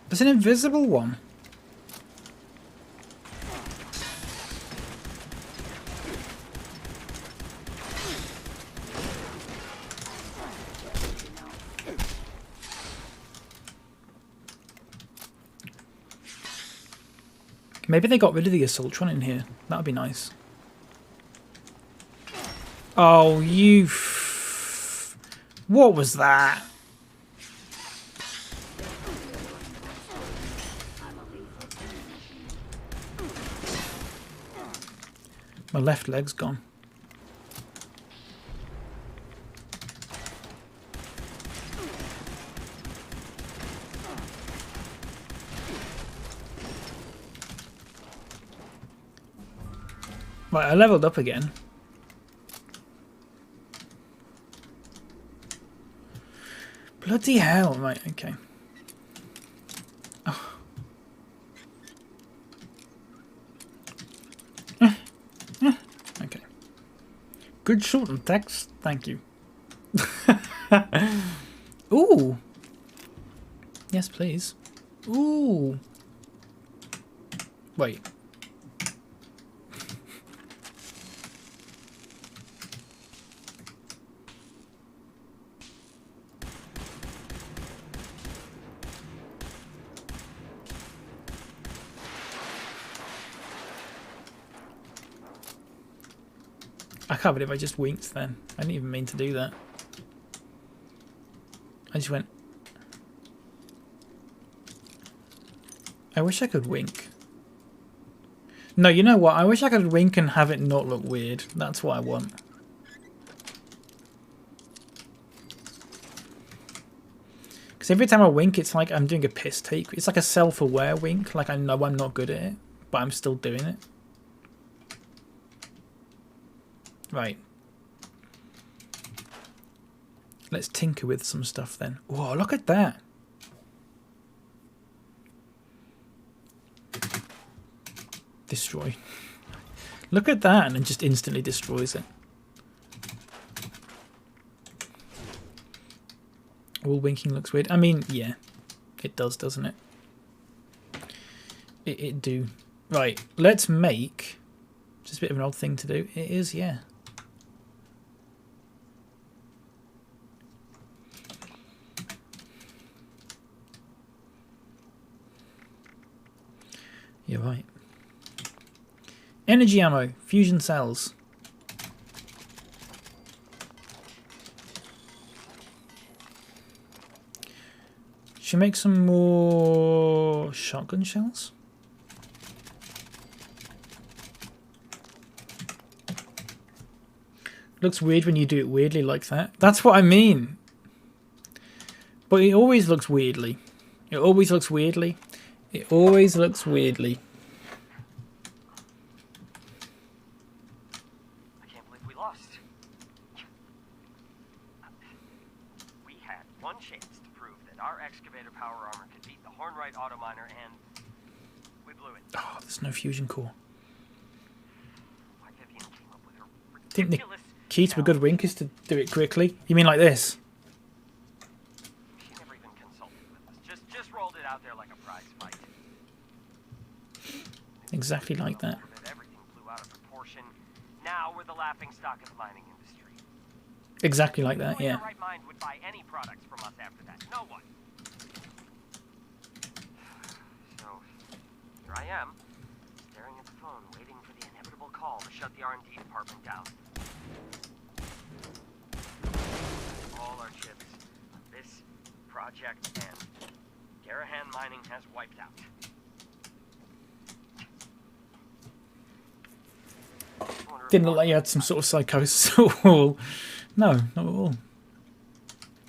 There's an invisible one. Maybe they got rid of the Assaultron in here. That would be nice. Oh, you... What was that? My left leg's gone. Right, I leveled up again. Bloody hell, right, okay. Oh. Okay. Good short and text, thank you. Ooh. Yes, please. Ooh. Wait. I can't believe I just winked then. I didn't even mean to do that. I just went... I wish I could wink. No, you know what? I wish I could wink and have it not look weird. That's what I want. Because every time I wink, it's like I'm doing a piss take. It's like a self-aware wink. Like I know I'm not good at it, but I'm still doing it. Right. Let's tinker with some stuff then. Whoa, look at that. Destroy. Look at that, and it just instantly destroys it. All winking looks weird. I mean, yeah. It does, doesn't it? It do. Right, let's make... Just a bit of an odd thing to do. It is, yeah. You're right. Energy ammo, fusion cells. Should we make some more shotgun shells? Looks weird when you do it weirdly like that. That's what I mean. But it always looks weirdly. It always looks weirdly. It always looks weirdly. I can't believe we lost. We had one chance to prove that our excavator power armor could beat the Hornwright auto miner, and we blew it. Oh, there's no fusion core. Why Vivian came up with her I think the ridiculous key to a good wink is to do it quickly. You mean like this? She never even consulted with us. Just rolled it out there like a prize fight. Exactly like that. Everything blew out of proportion. Now we're the laughing stock of the mining industry. Exactly like that, Who in yeah. their right mind would buy any products from us after that? No one. So, here I am, staring at the phone, waiting for the inevitable call to shut the R&D department down. All our chips, this project, and Garahan Mining has wiped out. Didn't look like you had some sort of psychosis at all. No, not at all.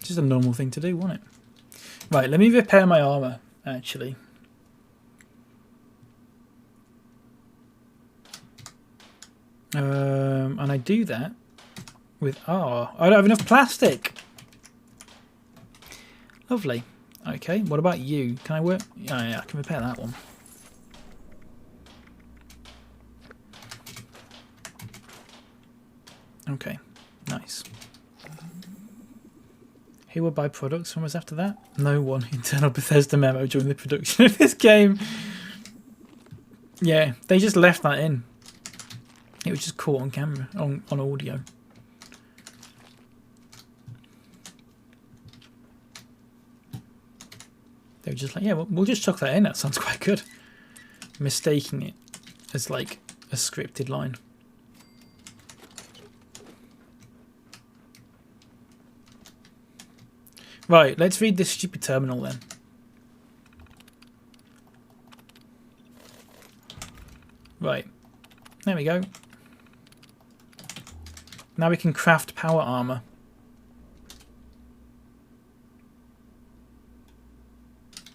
Just a normal thing to do, wasn't it? Right, let me repair my armor, actually. And I do that with R. I don't have enough plastic. Lovely. Okay, what about you? Can I work? Oh, yeah, I can repair that one. Okay, nice. Who will buy products from us after that? No one. Internal Bethesda memo during the production of this game. Yeah, they just left that in. It was just caught on camera, on audio. They were just like, yeah, we'll just chuck that in. That sounds quite good. Mistaking it as like a scripted line. Right, let's read this stupid terminal then. Right, there we go. Now we can craft power armor.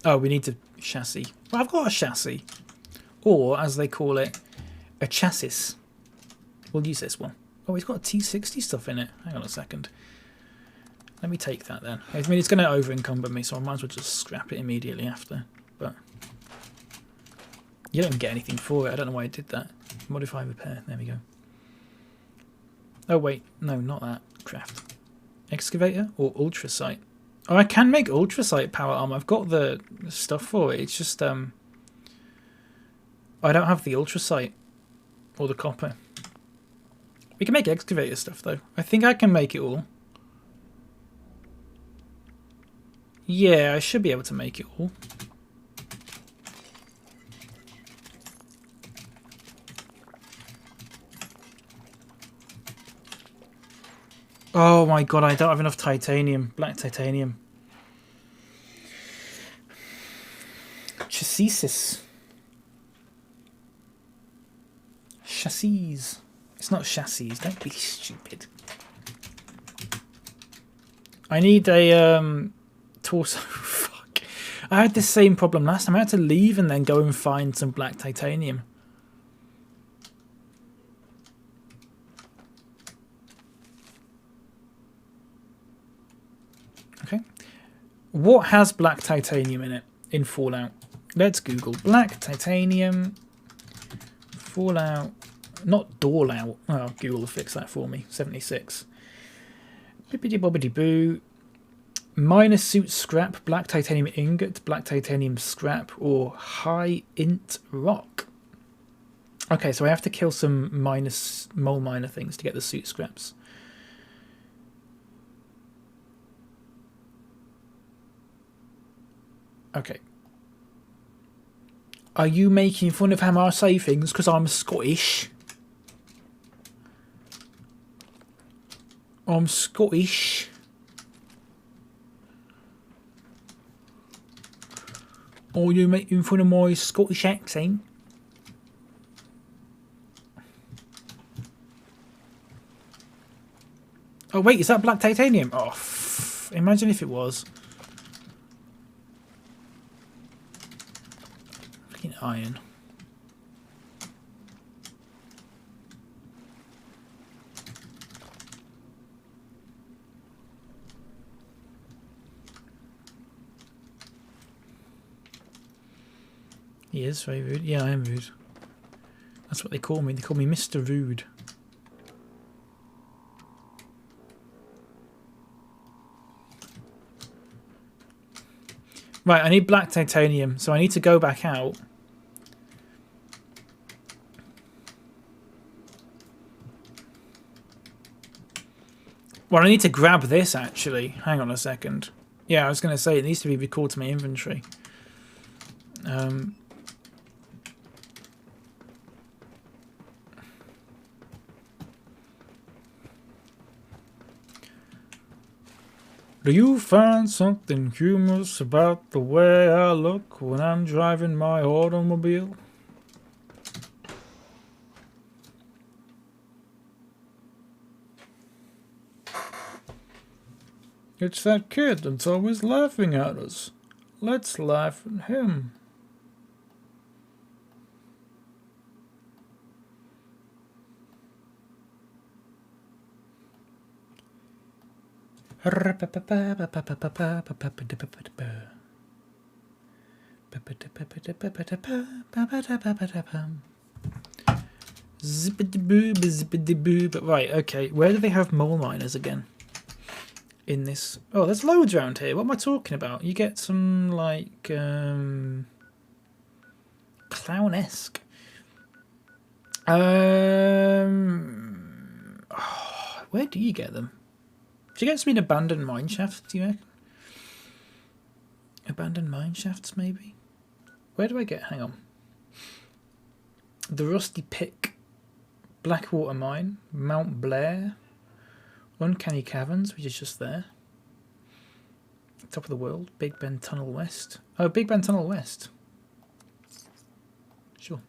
Oh, we need a chassis. Well, I've got a chassis. Or, as they call it, a chassis. We'll use this one. Oh, it's got a T60 stuff in it. Hang on a second. Let me take that then. I mean, it's going to over-encumber me, so I might as well just scrap it immediately after. But you don't get anything for it. I don't know why I did that. Modify repair. There we go. Oh, wait. No, not that. Craft. Excavator or ultrasite? Oh, I can make ultrasite power armor. I've got the stuff for it. It's just, I don't have the ultrasite or the copper. We can make excavator stuff, though. I think I can make it all. Yeah, I should be able to make it all. Oh my god, I don't have enough titanium. Black titanium. Chassis. Chassis. It's not chassis. Don't be stupid. I need a torso. Fuck. I had the same problem last time. I had to leave and then go and find some black titanium. Okay. What has black titanium in it in Fallout? Let's Google black titanium Fallout. Not Doorlout. Oh, Google will fix that for me. 76. Bippity bobbity boo. Minor suit scrap, black titanium ingot, black titanium scrap, or high int rock. Okay, so I have to kill some mole miner things to get the suit scraps. Okay. Are you making fun of how I say things because I'm Scottish? I'm Scottish. Or are you making fun of my Scottish accent? Oh wait, is that black titanium? Oh, imagine if it was. Fucking iron. He is very rude. Yeah, I am rude. That's what they call me. They call me Mr. Rude. Right, I need black titanium, so I need to go back out. Well, I need to grab this, actually. Hang on a second. Yeah, I was going to say, it needs to be recalled to my inventory. Do you find something humorous about the way I look when I'm driving my automobile? It's that kid that's always laughing at us. Let's laugh at him. Right, okay. Where do they have mole miners again? In this... Oh, there's loads around here. What am I talking about? You get some, like, clown-esque. Where do you get them? Do you get some in abandoned mine shafts, do you reckon? Abandoned mine shafts, maybe? Where do I get... Hang on. The Rusty Pick. Blackwater Mine. Mount Blair. Uncanny Caverns, which is just there. Top of the world. Big Ben Tunnel West. Oh, Big Ben Tunnel West. Sure.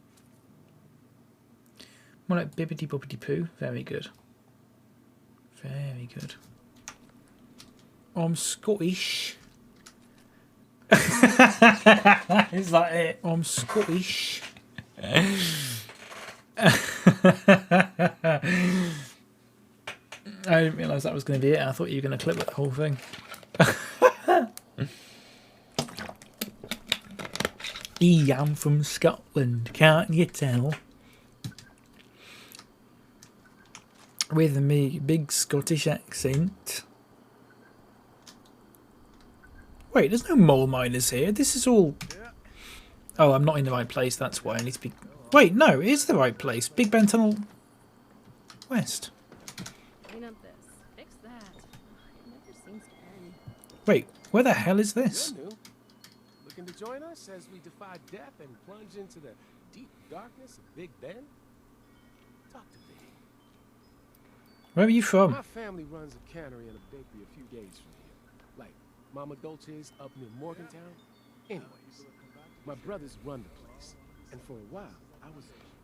More like Bibbidi Bobbidi Poo. Very good. Very good. I'm Scottish. Is that it? I'm Scottish. I didn't realise that was going to be it. I thought you were going to clip the whole thing. I'm from Scotland, can't you tell? With me big Scottish accent. Wait, there's no mole miners here. This is all... Oh, I'm not in the right place. That's why I need to be... Wait, no, it is the right place. Big Ben Tunnel West. Clean up this. Fix that. It never seems to end. Wait, where the hell is this? You're new. Looking to join us as we defy death and plunge into the deep darkness of Big Ben? Talk to me. Where are you from? My family runs a cannery and a bakery a few days from here. Like Mama Dolce's up near Morgantown. Anyways, my brothers run the place. And for a while,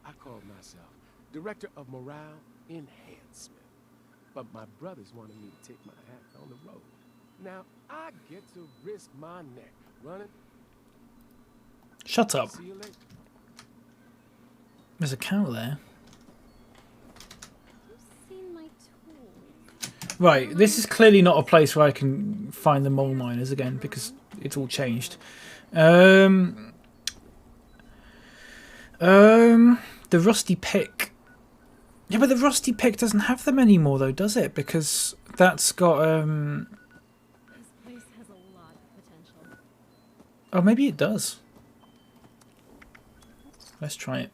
I called myself Director of Morale Enhancement. But my brothers wanted me to take my hat on the road. Now, I get to risk my neck running. Shut up. See you later. There's a cow there. Right, this is clearly not a place where I can find the mole miners again because it's all changed. The Rusty Pick. Yeah, but the Rusty Pick doesn't have them anymore though, does it? Because that's got This place has a lot of potential. Oh, maybe it does. Let's try it.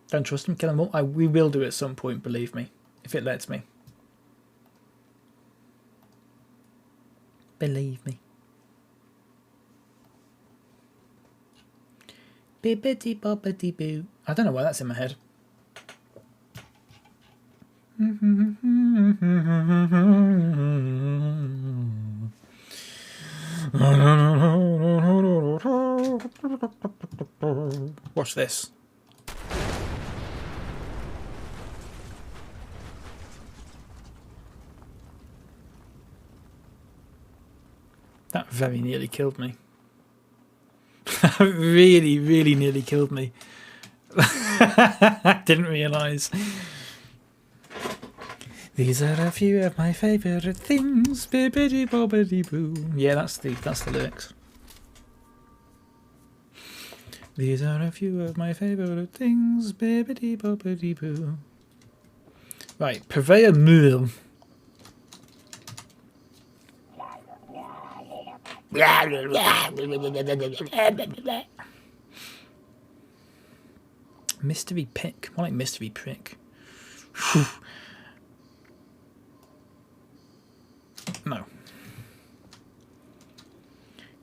Don't trust him, kill them all. We will do it at some point, believe me. If it lets me. Believe me. Bibbidi bobbidi boo. I don't know why that's in my head. Watch this. That very nearly killed me. Really, really nearly killed me. I didn't realise. These are a few of my favourite things. Bibbidi bobbidi boo. Yeah, that's the lyrics. These are a few of my favourite things. Bibbidi bobbidi boo. Right, Purveyor Meal. Mystery pick. More like mystery prick. No.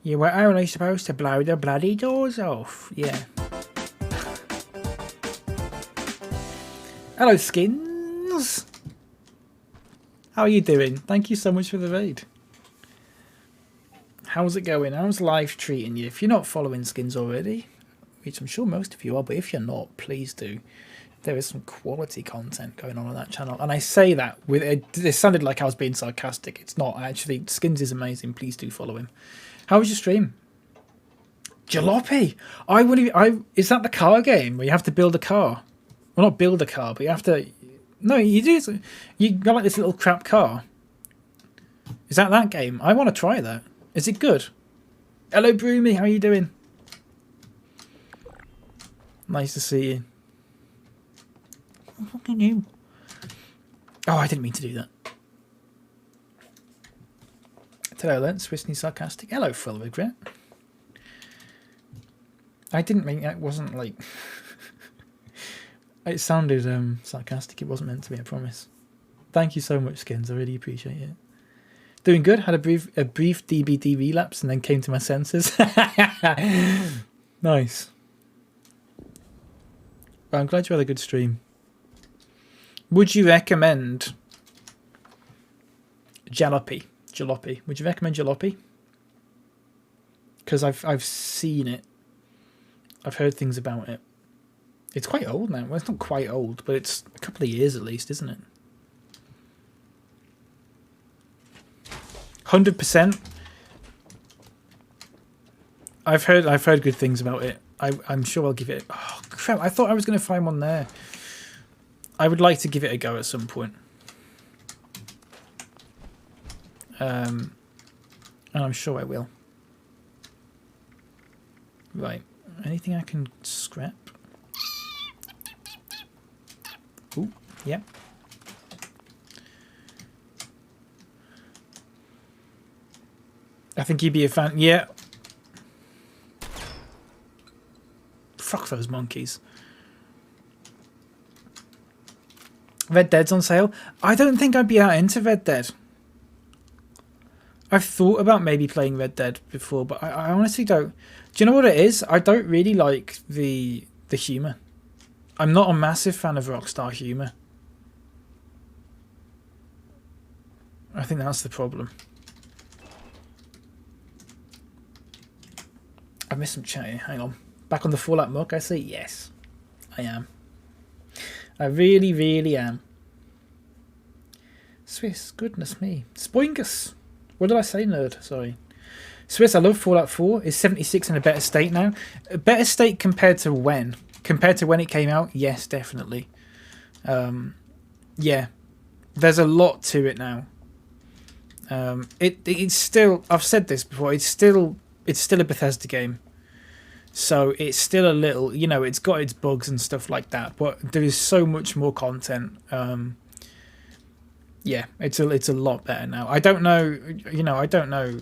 You were only supposed to blow the bloody doors off. Yeah. Hello, Skins. How are you doing? Thank you so much for the raid. How's it going? How's life treating you? If you're not following Skins already, which I'm sure most of you are, but if you're not, please do. There is some quality content going on that channel. And I say that with it sounded like I was being sarcastic. It's not actually. Skins is amazing. Please do follow him. How was your stream? Jalopy. Is that the car game where you have to build a car? Well, not build a car, but you have to. No, you do. You got like this little crap car. Is that game? I want to try that. Is it good? Hello, Broomy. How are you doing? Nice to see you. What fucking you? Oh, I didn't mean to do that. Hello, then. SwissKnee sarcastic. Hello, full of regret. I didn't mean it. Wasn't like. It sounded sarcastic. It wasn't meant to be. I promise. Thank you so much, Skins. I really appreciate it. Doing good. Had a brief DBD relapse and then came to my senses. Nice. Well, I'm glad you had a good stream. Would you recommend Jalopy? Would you recommend Jalopy? Because I've seen it. I've heard things about it. It's quite old now. Well, it's not quite old, but it's a couple of years at least, isn't it? 100%. I've heard good things about it. I'm sure I'll give it. Oh crap! I thought I was going to find one there. I would like to give it a go at some point. And I'm sure I will. Right. Anything I can scrap? Ooh, yeah. I think you'd be a fan. Yeah. Fuck those monkeys. Red Dead's on sale. I don't think I'd be that into Red Dead. I've thought about maybe playing Red Dead before, but I honestly don't. Do you know what it is? I don't really like the humour. I'm not a massive fan of Rockstar humour. I think that's the problem. I missed some chatting. Hang on. Back on the Fallout muck, I say yes. I am. I really, really am. Swiss, goodness me. Spoingus. What did I say, nerd? Sorry. Swiss, I love Fallout 4. Is 76 in a better state now? A better state compared to when? Compared to when it came out? Yes, definitely. Yeah. There's a lot to it now. It's still... I've said this before. It's still a Bethesda game. So it's still a little... You know, it's got its bugs and stuff like that. But there is so much more content. Yeah, it's a lot better now. I don't know... You know, I don't know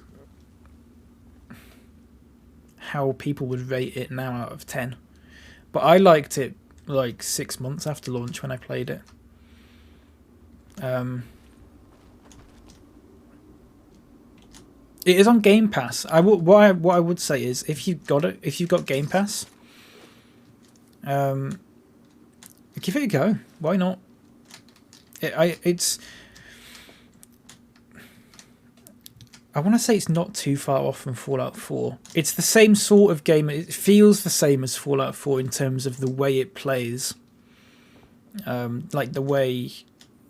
how people would rate it now out of 10. But I liked it like 6 months after launch when I played it. It is on Game Pass. What I would say is if you've got Game Pass, Give it a go. Why not? It's. I want to say it's not too far off from Fallout 4. It's the same sort of game. It feels the same as Fallout 4 in terms of the way it plays. Like the way,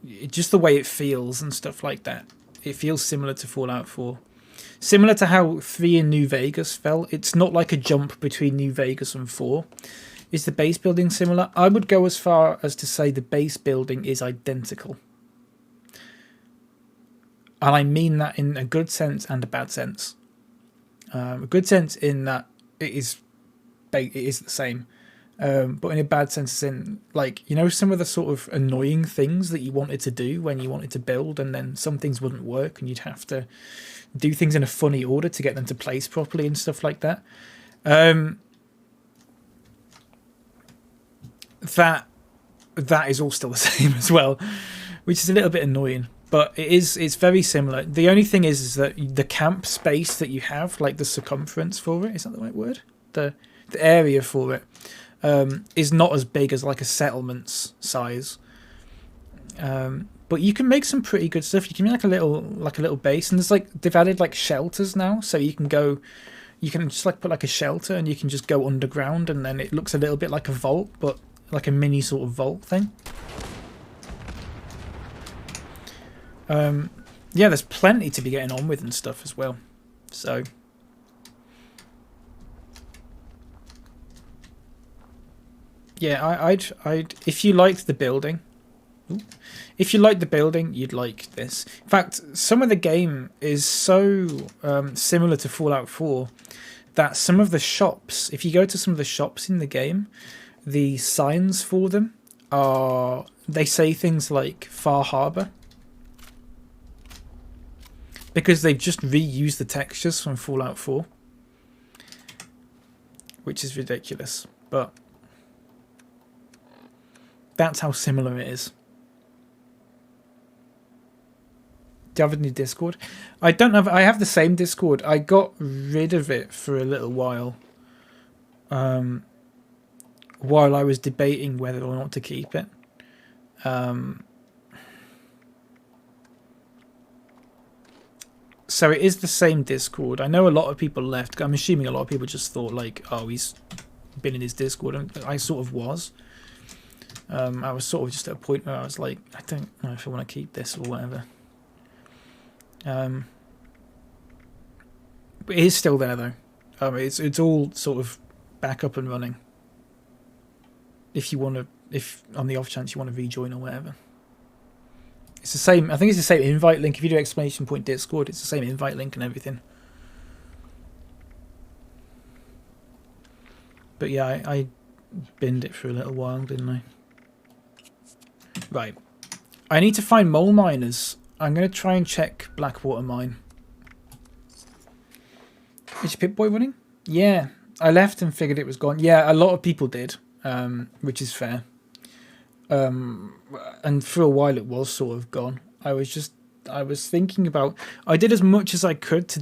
just the way it feels and stuff like that. It feels similar to Fallout 4. Similar to how 3 in New Vegas felt. It's not like a jump between New Vegas and 4. Is the base building similar? I would go as far as to say the base building is identical. And I mean that in a good sense and a bad sense. A good sense in that it is the same. But in a bad sense, it's in, like, you know, some of the sort of annoying things that you wanted to do when you wanted to build, and then some things wouldn't work and you'd have to do things in a funny order to get them to place properly and stuff like that. That is all still the same as well, which is a little bit annoying. But it's very similar. The only thing is that the camp space that you have, like the circumference for it, is that the right word? The area for it is not as big as like a settlement's size. But you can make some pretty good stuff. You can make like a little base, and there's like they've added like shelters now, so you can just like put like a shelter, and you can just go underground, and then it looks a little bit like a vault, but like a mini sort of vault thing. Yeah, there's plenty to be getting on with and stuff as well. So yeah, I'd if you liked the building, you'd like this. In fact, some of the game is so similar to Fallout 4 that some of the shops, if you go to some of the shops in the game, the signs for them they say things like Far Harbor. Because they've just reused the textures from Fallout 4. Which is ridiculous. But that's how similar it is. Do you have a new Discord? I don't have. I have the same Discord. I got rid of it for a little while. While I was debating whether or not to keep it. So it is the same Discord. I know a lot of people left. I'm assuming a lot of people just thought like, oh, he's been in his Discord. And I sort of was. I was sort of just at a point where I was like, I don't know if I want to keep this or whatever. But it is still there though. It's all sort of back up and running. If you want to, if on the off chance you want to rejoin or whatever. It's the same. I think it's the same invite link. If you do exclamation point Discord, it's the same invite link and everything. But yeah, I binned it for a little while, didn't I? Right. I need to find mole miners. I'm going to try and check Blackwater Mine. Is your Pip-Boy running? Yeah. I left and figured it was gone. Yeah, a lot of people did, which is fair. And for a while it was sort of gone. I was thinking about, I did as much as I could to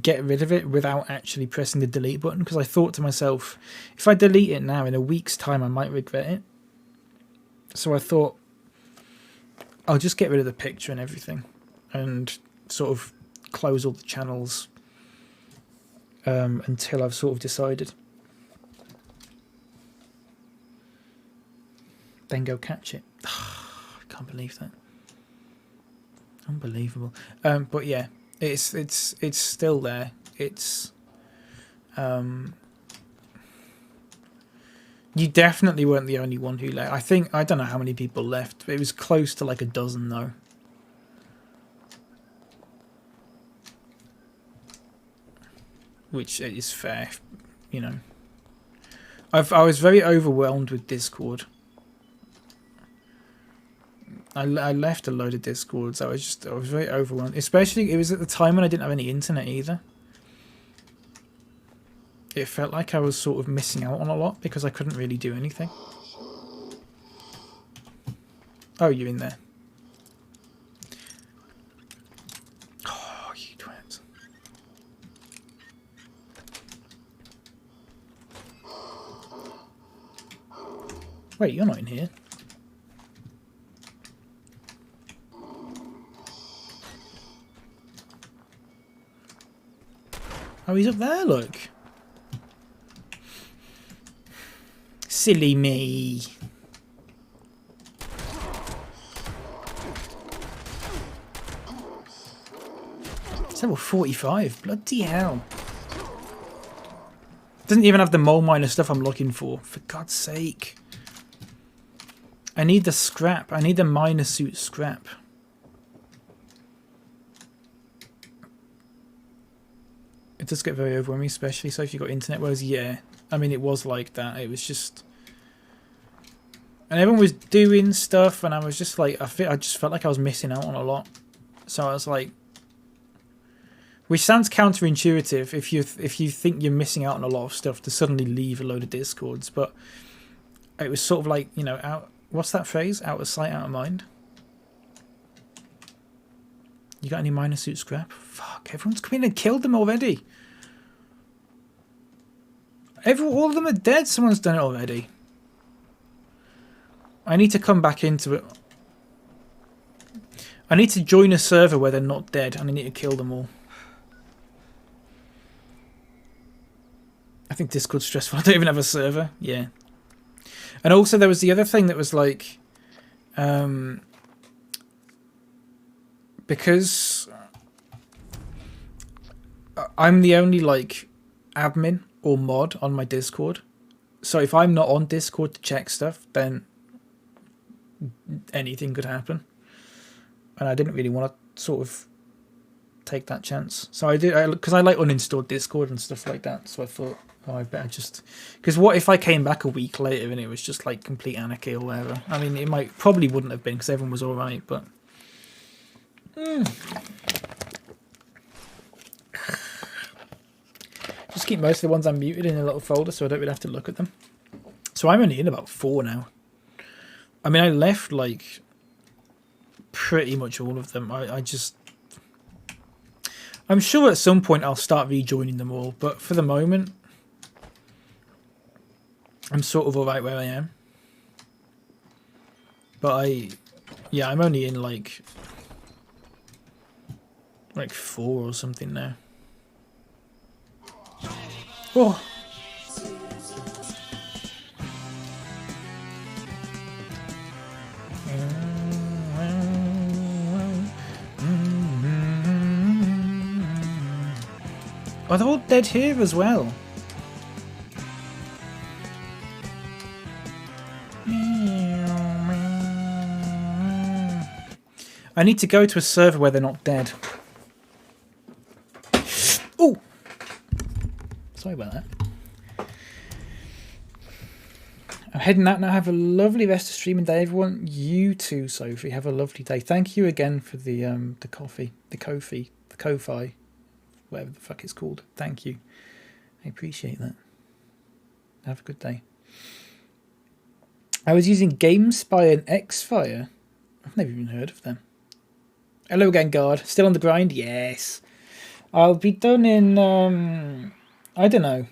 get rid of it without actually pressing the delete button, because I thought to myself, if I delete it now in a week's time I might regret it. So I thought I'll just get rid of the picture and everything and sort of close all the channels until I've sort of decided. Then go catch it. I can't believe that. Unbelievable. But yeah, it's still there. It's you definitely weren't the only one who left. I don't know how many people left. It was close to like a dozen though. Which is fair, you know. I was very overwhelmed with Discord. I left a load of Discords. I was very overwhelmed. Especially, it was at the time when I didn't have any internet either. It felt like I was sort of missing out on a lot because I couldn't really do anything. Oh, you're in there. Oh, you twins. Wait, you're not in here. Oh, he's up there, look. Silly me. It's level 45. Bloody hell. Doesn't even have the mole miner stuff I'm looking for God's sake. I need the scrap. I need the miner suit scrap. It does get very overwhelming, especially so if you've got internet. Whereas, yeah, I mean, it was like that. It was just... And everyone was doing stuff, and I was just like... I just felt like I was missing out on a lot. So I was like... Which sounds counterintuitive if you think you're missing out on a lot of stuff to suddenly leave a load of Discords. But it was sort of like, you know, out... What's that phrase? Out of sight, out of mind? You got any miner suit scrap? Fuck, everyone's come in and killed them already. All of them are dead. Someone's done it already. I need to come back into it. I need to join a server where they're not dead, and I need to kill them all. I think Discord's stressful. I don't even have a server. Yeah. And also there was the other thing that was like... because I'm the only like admin or mod on my Discord, so if I'm not on Discord to check stuff, then anything could happen, and I didn't really want to sort of take that chance. So I did, because I like uninstalled Discord and stuff like that. So I thought, oh, I better just, because what if I came back a week later and it was just like complete anarchy or whatever? I mean, it probably wouldn't have been because everyone was all right, but. Just keep most of the ones I'm muted in a little folder so I don't really have to look at them. So I'm only in about 4 now. I mean, I left like pretty much all of them. I'm sure at some point I'll start rejoining them all, but for the moment I'm sort of alright where I am. But I'm only in like 4 or something now. Oh. Oh, they're all dead here as well. I need to go to a server where they're not dead. Oh! Sorry about that. I'm heading out now. Have a lovely rest of streaming day, everyone. You too, Sophie. Have a lovely day. Thank you again for the coffee, the Ko-Fi, whatever the fuck it's called. Thank you. I appreciate that. Have a good day. I was using GameSpy and Xfire. I've never even heard of them. Hello again, guard. Still on the grind? Yes. I'll be done in, I don't know.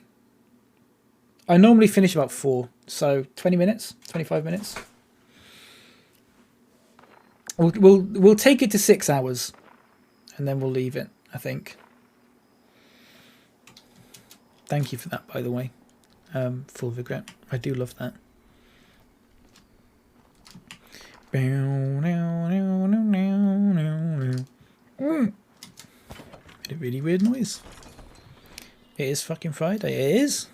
I normally finish about 4, so 20 minutes, 25 minutes. We'll take it to 6 hours, and then we'll leave it, I think. Thank you for that, by the way. Full regret. I do love that. Made a really weird noise. It is fucking Friday. It is.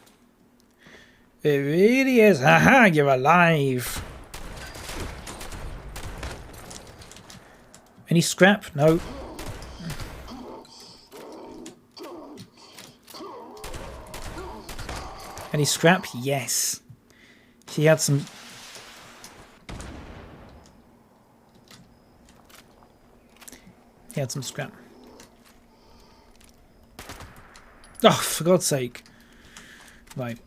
It really is. Haha, you're alive. Any scrap? No. Any scrap? Yes. She had some... He had some scrap. Oh, for God's sake. Right.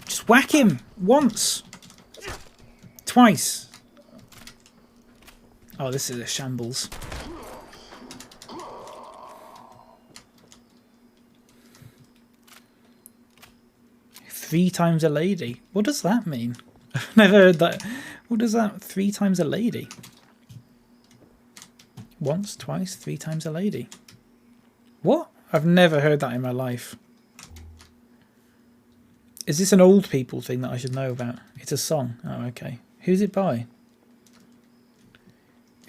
Just whack him once. Twice. Oh, this is a shambles. 3 times a lady. What does that mean? I've never heard that. What does that? 3 times a lady. Once, twice, 3 times a lady. What? I've never heard that in my life. Is this an old people thing that I should know about? It's a song. Oh, okay. Who's it by?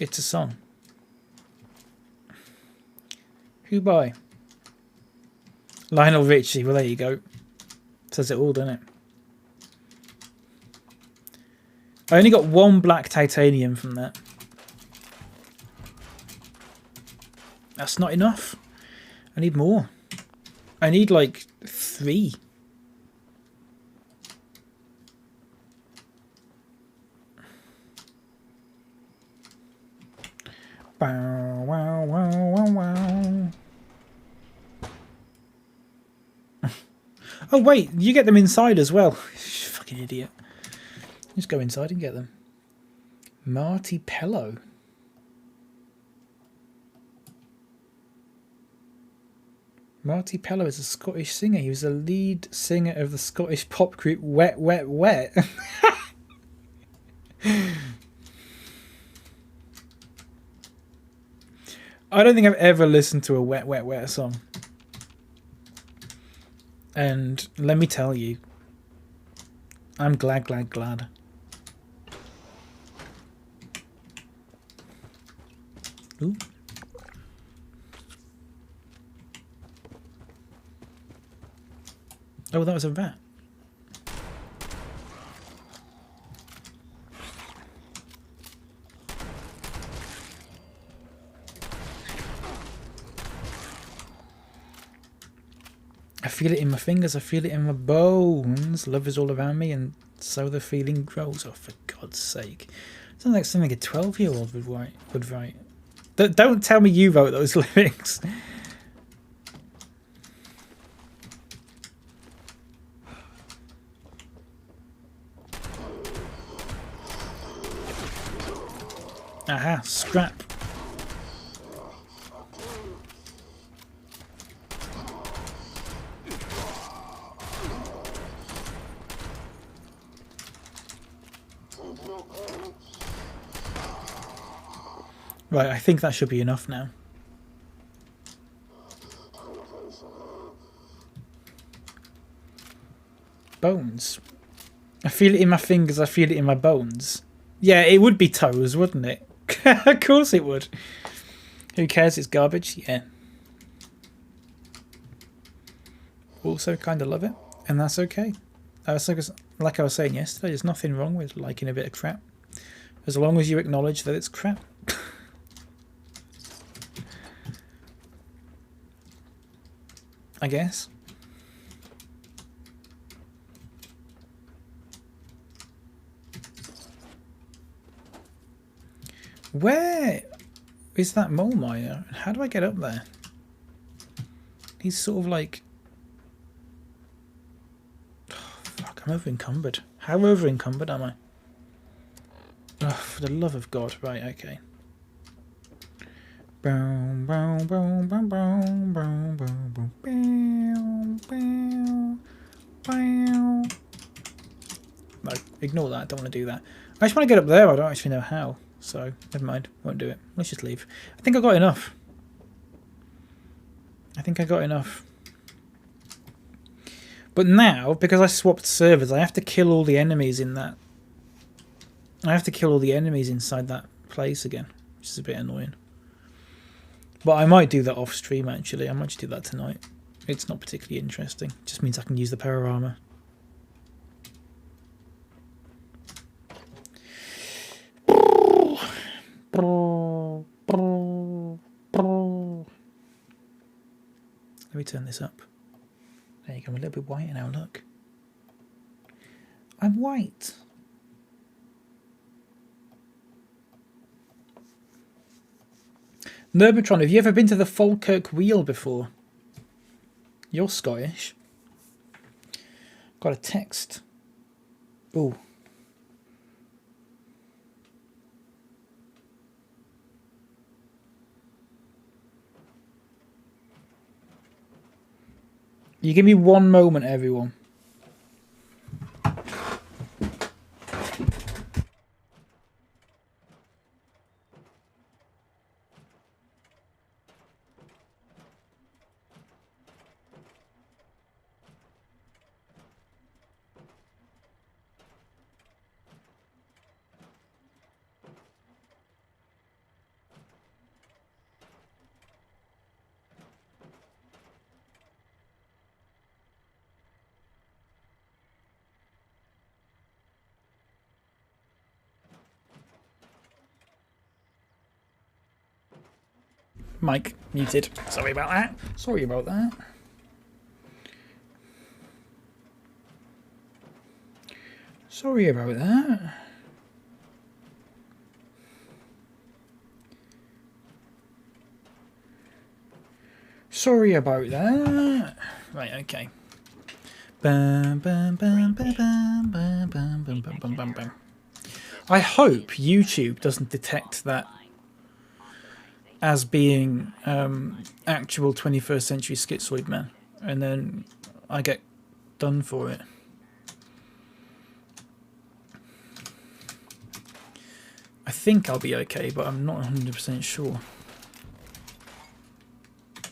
It's a song. Who by? Lionel Richie. Well, there you go. Says it all, doesn't it? I only got 1 black titanium from that. That's not enough. I need more. I need like 3. Bow, wow, wow, wow, wow. Oh wait, you get them inside as well. Fucking idiot. Just go inside and get them. Marty Pello. Marty Pello is a Scottish singer. He was the lead singer of the Scottish pop group Wet Wet Wet. I don't think I've ever listened to a Wet Wet Wet song. And let me tell you, I'm glad. Ooh. Oh, that was a rat. I feel it in my fingers, I feel it in my bones. Love is all around me and so the feeling grows. Oh, for God's sake. Sounds like something a 12-year-old would write. Don't tell me you wrote those lyrics. Aha, scrap. Right, I think that should be enough now. Bones. I feel it in my fingers, I feel it in my bones. Yeah, it would be toes, wouldn't it? Of course it would. Who cares? It's garbage. Yeah. Also kind of love it, and that's okay. Like I was saying yesterday, there's nothing wrong with liking a bit of crap, as long as you acknowledge that it's crap. I guess. Where is that mole miner? How do I get up there? He's sort of like... Oh, fuck, I'm over encumbered. How over encumbered am I? Oh, for the love of God. Right, okay. Boom, boom, boom, boom, boom, boom, boom, boom, boom, boom. No, ignore that. I don't want to do that. I just want to get up there. I don't actually know how. So, never mind. Won't do it. Let's just leave. I think I got enough. But now, because I swapped servers, I have to kill all the enemies in that. I have to kill all the enemies inside that place again, which is a bit annoying. But I might do that off stream, actually. I might just do that tonight. It's not particularly interesting. It just means I can use the power armor. Let me turn this up. There you go. I'm a little bit white now, look. I'm white. Nerbatron, have you ever been to the Falkirk Wheel before? You're Scottish. Got a text. Ooh. You give me one moment, everyone. Mic muted. Sorry about that. Sorry about that. Sorry about that. Sorry about that. Right, okay. Bam, bam, bam, bam, bam, bam, bam, bam, bam, bam, bam. I hope YouTube doesn't detect that as being actual 21st century schizoid man, and then I get done for it. I think I'll be okay, but I'm not 100% sure.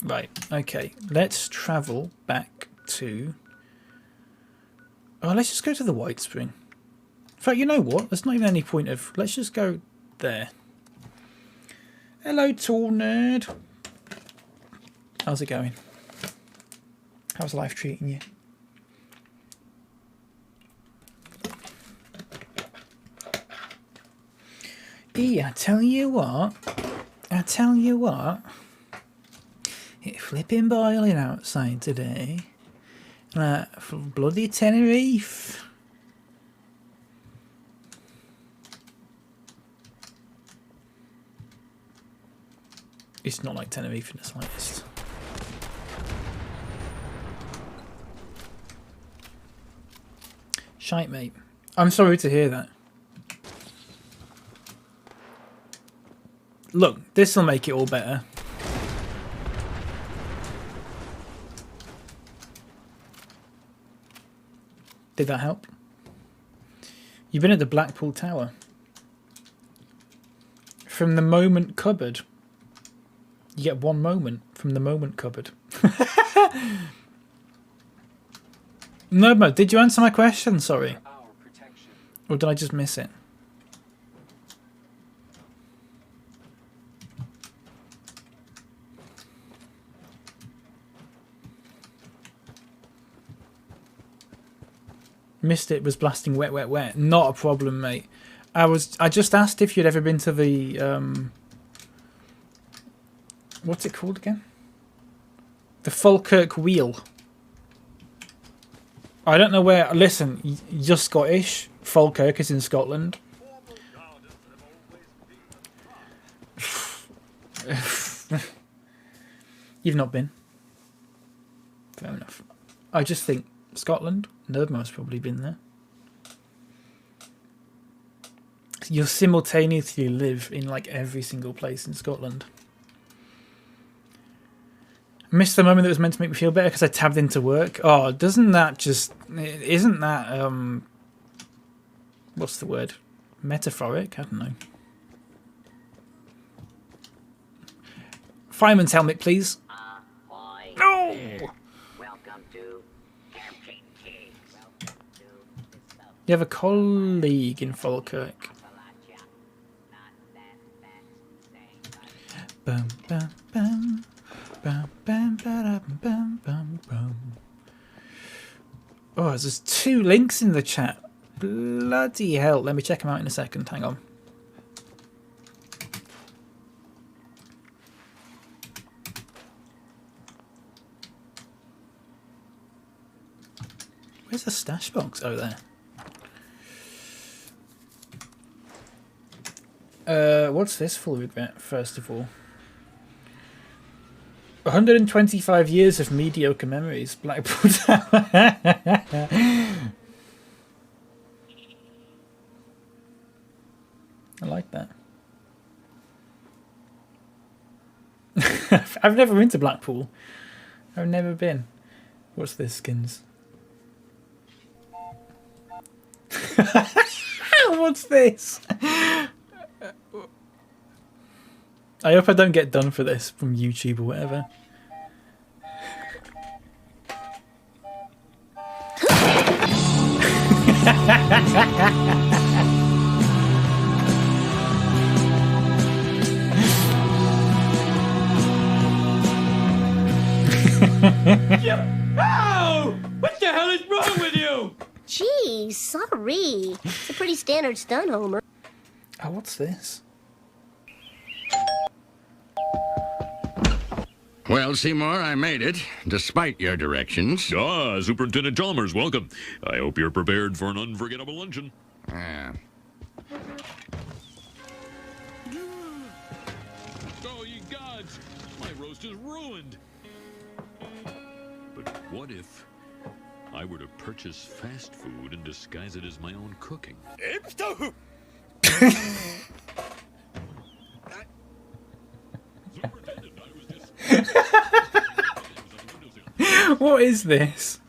Right, okay, let's travel back to... Oh, let's just go to the White Spring. In fact, you know what? There's not even any point of... Let's just go there. Hello, tall nerd. How's it going? How's life treating you? Yeah, I tell you what. It's flipping boiling outside today. Like, for bloody Tenerife. It's not like Tenerife in the slightest. Shite, mate. I'm sorry to hear that. Look, this'll make it all better. Did that help? You've been at the Blackpool Tower. From the moment cupboard. You get one moment from the moment cupboard. No, did you answer my question? Sorry. Or did I just miss it? Missed it, was blasting wet, wet, wet. Not a problem, mate. I just asked if you'd ever been to the what's it called again? The Falkirk Wheel. I don't know where. Listen, you're Scottish. Falkirk is in Scotland. You've not been. Fair enough. I just think Scotland. Nerdmo's probably been there. You'll simultaneously live in like every single place in Scotland. I missed the moment that was meant to make me feel better because I tabbed into work. Oh, doesn't that just... Isn't that... what's the word? Metaphoric? I don't know. Fireman's helmet, please. No! Welcome to Captain Kings. You have a colleague in Falkirk. Bum, bum, bum. Bum, bum, ba-da, bum, bum, bum. Oh, there's 2 links in the chat. Bloody hell. Let me check them out in a second. Hang on. Where's the stash box? Oh, there. What's this full regret, first of all? 125 years of mediocre memories. Blackpool Tower. I like that. I've never been to Blackpool. I've never been. What's this, Skins? What's this? I hope I don't get done for this from YouTube or whatever. Oh! What the hell is wrong with you? Gee, sorry. It's a pretty standard stunt, Homer. Oh, what's this? Well, Seymour, I made it, despite your directions. Ah, Superintendent Chalmers, welcome. I hope you're prepared for an unforgettable luncheon. Yeah. Oh, ye gods! My roast is ruined. But what if I were to purchase fast food and disguise it as my own cooking? What is this?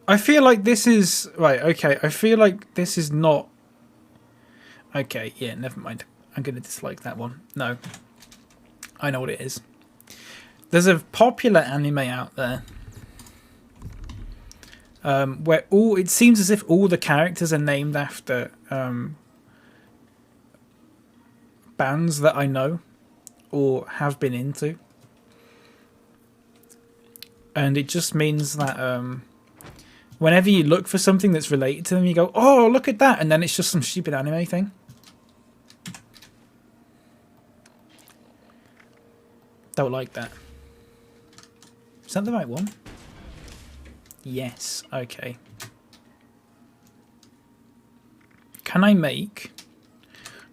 I feel like this is right. Okay, I feel like this is not. Okay, yeah, never mind. I'm gonna dislike that one. No, I know what it is. There's a popular anime out there where it seems as if all the characters are named after bands that I know or have been into, and it just means that whenever you look for something that's related to them, you go, "Oh, look at that," and then it's just some stupid anime thing. Don't like that. Is that the right one? Yes. Okay. Can I make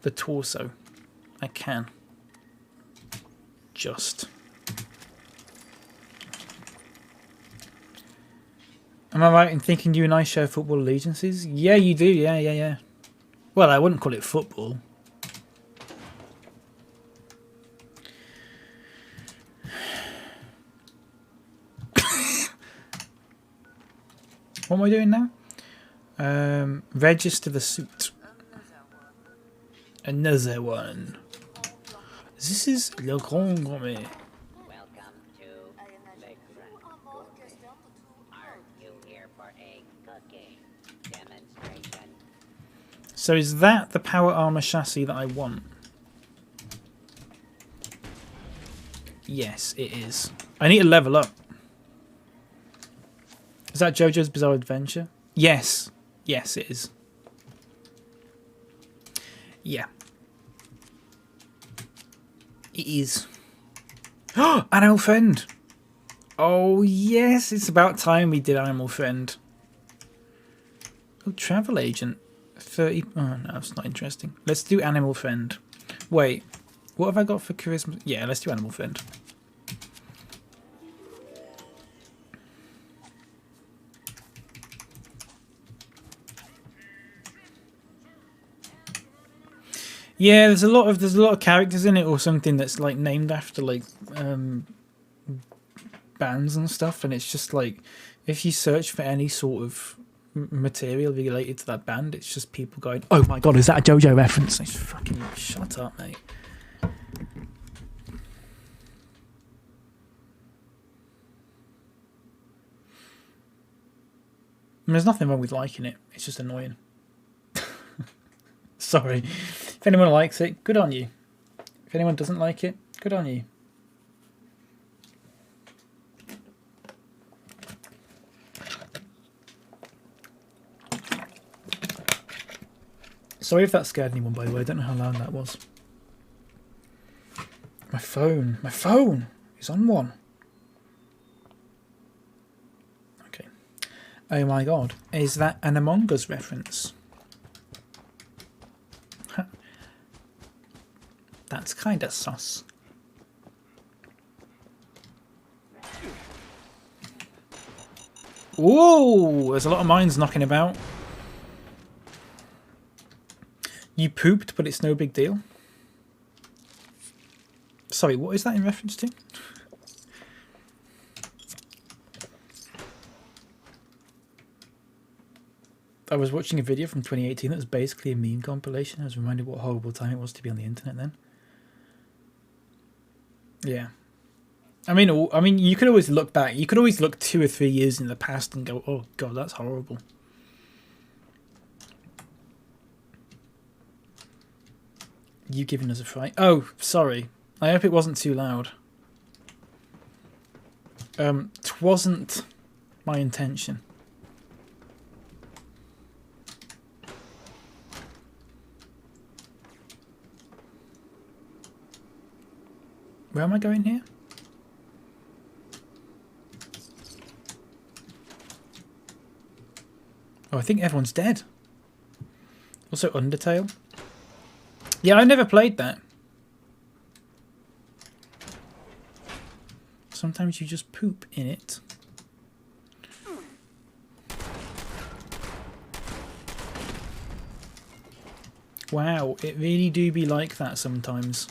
the torso? I can. Just. Am I right in thinking you and I share football allegiances? Yeah, you do. Yeah. Well, I wouldn't call it football. What am I doing now? Register the suit. Another one. This is Le Grand Gourmet. So is that the power armor chassis that I want? Yes, it is. I need to level up. Is that JoJo's Bizarre Adventure? Yes. Yes, it is. Yeah. It is. Animal Friend! Oh, yes, it's about time we did Animal Friend. Oh, Travel Agent. 30... Oh, no, that's not interesting. Let's do Animal Friend. Wait, what have I got for Charisma? Yeah, let's do Animal Friend. Yeah, there's a lot of characters in it or something that's like named after like bands and stuff, and it's just like if you search for any sort of material related to that band, it's just people going, "Oh my god, is that a JoJo reference?" Like, fucking shut up, mate. There's nothing wrong with liking it. It's just annoying. Sorry. If anyone likes it, good on you. If anyone doesn't like it, good on you. Sorry if that scared anyone, by the way. I don't know how loud that was. My phone is on one. Okay. Oh my god. Is that an Among Us reference? That's kinda sus. Whoa! There's a lot of mines knocking about. You pooped, but it's no big deal. Sorry, what is that in reference to? I was watching a video from 2018 that was basically a meme compilation. I was reminded what a horrible time it was to be on the internet then. Yeah. I mean, you could always look back. You could always look 2 or 3 years in the past and go, "Oh god, that's horrible." You giving us a fright? Oh, sorry. I hope it wasn't too loud. 'Twasn't my intention. Where am I going here? Oh, I think everyone's dead. Also Undertale. Yeah, I never played that. Sometimes you just poop in it. Wow, it really do be like that sometimes.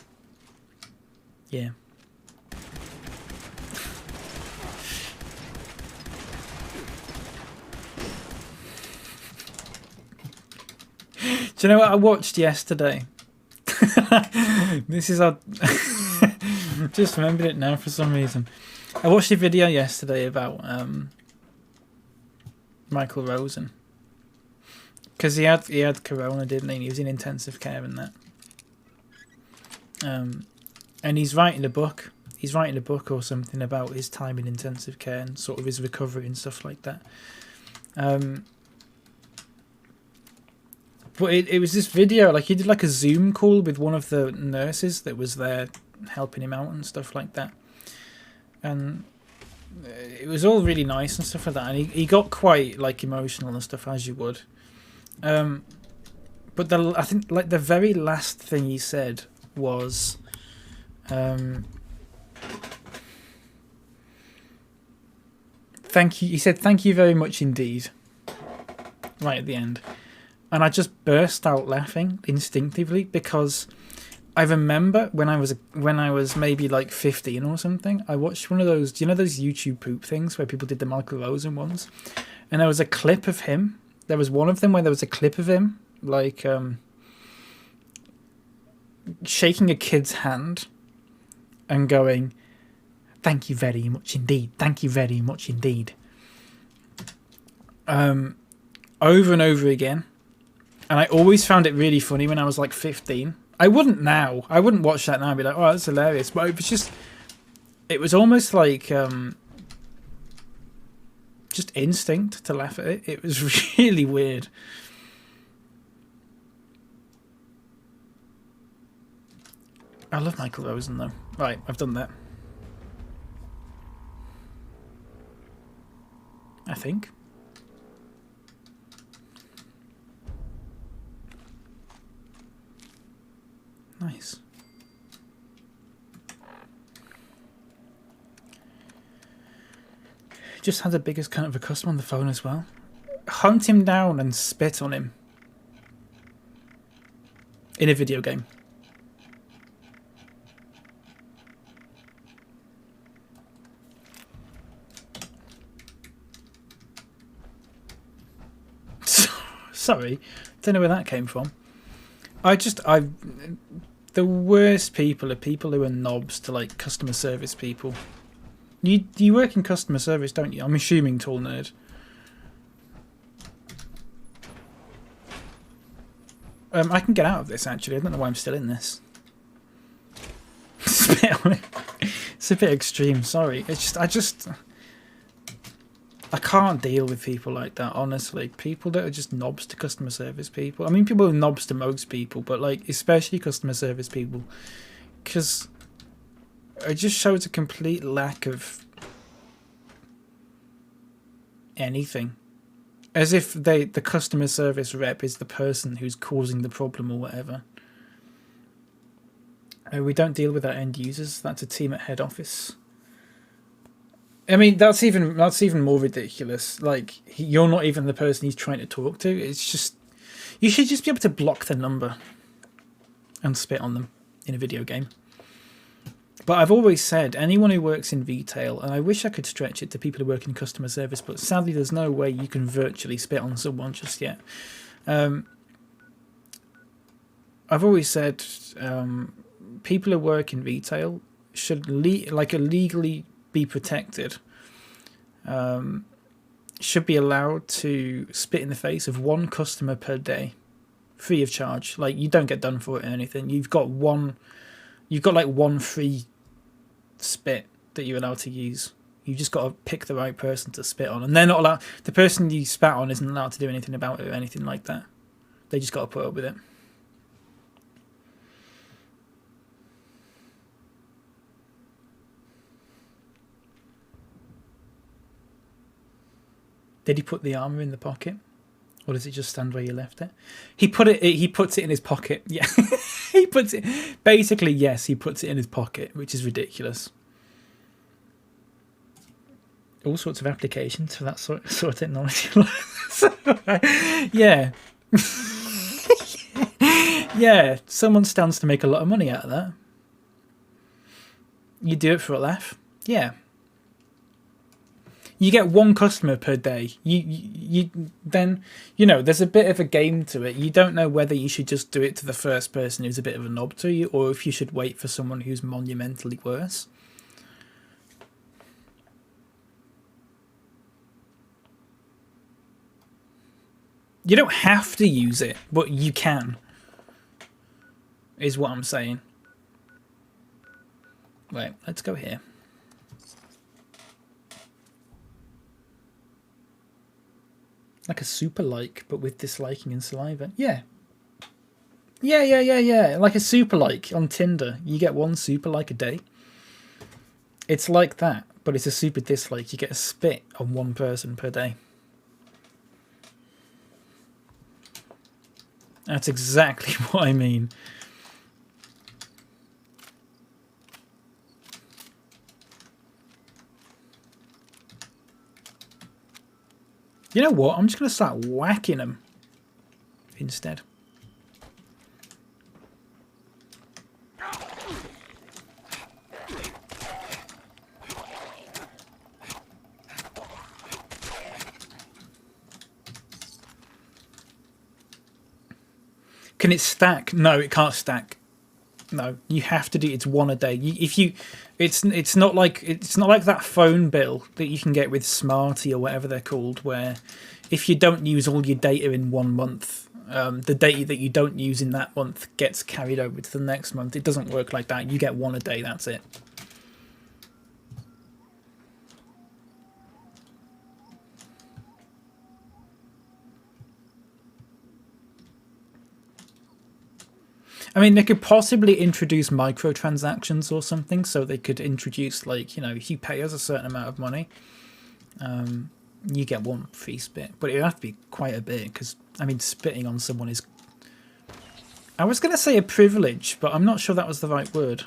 Yeah. Do you know what I watched yesterday? This is our... Just remembered it now for some reason. I watched a video yesterday about Michael Rosen. Because he had corona, didn't he? And he was in intensive care and that. And he's writing a book. He's writing a book or something about his time in intensive care and sort of his recovery and stuff like that. But it was this video, like he did like a Zoom call with one of the nurses that was there helping him out and stuff like that. And it was all really nice and stuff like that. And he got quite like emotional and stuff, as you would. But I think like the very last thing he said was, thank you. He said, "Thank you very much indeed." Right at the end. And I just burst out laughing instinctively because I remember when I was maybe like 15 or something, I watched one of those, do you know those YouTube poop things where people did the Michael Rosen ones? And there was a clip of him. There was one of them where there was a clip of him like shaking a kid's hand and going, "Thank you very much indeed. Thank you very much indeed." Over and over again. And I always found it really funny when I was like 15. I wouldn't now. I wouldn't watch that now and be like, "Oh, that's hilarious." But it was just... It was almost like... just instinct to laugh at it. It was really weird. I love Michael Rosen, though. Right, I've done that. I think. Nice. Just had the biggest cunt of a customer on the phone as well. Hunt him down and spit on him. In a video game. Sorry, don't know where that came from. The worst people are people who are knobs to like customer service people. You work in customer service, don't you? I'm assuming, tall nerd. I can get out of this actually. I don't know why I'm still in this. It's a bit extreme. Sorry. It's just I can't deal with people like that, honestly. People that are just knobs to customer service people. I mean, people are knobs to most people, but like especially customer service people, because it just shows a complete lack of anything. As if the customer service rep is the person who's causing the problem or whatever. We don't deal with our end users. That's a team at head office. I mean, that's even more ridiculous. Like, you're not even the person he's trying to talk to. It's just... You should just be able to block the number and spit on them in a video game. But I've always said, anyone who works in retail, and I wish I could stretch it to people who work in customer service, but sadly there's no way you can virtually spit on someone just yet. I've always said people who work in retail should legally be protected. Should be allowed to spit in the face of one customer per day, free of charge. Like, you don't get done for it or anything. You've got like one free spit that you're allowed to use. You just got to pick the right person to spit on, and they're not allowed. The person you spat on isn't allowed to do anything about it or anything like that. They just got to put up with it. Did he put the armor in the pocket? Or does it just stand where you left it? He puts it in his pocket. Yeah. He puts it... Basically, yes, he puts it in his pocket, which is ridiculous. All sorts of applications for that sort of technology. Yeah. Yeah, someone stands to make a lot of money out of that. You do it for a laugh. Yeah. You get one customer per day. You then, you know, there's a bit of a game to it. You don't know whether you should just do it to the first person who's a bit of a knob to you, or if you should wait for someone who's monumentally worse. You don't have to use it, but you can. Is what I'm saying. Right, let's go here. Like a super like, but with disliking and saliva. Yeah. Yeah. Like a super like on Tinder. You get one super like a day. It's like that, but it's a super dislike. You get a spit on one person per day. That's exactly what I mean. You know what? I'm just going to start whacking them instead. Can it stack? No, it can't stack. No, you have to do. It's one a day. It's not like that phone bill that you can get with Smarty or whatever they're called, where if you don't use all your data in 1 month, the data that you don't use in that month gets carried over to the next month. It doesn't work like that. You get one a day. That's it. I mean, they could possibly introduce microtransactions or something, so they could introduce, like, you know, if you pay us a certain amount of money, you get one free spit. But it would have to be quite a bit, because, I mean, spitting on someone is... I was going to say a privilege, but I'm not sure that was the right word.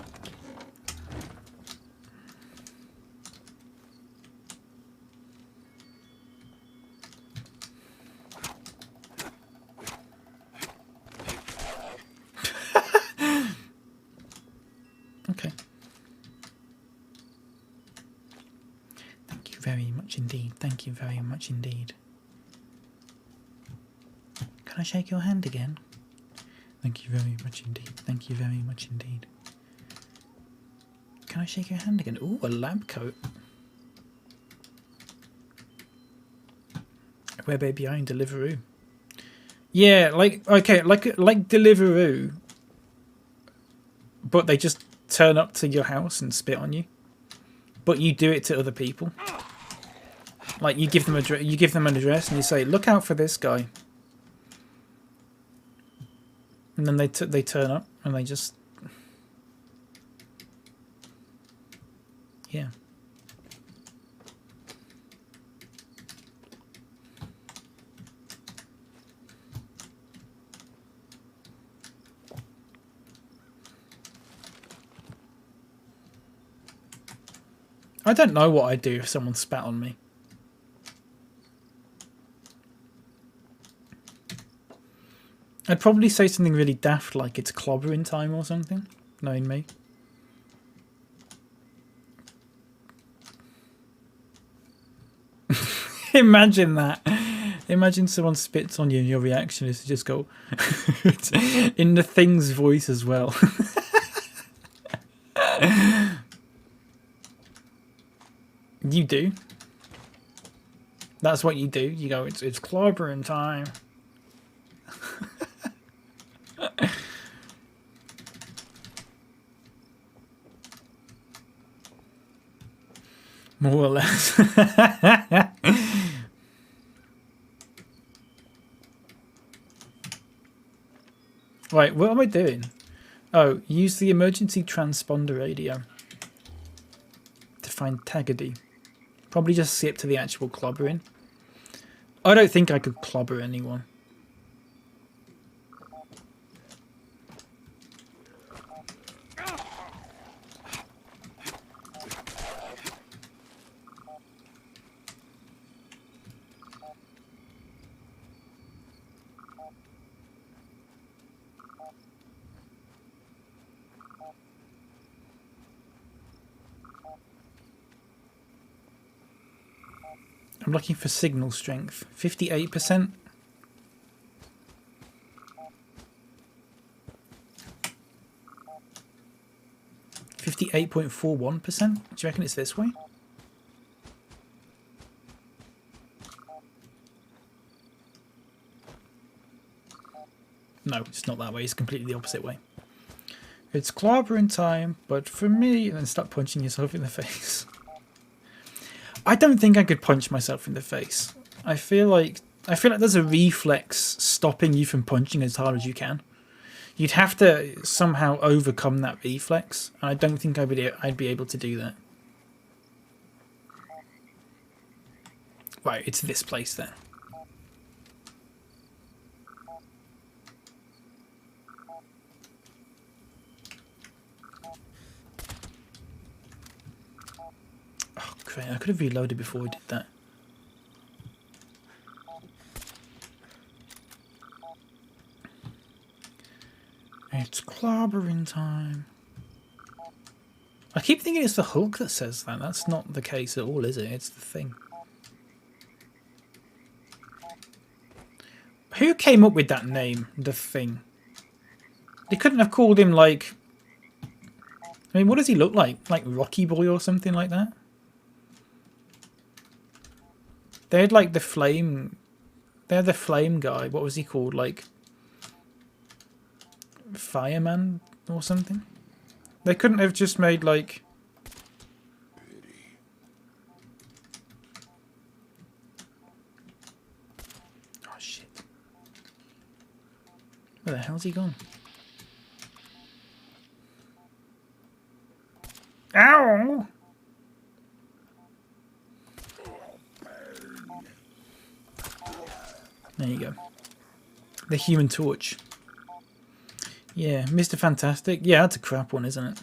Okay. Thank you very much indeed. Thank you very much indeed. Can I shake your hand again? Thank you very much indeed. Thank you very much indeed. Can I shake your hand again? Ooh, a lab coat. We're baby behind Deliveroo. Yeah, like, okay, like Deliveroo, but they just turn up to your house and spit on you, but you do it to other people. Like, you give them an address and you say, look out for this guy, and then they turn up and they just, yeah. I don't know what I'd do if someone spat on me. I'd probably say something really daft like it's clobbering time or something, knowing me. Imagine that. Imagine someone spits on you and your reaction is to just go in the thing's voice as well. You do. That's what you do. You go, it's clobbering time. More or less. Right, what am I doing? Oh, use the emergency transponder radio to find Tagady. Probably just skip to the actual clobbering. I don't think I could clobber anyone. I'm looking for signal strength. 58%. %58.41%? Do you reckon it's this way? No, it's not that way. It's completely the opposite way. It's clobbering time, but for me... And then start punching yourself in the face. I don't think I could punch myself in the face. I feel like there's a reflex stopping you from punching as hard as you can. You'd have to somehow overcome that reflex, and I don't think I'd be able to do that. Right, it's this place then. Oh, great. I could have reloaded before we did that. It's clobbering time. I keep thinking it's the Hulk that says that. That's not the case at all, is it? It's the Thing. Who came up with that name, the Thing? They couldn't have called him like... I mean, what does he look like? Like Rocky Boy or something like that? They had like the flame... They're the flame guy. What was he called? Like... Fireman or something? They couldn't have just made like... Oh shit. Where the hell's he gone? Ow! There you go. The Human Torch. Yeah, Mr. Fantastic. Yeah, that's a crap one, isn't it?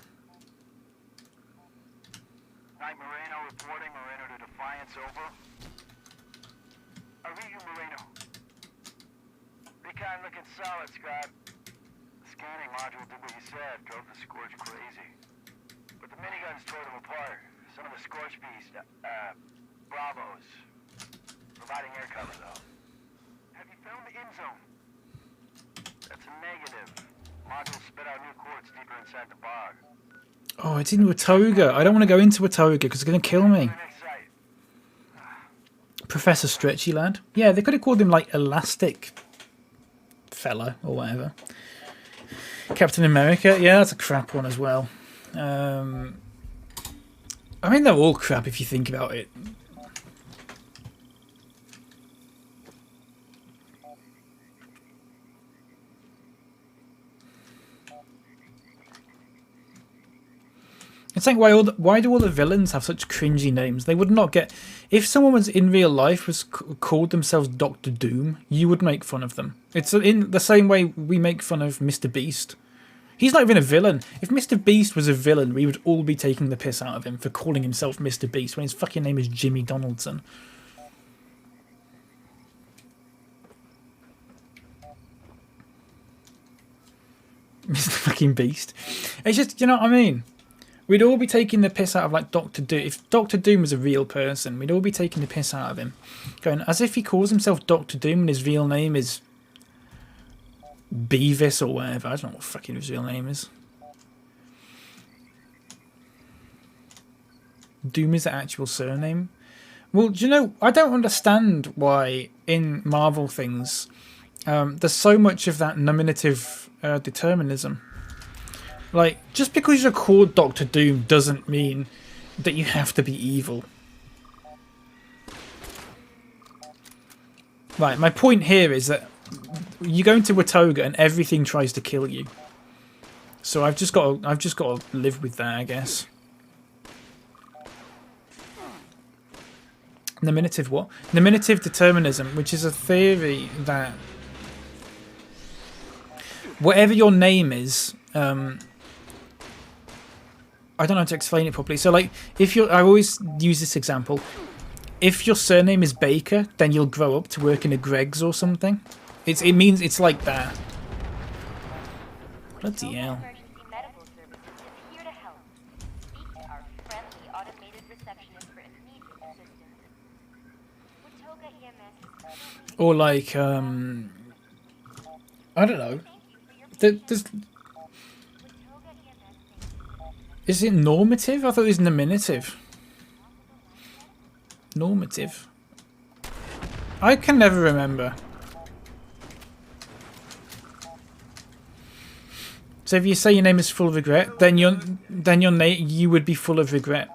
Night Moreno reporting. Moreno to Defiance, over. I read you, Moreno. Recon looking solid, Scott. The scanning module did what you said, drove the Scorch crazy. But the miniguns tore them apart. Some of the Scorch beast, Bravos. Providing air cover, though. Have you found the end zone? That's a negative. Module spit out new quartz deeper inside the bog. Oh, it's in Watoga. I don't want to go into Watoga because it's going to kill me. Professor Stretchy Lad. Yeah, they could have called him like Elastic Fella or whatever. Captain America. Yeah, that's a crap one as well. I mean, they're all crap if you think about it. It's like, why do all the villains have such cringy names? They would not get... If someone was in real life was called themselves Dr. Doom, you would make fun of them. It's in the same way we make fun of Mr. Beast. He's not even a villain. If Mr. Beast was a villain, we would all be taking the piss out of him for calling himself Mr. Beast when his fucking name is Jimmy Donaldson. Mr. fucking Beast. It's just, you know what I mean? We'd all be taking the piss out of like Dr. Doom. If Dr. Doom was a real person, we'd all be taking the piss out of him. Going, as if he calls himself Dr. Doom and his real name is Beavis or whatever. I don't know what fucking his real name is. Doom is the actual surname. Well, do you know, I don't understand why in Marvel things there's so much of that nominative determinism. Like, just because you're called Dr. Doom doesn't mean that you have to be evil. Right, my point here is that you go into Watoga and everything tries to kill you. So I've just got to live with that, I guess. Nominative what? Nominative determinism, which is a theory that whatever your name is, I don't know how to explain it properly. So, like, if you're, I always use this example. If your surname is Baker, then you'll grow up to work in a Greggs or something. It means it's like that. Bloody hell. Or like, I don't know. There's, is it normative? I thought it was nominative. Normative. I can never remember. So if you say your name is full of regret, then your name you would be full of regret.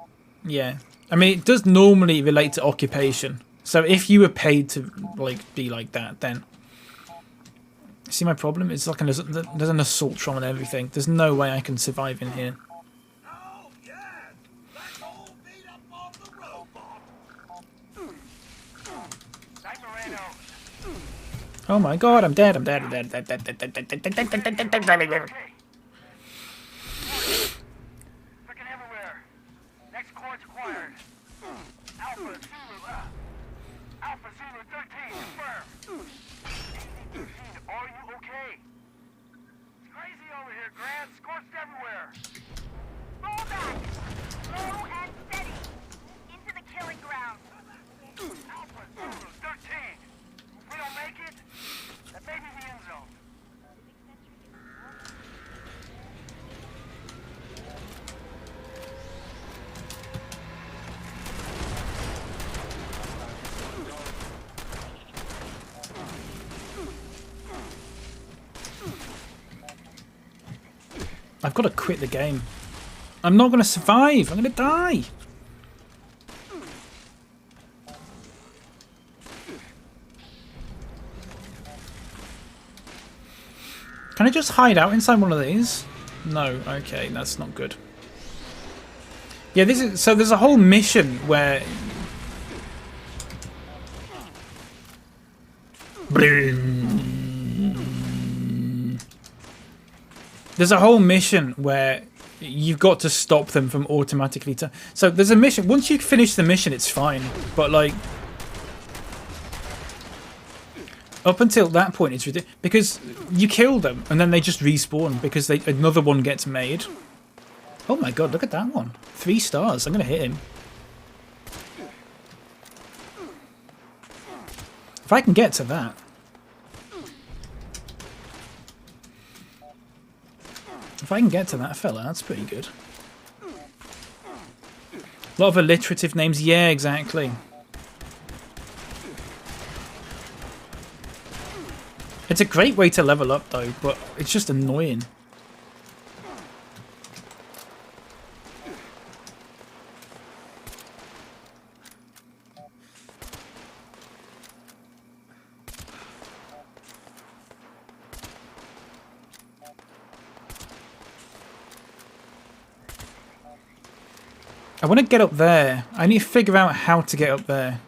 Yeah. I mean, it does normally relate to occupation. So if you were paid to like be like that, then see my problem? It's like there's an assaultron and everything. There's no way I can survive in here. Oh my god, I'm dead, I'm dead, I'm dead, dead, dead, dead, dead, dead, dead, dead, dead, dead, dead, dead, dead, dead. Freaking everywhere. Next coord's acquired. Alpha Zulu 13, confirm. Are you okay? It's crazy over here, Grant. Scorched everywhere. Roll back. Slow and steady. Into the killing ground. Alpha Zulu 13. If we don't make it, that may be the end zone. I've got to quit the game. I'm not going to survive. I'm going to die. Can I just hide out inside one of these? No. Okay, that's not good. Yeah, this is so. There's a whole mission where. There's a whole mission where you've got to stop them from automatically. So there's a mission. Once you finish the mission, it's fine. But like, up until that point, it's ridiculous because you kill them and then they just respawn because another one gets made. Oh my god! Look at that one. 3 stars. I'm gonna hit him. If I can get to that. If I can get to that fella, that's pretty good. A lot of alliterative names. Yeah, exactly. It's a great way to level up, though, but it's just annoying. I want to get up there. I need to figure out how to get up there.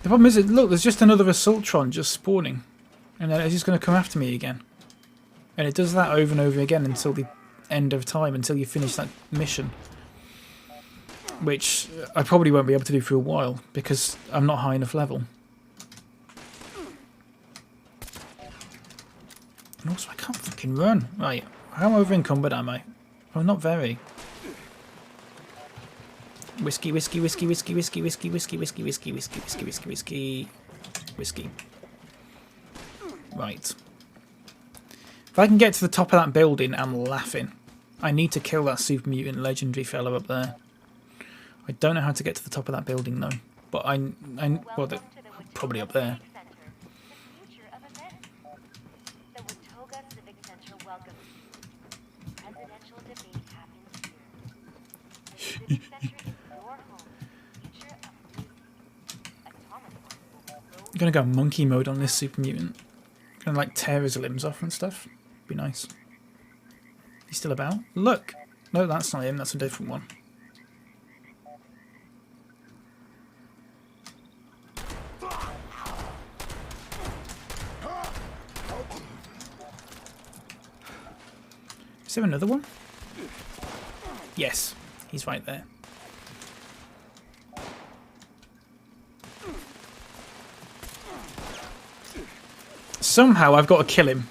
The problem is, look, there's just another assaultron just spawning. And then it's just going to come after me again. And it does that over and over again until the end of time, until you finish that mission. Which I probably won't be able to do for a while, because I'm not high enough level. And also, I can't fucking run. Right, how over encumbered am I? Oh, not very. Whiskey, whiskey, whiskey, whiskey, whiskey, whiskey, whiskey, whiskey, whiskey, whiskey, whiskey, whiskey, whiskey, whiskey. Right. If I can get to the top of that building, I'm laughing. I need to kill that super mutant legendary fella up there. I don't know how to get to the top of that building though, but well, they're probably up there. I'm gonna go monkey mode on this super mutant. I'm gonna like tear his limbs off and stuff. Be nice. He's still about? Look! No, that's not him. That's a different one. Is there another one? Yes, he's right there. Somehow I've got to kill him.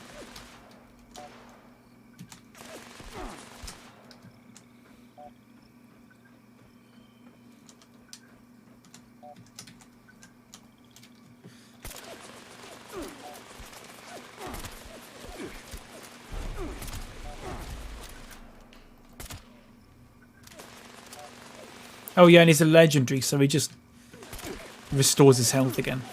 Oh yeah, and he's a legendary, so he just restores his health again.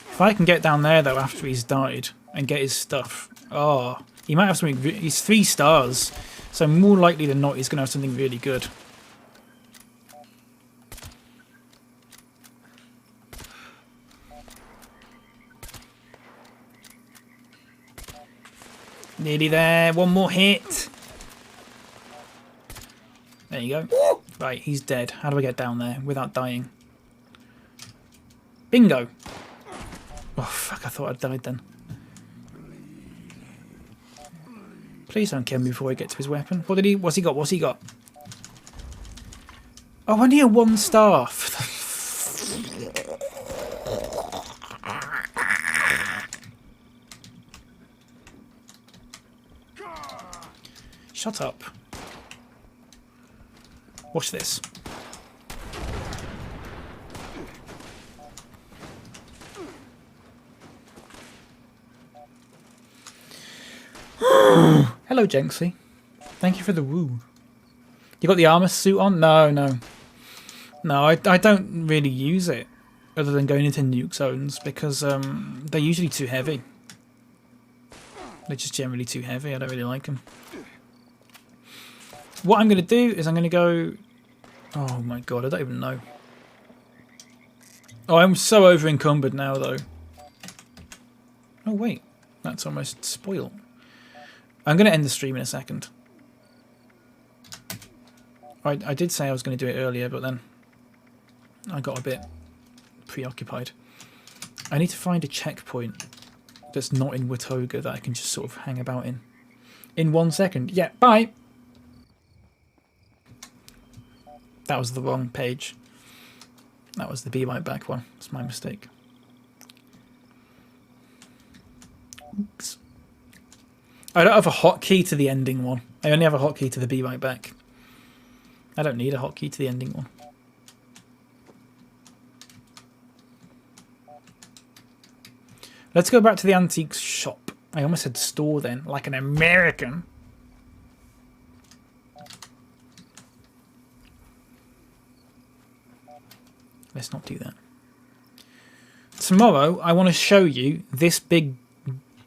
If I can get down there though after he's died and get his stuff, oh, he might have something. He's 3 stars, so more likely than not he's going to have something really good. Nearly there. One more hit. There you go. Right, he's dead. How do I get down there without dying? Bingo. Oh, fuck. I thought I'd died then. Please don't kill me before I get to his weapon. What did he... What's he got? What's he got? Oh, only a 1 star. Shut up. Watch this. Hello, Jenksy. Thank you for the woo. You got the armor suit on? No, no. No, I don't really use it other than going into nuke zones because they're usually too heavy. They're just generally too heavy. I don't really like them. What I'm going to do is I'm going to go... Oh my god, I don't even know. Oh, I'm so over encumbered now though. Oh wait, that's almost spoiled. I'm going to end the stream in a second. I did say I was going to do it earlier, but then I got a bit preoccupied. I need to find a checkpoint that's not in Watoga that I can just sort of hang about in. In 1 second. Yeah, bye! That was the wrong page. That was the Be Right Back one. It's my mistake. Oops. I don't have a hotkey to the ending one. I only have a hotkey to the Be Right Back. I don't need a hotkey to the ending one. Let's go back to the antiques shop. I almost said store then, like an American. Let's not do that. Tomorrow, I want to show you this big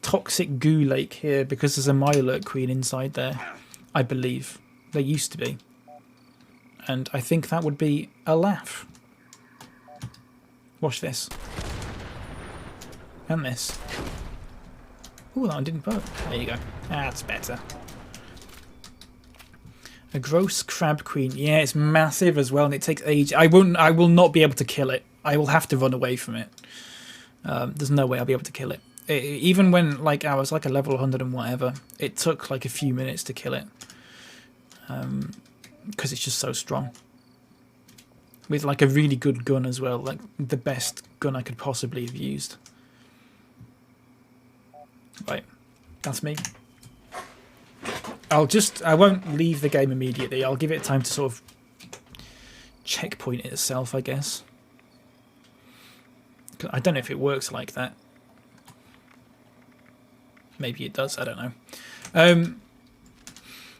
toxic goo lake here because there's a Mirelurk Queen inside there. I believe. There used to be. And I think that would be a laugh. Watch this. And this. Ooh, that one didn't work. There you go. That's better. A gross crab queen. Yeah, it's massive as well, and it takes ages. I will not be able to kill it. I will have to run away from it. There's no way I'll be able to kill it. Even when like I was like a level 100 and whatever, it took like a few minutes to kill it. Because it's just so strong. With like a really good gun as well, like the best gun I could possibly have used. Right, that's me. I won't leave the game immediately. I'll give it time to sort of checkpoint it itself, I guess. I don't know if it works like that. Maybe it does, I don't know.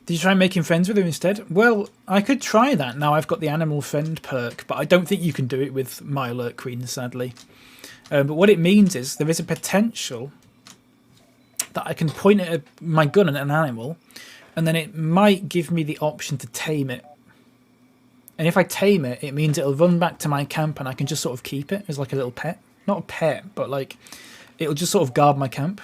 Did you try making friends with her instead? Well, I could try that. Now I've got the animal friend perk, but I don't think you can do it with Mirelurk Queen, sadly. But what it means is there is a potential that I can point at my gun at an animal, and then it might give me the option to tame it. And if I tame it, it means it'll run back to my camp and I can just sort of keep it as like a little pet. Not a pet, but like it'll just sort of guard my camp.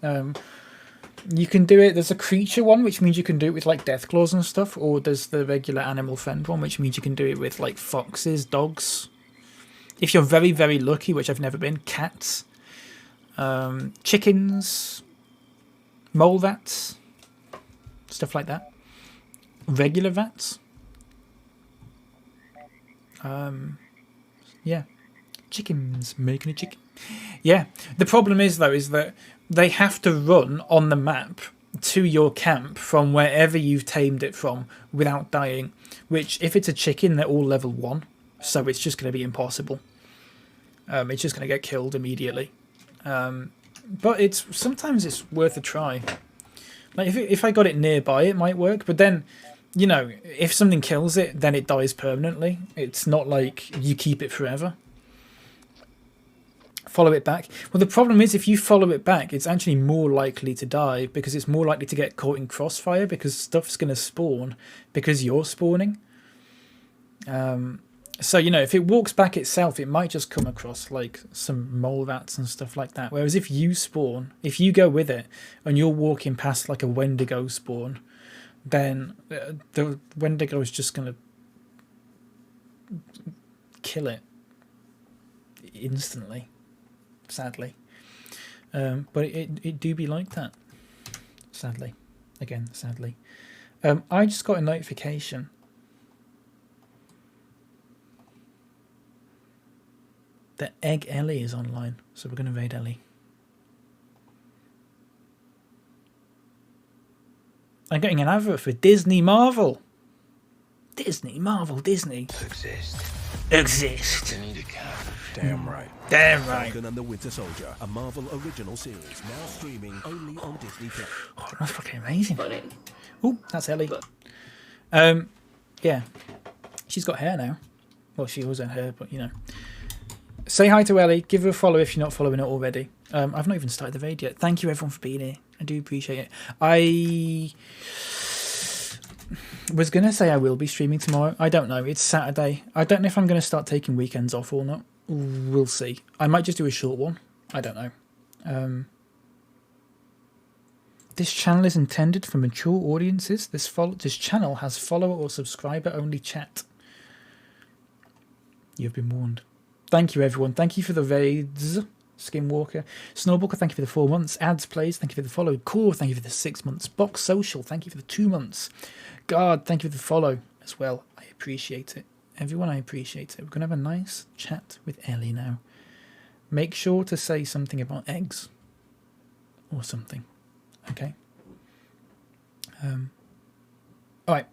You can do it. There's a creature one, which means you can do it with like death claws and stuff. Or there's the regular animal friend one, which means you can do it with like foxes, dogs. If you're very, very lucky, which I've never been, cats, chickens, mole rats, stuff like that. Regular rats. Yeah. Chickens. Making a chicken. Yeah. The problem is, though, is that they have to run on the map to your camp from wherever you've tamed it from without dying. Which, if it's a chicken, they're all level 1. So it's just going to be impossible. It's just going to get killed immediately. But sometimes it's worth a try. Like if I got it nearby, it might work. But then, you know, if something kills it, then it dies permanently. It's not like you keep it forever. Follow it back. Well, the problem is if you follow it back, it's actually more likely to die because it's more likely to get caught in crossfire because stuff's going to spawn because you're spawning. So, you know, if it walks back itself, it might just come across like some mole rats and stuff like that. Whereas if you spawn, if you go with it and you're walking past like a Wendigo spawn, then the Wendigo is just going to kill it instantly, sadly. But it do be like that, sadly. Again, sadly. I just got a notification. That Egg Ellie is online, so we're going to raid Ellie. I'm getting an advert for Disney Marvel. Disney Marvel Disney. Exist. Damn right. Damn right. Falcon and the Winter Soldier, a Marvel original series, now streaming only on Disney+. Oh, that's fucking amazing. Oh, that's Ellie. Yeah. She's got hair now. Well, she always had hair, but you know. Say hi to Ellie. Give her a follow if you're not following it already. I've not even started the raid yet. Thank you everyone for being here. I do appreciate it. I was going to say I will be streaming tomorrow. I don't know. It's Saturday. I don't know if I'm going to start taking weekends off or not. We'll see. I might just do a short one. I don't know. This channel is intended for mature audiences. This channel has follower or subscriber only chat. You've been warned. Thank you, everyone. Thank you for the raids. Skinwalker. Snowbalker, thank you for the 4 months. Ads Plays, thank you for the follow. Core, thank you for the 6 months. Box Social, thank you for the 2 months. Guard, thank you for the follow as well. I appreciate it. Everyone, I appreciate it. We're going to have a nice chat with Ellie now. Make sure to say something about eggs. Or something. Okay? Alright.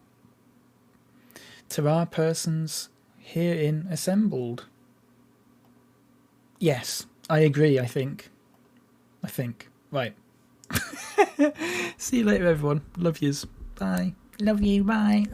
To our persons herein assembled. Yes, I agree, I think. Right. See you later, everyone. Love yous. Bye. Love you. Bye.